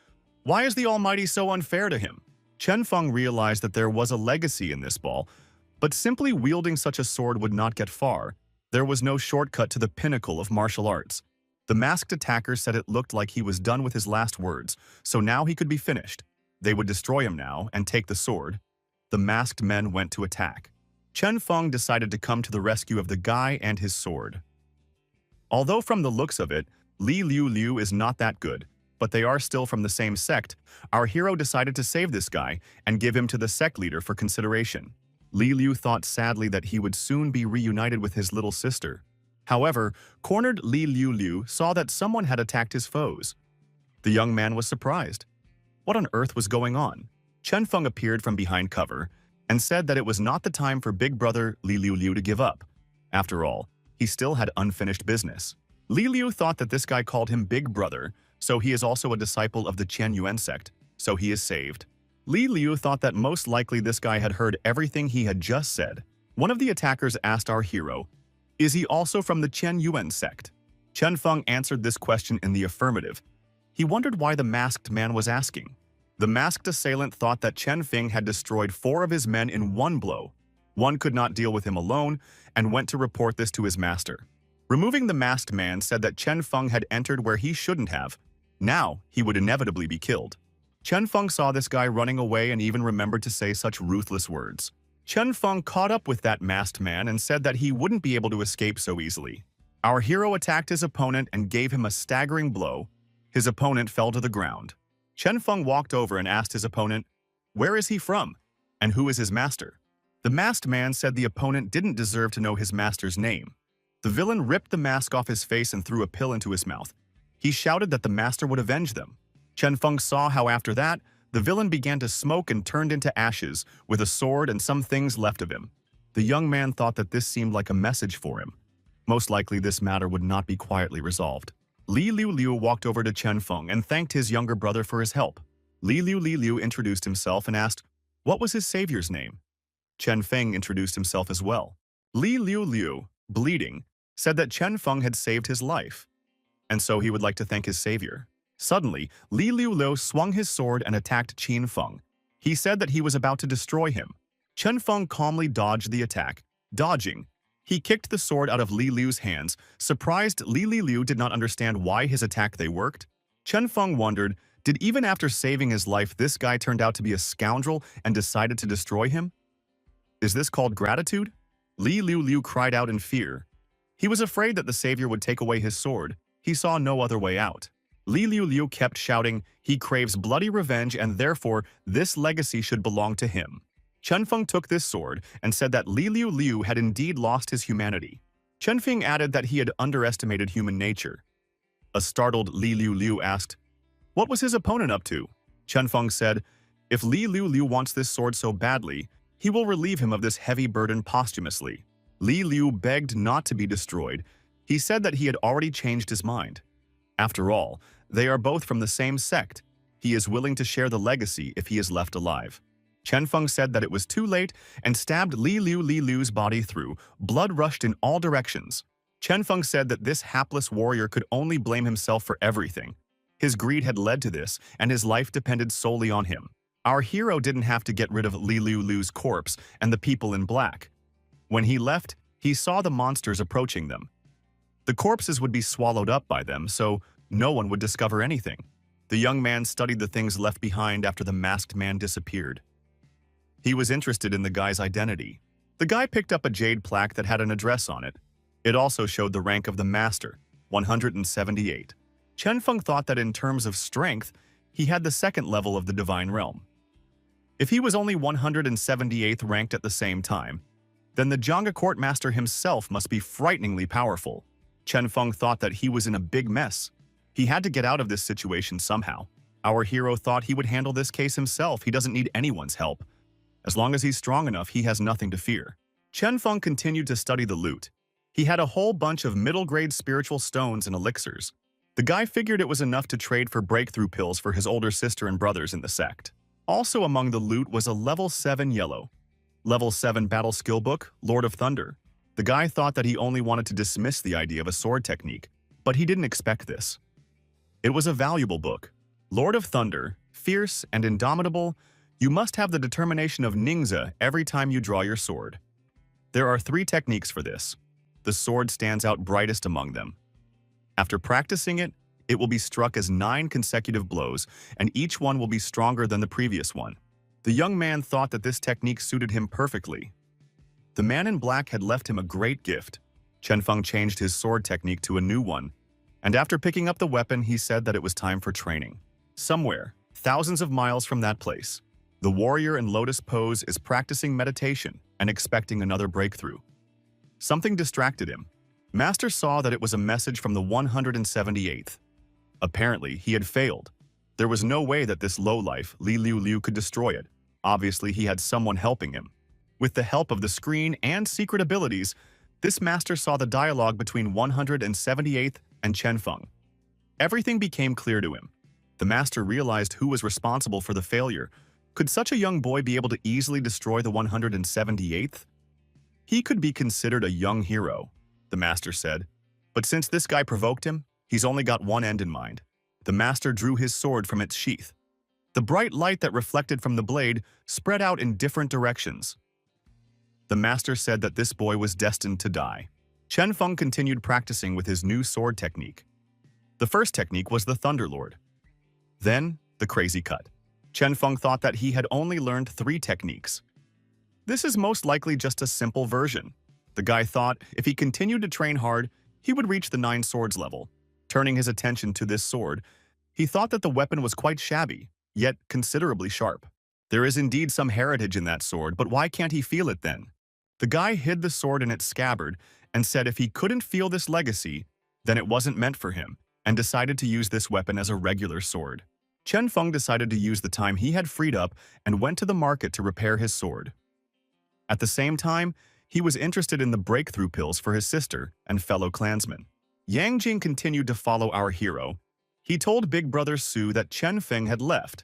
"Why is the Almighty so unfair to him?" Chen Feng realized that there was a legacy in this ball, but simply wielding such a sword would not get far. There was no shortcut to the pinnacle of martial arts. The masked attacker said it looked like he was done with his last words, so now he could be finished. They would destroy him now and take the sword. The masked men went to attack. Chen Feng decided to come to the rescue of the guy and his sword. Although from the looks of it, Li Liu is not that good, but they are still from the same sect, our hero decided to save this guy and give him to the sect leader for consideration. Li Liu thought sadly that he would soon be reunited with his little sister. However, cornered Li Liu Liu saw that someone had attacked his foes. The young man was surprised. What on earth was going on? Chen Feng appeared from behind cover and said that it was not the time for big brother Li Liu Liu to give up. After all, he still had unfinished business. Li Liu thought that this guy called him big brother, so he is also a disciple of the Qian Yuan sect, so he is saved. Li Liu thought that most likely this guy had heard everything he had just said. One of the attackers asked our hero, "Is he also from the Qian Yuan sect?" Chen Feng answered this question in the affirmative. He wondered why the masked man was asking. The masked assailant thought that Chen Feng had destroyed 4 of his men in one blow. One could not deal with him alone and went to report this to his master. Removing the masked man said that Chen Feng had entered where he shouldn't have. Now, he would inevitably be killed. Chen Feng saw this guy running away and even remembered to say such ruthless words. Chen Feng caught up with that masked man and said that he wouldn't be able to escape so easily. Our hero attacked his opponent and gave him a staggering blow. His opponent fell to the ground. Chen Feng walked over and asked his opponent, "Where is he from? And who is his master?" The masked man said the opponent didn't deserve to know his master's name. The villain ripped the mask off his face and threw a pill into his mouth. He shouted that the master would avenge them. Chen Feng saw how after that, the villain began to smoke and turned into ashes, with a sword and some things left of him. The young man thought that this seemed like a message for him. Most likely this matter would not be quietly resolved. Li Liu Liu walked over to Chen Feng and thanked his younger brother for his help. Li Liu introduced himself and asked, what was his savior's name? Chen Feng introduced himself as well. Li Liu, bleeding, said that Chen Feng had saved his life, and so he would like to thank his savior. Suddenly, Li Liu swung his sword and attacked Chen Feng. He said that he was about to destroy him. Chen Feng calmly dodged the attack. Dodging, he kicked the sword out of Li Liu's hands. Surprised, Li Liu did not understand why his attack they worked. Chen Feng wondered, did even after saving his life this guy turned out to be a scoundrel and decided to destroy him? Is this called gratitude? Li Liu cried out in fear. He was afraid that the savior would take away his sword. He saw no other way out. Li Liu kept shouting, he craves bloody revenge and therefore this legacy should belong to him. Chen Feng took this sword and said that Li Liu had indeed lost his humanity. Chen Feng added that he had underestimated human nature. A startled Li Liu asked, what was his opponent up to? Chen Feng said, if Li Liu wants this sword so badly, he will relieve him of this heavy burden posthumously. Li Liu begged not to be destroyed. He said that he had already changed his mind. After all, they are both from the same sect. He is willing to share the legacy if he is left alive. Chen Feng said that it was too late and stabbed Li Liu's body through. Blood rushed in all directions. Chen Feng said that this hapless warrior could only blame himself for everything. His greed had led to this, and his life depended solely on him. Our hero didn't have to get rid of Li Liu's corpse and the people in black. When he left, he saw the monsters approaching them. The corpses would be swallowed up by them, so no one would discover anything. The young man studied the things left behind after the masked man disappeared. He was interested in the guy's identity. The guy picked up a jade plaque that had an address on it. It also showed the rank of the master, 178. Chen Feng thought that in terms of strength, he had the second level of the divine realm. If he was only 178th ranked at the same time, then the Zhanga court master himself must be frighteningly powerful. Chen Feng thought that he was in a big mess. He had to get out of this situation somehow. Our hero thought he would handle this case himself. He doesn't need anyone's help. As long as he's strong enough, he has nothing to fear. Chen Feng continued to study the loot. He had a whole bunch of middle-grade spiritual stones and elixirs. The guy figured it was enough to trade for breakthrough pills for his older sister and brothers in the sect. Also among the loot was a level 7 Yahello. Level 7 battle skill book, Lord of Thunder. The guy thought that he only wanted to dismiss the idea of a sword technique, but he didn't expect this. It was a valuable book. Lord of Thunder, fierce and indomitable, you must have the determination of Ningxia every time you draw your sword. There are 3 techniques for this. The sword stands out brightest among them. After practicing it, it will be struck as 9 consecutive blows, and each one will be stronger than the previous one. The young man thought that this technique suited him perfectly. The man in black had left him a great gift. Chen Feng changed his sword technique to a new one, and after picking up the weapon, he said that it was time for training. Somewhere, thousands of miles from that place, the warrior in lotus pose is practicing meditation and expecting another breakthrough. Something distracted him. Master saw that it was a message from the 178th. Apparently, he had failed. There was no way that this lowlife, Li Liu Liu, could destroy it. Obviously, he had someone helping him. With the help of the screen and secret abilities, this master saw the dialogue between 178th and Chen Feng. Everything became clear to him. The master realized who was responsible for the failure. Could such a young boy be able to easily destroy the 178th? He could be considered a young hero, the master said. But since this guy provoked him, he's only got one end in mind. The master drew his sword from its sheath. The bright light that reflected from the blade spread out in different directions. The master said that this boy was destined to die. Chen Feng continued practicing with his new sword technique. The first technique was the Thunderlord. Then, the crazy cut. Chen Feng thought that he had only learned 3 techniques. This is most likely just a simple version. The guy thought if he continued to train hard, he would reach the 9 swords level. Turning his attention to this sword, he thought that the weapon was quite shabby, yet considerably sharp. There is indeed some heritage in that sword, but why can't he feel it then? The guy hid the sword in its scabbard and said if he couldn't feel this legacy, then it wasn't meant for him, and decided to use this weapon as a regular sword. Chen Feng decided to use the time he had freed up and went to the market to repair his sword. At the same time, he was interested in the breakthrough pills for his sister and fellow clansmen. Yang Jing continued to follow our hero. He told Big Brother Su that Chen Feng had left,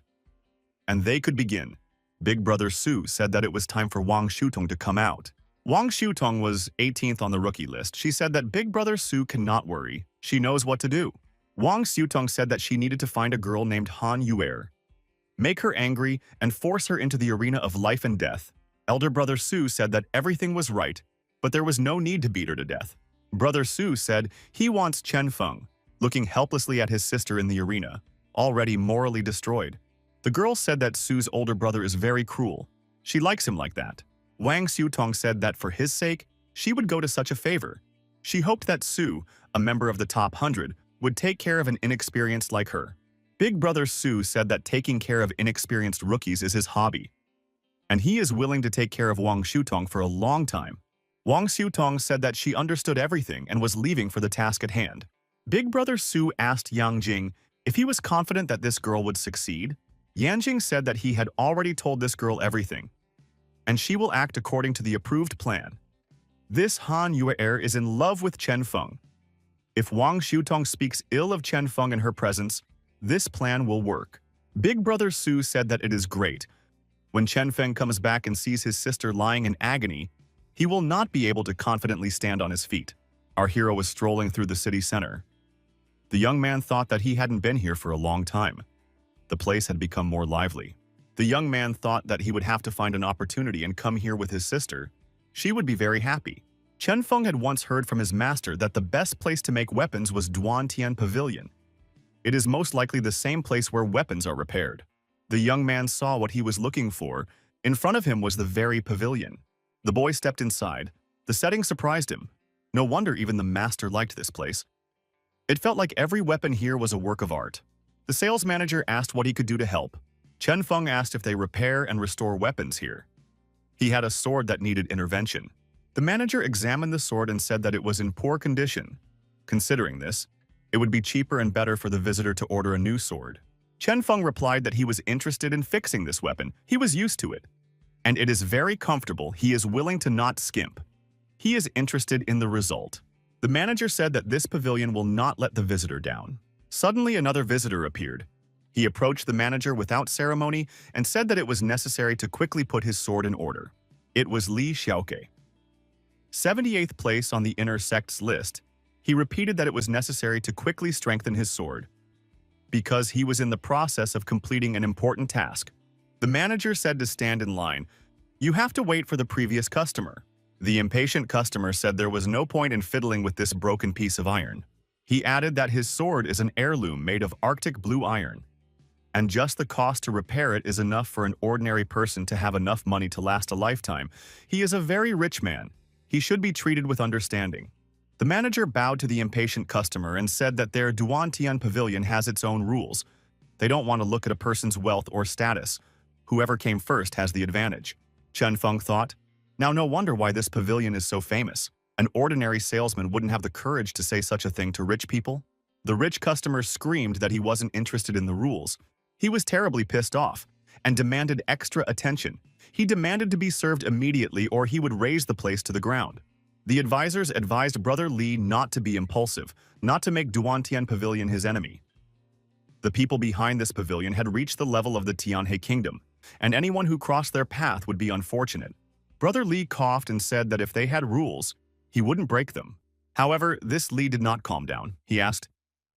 and they could begin. Big Brother Su said that it was time for Wang Shutong to come out. Wang Shutong was 18th on the rookie list. She said that Big Brother Su cannot worry. She knows what to do. Wang Shutong said that she needed to find a girl named Han Yuer, make her angry, and force her into the arena of life and death. Elder Brother Su said that everything was right, but there was no need to beat her to death. Brother Su said he wants Chen Feng, looking helplessly at his sister in the arena, already morally destroyed. The girl said that Su's older brother is very cruel. She likes him like that. Wang Shutong said that for his sake, she would go to such a favor. She hoped that Su, a member of the top 100, would take care of an inexperienced like her. Big Brother Su said that taking care of inexperienced rookies is his hobby, and he is willing to take care of Wang Shutong for a long time. Wang Shutong said that she understood everything and was leaving for the task at hand. Big Brother Su asked Yang Jing if he was confident that this girl would succeed. Yang Jing said that he had already told this girl everything, and she will act according to the approved plan. This Han Yuer is in love with Chen Feng. If Wang Shutong speaks ill of Chen Feng in her presence, this plan will work. Big Brother Su said that it is great. When Chen Feng comes back and sees his sister lying in agony, he will not be able to confidently stand on his feet. Our hero was strolling through the city center. The young man thought that he hadn't been here for a long time. The place had become more lively. The young man thought that he would have to find an opportunity and come here with his sister. She would be very happy. Chen Feng had once heard from his master that the best place to make weapons was Duantian Pavilion. It is most likely the same place where weapons are repaired. The young man saw what he was looking for. In front of him was the very pavilion. The boy stepped inside. The setting surprised him. No wonder even the master liked this place. It felt like every weapon here was a work of art. The sales manager asked what he could do to help. Chen Feng asked if they repair and restore weapons here. He had a sword that needed intervention. The manager examined the sword and said that it was in poor condition. Considering this, it would be cheaper and better for the visitor to order a new sword. Chen Feng replied that he was interested in fixing this weapon. He was used to it, and it is very comfortable. He is willing to not skimp. He is interested in the result. The manager said that this pavilion will not let the visitor down. Suddenly, another visitor appeared. He approached the manager without ceremony and said that it was necessary to quickly put his sword in order. It was Li Xiaoke. 78th place on the inner sects list, he repeated that it was necessary to quickly strengthen his sword, because he was in the process of completing an important task. The manager said to stand in line. You have to wait for the previous customer. The impatient customer said there was no point in fiddling with this broken piece of iron. He added that his sword is an heirloom made of Arctic blue iron, and just the cost to repair it is enough for an ordinary person to have enough money to last a lifetime. He is a very rich man. He should be treated with understanding. The manager bowed to the impatient customer and said that their Duantian Pavilion has its own rules. They don't want to look at a person's wealth or status. Whoever came first has the advantage. Chen Feng thought, now no wonder why this pavilion is so famous. An ordinary salesman wouldn't have the courage to say such a thing to rich people. The rich customer screamed that he wasn't interested in the rules. He was terribly pissed off and demanded extra attention. He demanded to be served immediately or he would raise the place to the ground. The advisors advised Brother Lee not to be impulsive, not to make Duantian Pavilion his enemy. The people behind this pavilion had reached the level of the Tianhe Kingdom, and anyone who crossed their path would be unfortunate. Brother Lee coughed and said that if they had rules, he wouldn't break them. However, this Lee did not calm down. He asked,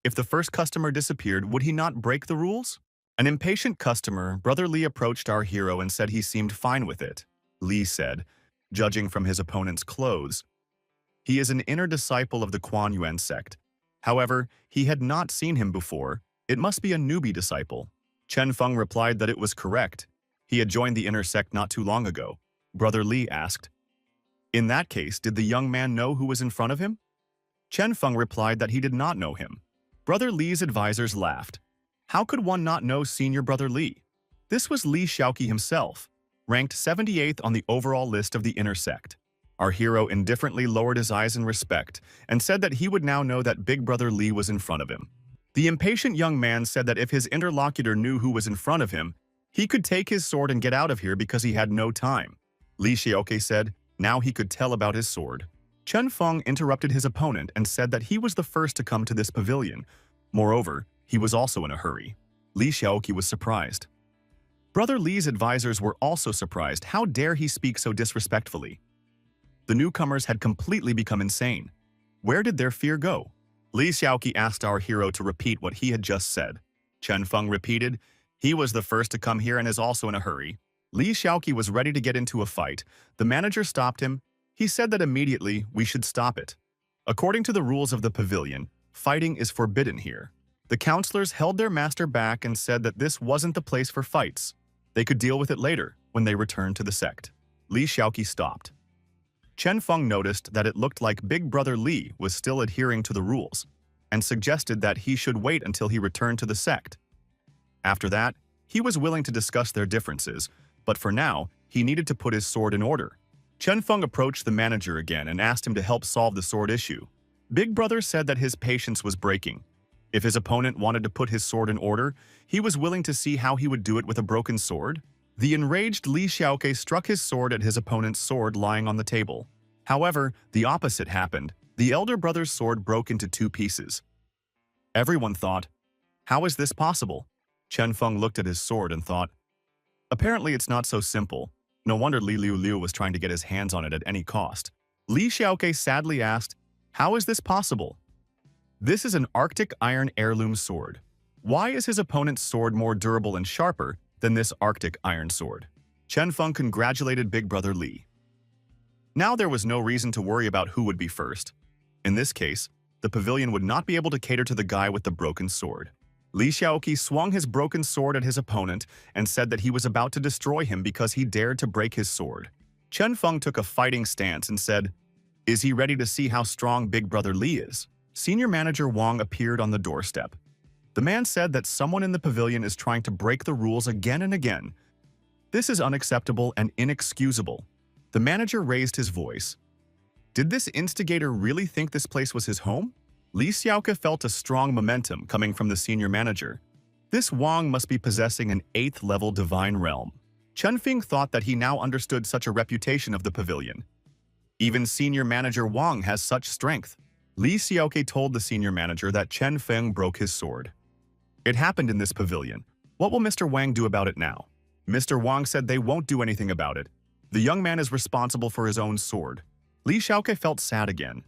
if the first customer disappeared, would he not break the rules? An impatient customer, Brother Lee approached our hero and said he seemed fine with it. Lee said, judging from his opponent's clothes, he is an inner disciple of the Kuan Yuan sect. However, he had not seen him before. It must be a newbie disciple. Chen Feng replied that it was correct. He had joined the inner sect not too long ago. Brother Lee asked, in that case, did the young man know who was in front of him? Chen Feng replied that he did not know him. Brother Lee's advisors laughed. How could one not know Senior Brother Lee? This was Li Xiaoqi himself, ranked 78th on the overall list of the inner sect. Our hero indifferently lowered his eyes in respect and said that he would now know that Big Brother Lee was in front of him. The impatient young man said that if his interlocutor knew who was in front of him, he could take his sword and get out of here because he had no time. Li Xiaoqi said now he could tell about his sword. Chen Feng interrupted his opponent and said that he was the first to come to this pavilion. Moreover, he was also in a hurry. Li Xiaoqi was surprised. Brother Lee's advisors were also surprised. How dare he speak so disrespectfully? The newcomers had completely become insane. Where did their fear go? Li Xiaoqi asked our hero to repeat what he had just said. Chen Feng repeated, he was the first to come here and is also in a hurry. Li Xiaoqi was ready to get into a fight. The manager stopped him. He said that immediately we should stop it. According to the rules of the pavilion, fighting is forbidden here. The counselors held their master back and said that this wasn't the place for fights. They could deal with it later, when they returned to the sect. Li Xiaoqi stopped. Chen Feng noticed that it looked like Big Brother Lee was still adhering to the rules, and suggested that he should wait until he returned to the sect. After that, he was willing to discuss their differences, but for now, he needed to put his sword in order. Chen Feng approached the manager again and asked him to help solve the sword issue. Big Brother said that his patience was breaking. If his opponent wanted to put his sword in order, he was willing to see how he would do it with a broken sword. The enraged Li Xiaoqi struck his sword at his opponent's sword lying on the table. However, the opposite happened. The elder brother's sword broke into 2 pieces. Everyone thought, how is this possible? Chen Feng looked at his sword and thought, apparently it's not so simple. No wonder Li Liu was trying to get his hands on it at any cost. Li Xiaoqi sadly asked, how is this possible? This is an Arctic iron heirloom sword. Why is his opponent's sword more durable and sharper than this Arctic iron sword? Chen Feng congratulated Big Brother Lee. Now there was no reason to worry about who would be first. In this case, the pavilion would not be able to cater to the guy with the broken sword. Li Xiaoqi swung his broken sword at his opponent and said that he was about to destroy him because he dared to break his sword. Chen Feng took a fighting stance and said, is he ready to see how strong Big Brother Lee is? Senior Manager Wang appeared on the doorstep. The man said that someone in the pavilion is trying to break the rules again and again. This is unacceptable and inexcusable. The manager raised his voice. Did this instigator really think this place was his home? Li Xiaoqi felt a strong momentum coming from the senior manager. This Wang must be possessing an 8th-level divine realm. Chen Feng thought that he now understood such a reputation of the pavilion. Even senior manager Wang has such strength. Li Xiaoqi told the senior manager that Chen Feng broke his sword. It happened in this pavilion. What will Mr. Wang do about it now? Mr. Wang said they won't do anything about it. The young man is responsible for his own sword. Li Xiaoqi felt sad again.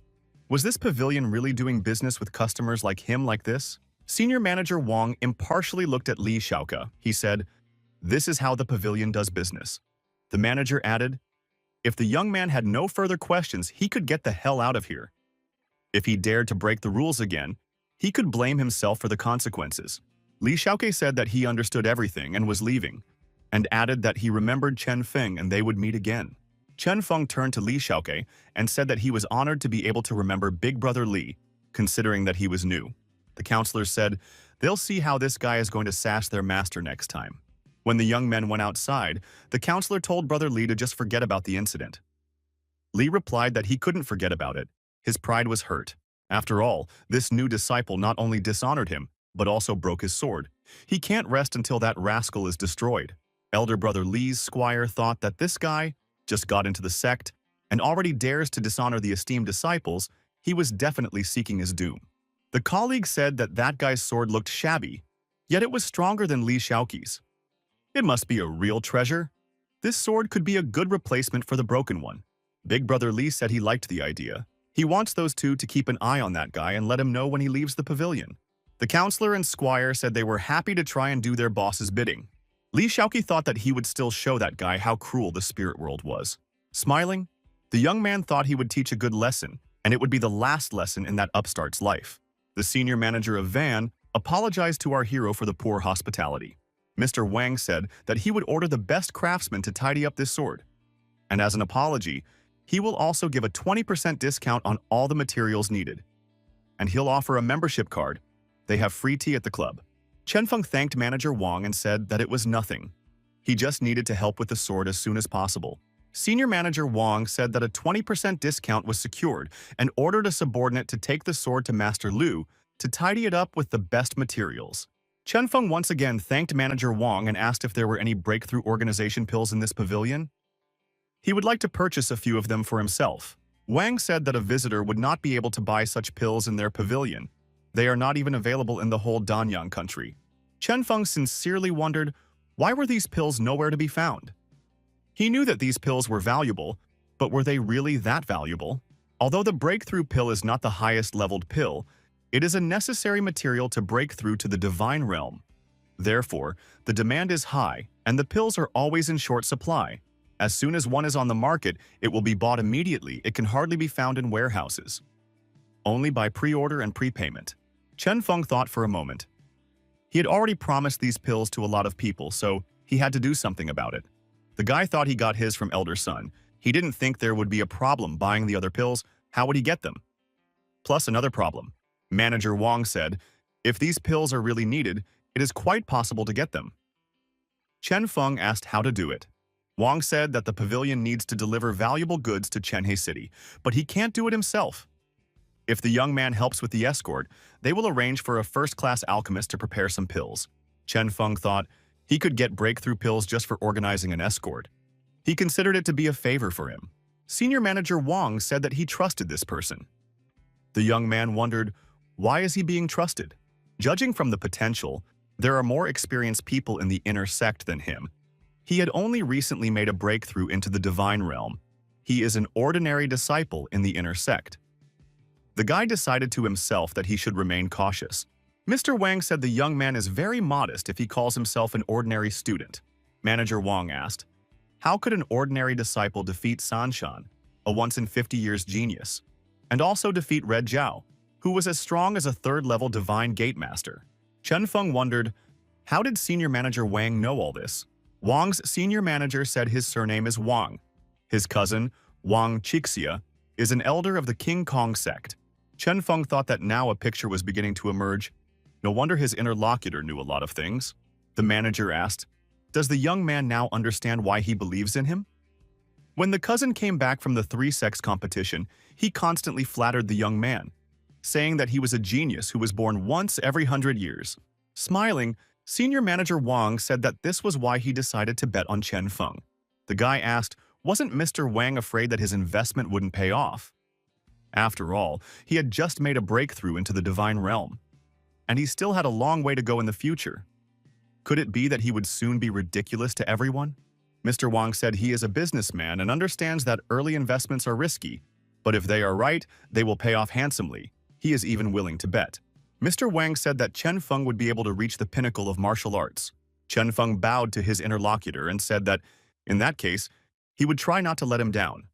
Was this pavilion really doing business with customers like him like this? Senior Manager Wang impartially looked at Li Xiaoqi. He said, this is how the pavilion does business. The manager added, if the young man had no further questions, he could get the hell out of here. If he dared to break the rules again, he could blame himself for the consequences. Li Xiaoqi said that he understood everything and was leaving, and added that he remembered Chen Feng and they would meet again. Chen Feng turned to Li Xiaoqi and said that he was honored to be able to remember Big Brother Li, considering that he was new. The counselors said, they'll see how this guy is going to sass their master next time. When the young men went outside, the counselor told Brother Li to just forget about the incident. Lee replied that he couldn't forget about it. His pride was hurt. After all, this new disciple not only dishonored him, but also broke his sword. He can't rest until that rascal is destroyed. Elder brother Lee's squire thought that this guy just got into the sect and already dares to dishonor the esteemed disciples. He was definitely seeking his doom. The colleague said that that guy's sword looked shabby, yet it was stronger than Li Shaoqi's. It must be a real treasure. This sword could be a good replacement for the broken one. Big brother Lee said he liked the idea. He wants those two to keep an eye on that guy and let him know when he leaves the pavilion. The counselor and squire said they were happy to try and do their boss's bidding. Li Shaoqi thought that he would still show that guy how cruel the spirit world was. Smiling, the young man thought he would teach a good lesson, and it would be the last lesson in that upstart's life. The senior manager of Van apologized to our hero for the poor hospitality. Mr. Wang said that he would order the best craftsman to tidy up this sword. And as an apology, he will also give a 20% discount on all the materials needed. And he'll offer a membership card. They have free tea at the club. Chen Feng thanked manager Wang and said that it was nothing. He just needed to help with the sword as soon as possible. Senior manager Wang said that a 20% discount was secured and ordered a subordinate to take the sword to Master Lu to tidy it up with the best materials. Chen Feng once again thanked manager Wang and asked if there were any breakthrough organization pills in this pavilion. He would like to purchase a few of them for himself. Wang said that a visitor would not be able to buy such pills in their pavilion. They are not even available in the whole Danyang country. Chen Feng sincerely wondered, why were these pills nowhere to be found? He knew that these pills were valuable, but were they really that valuable? Although the breakthrough pill is not the highest leveled pill, it is a necessary material to break through to the divine realm. Therefore, the demand is high, and the pills are always in short supply. As soon as one is on the market, it will be bought immediately. It can hardly be found in warehouses. Only by pre-order and prepayment. Chen Feng thought for a moment. He had already promised these pills to a lot of people, so he had to do something about it. The guy thought he got his from elder son. He didn't think there would be a problem buying the other pills. How would he get them? Plus another problem. Manager Wang said, if these pills are really needed, it is quite possible to get them. Chen Feng asked how to do it. Wang said that the pavilion needs to deliver valuable goods to Chenhe City, but he can't do it himself. If the young man helps with the escort, they will arrange for a first-class alchemist to prepare some pills. Chen Feng thought he could get breakthrough pills just for organizing an escort. He considered it to be a favor for him. Senior manager Wang said that he trusted this person. The young man wondered, why is he being trusted? Judging from the potential, there are more experienced people in the inner sect than him. He had only recently made a breakthrough into the divine realm. He is an ordinary disciple in the inner sect. The guy decided to himself that he should remain cautious. Mr. Wang said the young man is very modest if he calls himself an ordinary student. Manager Wang asked, how could an ordinary disciple defeat Sanshan, a once-in-50 years genius, and also defeat Red Zhao, who was as strong as a third-level divine gate master? Chen Feng wondered, how did senior manager Wang know all this? Wang's senior manager said his surname is Wang. His cousin, Wang Chixia, is an elder of the King Kong sect. Chen Feng thought that now a picture was beginning to emerge. No wonder his interlocutor knew a lot of things. The manager asked, does the young man now understand why he believes in him? When the cousin came back from the three-sex competition, he constantly flattered the young man, saying that he was a genius who was born once every 100 years. Smiling, senior manager Wang said that this was why he decided to bet on Chen Feng. The guy asked, wasn't Mr. Wang afraid that his investment wouldn't pay off? After all, he had just made a breakthrough into the divine realm, and he still had a long way to go in the future. Could it be that he would soon be ridiculous to everyone? Mr. Wang said he is a businessman and understands that early investments are risky, but if they are right, they will pay off handsomely. He is even willing to bet. Mr. Wang said that Chen Feng would be able to reach the pinnacle of martial arts. Chen Feng bowed to his interlocutor and said that, in that case, he would try not to let him down,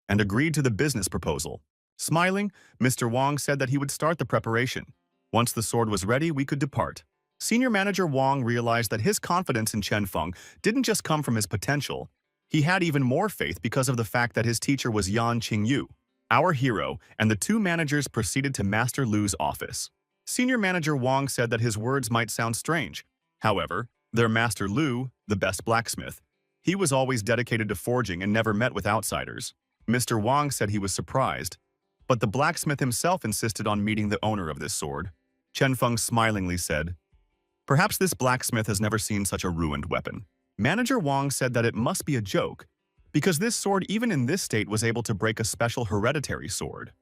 and agreed to the business proposal. Smiling, Mr. Wang said that he would start the preparation. Once the sword was ready, we could depart. Senior manager Wang realized that his confidence in Chen Feng didn't just come from his potential. He had even more faith because of the fact that his teacher was Yan Qingyu, our hero, and the two managers proceeded to Master Lu's office. Senior manager Wang said that his words might sound strange. However, their Master Lu, the best blacksmith, he was always dedicated to forging and never met with outsiders. Mr. Wang said he was surprised, but the blacksmith himself insisted on meeting the owner of this sword. Chen Feng smilingly said, "Perhaps this blacksmith has never seen such a ruined weapon." Manager Wang said that it must be a joke, because this sword even in this state was able to break a special hereditary sword.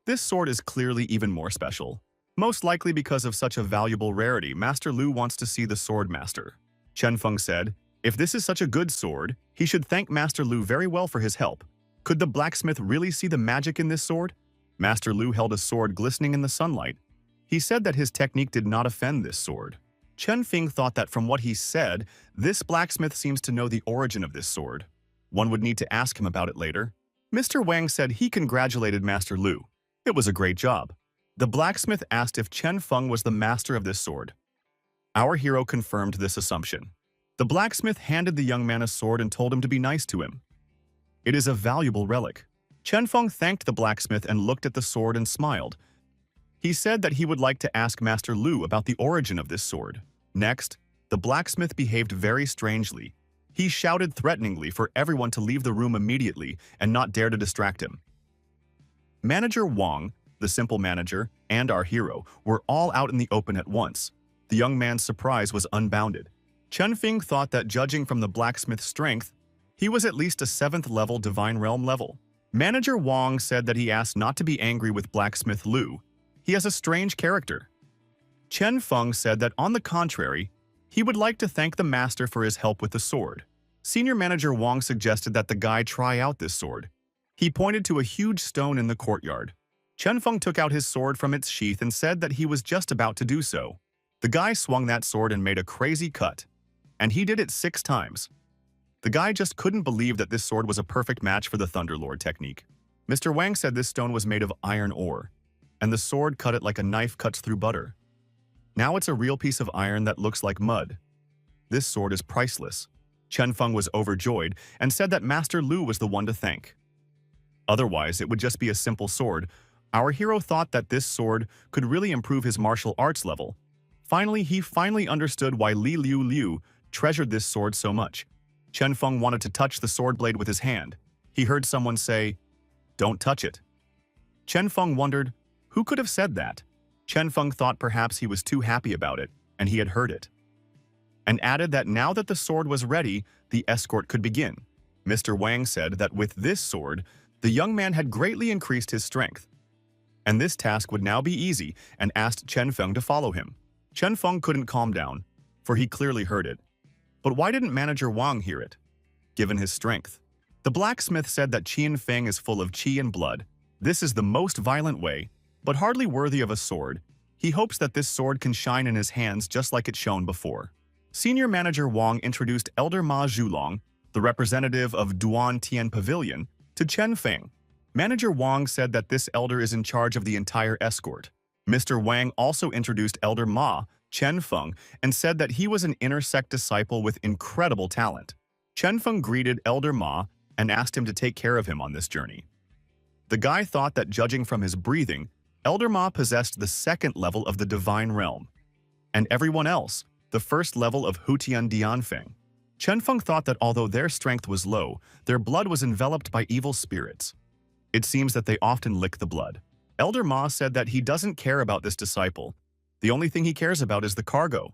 This sword is clearly even more special. Most likely because of such a valuable rarity, Master Lu wants to see the sword master. Chen Feng said, "If this is such a good sword, he should thank Master Lu very well for his help. Could the blacksmith really see the magic in this sword?" Master Lu held a sword glistening in the sunlight. He said that his technique did not offend this sword. Chen Feng thought that from what he said, this blacksmith seems to know the origin of this sword. One would need to ask him about it later. Mr. Wang said he congratulated Master Lu. It was a great job. The blacksmith asked if Chen Feng was the master of this sword. Our hero confirmed this assumption. The blacksmith handed the young man a sword and told him to be nice to him. It is a valuable relic. Chen Feng thanked the blacksmith and looked at the sword and smiled. He said that he would like to ask Master Lu about the origin of this sword. Next, the blacksmith behaved very strangely. He shouted threateningly for everyone to leave the room immediately and not dare to distract him. Manager Wang, the simple manager, and our hero were all out in the open at once. The young man's surprise was unbounded. Chen Feng thought that judging from the blacksmith's strength, he was at least a 7th level Divine Realm level. Manager Wang said that he asked not to be angry with Blacksmith Lu. He has a strange character. Chen Feng said that on the contrary, he would like to thank the master for his help with the sword. Senior Manager Wang suggested that the guy try out this sword. He pointed to a huge stone in the courtyard. Chen Feng took out his sword from its sheath and said that he was just about to do so. The guy swung that sword and made a crazy cut, and he did it 6 times. The guy just couldn't believe that this sword was a perfect match for the Thunderlord technique. Mr. Wang said this stone was made of iron ore, and the sword cut it like a knife cuts through butter. Now it's a real piece of iron that looks like mud. This sword is priceless. Chen Feng was overjoyed and said that Master Lu was the one to thank. Otherwise, it would just be a simple sword. Our hero thought that this sword could really improve his martial arts level. He finally understood why Li Liu treasured this sword so much. Chen Feng wanted to touch the sword blade with his hand. He heard someone say, "Don't touch it." Chen Feng wondered, who could have said that? Chen Feng thought perhaps he was too happy about it, and he had heard it, and added that now that the sword was ready, the escort could begin. Mr. Wang said that with this sword, the young man had greatly increased his strength, and this task would now be easy, and asked Chen Feng to follow him. Chen Feng couldn't calm down, for he clearly heard it. But why didn't Manager Wang hear it, given his strength? The blacksmith said that Qian Feng is full of qi and blood. This is the most violent way, but hardly worthy of a sword. He hopes that this sword can shine in his hands just like it shone before. Senior Manager Wang introduced Elder Ma Zhulong, the representative of Duan Tian Pavilion, to Chen Feng. Manager Wang said that this elder is in charge of the entire escort. Mr. Wang also introduced Elder Ma, Chen Feng, and said that he was an inner sect disciple with incredible talent. Chen Feng greeted Elder Ma and asked him to take care of him on this journey. The guy thought that judging from his breathing, Elder Ma possessed the 2nd level of the Divine Realm, and everyone else, the 1st level of Hutian Dianfeng. Chen Feng thought that although their strength was low, their blood was enveloped by evil spirits. It seems that they often lick the blood. Elder Ma said that he doesn't care about this disciple. The only thing he cares about is the cargo.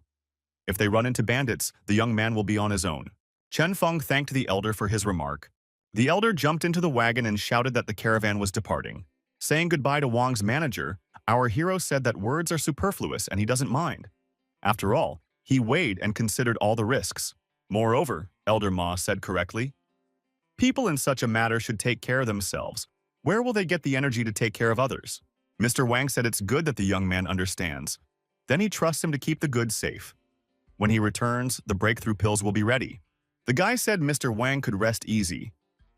If they run into bandits, the young man will be on his own. Chen Feng thanked the elder for his remark. The elder jumped into the wagon and shouted that the caravan was departing. Saying goodbye to Wang's manager, our hero said that words are superfluous and he doesn't mind. After all, he weighed and considered all the risks. Moreover, Elder Ma said correctly, people in such a matter should take care of themselves. Where will they get the energy to take care of others? Mr. Wang said it's good that the young man understands. Then he trusts him to keep the goods safe. When he returns, the breakthrough pills will be ready. The guy said Mr. Wang could rest easy.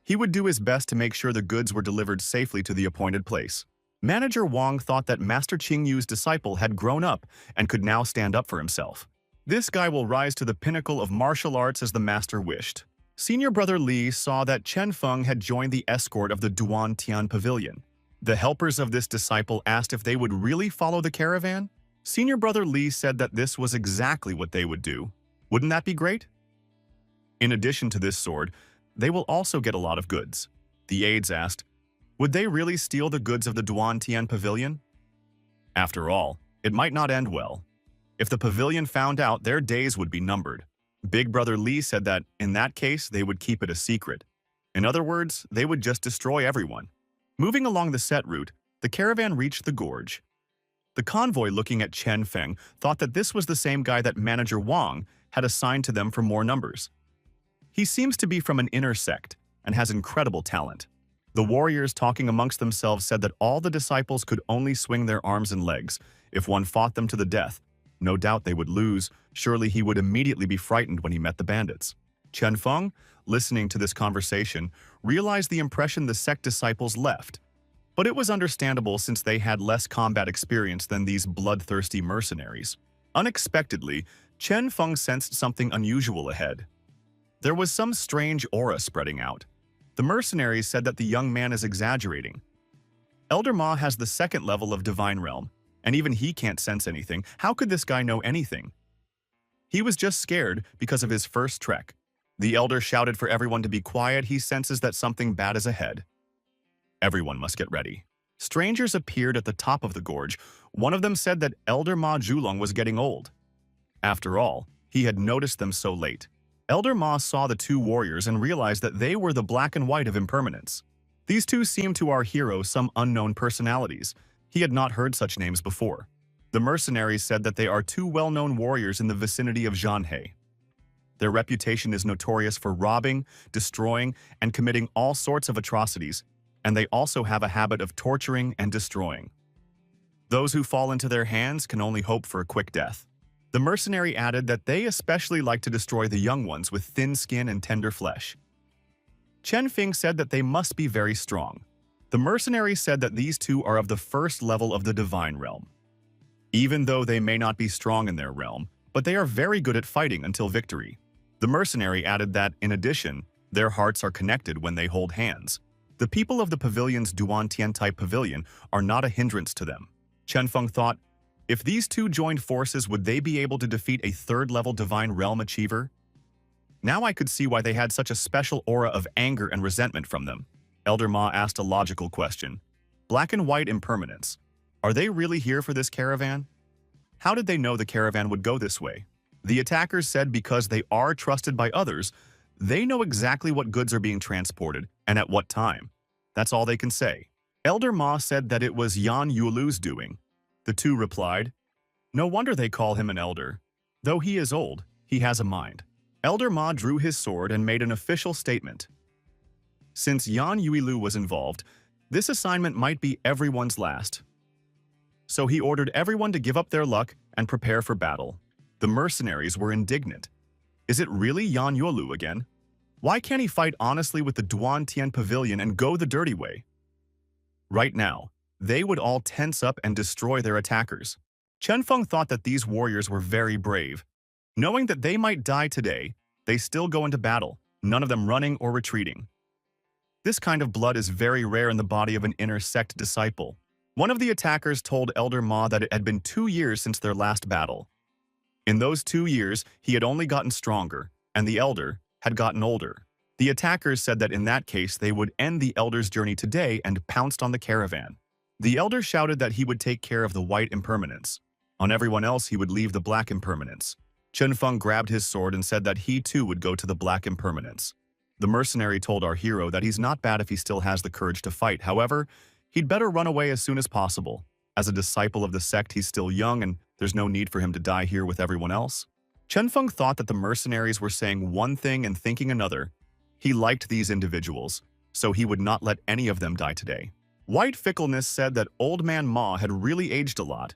He would do his best to make sure the goods were delivered safely to the appointed place. Manager Wang thought that Master Qingyu's disciple had grown up and could now stand up for himself. This guy will rise to the pinnacle of martial arts as the master wished. Senior Brother Li saw that Chen Feng had joined the escort of the Duan Tian Pavilion. The helpers of this disciple asked if they would really follow the caravan. Senior Brother Li said that this was exactly what they would do. Wouldn't that be great? In addition to this sword, they will also get a lot of goods. The aides asked, would they really steal the goods of the Duan Tian Pavilion? After all, it might not end well. If the pavilion found out, their days would be numbered. Big Brother Lee said that, in that case, they would keep it a secret. In other words, they would just destroy everyone. Moving along the set route, the caravan reached the gorge. The convoy, looking at Chen Feng, thought that this was the same guy that Manager Wang had assigned to them for more numbers. He seems to be from an inner sect and has incredible talent. The warriors, talking amongst themselves, said that all the disciples could only swing their arms and legs. If one fought them to the death, no doubt they would lose. Surely he would immediately be frightened when he met the bandits. Chen Feng, listening to this conversation, realized the impression the sect disciples left. But it was understandable since they had less combat experience than these bloodthirsty mercenaries. Unexpectedly, Chen Feng sensed something unusual ahead. There was some strange aura spreading out. The mercenaries said that the young man is exaggerating. Elder Ma has the second level of Divine Realm, and even he can't sense anything. How could this guy know anything? He was just scared because of his first trek. The elder shouted for everyone to be quiet. He senses that something bad is ahead. Everyone must get ready. Strangers appeared at the top of the gorge. One of them said that Elder Ma Julong was getting old. After all, he had noticed them so late. Elder Ma saw the two warriors and realized that they were the black and white of impermanence. These two seemed to our hero some unknown personalities. He had not heard such names before. The mercenaries said that they are two well-known warriors in the vicinity of Zhanhe. Their reputation is notorious for robbing, destroying, and committing all sorts of atrocities, and they also have a habit of torturing and destroying. Those who fall into their hands can only hope for a quick death. The mercenary added that they especially like to destroy the young ones with thin skin and tender flesh. Chen Feng said that they must be very strong. The mercenary said that these two are of the first level of the Divine Realm. Even though they may not be strong in their realm, but they are very good at fighting until victory. The mercenary added that, in addition, their hearts are connected when they hold hands. The people of the pavilion's Duan Tian-type pavilion are not a hindrance to them. Chen Feng thought, if these two joined forces, would they be able to defeat a third-level Divine Realm achiever? Now I could see why they had such a special aura of anger and resentment from them. Elder Ma asked a logical question. Black and white impermanence. Are they really here for this caravan? How did they know the caravan would go this way? The attackers said because they are trusted by others, they know exactly what goods are being transported and at what time. That's all they can say. Elder Ma said that it was Yan Yulu's doing. The two replied, no wonder they call him an elder. Though he is old, he has a mind. Elder Ma drew his sword and made an official statement. Since Yan Yuilu was involved, this assignment might be everyone's last. So he ordered everyone to give up their luck and prepare for battle. The mercenaries were indignant. Is it really Yan Yuilu again? Why can't he fight honestly with the Duan Tian Pavilion and go the dirty way? Right now, they would all tense up and destroy their attackers. Chen Feng thought that these warriors were very brave. Knowing that they might die today, they still go into battle, none of them running or retreating. This kind of blood is very rare in the body of an inner sect disciple. One of the attackers told Elder Ma that it had been 2 years since their last battle. In those 2 years, he had only gotten stronger, and the elder had gotten older. The attackers said that in that case they would end the elder's journey today and pounced on the caravan. The elder shouted that he would take care of the white impermanence. On everyone else he would leave the black impermanence. Chen Feng grabbed his sword and said that he too would go to the black impermanence. The mercenary told our hero that he's not bad if he still has the courage to fight. However, he'd better run away as soon as possible. As a disciple of the sect, he's still young and there's no need for him to die here with everyone else. Chen Feng thought that the mercenaries were saying one thing and thinking another. He liked these individuals, so he would not let any of them die today. White Fickleness said that Old Man Ma had really aged a lot.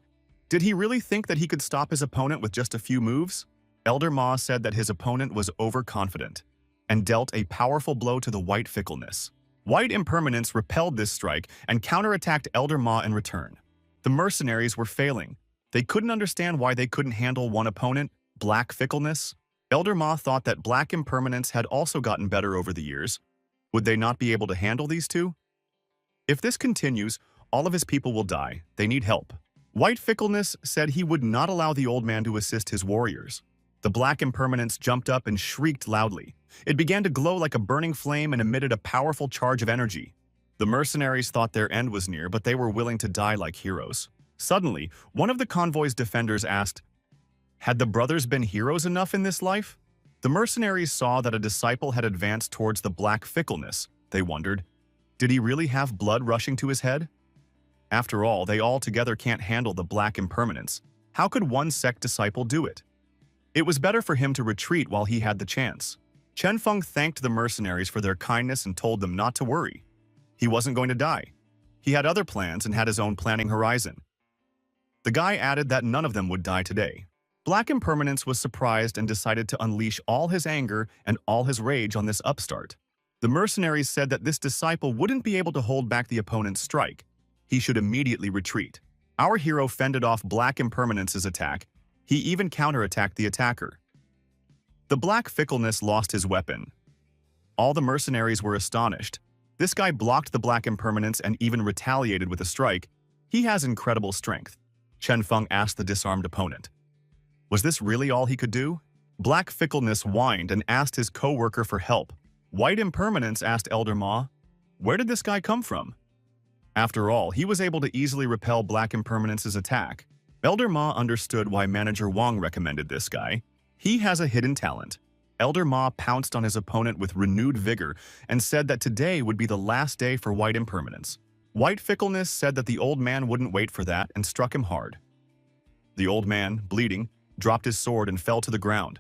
Did he really think that he could stop his opponent with just a few moves? Elder Ma said that his opponent was overconfident and dealt a powerful blow to the White Fickleness. White Impermanence repelled this strike and counterattacked Elder Ma in return. The mercenaries were failing. They couldn't understand why they couldn't handle one opponent, Black Fickleness. Elder Ma thought that Black Impermanence had also gotten better over the years. Would they not be able to handle these two? If this continues, all of his people will die. They need help. White Fickleness said he would not allow the old man to assist his warriors. The black impermanence jumped up and shrieked loudly. It began to glow like a burning flame and emitted a powerful charge of energy. The mercenaries thought their end was near, but they were willing to die like heroes. Suddenly, one of the convoy's defenders asked, "Had the brothers been heroes enough in this life?" The mercenaries saw that a disciple had advanced towards the black fickleness. They wondered, did he really have blood rushing to his head? After all, they all together can't handle the black impermanence. How could one sect disciple do it? It was better for him to retreat while he had the chance. Chen Feng thanked the mercenaries for their kindness and told them not to worry. He wasn't going to die. He had other plans and had his own planning horizon. The guy added that none of them would die today. Black Impermanence was surprised and decided to unleash all his anger and all his rage on this upstart. The mercenaries said that this disciple wouldn't be able to hold back the opponent's strike. He should immediately retreat. Our hero fended off Black Impermanence's attack. He even counterattacked the attacker. The Black Fickleness lost his weapon. All the mercenaries were astonished. This guy blocked the Black Impermanence and even retaliated with a strike. He has incredible strength. Chen Feng asked the disarmed opponent. Was this really all he could do? Black Fickleness whined and asked his co-worker for help. White Impermanence asked Elder Ma, where did this guy come from? After all, he was able to easily repel Black Impermanence's attack. Elder Ma understood why Manager Wang recommended this guy. He has a hidden talent. Elder Ma pounced on his opponent with renewed vigor and said that today would be the last day for White Impermanence. White Fickleness said that the old man wouldn't wait for that and struck him hard. The old man, bleeding, dropped his sword and fell to the ground.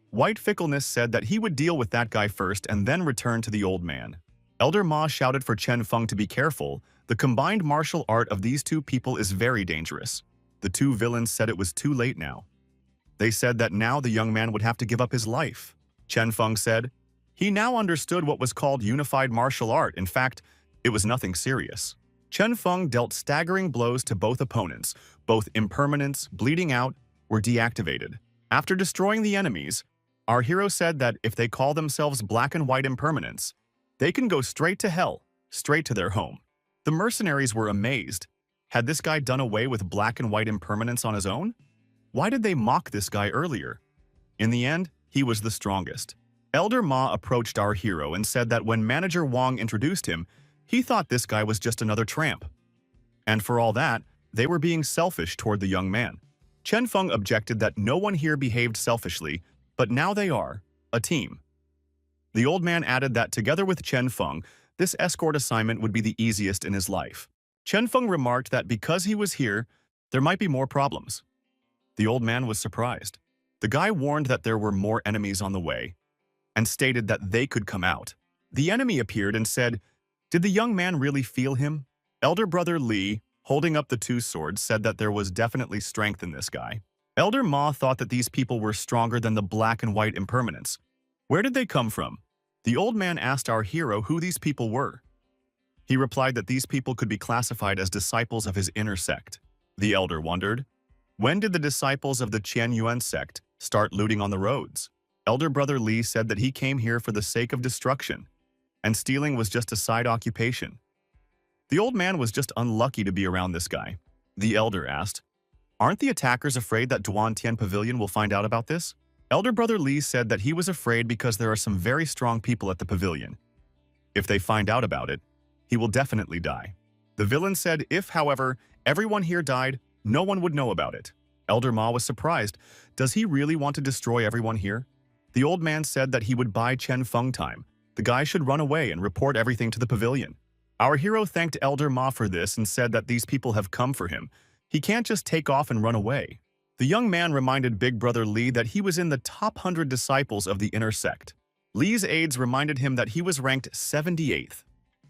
White Fickleness said that he would deal with that guy first and then return to the old man. Elder Ma shouted for Chen Feng to be careful. The combined martial art of these two people is very dangerous. The two villains said it was too late now. They said that now the young man would have to give up his life. Chen Feng said, he now understood what was called unified martial art. In fact, it was nothing serious. Chen Feng dealt staggering blows to both opponents. Both Impermanence, bleeding out, were deactivated. After destroying the enemies, our hero said that if they call themselves Black and White Impermanence, they can go straight to hell, straight to their home. The mercenaries were amazed. Had this guy done away with Black and White Impermanence on his own? Why did they mock this guy earlier? In the end, he was the strongest. Elder Ma approached our hero and said that when Manager Wang introduced him, he thought this guy was just another tramp. And for all that, they were being selfish toward the young man. Chen Feng objected that no one here behaved selfishly, but now they are, a team. The old man added that together with Chen Feng, this escort assignment would be the easiest in his life. Chen Feng remarked that because he was here, there might be more problems. The old man was surprised. The guy warned that there were more enemies on the way, and stated that they could come out. The enemy appeared and said, did the young man really feel him? Elder Brother Li, holding up the two swords, said that there was definitely strength in this guy. Elder Ma thought that these people were stronger than the Black and White Impermanence. Where did they come from? The old man asked our hero who these people were. He replied that these people could be classified as disciples of his inner sect. The elder wondered, when did the disciples of the Qian Yuan sect start looting on the roads? Elder Brother Li said that he came here for the sake of destruction, and stealing was just a side occupation. The old man was just unlucky to be around this guy. The elder asked, aren't the attackers afraid that Duan Tian Pavilion will find out about this? Elder Brother Li said that he was afraid because there are some very strong people at the pavilion. If they find out about it, he will definitely die. The villain said if, however, everyone here died, no one would know about it. Elder Ma was surprised. Does he really want to destroy everyone here? The old man said that he would buy Chen Feng time. The guy should run away and report everything to the pavilion. Our hero thanked Elder Ma for this and said that these people have come for him. He can't just take off and run away. The young man reminded Big Brother Li that he was in the top 100 disciples of the inner sect. Li's aides reminded him that he was ranked 78th.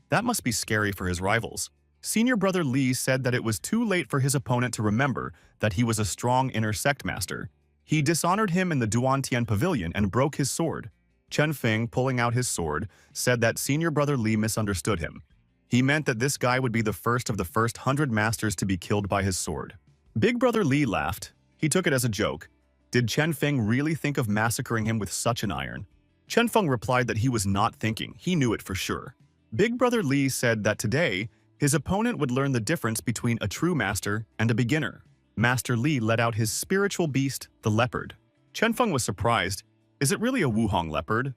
That must be scary for his rivals. Senior Brother Li said that it was too late for his opponent to remember that he was a strong inner sect master. He dishonored him in the Duan Tian Pavilion and broke his sword. Chen Feng, pulling out his sword, said that Senior Brother Li misunderstood him. He meant that this guy would be the first of the first 100 masters to be killed by his sword. Big Brother Li laughed. He took it as a joke. Did Chen Feng really think of massacring him with such an iron? Chen Feng replied that he was not thinking. He knew it for sure. Big Brother Li said that today, his opponent would learn the difference between a true master and a beginner. Master Li let out his spiritual beast, the leopard. Chen Feng was surprised. Is it really a Wuhong leopard?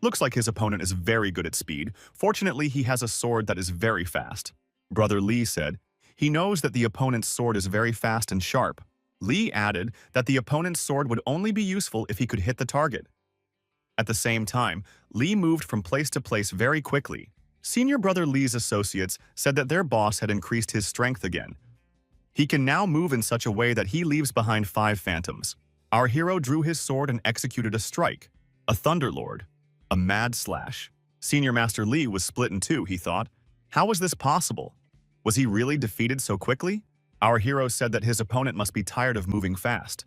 Looks like his opponent is very good at speed. Fortunately, he has a sword that is very fast. Brother Li said, he knows that the opponent's sword is very fast and sharp. Li added that the opponent's sword would only be useful if he could hit the target. At the same time, Li moved from place to place very quickly. Senior brother Li's associates said that their boss had increased his strength again. He can now move in such a way that he leaves behind 5 phantoms. Our hero drew his sword and executed a strike, a Thunderlord, a mad slash. Senior Master Li was split in 2, he thought. How was this possible? Was he really defeated so quickly? Our hero said that his opponent must be tired of moving fast.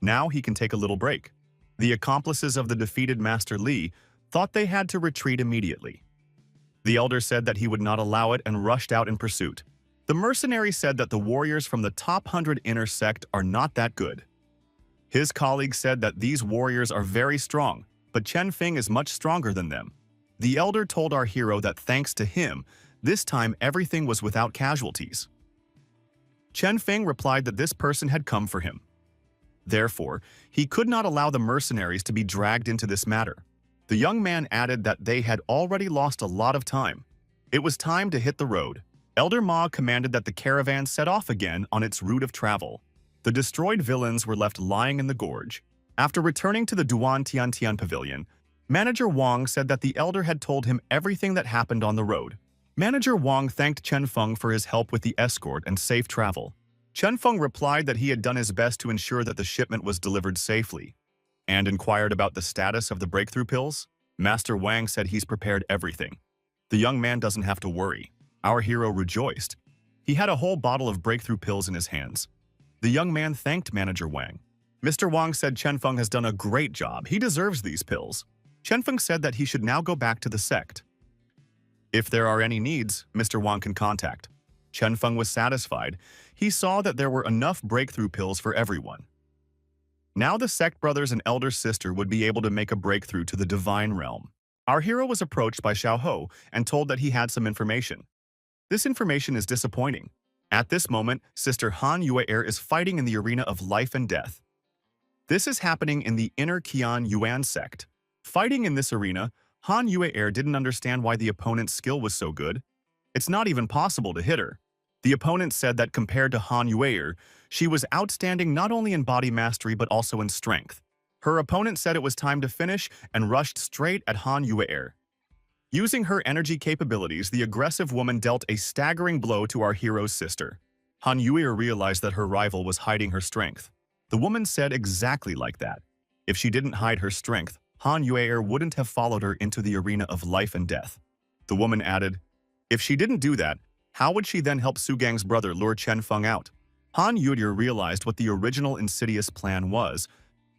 Now he can take a little break. The accomplices of the defeated Master Li thought they had to retreat immediately. The elder said that he would not allow it and rushed out in pursuit. The mercenary said that the warriors from the top 100 inner sect are not that good. His colleague said that these warriors are very strong, but Chen Feng is much stronger than them. The elder told our hero that thanks to him, this time everything was without casualties. Chen Feng replied that this person had come for him. Therefore, he could not allow the mercenaries to be dragged into this matter. The young man added that they had already lost a lot of time. It was time to hit the road. Elder Ma commanded that the caravan set off again on its route of travel. The destroyed villains were left lying in the gorge. After returning to the Duan Tiantian Pavilion, Manager Wang said that the elder had told him everything that happened on the road. Manager Wang thanked Chen Feng for his help with the escort and safe travel. Chen Feng replied that he had done his best to ensure that the shipment was delivered safely, and inquired about the status of the breakthrough pills. Master Wang said he's prepared everything. The young man doesn't have to worry. Our hero rejoiced. He had a whole bottle of breakthrough pills in his hands. The young man thanked Manager Wang. Mr. Wang said Chen Feng has done a great job. He deserves these pills. Chen Feng said that he should now go back to the sect. If there are any needs, Mr. Wang can contact. Chen Feng was satisfied. He saw that there were enough breakthrough pills for everyone. Now the sect brothers and elder sister would be able to make a breakthrough to the divine realm. Our hero was approached by Xiao Ho and told that he had some information. This information is disappointing. At this moment, Sister Han Yue is fighting in the arena of life and death. This is happening in the inner Qian Yuan sect. Fighting in this arena, Han Yue didn't understand why the opponent's skill was so good. It's not even possible to hit her. The opponent said that compared to Han Yue, she was outstanding not only in body mastery but also in strength. Her opponent said it was time to finish and rushed straight at Han Yue. Using her energy capabilities, the aggressive woman dealt a staggering blow to our hero's sister. Han Yue realized that her rival was hiding her strength. The woman said exactly like that. If she didn't hide her strength, Han Yue wouldn't have followed her into the arena of life and death. The woman added, if she didn't do that, how would she then help Su Gang's brother lure Chen Feng out? Han Yue realized what the original insidious plan was.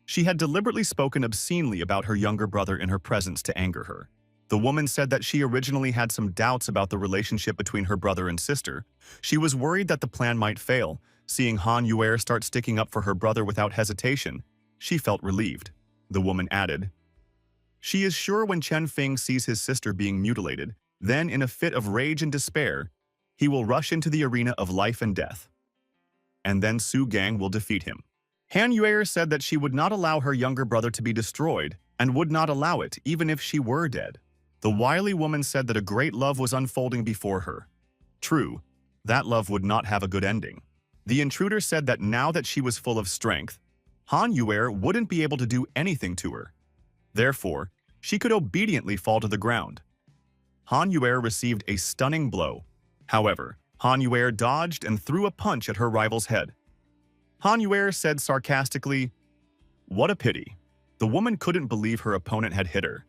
She had deliberately spoken obscenely about her younger brother in her presence to anger her. The woman said that she originally had some doubts about the relationship between her brother and sister. She was worried that the plan might fail. Seeing Han Yue start sticking up for her brother without hesitation, she felt relieved. The woman added, she is sure when Chen Feng sees his sister being mutilated, then in a fit of rage and despair, he will rush into the arena of life and death. And then Su Gang will defeat him. Han Yue said that she would not allow her younger brother to be destroyed and would not allow it even if she were dead. The wily woman said that a great love was unfolding before her. True, that love would not have a good ending. The intruder said that now that she was full of strength, Han Yue wouldn't be able to do anything to her. Therefore, she could obediently fall to the ground. Han Yue received a stunning blow. However, Han Yue dodged and threw a punch at her rival's head. Han Yue said sarcastically, what a pity. The woman couldn't believe her opponent had hit her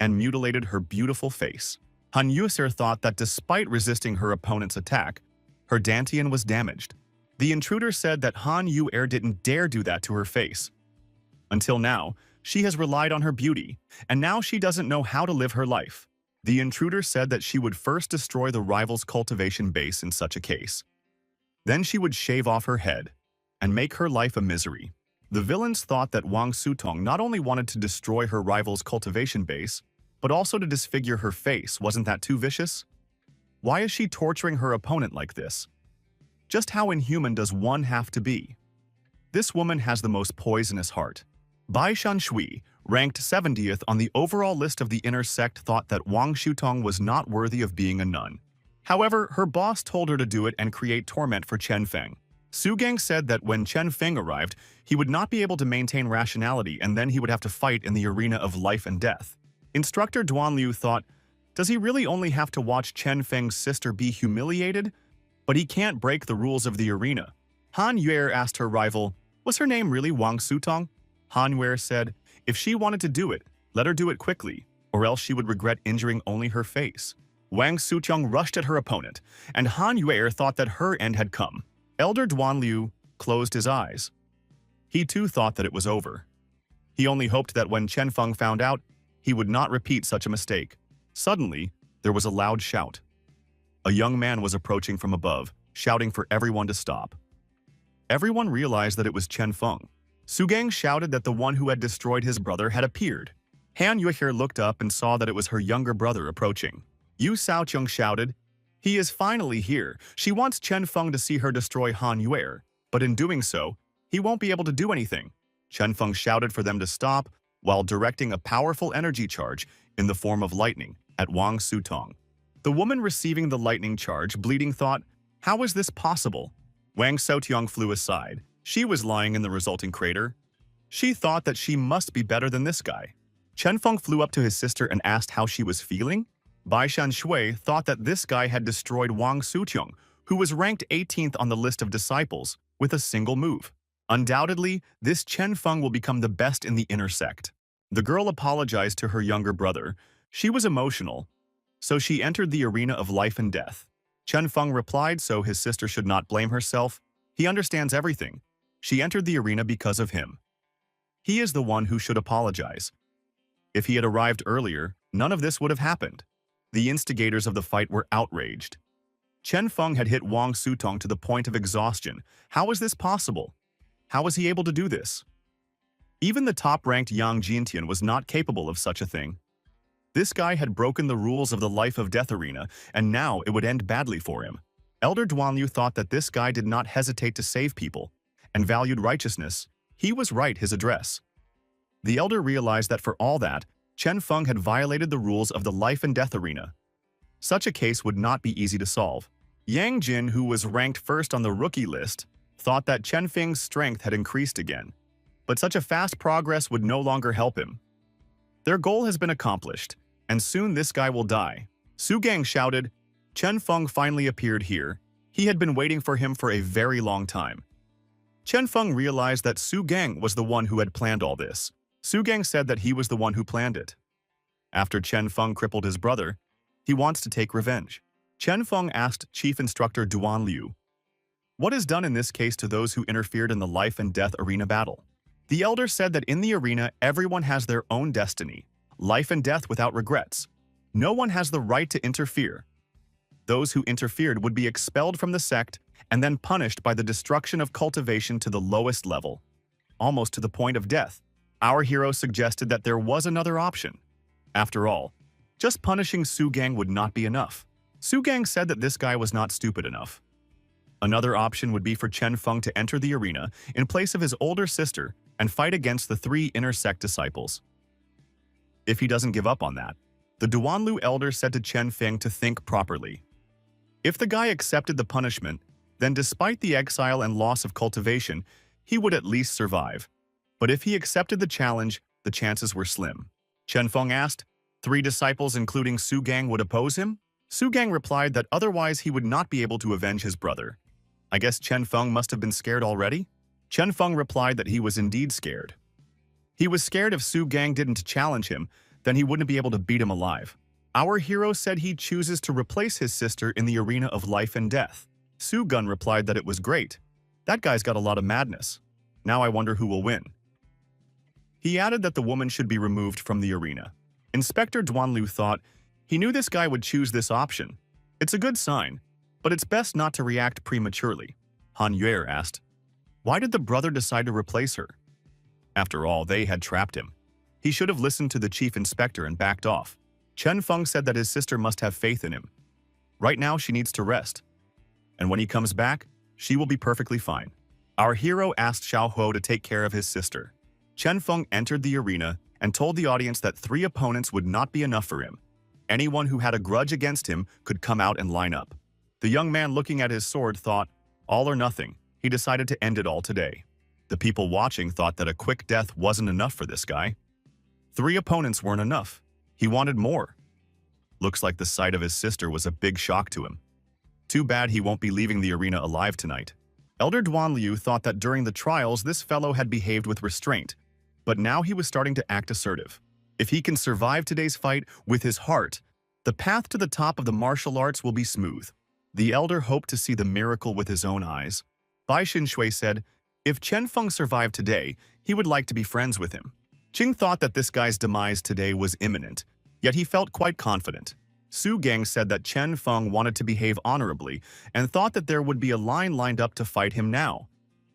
and mutilated her beautiful face. Han Yue thought that despite resisting her opponent's attack, her dantian was damaged. The intruder said that Han Yue didn't dare do that to her face. Until now, she has relied on her beauty, and now she doesn't know how to live her life. The intruder said that she would first destroy the rival's cultivation base in such a case. Then she would shave off her head and make her life a misery. The villains thought that Wang Sutong not only wanted to destroy her rival's cultivation base, but also to disfigure her face. Wasn't that too vicious? Why is she torturing her opponent like this? Just how inhuman does one have to be? This woman has the most poisonous heart. Bai Shui, ranked 70th on the overall list of the inner sect, thought that Wang Shutong was not worthy of being a nun. However, her boss told her to do it and create torment for Chen Feng. Su Gang said that when Chen Feng arrived, he would not be able to maintain rationality and then he would have to fight in the arena of life and death. Instructor Duan Liu thought, does he really only have to watch Chen Feng's sister be humiliated? But he can't break the rules of the arena. Han Yue asked her rival, was her name really Wang Sutong? Han Yue said, if she wanted to do it, let her do it quickly, or else she would regret injuring only her face. Wang Sutong rushed at her opponent, and Han Yue thought that her end had come. Elder Duan Liu closed his eyes. He too thought that it was over. He only hoped that when Chen Feng found out, he would not repeat such a mistake. Suddenly, there was a loud shout. A young man was approaching from above, shouting for everyone to stop. Everyone realized that it was Chen Feng. Su Gang shouted that the one who had destroyed his brother had appeared. Han Yuehir looked up and saw that it was her younger brother approaching. Yu Shaoqiang shouted, he is finally here. She wants Chen Feng to see her destroy Han Yuehir, but in doing so, he won't be able to do anything. Chen Feng shouted for them to stop while directing a powerful energy charge in the form of lightning at Wang Sutong. The woman receiving the lightning charge, bleeding, thought, how is this possible? Wang Xiaotiang flew aside. She was lying in the resulting crater. She thought that she must be better than this guy. Chen Feng flew up to his sister and asked how she was feeling. Bai Shui thought that this guy had destroyed Wang Sutiong, who was ranked 18th on the list of disciples, with a single move. Undoubtedly, this Chen Feng will become the best in the inner sect. The girl apologized to her younger brother. She was emotional, so she entered the arena of life and death. Chen Feng replied so his sister should not blame herself. He understands everything. She entered the arena because of him. He is the one who should apologize. If he had arrived earlier, none of this would have happened. The instigators of the fight were outraged. Chen Feng had hit Wang Sutong to the point of exhaustion. How is this possible? How was he able to do this? Even the top-ranked Yang Jintian was not capable of such a thing. This guy had broken the rules of the life of death arena, and now it would end badly for him. Elder Duan Liu thought that this guy did not hesitate to save people, and valued righteousness. He was right, his address. The elder realized that for all that, Chen Feng had violated the rules of the life and death arena. Such a case would not be easy to solve. Yang Jin, who was ranked first on the rookie list, thought that Chen Feng's strength had increased again. But such a fast progress would no longer help him. Their goal has been accomplished, and soon this guy will die. Su Gang shouted, Chen Feng finally appeared here. He had been waiting for him for a very long time. Chen Feng realized that Su Gang was the one who had planned all this. Su Gang said that he was the one who planned it. After Chen Feng crippled his brother, he wants to take revenge. Chen Feng asked Chief Instructor Duan Liu, what is done in this case to those who interfered in the life and death arena battle? The elder said that in the arena, everyone has their own destiny, life and death without regrets. No one has the right to interfere. Those who interfered would be expelled from the sect and then punished by the destruction of cultivation to the lowest level, almost to the point of death. Our hero suggested that there was another option. After all, just punishing Su Gang would not be enough. Su Gang said that this guy was not stupid enough. Another option would be for Chen Feng to enter the arena in place of his older sister and fight against the 3 inner sect disciples. If he doesn't give up on that, the Duanlu elder said to Chen Feng to think properly. If the guy accepted the punishment, then despite the exile and loss of cultivation, he would at least survive. But if he accepted the challenge, the chances were slim. Chen Feng asked, 3 disciples including Su Gang would oppose him? Su Gang replied that otherwise he would not be able to avenge his brother. I guess Chen Feng must have been scared already? Chen Feng replied that he was indeed scared. He was scared if Su Gang didn't challenge him, then he wouldn't be able to beat him alive. Our hero said he chooses to replace his sister in the arena of life and death. Su Gun replied that it was great. That guy's got a lot of madness. Now I wonder who will win. He added that the woman should be removed from the arena. Inspector Duanlu thought he knew this guy would choose this option. It's a good sign, but it's best not to react prematurely. Han Yue asked, why did the brother decide to replace her? After all, they had trapped him. He should have listened to the chief inspector and backed off. Chen Feng said that his sister must have faith in him. Right now, she needs to rest. And when he comes back, she will be perfectly fine. Our hero asked Xiao Huo to take care of his sister. Chen Feng entered the arena and told the audience that 3 opponents would not be enough for him. Anyone who had a grudge against him could come out and line up. The young man looking at his sword thought, all or nothing. He decided to end it all today. The people watching thought that a quick death wasn't enough for this guy. 3 opponents weren't enough. He wanted more. Looks like the sight of his sister was a big shock to him. Too bad he won't be leaving the arena alive tonight. Elder Duan Liu thought that during the trials this fellow had behaved with restraint, but now he was starting to act assertive. If he can survive today's fight with his heart, the path to the top of the martial arts will be smooth. The elder hoped to see the miracle with his own eyes. Bai Xinshui said, if Chen Feng survived today, he would like to be friends with him. Qing thought that this guy's demise today was imminent, yet he felt quite confident. Su Gang said that Chen Feng wanted to behave honorably and thought that there would be a line lined up to fight him now.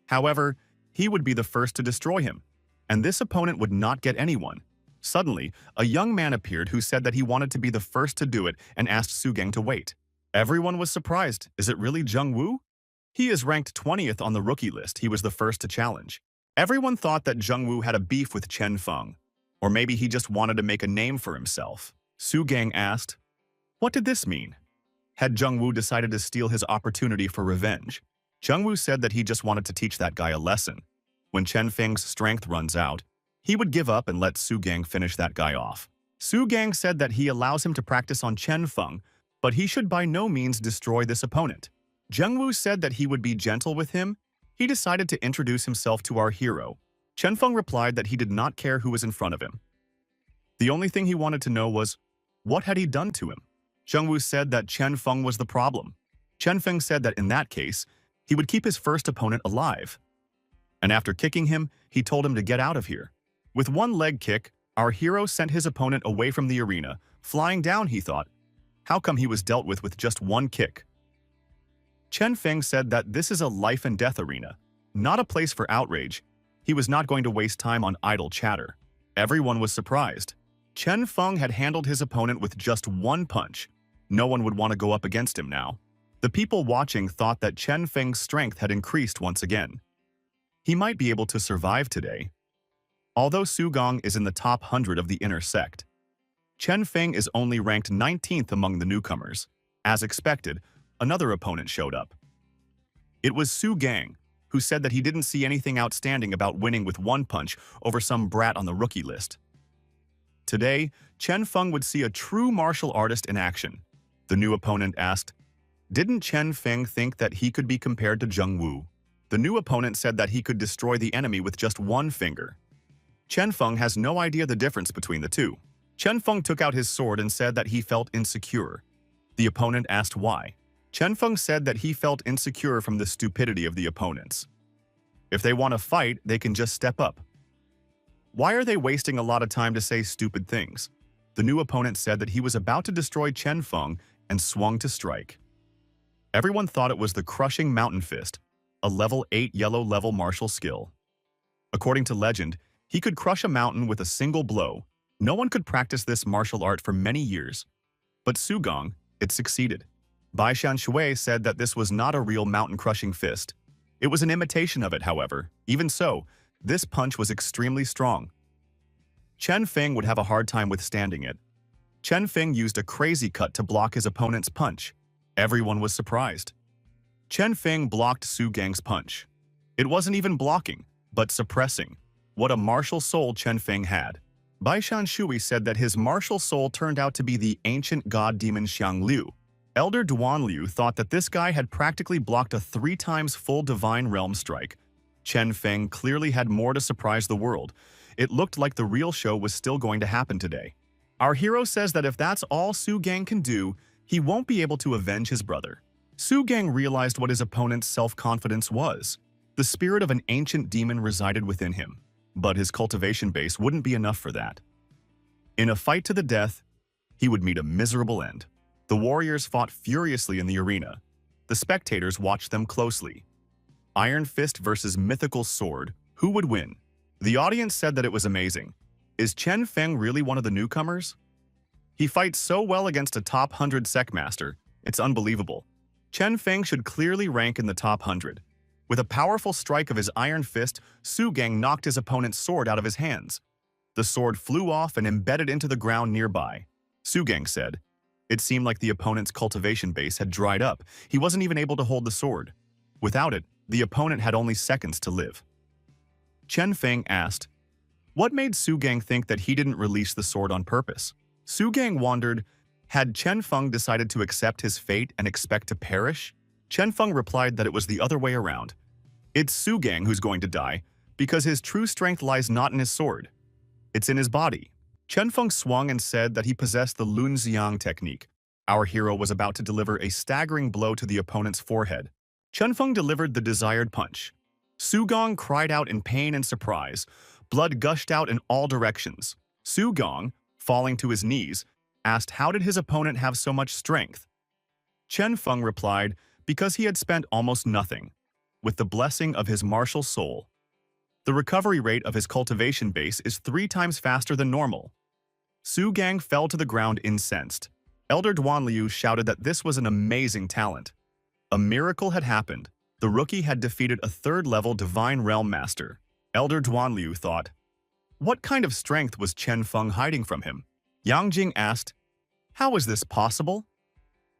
However, he would be the first to destroy him, and this opponent would not get anyone. Suddenly, a young man appeared who said that he wanted to be the first to do it and asked Su Gang to wait. Everyone was surprised. Is it really Zheng Wu? He is ranked 20th on the rookie list. He was the first to challenge. Everyone thought that Zheng Wu had a beef with Chen Feng, or maybe he just wanted to make a name for himself. Su Gang asked, what did this mean? Had Zheng Wu decided to steal his opportunity for revenge? Zheng Wu said that he just wanted to teach that guy a lesson. When Chen Feng's strength runs out, he would give up and let Su Gang finish that guy off. Su Gang said that he allows him to practice on Chen Feng, but he should by no means destroy this opponent. Zheng Wu said that he would be gentle with him. He decided to introduce himself to our hero. Chen Feng replied that he did not care who was in front of him. The only thing he wanted to know was, what had he done to him? Zheng Wu said that Chen Feng was the problem. Chen Feng said that in that case, he would keep his first opponent alive. And after kicking him, he told him to get out of here. With one leg kick, our hero sent his opponent away from the arena. Flying down, he thought. How come he was dealt with just one kick? Chen Feng said that this is a life and death arena, not a place for outrage. He was not going to waste time on idle chatter. Everyone was surprised. Chen Feng had handled his opponent with just one punch. No one would want to go up against him now. The people watching thought that Chen Feng's strength had increased once again. He might be able to survive today. Although Su Gang is in the top 100 of the inner sect, Chen Feng is only ranked 19th among the newcomers. As expected, another opponent showed up. It was Su Gang, who said that he didn't see anything outstanding about winning with one punch over some brat on the rookie list. Today, Chen Feng would see a true martial artist in action. The new opponent asked, didn't Chen Feng think that he could be compared to Zheng Wu? The new opponent said that he could destroy the enemy with just one finger. Chen Feng has no idea the difference between the two. Chen Feng took out his sword and said that he felt insecure. The opponent asked why. Chen Feng said that he felt insecure from the stupidity of the opponents. If they want to fight, they can just step up. Why are they wasting a lot of time to say stupid things? The new opponent said that he was about to destroy Chen Feng and swung to strike. Everyone thought it was the Crushing Mountain Fist, a level 8 yellow level martial skill. According to legend, he could crush a mountain with a single blow. No one could practice this martial art for many years. But Su Gang, it succeeded. Bai Xinshui said that this was not a real mountain-crushing fist. It was an imitation of it, however. Even so, this punch was extremely strong. Chen Feng would have a hard time withstanding it. Chen Feng used a crazy cut to block his opponent's punch. Everyone was surprised. Chen Feng blocked Su Gang's punch. It wasn't even blocking, but suppressing. What a martial soul Chen Feng had. Bai Xinshui said that his martial soul turned out to be the ancient god demon Xiang Liu. Elder Duan Liu thought that this guy had practically blocked a 3 times full Divine Realm strike. Chen Feng clearly had more to surprise the world. It looked like the real show was still going to happen today. Our hero says that if that's all Su Gang can do, he won't be able to avenge his brother. Su Gang realized what his opponent's self-confidence was. The spirit of an ancient demon resided within him, but his cultivation base wouldn't be enough for that. In a fight to the death, he would meet a miserable end. The warriors fought furiously in the arena. The spectators watched them closely. Iron Fist versus Mythical Sword. Who would win? The audience said that it was amazing. Is Chen Feng really one of the newcomers? He fights so well against a top 100 sect master. It's unbelievable. Chen Feng should clearly rank in the top 100. With a powerful strike of his iron fist, Su Gang knocked his opponent's sword out of his hands. The sword flew off and embedded into the ground nearby. Su Gang said, "It seemed like the opponent's cultivation base had dried up. He wasn't even able to hold the sword. Without it, the opponent had only seconds to live." Chen Feng asked, "What made Su Gang think that he didn't release the sword on purpose?" Su Gang wondered, had Chen Feng decided to accept his fate and expect to perish? Chen Feng replied that it was the other way around. It's Su Gang who's going to die, because his true strength lies not in his sword. It's in his body. Chen Feng swung and said that he possessed the Lun Xiang technique. Our hero was about to deliver a staggering blow to the opponent's forehead. Chen Feng delivered the desired punch. Su Gong cried out in pain and surprise. Blood gushed out in all directions. Su Gong, falling to his knees, asked how did his opponent have so much strength. Chen Feng replied, because he had spent almost nothing, with the blessing of his martial soul. The recovery rate of his cultivation base is 3 times faster than normal. Su Gang fell to the ground incensed. Elder Duanliu shouted that this was an amazing talent. A miracle had happened. The rookie had defeated a 3rd-level Divine Realm Master. Elder Duanliu thought, what kind of strength was Chen Feng hiding from him? Yang Jing asked, how is this possible?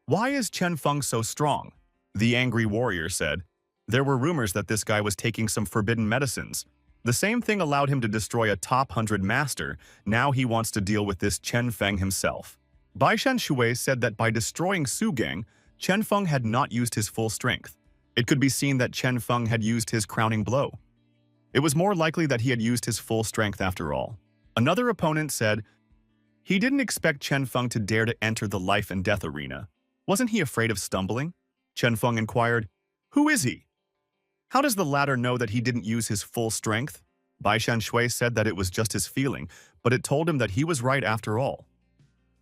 Why is Chen Feng so strong? The angry warrior said, there were rumors that this guy was taking some forbidden medicines. The same thing allowed him to destroy a top 100 master. Now he wants to deal with this Chen Feng himself. Bai Shan Shui said that by destroying Su Gang, Chen Feng had not used his full strength. It could be seen that Chen Feng had used his crowning blow. It was more likely that he had used his full strength after all. Another opponent said, he didn't expect Chen Feng to dare to enter the life and death arena. Wasn't he afraid of stumbling? Chen Feng inquired, who is he? How does the latter know that he didn't use his full strength? Bai Shan Shui said that it was just his feeling, but it told him that he was right after all.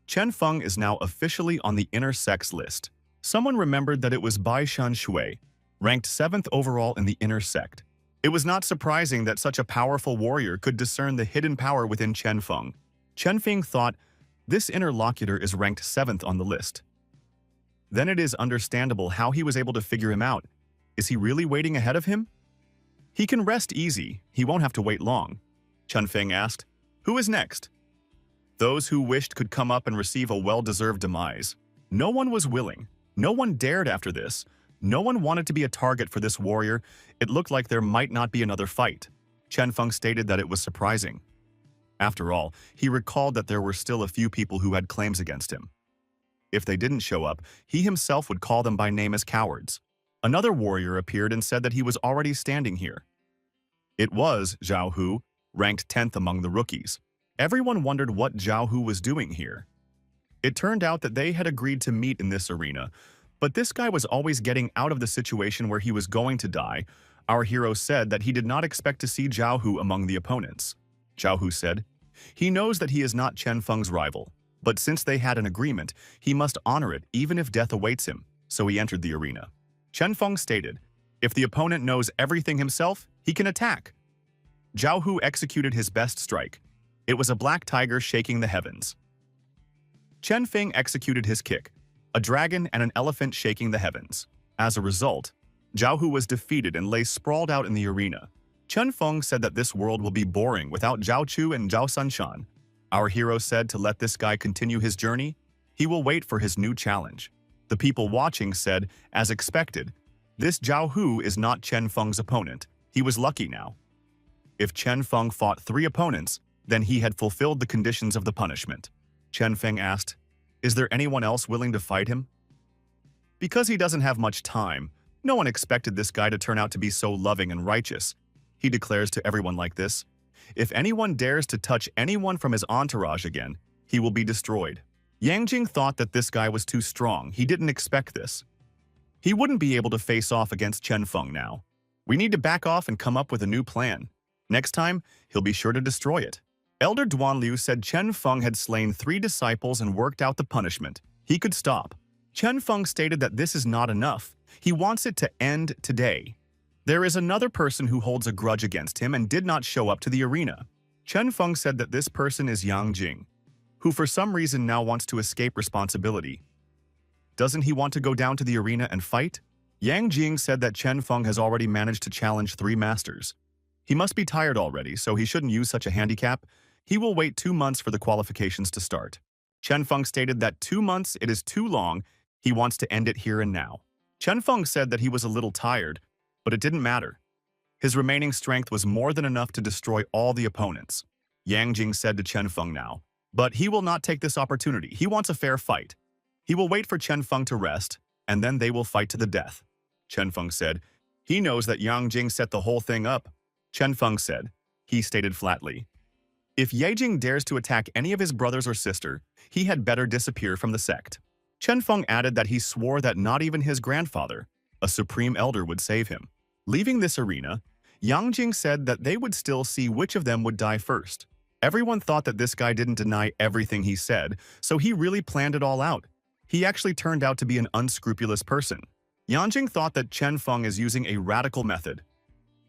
Chen Feng is now officially on the inner sex list. Someone remembered that it was Bai Shan Shui, ranked 7th overall in the inner sect. It was not surprising that such a powerful warrior could discern the hidden power within Chen Feng. Chen Feng thought, this interlocutor is ranked 7th on the list. Then it is understandable how he was able to figure him out. Is he really waiting ahead of him? He can rest easy, he won't have to wait long. Chen Feng asked, who is next? Those who wished could come up and receive a well-deserved demise. No one was willing. No one dared after this. No one wanted to be a target for this warrior. It looked like there might not be another fight. Chen Feng stated that it was surprising. After all, he recalled that there were still a few people who had claims against him. If they didn't show up, he himself would call them by name as cowards. Another warrior appeared and said that he was already standing here. It was Zhao Hu, ranked 10th among the rookies. Everyone wondered what Zhao Hu was doing here. It turned out that they had agreed to meet in this arena, but this guy was always getting out of the situation where he was going to die. Our hero said that he did not expect to see Zhao Hu among the opponents. Zhao Hu said, he knows that he is not Chen Feng's rival, but since they had an agreement, he must honor it even if death awaits him, so he entered the arena. Chen Feng stated, if the opponent knows everything himself, he can attack. Zhao Hu executed his best strike. It was a black tiger shaking the heavens. Chen Feng executed his kick, a dragon and an elephant shaking the heavens. As a result, Zhao Hu was defeated and lay sprawled out in the arena. Chen Feng said that this world will be boring without Zhao Chu and Zhao Sanshan. Our hero said to let this guy continue his journey. He will wait for his new challenge. The people watching said, as expected, this Zhao Hu is not Chen Feng's opponent. He was lucky now. If Chen Feng fought 3 opponents, then he had fulfilled the conditions of the punishment. Chen Feng asked, is there anyone else willing to fight him? Because he doesn't have much time, no one expected this guy to turn out to be so loving and righteous. He declares to everyone like this, if anyone dares to touch anyone from his entourage again, he will be destroyed. Yang Jing thought that this guy was too strong. He didn't expect this. He wouldn't be able to face off against Chen Feng now. We need to back off and come up with a new plan. Next time, he'll be sure to destroy it. Elder Duanliu said Chen Feng had slain 3 disciples and worked out the punishment. He could stop. Chen Feng stated that this is not enough. He wants it to end today. There is another person who holds a grudge against him and did not show up to the arena. Chen Feng said that this person is Yang Jing, who for some reason now wants to escape responsibility. Doesn't he want to go down to the arena and fight? Yang Jing said that Chen Feng has already managed to challenge 3 masters. He must be tired already, so he shouldn't use such a handicap. He will wait 2 months for the qualifications to start. Chen Feng stated that 2 months it is too long, he wants to end it here and now. Chen Feng said that he was a little tired, but it didn't matter. His remaining strength was more than enough to destroy all the opponents. Yang Jing said to Chen Feng now, but he will not take this opportunity. He wants a fair fight. He will wait for Chen Feng to rest, and then they will fight to the death. Chen Feng said, he knows that Yang Jing set the whole thing up. Chen Feng said, he stated flatly, if Ye Jing dares to attack any of his brothers or sister, he had better disappear from the sect. Chen Feng added that he swore that not even his grandfather, a supreme elder, would save him. Leaving this arena, Yang Jing said that they would still see which of them would die first. Everyone thought that this guy didn't deny everything he said, so he really planned it all out. He actually turned out to be an unscrupulous person. Yang Jing thought that Chen Feng is using a radical method.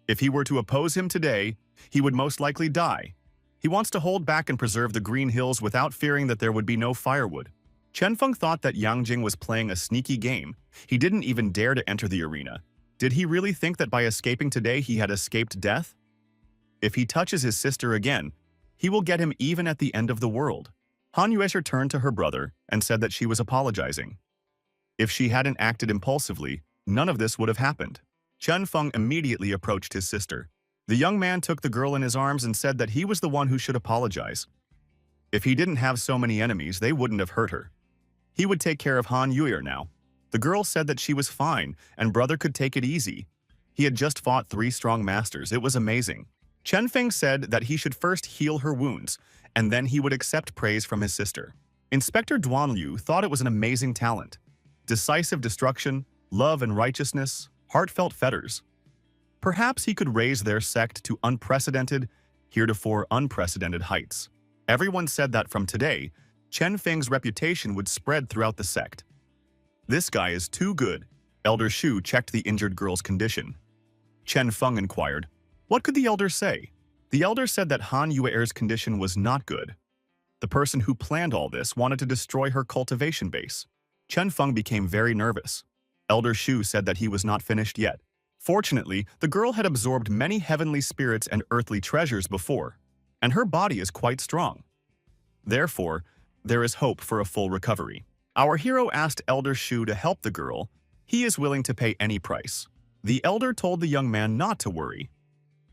If he were to oppose him today, he would most likely die. He wants to hold back and preserve the Green Hills without fearing that there would be no firewood. Chen Feng thought that Yang Jing was playing a sneaky game. He didn't even dare to enter the arena. Did he really think that by escaping today he had escaped death? If he touches his sister again, he will get him even at the end of the world. Han Yuesher turned to her brother and said that she was apologizing. If she hadn't acted impulsively, none of this would have happened. Chen Feng immediately approached his sister. The young man took the girl in his arms and said that he was the one who should apologize. If he didn't have so many enemies, they wouldn't have hurt her. He would take care of Han Yuer now. The girl said that she was fine, and brother could take it easy. He had just fought 3 strong masters. It was amazing. Chen Feng said that he should first heal her wounds, and then he would accept praise from his sister. Inspector Duan Liu thought it was an amazing talent. Decisive destruction, love and righteousness, heartfelt fetters. Perhaps he could raise their sect to unprecedented, heretofore unprecedented heights. Everyone said that from today, Chen Feng's reputation would spread throughout the sect. This guy is too good. Elder Shu checked the injured girl's condition. Chen Feng inquired, what could the elder say? The elder said that Han Yuer's condition was not good. The person who planned all this wanted to destroy her cultivation base. Chen Feng became very nervous. Elder Shu said that he was not finished yet. Fortunately, the girl had absorbed many heavenly spirits and earthly treasures before, and her body is quite strong. Therefore, there is hope for a full recovery. Our hero asked Elder Shu to help the girl. He is willing to pay any price. The elder told the young man not to worry.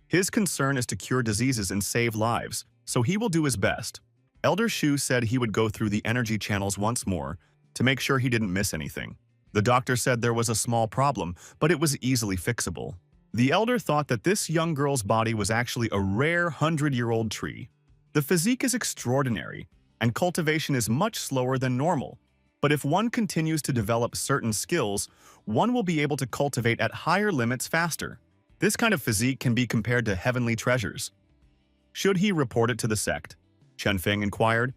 His concern is to cure diseases and save lives, so he will do his best. Elder Shu said he would go through the energy channels once more to make sure he didn't miss anything. The doctor said there was a small problem, but it was easily fixable. The elder thought that this young girl's body was actually a rare 100-year-old tree. The physique is extraordinary, and cultivation is much slower than normal. But if one continues to develop certain skills, one will be able to cultivate at higher limits faster. This kind of physique can be compared to heavenly treasures. Should he report it to the sect? Chen Feng inquired.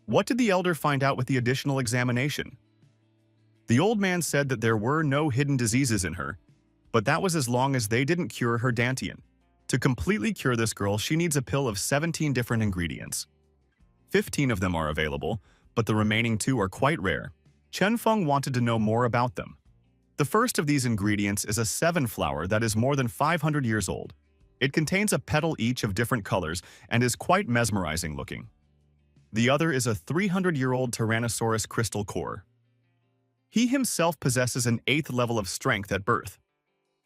What did the elder find out with the additional examination? The old man said that there were no hidden diseases in her, but that was as long as they didn't cure her dantian. To completely cure this girl, she needs a pill of 17 different ingredients. 15 of them are available, but the remaining 2 are quite rare. Chen Feng wanted to know more about them. The first of these ingredients is a 7 flower that is more than 500 years old. It contains a petal each of different colors and is quite mesmerizing looking. The other is a 300-year-old Tyrannosaurus crystal core. He himself possesses an 8th level of strength at birth.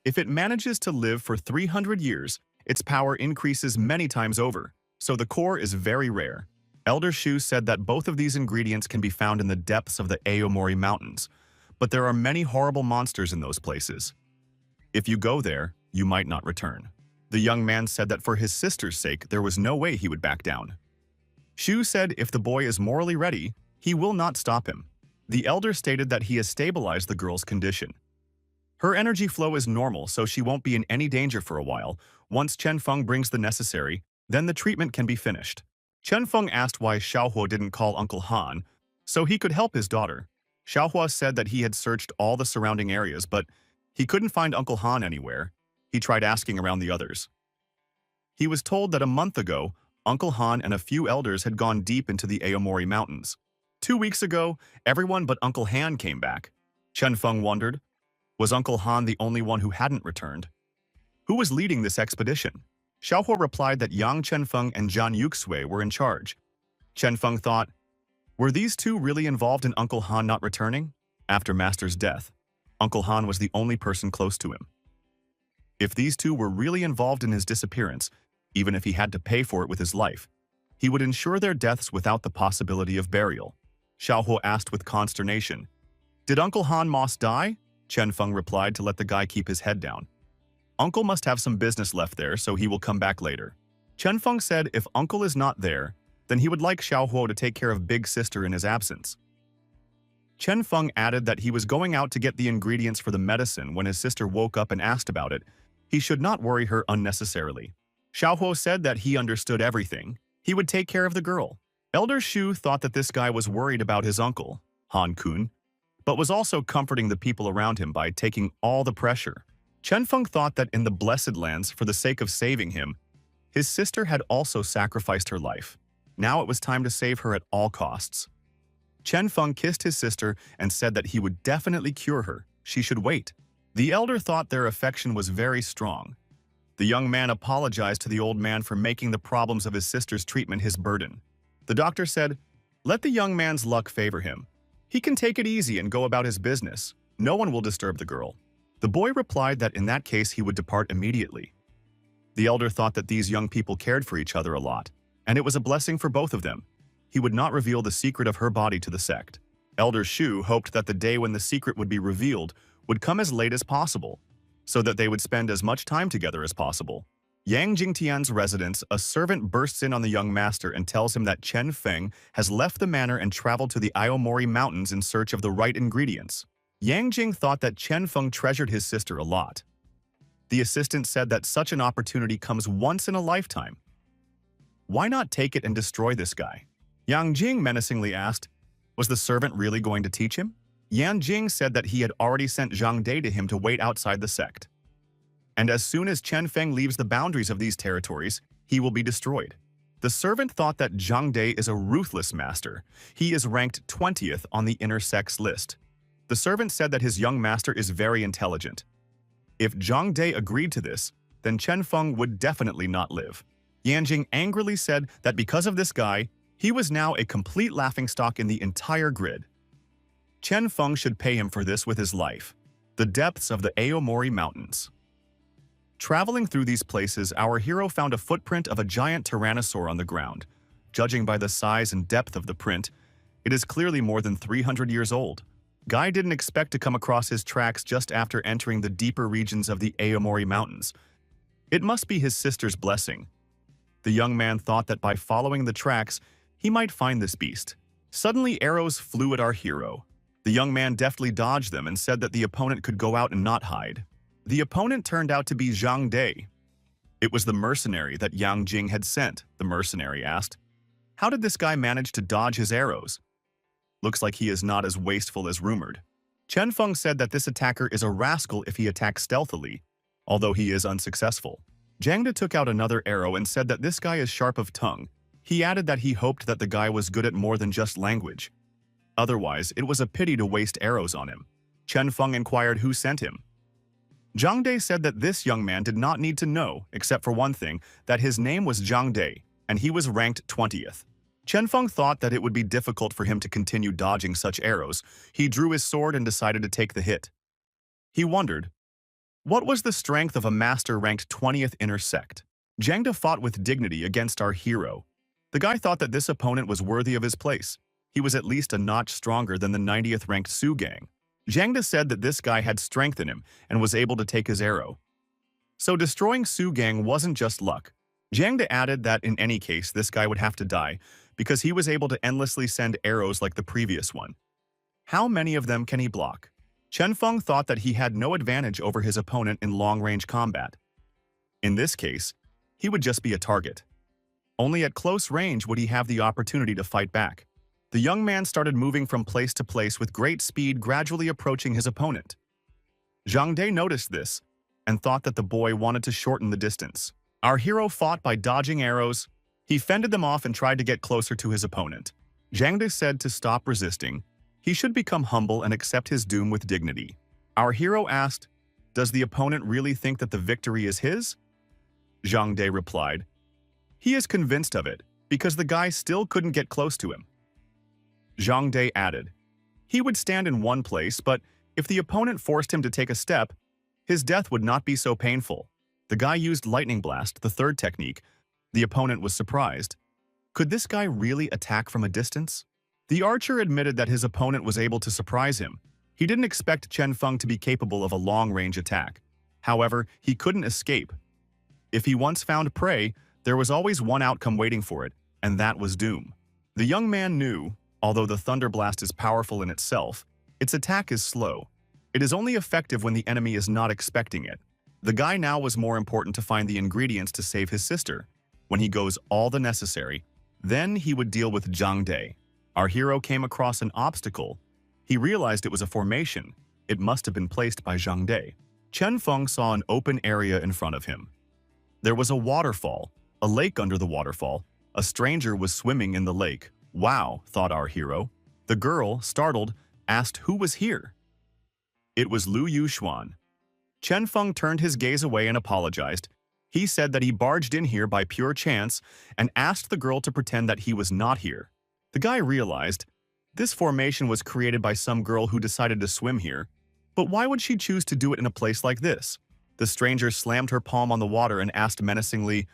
If it manages to live for 300 years, its power increases many times over, so the core is very rare. Elder Shu said that both of these ingredients can be found in the depths of the Aomori Mountains, but there are many horrible monsters in those places. If you go there, you might not return. The young man said that for his sister's sake, there was no way he would back down. Shu said if the boy is morally ready, he will not stop him. The elder stated that he has stabilized the girl's condition. Her energy flow is normal, so she won't be in any danger for a while. Once Chen Feng brings the necessary, then the treatment can be finished. Chen Feng asked why Xiaohua didn't call Uncle Han, so he could help his daughter. Xiaohua said that he had searched all the surrounding areas, but he couldn't find Uncle Han anywhere. He tried asking around the others. He was told that a month ago, Uncle Han and a few elders had gone deep into the Aomori Mountains. 2 weeks ago, everyone but Uncle Han came back. Chen Feng wondered, Was Uncle Han the only one who hadn't returned? Who was leading this expedition? Xiaohuo replied that Yang Chenfeng and Zhan Yuxue were in charge. Chenfeng thought, were these two really involved in Uncle Han not returning? After Master's death, Uncle Han was the only person close to him. If these two were really involved in his disappearance, even if he had to pay for it with his life, he would ensure their deaths without the possibility of burial. Xiaohuo asked with consternation, did Uncle Han Moss die? Chenfeng replied to let the guy keep his head down. Uncle must have some business left there, so he will come back later. Chenfeng said if Uncle is not there, then he would like Xiaohuo to take care of Big Sister in his absence. Chenfeng added that he was going out to get the ingredients for the medicine when his sister woke up and asked about it. He should not worry her unnecessarily. Xiaohuo said that he understood everything. He would take care of the girl. Elder Shu thought that this guy was worried about his uncle, Han Kun, but was also comforting the people around him by taking all the pressure. Chenfeng thought that in the Blessed Lands, for the sake of saving him, his sister had also sacrificed her life. Now it was time to save her at all costs. Chenfeng kissed his sister and said that he would definitely cure her. She should wait. The elder thought their affection was very strong. The young man apologized to the old man for making the problems of his sister's treatment his burden. The doctor said, let the young man's luck favor him. He can take it easy and go about his business. No one will disturb the girl. The boy replied that in that case he would depart immediately. The elder thought that these young people cared for each other a lot, and it was a blessing for both of them. He would not reveal the secret of her body to the sect. Elder Shu hoped that the day when the secret would be revealed would come as late as possible, so that they would spend as much time together as possible. Yang Jingtian's residence, a servant bursts in on the young master and tells him that Chen Feng has left the manor and traveled to the Aomori Mountains in search of the right ingredients. Yang Jing thought that Chen Feng treasured his sister a lot. The assistant said that such an opportunity comes once in a lifetime. Why not take it and destroy this guy? Yang Jing menacingly asked, was the servant really going to teach him? Yan Jing said that he had already sent Zhang Dai to him to wait outside the sect. And as soon as Chen Feng leaves the boundaries of these territories, he will be destroyed. The servant thought that Zhang Dai is a ruthless master. He is ranked 20th on the inner sects list. The servant said that his young master is very intelligent. If Zhang Dai agreed to this, then Chen Feng would definitely not live. Yan Jing angrily said that because of this guy, he was now a complete laughingstock in the entire grid. Chen Feng should pay him for this with his life. The depths of the Aomori Mountains. Traveling through these places, our hero found a footprint of a giant tyrannosaur on the ground. Judging by the size and depth of the print, it is clearly more than 300 years old. Guy didn't expect to come across his tracks just after entering the deeper regions of the Aomori Mountains. It must be his sister's blessing. The young man thought that by following the tracks, he might find this beast. Suddenly, arrows flew at our hero. The young man deftly dodged them and said that the opponent could go out and not hide. The opponent turned out to be Zhang Dai. It was the mercenary that Yang Jing had sent, the mercenary asked. How did this guy manage to dodge his arrows? Looks like he is not as wasteful as rumored. Chen Feng said that this attacker is a rascal if he attacks stealthily, although he is unsuccessful. Zhang Dai took out another arrow and said that this guy is sharp of tongue. He added that he hoped that the guy was good at more than just language. Otherwise, it was a pity to waste arrows on him. Chen Feng inquired who sent him. Zhang Dai said that this young man did not need to know, except for one thing, that his name was Zhang Dai, and he was ranked 20th. Chen Feng thought that it would be difficult for him to continue dodging such arrows. He drew his sword and decided to take the hit. He wondered, what was the strength of a master ranked 20th inner sect? Zhang Dai fought with dignity against our hero. The guy thought that this opponent was worthy of his place. He was at least a notch stronger than the 90th ranked Su Gang. Zhang Dai said that this guy had strength in him and was able to take his arrow. So destroying Su Gang wasn't just luck. Zhang Dai added that in any case this guy would have to die because he was able to endlessly send arrows like the previous one. How many of them can he block? Chen Feng thought that he had no advantage over his opponent in long-range combat. In this case, he would just be a target. Only at close range would he have the opportunity to fight back. The young man started moving from place to place with great speed, gradually approaching his opponent. Zhang Dai noticed this and thought that the boy wanted to shorten the distance. Our hero fought by dodging arrows. He fended them off and tried to get closer to his opponent. Zhang Dai said to stop resisting. He should become humble and accept his doom with dignity. Our hero asked, "Does the opponent really think that the victory is his?" Zhang De replied, "He is convinced of it, because the guy still couldn't get close to him." Zhang De added, "He would stand in one place, but if the opponent forced him to take a step, his death would not be so painful." The guy used Lightning Blast, the third technique. The opponent was surprised. Could this guy really attack from a distance? The archer admitted that his opponent was able to surprise him. He didn't expect Chen Feng to be capable of a long-range attack. However, he couldn't escape. If he once found prey, there was always one outcome waiting for it, and that was doom. The young man knew, although the Thunder Blast is powerful in itself, its attack is slow. It is only effective when the enemy is not expecting it. The guy now was more important to find the ingredients to save his sister. When he goes all the necessary, then he would deal with Zhang De. Our hero came across an obstacle. He realized it was a formation. It must have been placed by Zhang De. Chen Feng saw an open area in front of him. There was a waterfall, a lake under the waterfall. A stranger was swimming in the lake. "Wow," thought our hero. The girl, startled, asked who was here. It was Lu Yuxuan. Chen Feng turned his gaze away and apologized. He said that he barged in here by pure chance and asked the girl to pretend that he was not here. The guy realized this formation was created by some girl who decided to swim here. But why would she choose to do it in a place like this? The stranger slammed her palm on the water and asked menacingly,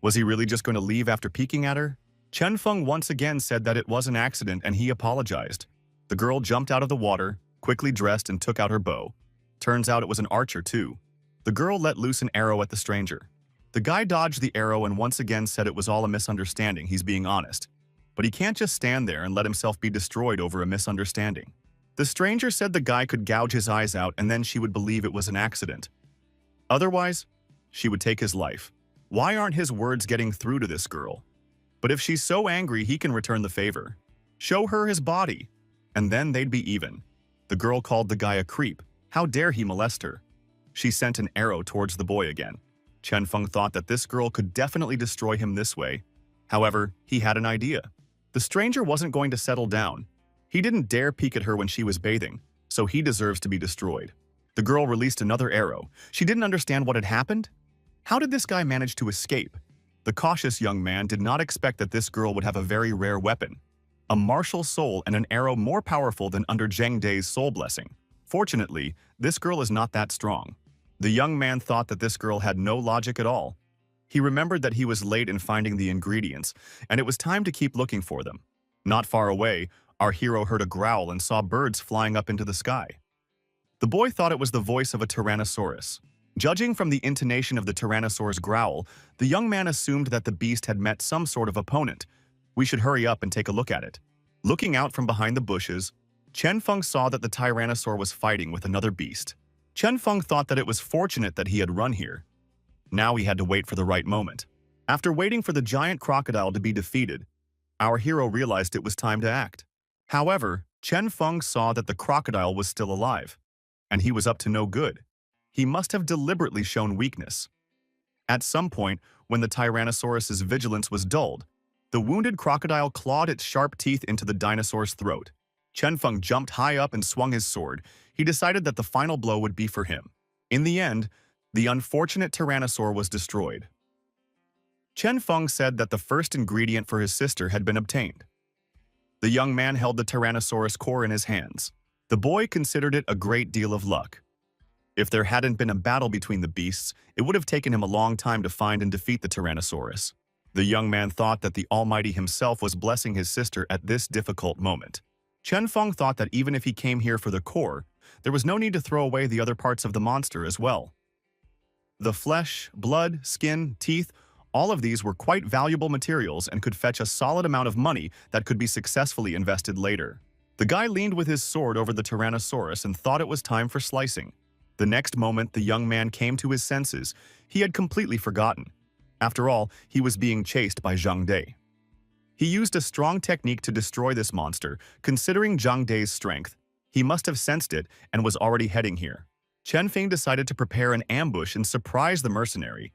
was he really just going to leave after peeking at her? Chen Feng once again said that it was an accident and he apologized. The girl jumped out of the water, quickly dressed and took out her bow. Turns out it was an archer too. The girl let loose an arrow at the stranger. The guy dodged the arrow and once again said it was all a misunderstanding, he's being honest. But he can't just stand there and let himself be destroyed over a misunderstanding. The stranger said the guy could gouge his eyes out and then she would believe it was an accident. Otherwise, she would take his life. Why aren't his words getting through to this girl? But if she's so angry, he can return the favor. Show her his body, and then they'd be even. The girl called the guy a creep. How dare he molest her? She sent an arrow towards the boy again. Chen Feng thought that this girl could definitely destroy him this way. However, he had an idea. The stranger wasn't going to settle down. He didn't dare peek at her when she was bathing, so he deserves to be destroyed. The girl released another arrow. She didn't understand what had happened. How did this guy manage to escape? The cautious young man did not expect that this girl would have a very rare weapon. A martial soul and an arrow more powerful than under Zhang De's soul blessing. Fortunately, this girl is not that strong. The young man thought that this girl had no logic at all. He remembered that he was late in finding the ingredients, and it was time to keep looking for them. Not far away, our hero heard a growl and saw birds flying up into the sky. The boy thought it was the voice of a Tyrannosaurus. Judging from the intonation of the Tyrannosaur's growl, the young man assumed that the beast had met some sort of opponent. We should hurry up and take a look at it. Looking out from behind the bushes, Chen Feng saw that the Tyrannosaur was fighting with another beast. Chen Feng thought that it was fortunate that he had run here. Now he had to wait for the right moment. After waiting for the giant crocodile to be defeated, our hero realized it was time to act. However, Chen Feng saw that the crocodile was still alive, and he was up to no good. He must have deliberately shown weakness. At some point, when the Tyrannosaurus's vigilance was dulled, the wounded crocodile clawed its sharp teeth into the dinosaur's throat. Chen Feng jumped high up and swung his sword. He decided that the final blow would be for him. In the end, the unfortunate Tyrannosaur was destroyed. Chen Feng said that the first ingredient for his sister had been obtained. The young man held the Tyrannosaurus core in his hands. The boy considered it a great deal of luck. If there hadn't been a battle between the beasts, it would have taken him a long time to find and defeat the Tyrannosaurus. The young man thought that the Almighty himself was blessing his sister at this difficult moment. Chen Feng thought that even if he came here for the core, there was no need to throw away the other parts of the monster as well. The flesh, blood, skin, teeth, all of these were quite valuable materials and could fetch a solid amount of money that could be successfully invested later. The guy leaned with his sword over the Tyrannosaurus and thought it was time for slicing. The next moment, the young man came to his senses. He had completely forgotten. After all, he was being chased by Zhang De. He used a strong technique to destroy this monster. Considering Zhang De's strength, he must have sensed it and was already heading here. Chen Feng decided to prepare an ambush and surprise the mercenary.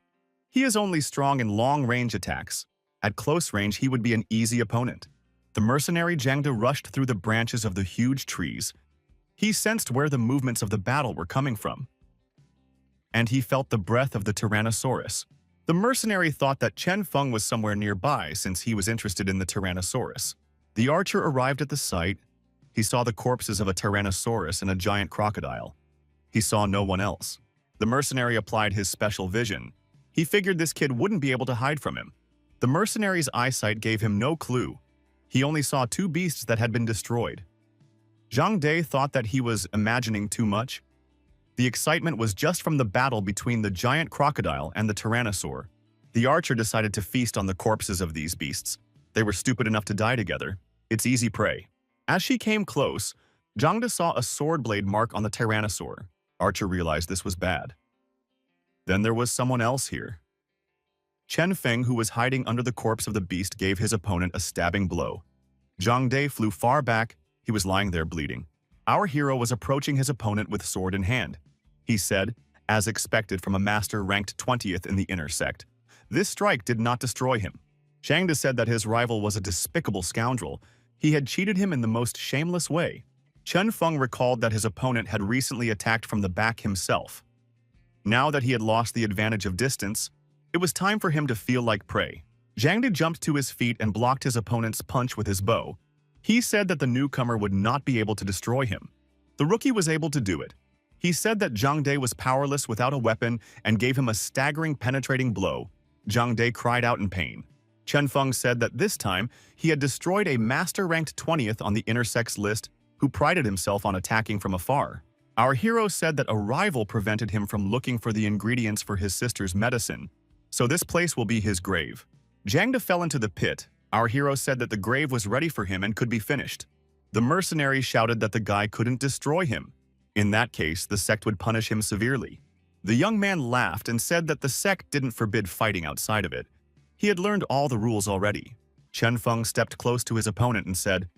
He is only strong in long-range attacks. At close range, he would be an easy opponent. The mercenary Zhang De rushed through the branches of the huge trees. He sensed where the movements of the battle were coming from, and he felt the breath of the Tyrannosaurus. The mercenary thought that Chen Feng was somewhere nearby since he was interested in the Tyrannosaurus. The archer arrived at the site. He saw the corpses of a Tyrannosaurus and a giant crocodile. He saw no one else. The mercenary applied his special vision. He figured this kid wouldn't be able to hide from him. The mercenary's eyesight gave him no clue. He only saw two beasts that had been destroyed. Zhang De thought that he was imagining too much. The excitement was just from the battle between the giant crocodile and the tyrannosaur. The archer decided to feast on the corpses of these beasts. They were stupid enough to die together. It's easy prey. As she came close, Zhang De saw a sword blade mark on the tyrannosaur. Archer realized this was bad. Then there was someone else here. Chen Feng, who was hiding under the corpse of the beast, gave his opponent a stabbing blow. Zhang De flew far back. He was lying there bleeding. Our hero was approaching his opponent with sword in hand. He said, as expected from a master ranked 20th in the inner sect. This strike did not destroy him. Zhang De said that his rival was a despicable scoundrel. He had cheated him in the most shameless way. Chen Feng recalled that his opponent had recently attacked from the back himself. Now that he had lost the advantage of distance, it was time for him to feel like prey. Zhang De jumped to his feet and blocked his opponent's punch with his bow. He said that the newcomer would not be able to destroy him. The rookie was able to do it. He said that Zhang De was powerless without a weapon and gave him a staggering penetrating blow. Zhang De cried out in pain. Chen Feng said that this time he had destroyed a master ranked 20th on the intersex list who prided himself on attacking from afar. Our hero said that a rival prevented him from looking for the ingredients for his sister's medicine, so this place will be his grave. Zhang De fell into the pit. Our hero said that the grave was ready for him and could be finished. The mercenary shouted that the guy couldn't destroy him. In that case, the sect would punish him severely. The young man laughed and said that the sect didn't forbid fighting outside of it. He had learned all the rules already. Chen Feng stepped close to his opponent and said,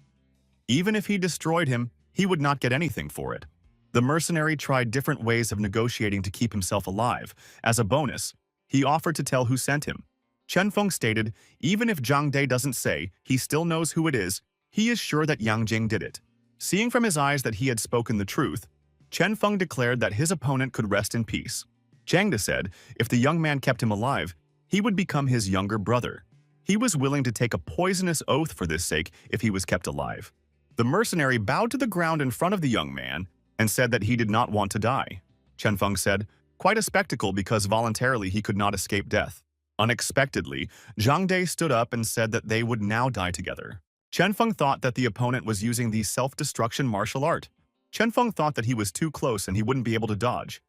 even if he destroyed him, he would not get anything for it. The mercenary tried different ways of negotiating to keep himself alive. As a bonus, he offered to tell who sent him. Chen Feng stated, even if Zhang De doesn't say, he still knows who it is. He is sure that Yang Jing did it. Seeing from his eyes that he had spoken the truth, Chen Feng declared that his opponent could rest in peace. Zhang De said if the young man kept him alive, he would become his younger brother. He was willing to take a poisonous oath for this sake if he was kept alive. The mercenary bowed to the ground in front of the young man and said that he did not want to die. Chen Feng said, quite a spectacle because voluntarily he could not escape death. Unexpectedly, Zhang De stood up and said that they would now die together. Chen Feng thought that the opponent was using the self-destruction martial art. Chen Feng thought that he was too close and he wouldn't be able to dodge.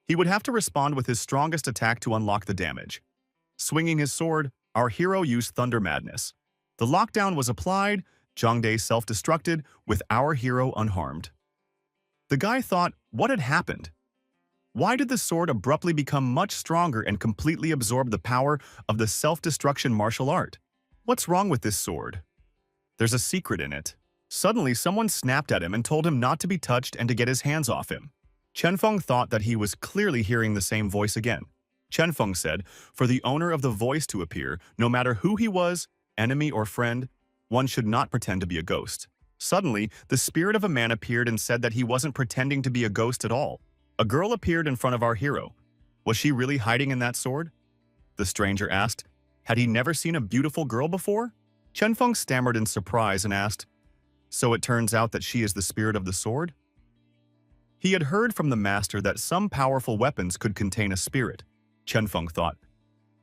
He would have to respond with his strongest attack to unlock the damage. Swinging his sword, our hero used Thunder Madness. The lockdown was applied, Zhang De self-destructed, with our hero unharmed. The guy thought, what had happened? Why did the sword abruptly become much stronger and completely absorb the power of the self-destruction martial art? What's wrong with this sword? There's a secret in it. Suddenly, someone snapped at him and told him not to be touched and to get his hands off him. Chen Feng thought that he was clearly hearing the same voice again. Chen Feng said, for the owner of the voice to appear, no matter who he was, enemy or friend, one should not pretend to be a ghost. Suddenly, the spirit of a man appeared and said that he wasn't pretending to be a ghost at all. A girl appeared in front of our hero. Was she really hiding in that sword? The stranger asked. Had he never seen a beautiful girl before? Chen Feng stammered in surprise and asked, so it turns out that she is the spirit of the sword? He had heard from the master that some powerful weapons could contain a spirit. Chen Feng thought,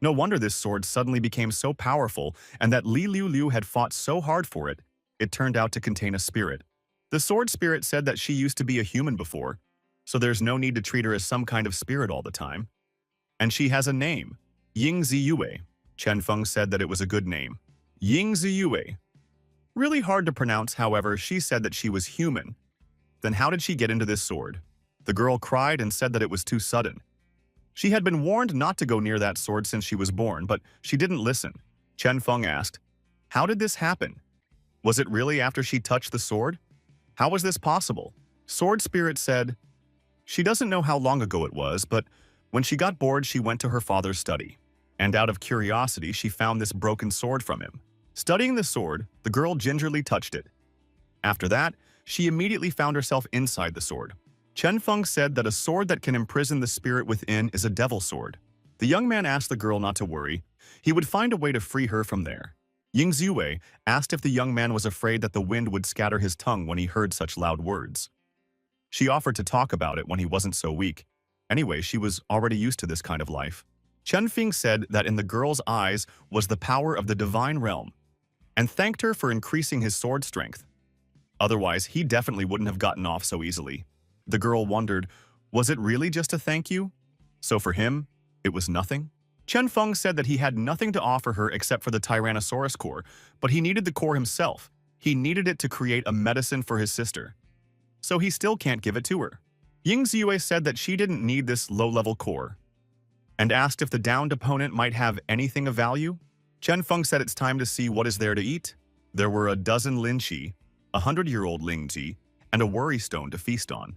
no wonder this sword suddenly became so powerful and that Li Liu Liu had fought so hard for it. It turned out to contain a spirit. The sword spirit said that she used to be a human before, so there's no need to treat her as some kind of spirit all the time. And she has a name, Ying Ziyue. Chen Feng said that it was a good name. Ying Ziyue. Really hard to pronounce, however, she said that she was human. Then how did she get into this sword? The girl cried and said that it was too sudden. She had been warned not to go near that sword since she was born, but she didn't listen. Chen Feng asked, how did this happen? Was it really after she touched the sword? How was this possible? Sword Spirit said, she doesn't know how long ago it was, but when she got bored, she went to her father's study. And out of curiosity, she found this broken sword from him. Studying the sword, the girl gingerly touched it. After that, she immediately found herself inside the sword. Chen Feng said that a sword that can imprison the spirit within is a devil sword. The young man asked the girl not to worry. He would find a way to free her from there. Ying Ziyue asked if the young man was afraid that the wind would scatter his tongue when he heard such loud words. She offered to talk about it when he wasn't so weak. Anyway, she was already used to this kind of life. Chen Feng said that in the girl's eyes was the power of the divine realm, and thanked her for increasing his sword strength. Otherwise, he definitely wouldn't have gotten off so easily. The girl wondered, was it really just a thank you? So for him, it was nothing? Chen Feng said that he had nothing to offer her except for the Tyrannosaurus core, but he needed the core himself. He needed it to create a medicine for his sister. So he still can't give it to her. Ying Ziyue said that she didn't need this low-level core, and asked if the downed opponent might have anything of value. Chen Feng said it's time to see what is there to eat. There were a dozen linqi, 100-year-old lingji, and a worry stone to feast on.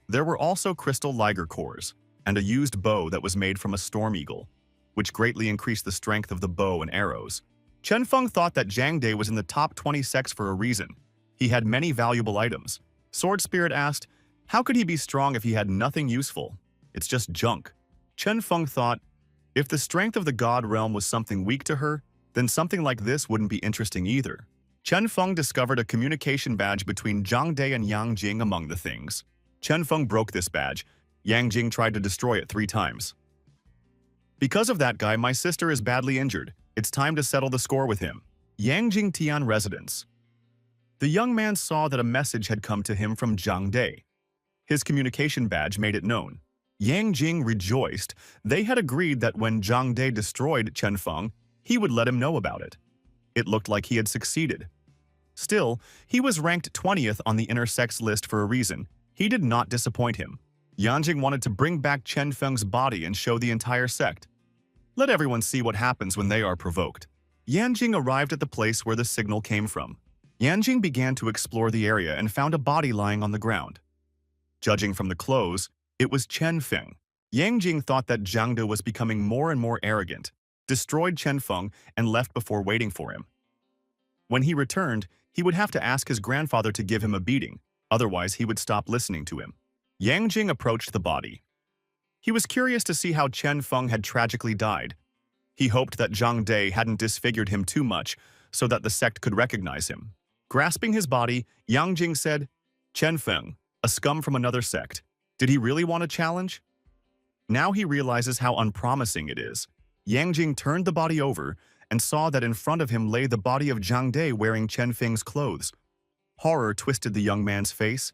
There were also crystal liger cores, and a used bow that was made from a storm eagle, which greatly increased the strength of the bow and arrows. Chen Feng thought that Zhang De was in the top 20 sects for a reason. He had many valuable items. Sword Spirit asked, how could he be strong if he had nothing useful? It's just junk. Chen Feng thought, if the strength of the god realm was something weak to her, then something like this wouldn't be interesting either. Chen Feng discovered a communication badge between Zhang De and Yang Jing among the things. Chen Feng broke this badge. Yang Jing tried to destroy it 3 times. Because of that guy, my sister is badly injured. It's time to settle the score with him. Yang Jing Tian residence. The young man saw that a message had come to him from Zhang De. His communication badge made it known. Yang Jing rejoiced. They had agreed that when Zhang De destroyed Chen Feng, he would let him know about it. It looked like he had succeeded. Still, he was ranked 20th on the inner sects list for a reason. He did not disappoint him. Yanjing wanted to bring back Chen Feng's body and show the entire sect. Let everyone see what happens when they are provoked. Yanjing arrived at the place where the signal came from. Yanjing began to explore the area and found a body lying on the ground. Judging from the clothes, it was Chen Feng. Yanjing thought that Zhang De was becoming more and more arrogant, destroyed Chen Feng, and left before waiting for him. When he returned, he would have to ask his grandfather to give him a beating, otherwise he would stop listening to him. Yang Jing approached the body. He was curious to see how Chen Feng had tragically died. He hoped that Zhang De hadn't disfigured him too much so that the sect could recognize him. Grasping his body, Yang Jing said, Chen Feng, a scum from another sect. Did he really want a challenge? Now he realizes how unpromising it is. Yang Jing turned the body over and saw that in front of him lay the body of Zhang De wearing Chen Feng's clothes. Horror twisted the young man's face.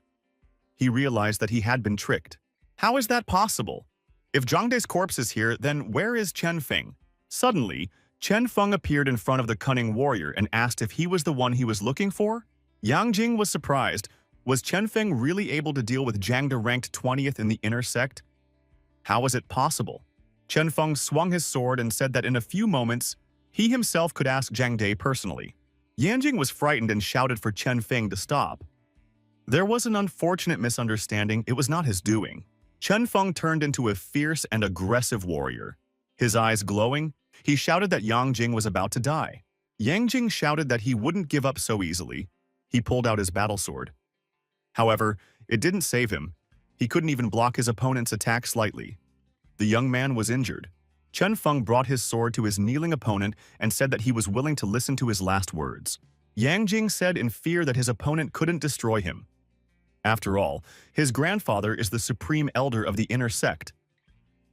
He realized that he had been tricked. How is that possible? If Zhang De's corpse is here, then where is Chen Feng? Suddenly, Chen Feng appeared in front of the cunning warrior and asked if he was the one he was looking for. Yang Jing was surprised. Was Chen Feng really able to deal with Zhang De ranked 20th in the inner sect? How was it possible? Chen Feng swung his sword and said that in a few moments, he himself could ask Zhang De personally. Yanjing was frightened and shouted for Chen Feng to stop. There was an unfortunate misunderstanding. It was not his doing. Chen Feng turned into a fierce and aggressive warrior. His eyes glowing, he shouted that Yang Jing was about to die. Yang Jing shouted that he wouldn't give up so easily. He pulled out his battle sword. However, it didn't save him. He couldn't even block his opponent's attack slightly. The young man was injured. Chen Feng brought his sword to his kneeling opponent and said that he was willing to listen to his last words. Yang Jing said in fear that his opponent couldn't destroy him. After all, his grandfather is the supreme elder of the inner sect.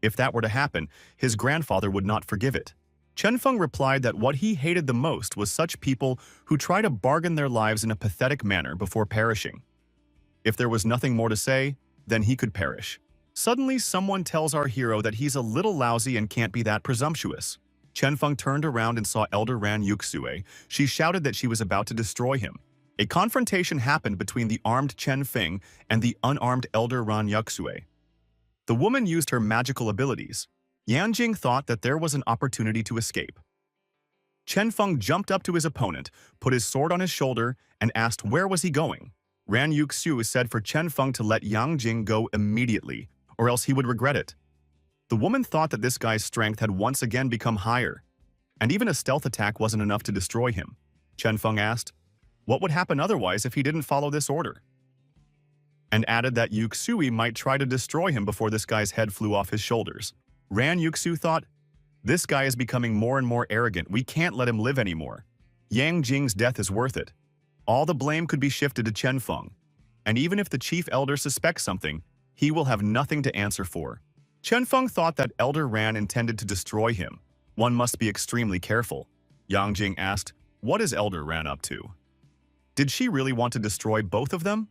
If that were to happen, his grandfather would not forgive it. Chen Feng replied that what he hated the most was such people who try to bargain their lives in a pathetic manner before perishing. If there was nothing more to say, then he could perish. Suddenly, someone tells our hero that he's a little lousy and can't be that presumptuous. Chen Feng turned around and saw Elder Ran Yuxue. She shouted that she was about to destroy him. A confrontation happened between the armed Chen Feng and the unarmed Elder Ran Yuxue. The woman used her magical abilities. Yanjing thought that there was an opportunity to escape. Chen Feng jumped up to his opponent, put his sword on his shoulder, and asked where was he going. Ran Yuxue said for Chen Feng to let Yang Jing go immediately, or else he would regret it. The woman thought that this guy's strength had once again become higher, and even a stealth attack wasn't enough to destroy him. Chen Feng asked, What would happen otherwise if he didn't follow this order? And added that Yuksui might try to destroy him before this guy's head flew off his shoulders. Ran Yuksu thought, "This guy is becoming more and more arrogant. We can't let him live anymore. Yang Jing's death is worth it. All the blame could be shifted to Chen Feng. And even if the chief elder suspects something, he will have nothing to answer for." Chen Feng thought that Elder Ran intended to destroy him. One must be extremely careful. Yang Jing asked, "What is Elder Ran up to? Did she really want to destroy both of them?"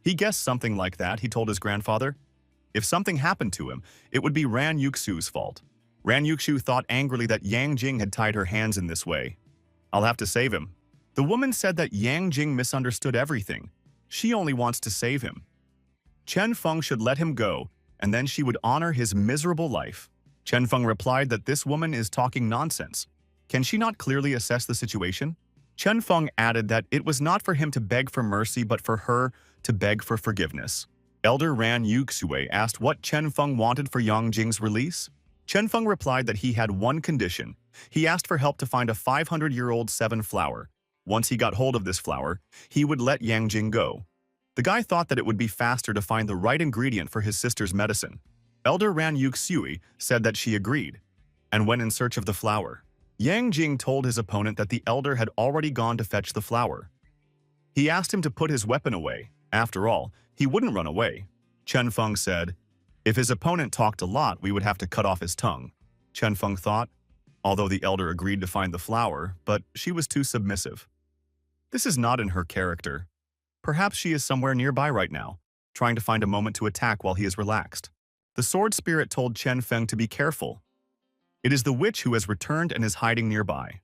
He guessed something like that, he told his grandfather. If something happened to him, it would be Ran Yuxu's fault. Ran Yuxu thought angrily that Yang Jing had tied her hands in this way. "I'll have to save him." The woman said that Yang Jing misunderstood everything. She only wants to save him. Chen Feng should let him go, and then she would honor his miserable life. Chen Feng replied that this woman is talking nonsense. Can she not clearly assess the situation? Chen Feng added that it was not for him to beg for mercy but for her to beg for forgiveness. Elder Ran Yuxue asked what Chen Feng wanted for Yang Jing's release. Chen Feng replied that he had one condition. He asked for help to find a 500-year-old seven flower. Once he got hold of this flower, he would let Yang Jing go. The guy thought that it would be faster to find the right ingredient for his sister's medicine. Elder Ran Yuxui said that she agreed, and went in search of the flower. Yang Jing told his opponent that the elder had already gone to fetch the flower. He asked him to put his weapon away. After all, he wouldn't run away. Chen Feng said, if his opponent talked a lot, we would have to cut off his tongue. Chen Feng thought, although the elder agreed to find the flower, but she was too submissive. This is not in her character. Perhaps she is somewhere nearby right now, trying to find a moment to attack while he is relaxed. The sword spirit told Chen Feng to be careful. It is the witch who has returned and is hiding nearby.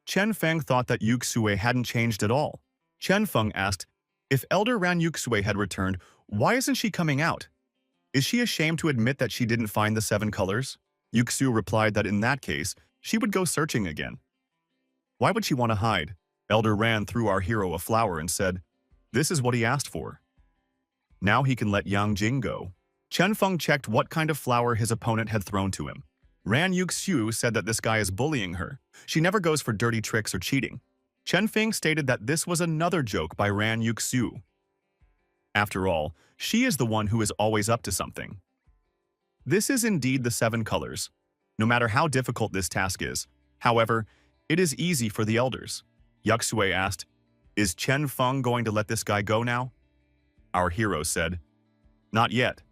Chen Feng thought that Yuxue hadn't changed at all. Chen Feng asked, if Elder Ran Yuxue had returned, why isn't she coming out? Is she ashamed to admit that she didn't find the seven colors? Yuxu replied that in that case, she would go searching again. Why would she want to hide? Elder Ran threw our hero a flower and said, this is what he asked for. Now he can let Yang Jing go. Chen Feng checked what kind of flower his opponent had thrown to him. Ran Yuxiu said that this guy is bullying her. She never goes for dirty tricks or cheating. Chen Feng stated that this was another joke by Ran Yuxiu. After all, she is the one who is always up to something. This is indeed the seven colors. No matter how difficult this task is, however, it is easy for the elders. Yuxue asked, is Chen Feng going to let this guy go now? Our hero said, not yet.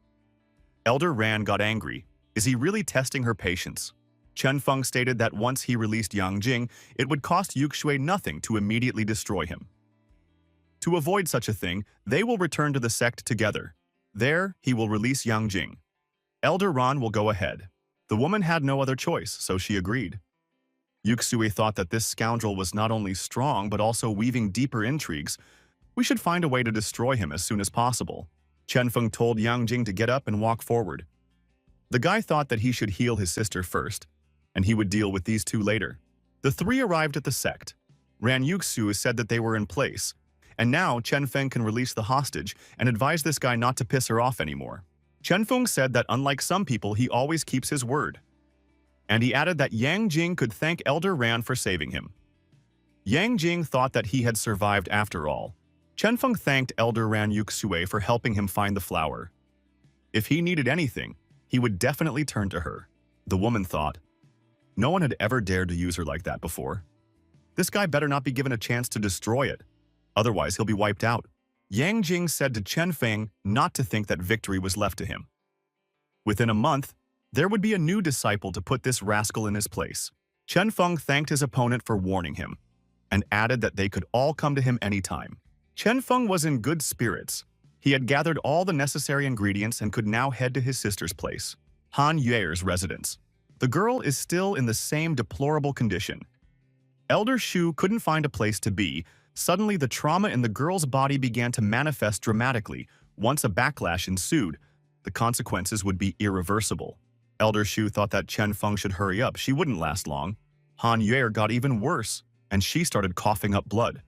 Elder Ran got angry. Is he really testing her patience? Chen Feng stated that once he released Yang Jing, it would cost Yuxue nothing to immediately destroy him. To avoid such a thing, they will return to the sect together. There, he will release Yang Jing. Elder Ran will go ahead. The woman had no other choice, so she agreed. Yuxue thought that this scoundrel was not only strong but also weaving deeper intrigues. We should find a way to destroy him as soon as possible. Chen Feng told Yang Jing to get up and walk forward. The guy thought that he should heal his sister first, and he would deal with these two later. The three arrived at the sect. Ran Yuxu said that they were in place, and now Chen Feng can release the hostage and advise this guy not to piss her off anymore. Chen Feng said that unlike some people, he always keeps his word. And he added that Yang Jing could thank Elder Ran for saving him. Yang Jing thought that he had survived after all. Chen Feng thanked Elder Ran Yuxue for helping him find the flower. If he needed anything, he would definitely turn to her. The woman thought, no one had ever dared to use her like that before. This guy better not be given a chance to destroy it. Otherwise, he'll be wiped out. Yang Jing said to Chen Feng not to think that victory was left to him. Within a month, there would be a new disciple to put this rascal in his place. Chen Feng thanked his opponent for warning him, and added that they could all come to him anytime. Chen Feng was in good spirits. He had gathered all the necessary ingredients and could now head to his sister's place, Han Yue's residence. The girl is still in the same deplorable condition. Elder Shu couldn't find a place to be. Suddenly, the trauma in the girl's body began to manifest dramatically. Once a backlash ensued, the consequences would be irreversible. Elder Shu thought that Chen Feng should hurry up. She wouldn't last long. Han Yue got even worse, and she started coughing up blood.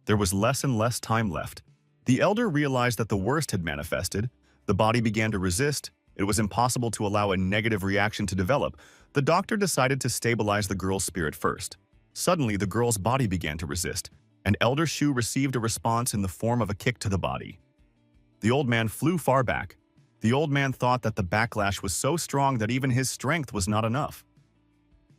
There was less and less time left. The elder realized that the worst had manifested. The body began to resist. It was impossible to allow a negative reaction to develop. The doctor decided to stabilize the girl's spirit first. Suddenly, the girl's body began to resist. and Elder Shu received a response in the form of a kick to the body. The old man flew far back. The old man thought that the backlash was so strong that even his strength was not enough.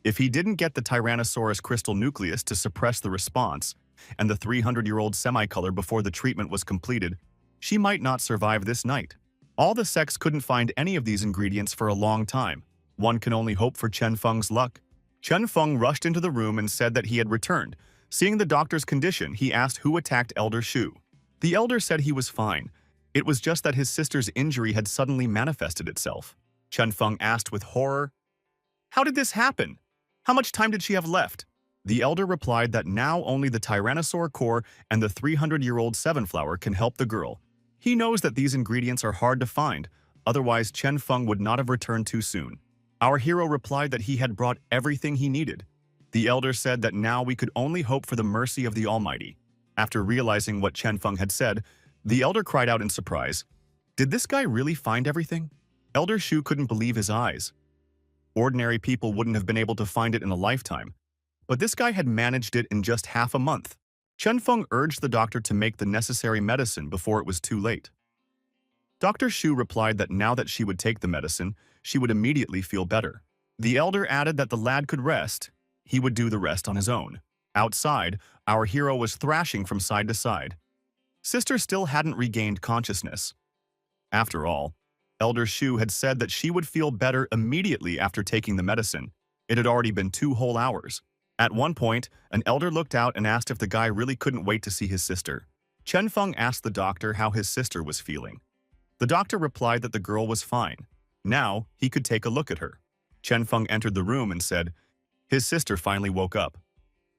If he didn't get the Tyrannosaurus crystal nucleus to suppress the response, and the 300-year-old semicolor before the treatment was completed, she might not survive this night. All the sects couldn't find any of these ingredients for a long time. One can only hope for Chen Feng's luck. Chen Feng rushed into the room and said that he had returned. Seeing the doctor's condition, he asked who attacked Elder Shu. The elder said he was fine. It was just that his sister's injury had suddenly manifested itself. Chen Feng asked with horror, "How did this happen? How much time did she have left?" The elder replied that now only the Tyrannosaur core and the 300-year-old Seven Flower can help the girl. He knows that these ingredients are hard to find, otherwise Chen Feng would not have returned too soon. Our hero replied that he had brought everything he needed. The elder said that now we could only hope for the mercy of the Almighty. After realizing what Chen Feng had said, the elder cried out in surprise, "Did this guy really find everything?" Elder Shu couldn't believe his eyes. Ordinary people wouldn't have been able to find it in a lifetime, but this guy had managed it in just half a month. Chen Feng urged the doctor to make the necessary medicine before it was too late. Dr. Shu replied that now that she would take the medicine, she would immediately feel better. The elder added that the lad could rest. He would do the rest on his own. Outside, our hero was thrashing from side to side. Sister still hadn't regained consciousness. After all, Elder Shu had said that she would feel better immediately after taking the medicine. It had already been 2 whole hours. At one point, an elder looked out and asked if the guy really couldn't wait to see his sister. Chen Feng asked the doctor how his sister was feeling. The doctor replied that the girl was fine. Now, he could take a look at her. Chen Feng entered the room and said, his sister finally woke up.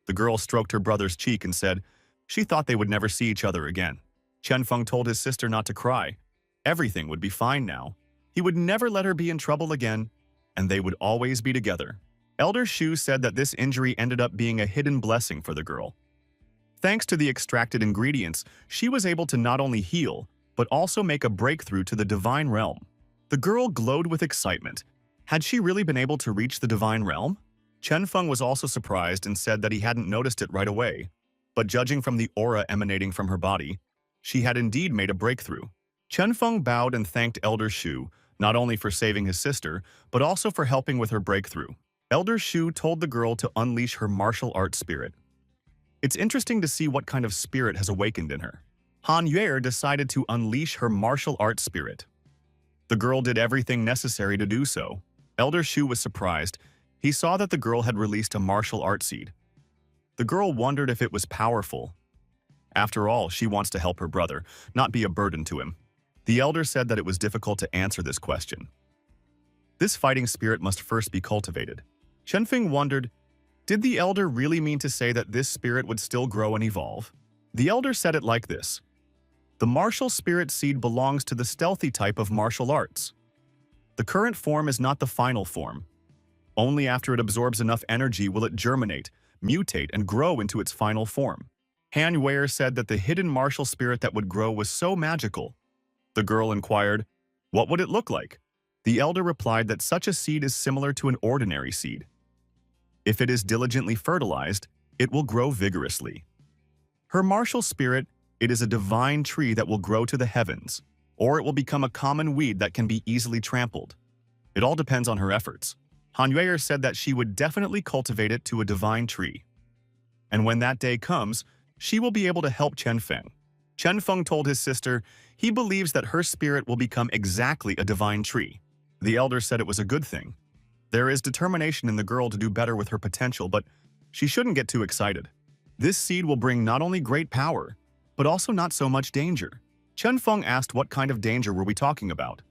The girl stroked her brother's cheek and said, she thought they would never see each other again. Chen Feng told his sister not to cry. Everything would be fine now. He would never let her be in trouble again, and they would always be together. Elder Shu said that this injury ended up being a hidden blessing for the girl. Thanks to the extracted ingredients, she was able to not only heal, but also make a breakthrough to the divine realm. The girl glowed with excitement. Had she really been able to reach the divine realm? Chen Feng was also surprised and said that he hadn't noticed it right away. But judging from the aura emanating from her body, she had indeed made a breakthrough. Chen Feng bowed and thanked Elder Shu, not only for saving his sister, but also for helping with her breakthrough. Elder Shu told the girl to unleash her martial arts spirit. It's interesting to see what kind of spirit has awakened in her. Han Yue decided to unleash her martial arts spirit. The girl did everything necessary to do so. Elder Shu was surprised. He saw that the girl had released a martial art seed. The girl wondered if it was powerful. After all, she wants to help her brother, not be a burden to him. The elder said that it was difficult to answer this question. This fighting spirit must first be cultivated. Chen Feng wondered, did the elder really mean to say that this spirit would still grow and evolve? The elder said it like this. The martial spirit seed belongs to the stealthy type of martial arts. The current form is not the final form. Only after it absorbs enough energy will it germinate, mutate, and grow into its final form. Han Yue said that the hidden martial spirit that would grow was so magical. The girl inquired, what would it look like? The elder replied that such a seed is similar to an ordinary seed. If it is diligently fertilized, it will grow vigorously. Her martial spirit, it is a divine tree that will grow to the heavens, or it will become a common weed that can be easily trampled. It all depends on her efforts. Han Yue said that she would definitely cultivate it to a divine tree. And when that day comes, she will be able to help Chen Feng. Chen Feng told his sister he believes that her spirit will become exactly a divine tree. The elder said it was a good thing. There is determination in the girl to do better with her potential, but she shouldn't get too excited. This seed will bring not only great power, but also not so much danger. Chen Feng asked what kind of danger were we talking about.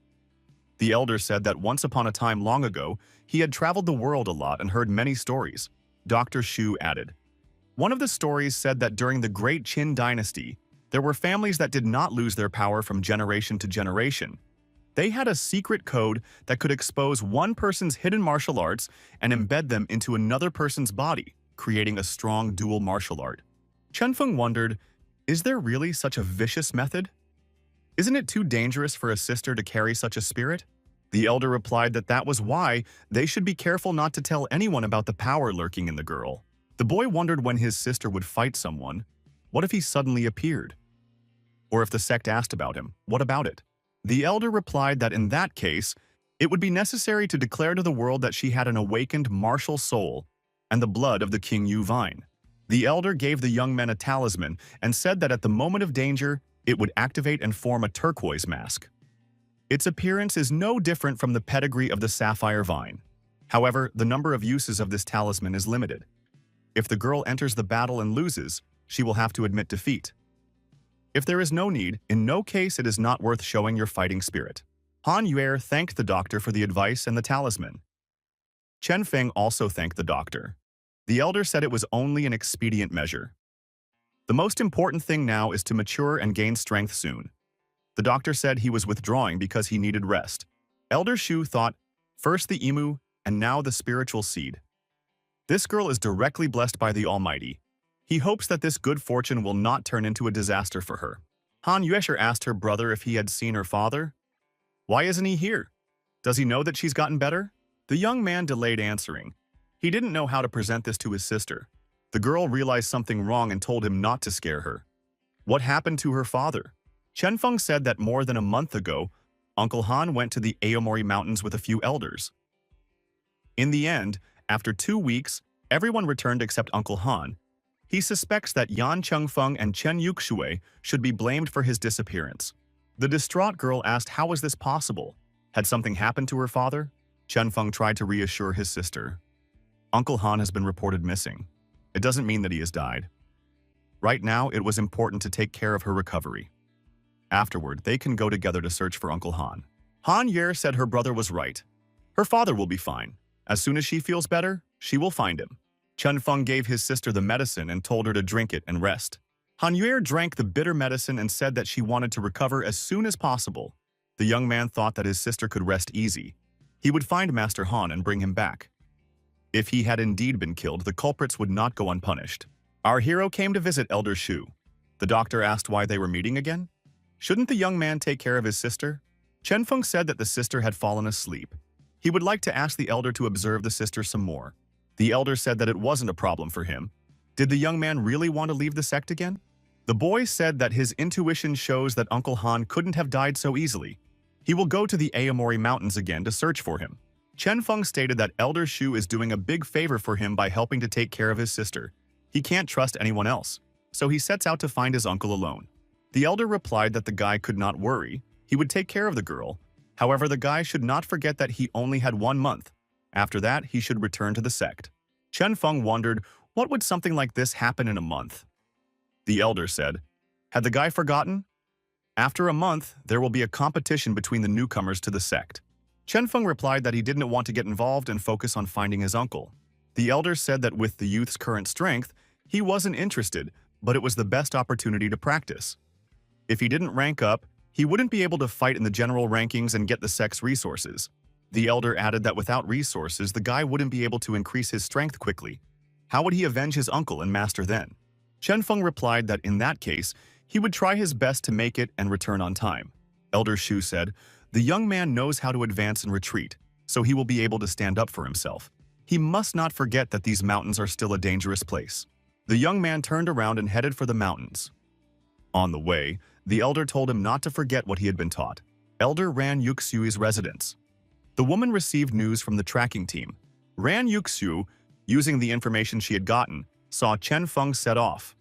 The elder said that once upon a time long ago, he had traveled the world a lot and heard many stories. Dr. Shu added. One of the stories said that during the Great Qin dynasty, there were families that did not lose their power from generation to generation. They had a secret code that could expose one person's hidden martial arts and embed them into another person's body, creating a strong dual martial art. Chen Feng wondered, is there really such a vicious method? Isn't it too dangerous for a sister to carry such a spirit? The elder replied that that was why they should be careful not to tell anyone about the power lurking in the girl. The boy wondered when his sister would fight someone. What if he suddenly appeared? Or if the sect asked about him, what about it? The elder replied that in that case, it would be necessary to declare to the world that she had an awakened martial soul and the blood of the King Yu vine. The elder gave the young men a talisman and said that at the moment of danger, it would activate and form a turquoise mask. Its appearance is no different from the pedigree of the sapphire vine. However, the number of uses of this talisman is limited. If the girl enters the battle and loses, she will have to admit defeat. If there is no need, in no case it is not worth showing your fighting spirit. Han Yue thanked the doctor for the advice and the talisman. Chen Feng also thanked the doctor. The elder said it was only an expedient measure. The most important thing now is to mature and gain strength soon. The doctor said he was withdrawing because he needed rest. Elder Shu thought, first the emu, and now the spiritual seed. This girl is directly blessed by the Almighty. He hopes that this good fortune will not turn into a disaster for her. Han Yuesher asked her brother if he had seen her father. Why isn't he here? Does he know that she's gotten better? The young man delayed answering. He didn't know how to present this to his sister. The girl realized something wrong and told him not to scare her. What happened to her father? Chen Feng said that more than a month ago, Uncle Han went to the Aomori Mountains with a few elders. In the end, after 2 weeks, everyone returned except Uncle Han. He suspects that Yan Chengfeng and Chen Yuxue should be blamed for his disappearance. The distraught girl asked how was this possible? Had something happened to her father? Chen Feng tried to reassure his sister. Uncle Han has been reported missing. It doesn't mean that he has died. Right now, it was important to take care of her recovery. Afterward, they can go together to search for Uncle Han. Han Yer said her brother was right. Her father will be fine. As soon as she feels better, she will find him. Chen Feng gave his sister the medicine and told her to drink it and rest. Han Yer drank the bitter medicine and said that she wanted to recover as soon as possible. The young man thought that his sister could rest easy. He would find Master Han and bring him back. If he had indeed been killed, the culprits would not go unpunished. Our hero came to visit Elder Shu. The doctor asked why they were meeting again. Shouldn't the young man take care of his sister? Chen Feng said that the sister had fallen asleep. He would like to ask the elder to observe the sister some more. The elder said that it wasn't a problem for him. Did the young man really want to leave the sect again? The boy said that his intuition shows that Uncle Han couldn't have died so easily. He will go to the Aomori Mountains again to search for him. Chen Feng stated that Elder Shu is doing a big favor for him by helping to take care of his sister. He can't trust anyone else, so he sets out to find his uncle alone. The elder replied that the guy could not worry. He would take care of the girl. However, the guy should not forget that he only had 1 month. After that, he should return to the sect. Chen Feng wondered, what would something like this happen in a month? The elder said, had the guy forgotten? After a month, there will be a competition between the newcomers to the sect. Chen Feng replied that he didn't want to get involved and focus on finding his uncle. The elder said that with the youth's current strength, he wasn't interested, but it was the best opportunity to practice. If he didn't rank up, he wouldn't be able to fight in the general rankings and get the sect's resources. The elder added that without resources, the guy wouldn't be able to increase his strength quickly. How would he avenge his uncle and master then? Chen Feng replied that in that case, he would try his best to make it and return on time. Elder Shu said, the young man knows how to advance and retreat, so he will be able to stand up for himself. He must not forget that these mountains are still a dangerous place. The young man turned around and headed for the mountains. On the way, the elder told him not to forget what he had been taught. Elder Ran Yuxiu's residence. The woman received news from the tracking team. Ran Yuxiu, using the information she had gotten, saw Chen Feng set off.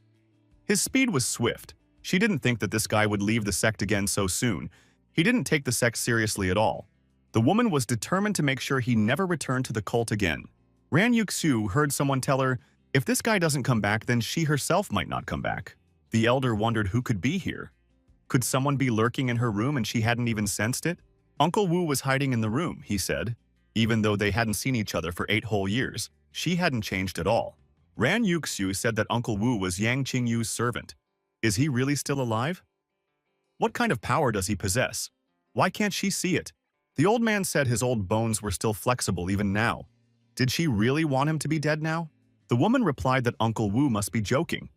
His speed was swift. She didn't think that this guy would leave the sect again so soon. He didn't take the sect seriously at all. The woman was determined to make sure he never returned to the cult again. Ran Yuxiu heard someone tell her, if this guy doesn't come back, then she herself might not come back. The elder wondered who could be here. Could someone be lurking in her room and she hadn't even sensed it? Uncle Wu was hiding in the room, he said. Even though they hadn't seen each other for 8 whole years, she hadn't changed at all. Ran Yuxiu said that Uncle Wu was Yang Qingyu's servant. Is he really still alive? What kind of power does he possess? Why can't she see it? The old man said his old bones were still flexible even now. Did she really want him to be dead now? The woman replied that Uncle Wu must be joking.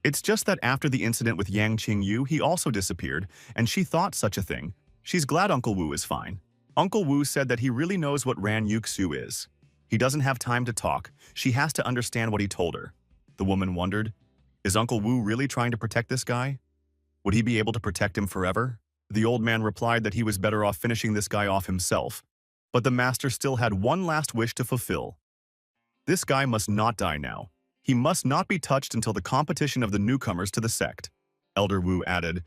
It's just that after the incident with Yang Qingyu, he also disappeared, and she thought such a thing. She's glad Uncle Wu is fine. Uncle Wu said that he really knows what Ran Yuxiu is. He doesn't have time to talk. She has to understand what he told her. The woman wondered, Is Uncle Wu really trying to protect this guy? Would he be able to protect him forever? The old man replied that he was better off finishing this guy off himself, but the master still had one last wish to fulfill. This guy must not die now. He must not be touched until the competition of the newcomers to the sect. Elder Wu added,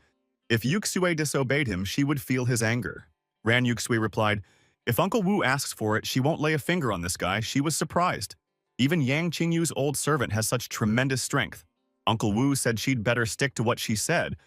if Yuxue disobeyed him, she would feel his anger. Ran Yuxue replied, if Uncle Wu asks for it, she won't lay a finger on this guy. She was surprised. Even Yang Qingyu's old servant has such tremendous strength. Uncle Wu said she'd better stick to what she said,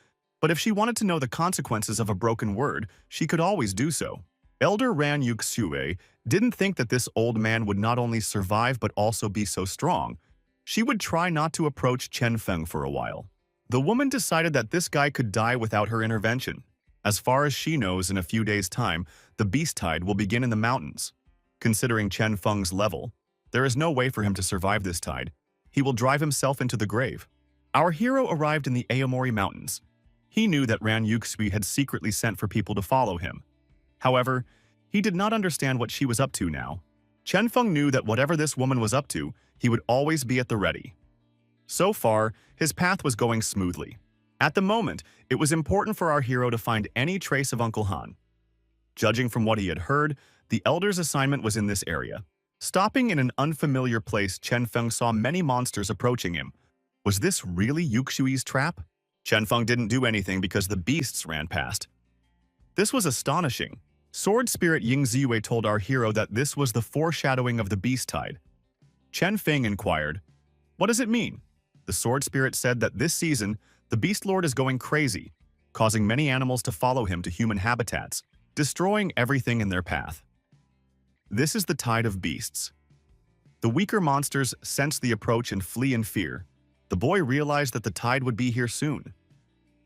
but if she wanted to know the consequences of a broken word, she could always do so. Elder Ran Yuxue didn't think that this old man would not only survive but also be so strong. She would try not to approach Chen Feng for a while. The woman decided that this guy could die without her intervention. As far as she knows, in a few days' time, the beast tide will begin in the mountains. Considering Chen Feng's level, there is no way for him to survive this tide. He will drive himself into the grave. Our hero arrived in the Aomori Mountains. He knew that Ran Yuxue had secretly sent for people to follow him. However, he did not understand what she was up to now. Chen Feng knew that whatever this woman was up to, he would always be at the ready. So far, his path was going smoothly. At the moment, it was important for our hero to find any trace of Uncle Han. Judging from what he had heard, the elder's assignment was in this area. Stopping in an unfamiliar place, Chen Feng saw many monsters approaching him. Was this really Yuxue's trap? Chen Feng didn't do anything because the beasts ran past. This was astonishing. Sword Spirit Ying Ziyue told our hero that this was the foreshadowing of the beast tide. Chen Feng inquired, what does it mean? The Sword Spirit said that this season, the Beast Lord is going crazy, causing many animals to follow him to human habitats, destroying everything in their path. This is the tide of beasts. The weaker monsters sense the approach and flee in fear. The boy realized that the tide would be here soon.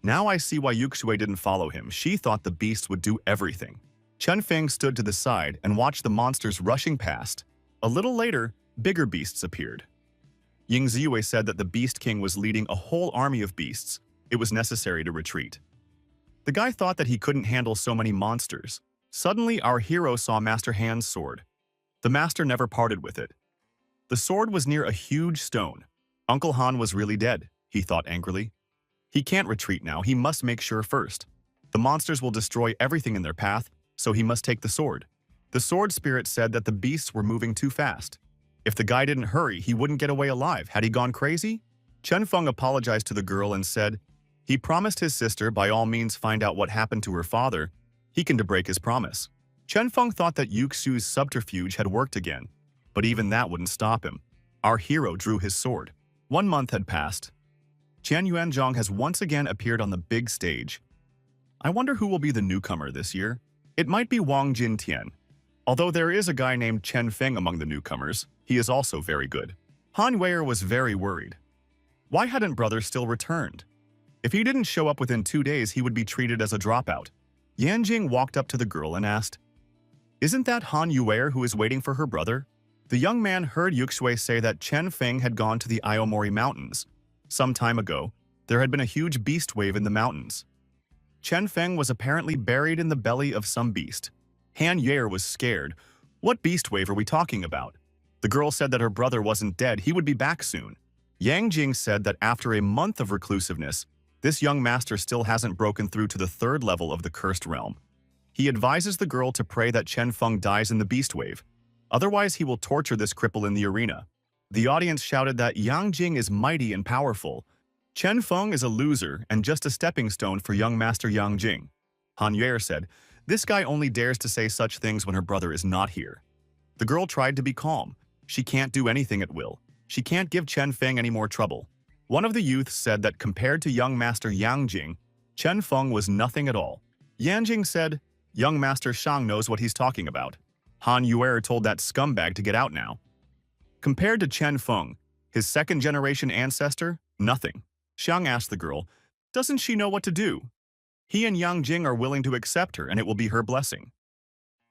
Now I see why Yuxue didn't follow him. She thought the beasts would do everything. Chen Feng stood to the side and watched the monsters rushing past. A little later, bigger beasts appeared. Ying Ziyue said that the Beast King was leading a whole army of beasts. It was necessary to retreat. The guy thought that he couldn't handle so many monsters. Suddenly, our hero saw Master Han's sword. The master never parted with it. The sword was near a huge stone. Uncle Han was really dead, he thought angrily. He can't retreat now, he must make sure first. The monsters will destroy everything in their path, so he must take the sword. The sword spirit said that the beasts were moving too fast. If the guy didn't hurry, he wouldn't get away alive. Had he gone crazy? Chen Feng apologized to the girl and said, he promised his sister by all means find out what happened to her father. He can break his promise. Chen Feng thought that Yuxue's subterfuge had worked again, but even that wouldn't stop him. Our hero drew his sword. 1 month had passed. Qian Yuanzhong has once again appeared on the big stage. I wonder who will be the newcomer this year. It might be Wang Jintian. Although there is a guy named Chen Feng among the newcomers, he is also very good. Han Weier was very worried. Why hadn't brother still returned? If he didn't show up within 2 days, he would be treated as a dropout. Yanjing walked up to the girl and asked, isn't that Han Weier who is waiting for her brother? The young man heard Yuxue say that Chen Feng had gone to the Aomori Mountains. Some time ago, there had been a huge beast wave in the mountains. Chen Feng was apparently buried in the belly of some beast. Han Weier was scared. What beast wave are we talking about? The girl said that her brother wasn't dead, he would be back soon. Yang Jing said that after a month of reclusiveness, this young master still hasn't broken through to the 3rd level of the cursed realm. He advises the girl to pray that Chen Feng dies in the beast wave. Otherwise, he will torture this cripple in the arena. The audience shouted that Yang Jing is mighty and powerful. Chen Feng is a loser and just a stepping stone for young master Yang Jing. Han Yuer said, this guy only dares to say such things when her brother is not here. The girl tried to be calm. She can't do anything at will. She can't give Chen Feng any more trouble. One of the youths said that compared to young master Yang Jing, Chen Feng was nothing at all. Yan Jing said, young master Shang knows what he's talking about. Han Yuer told that scumbag to get out now. Compared to Chen Feng, his 2nd-generation ancestor, nothing. Shang asked the girl, doesn't she know what to do? He and Yang Jing are willing to accept her and it will be her blessing.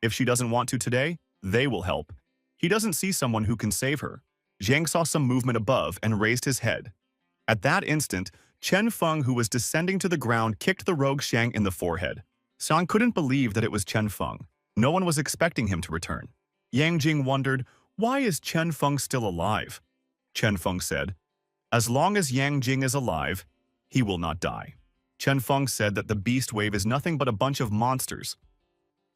If she doesn't want to today, they will help. He doesn't see someone who can save her. Zhang saw some movement above and raised his head. At that instant, Chen Feng, who was descending to the ground, kicked the rogue Shang in the forehead. Shang couldn't believe that it was Chen Feng. No one was expecting him to return. Yang Jing wondered, why is Chen Feng still alive? Chen Feng said, As long as Yang Jing is alive, he will not die. Chen Feng said that the beast wave is nothing but a bunch of monsters.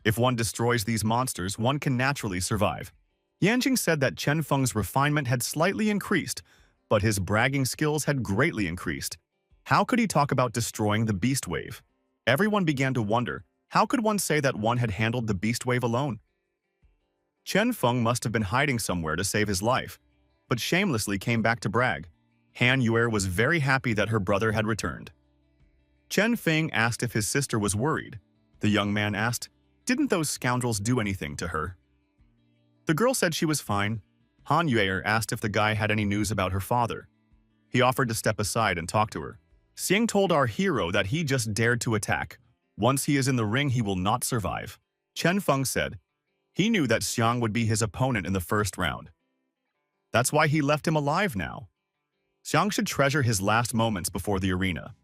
If one destroys these monsters, one can naturally survive. Yanjing said that Chen Feng's refinement had slightly increased, but his bragging skills had greatly increased. How could he talk about destroying the beast wave? Everyone began to wonder, how could one say that one had handled the beast wave alone? Chen Feng must have been hiding somewhere to save his life, but shamelessly came back to brag. Han Yue was very happy that her brother had returned. Chen Feng asked if his sister was worried. The young man asked, "Didn't those scoundrels do anything to her?" The girl said she was fine. Han Yue asked if the guy had any news about her father. He offered to step aside and talk to her. Xiang told our hero that he just dared to attack. Once he is in the ring, he will not survive. Chen Feng said he knew that Xiang would be his opponent in the first round. That's why he left him alive now. Xiang should treasure his last moments before the arena.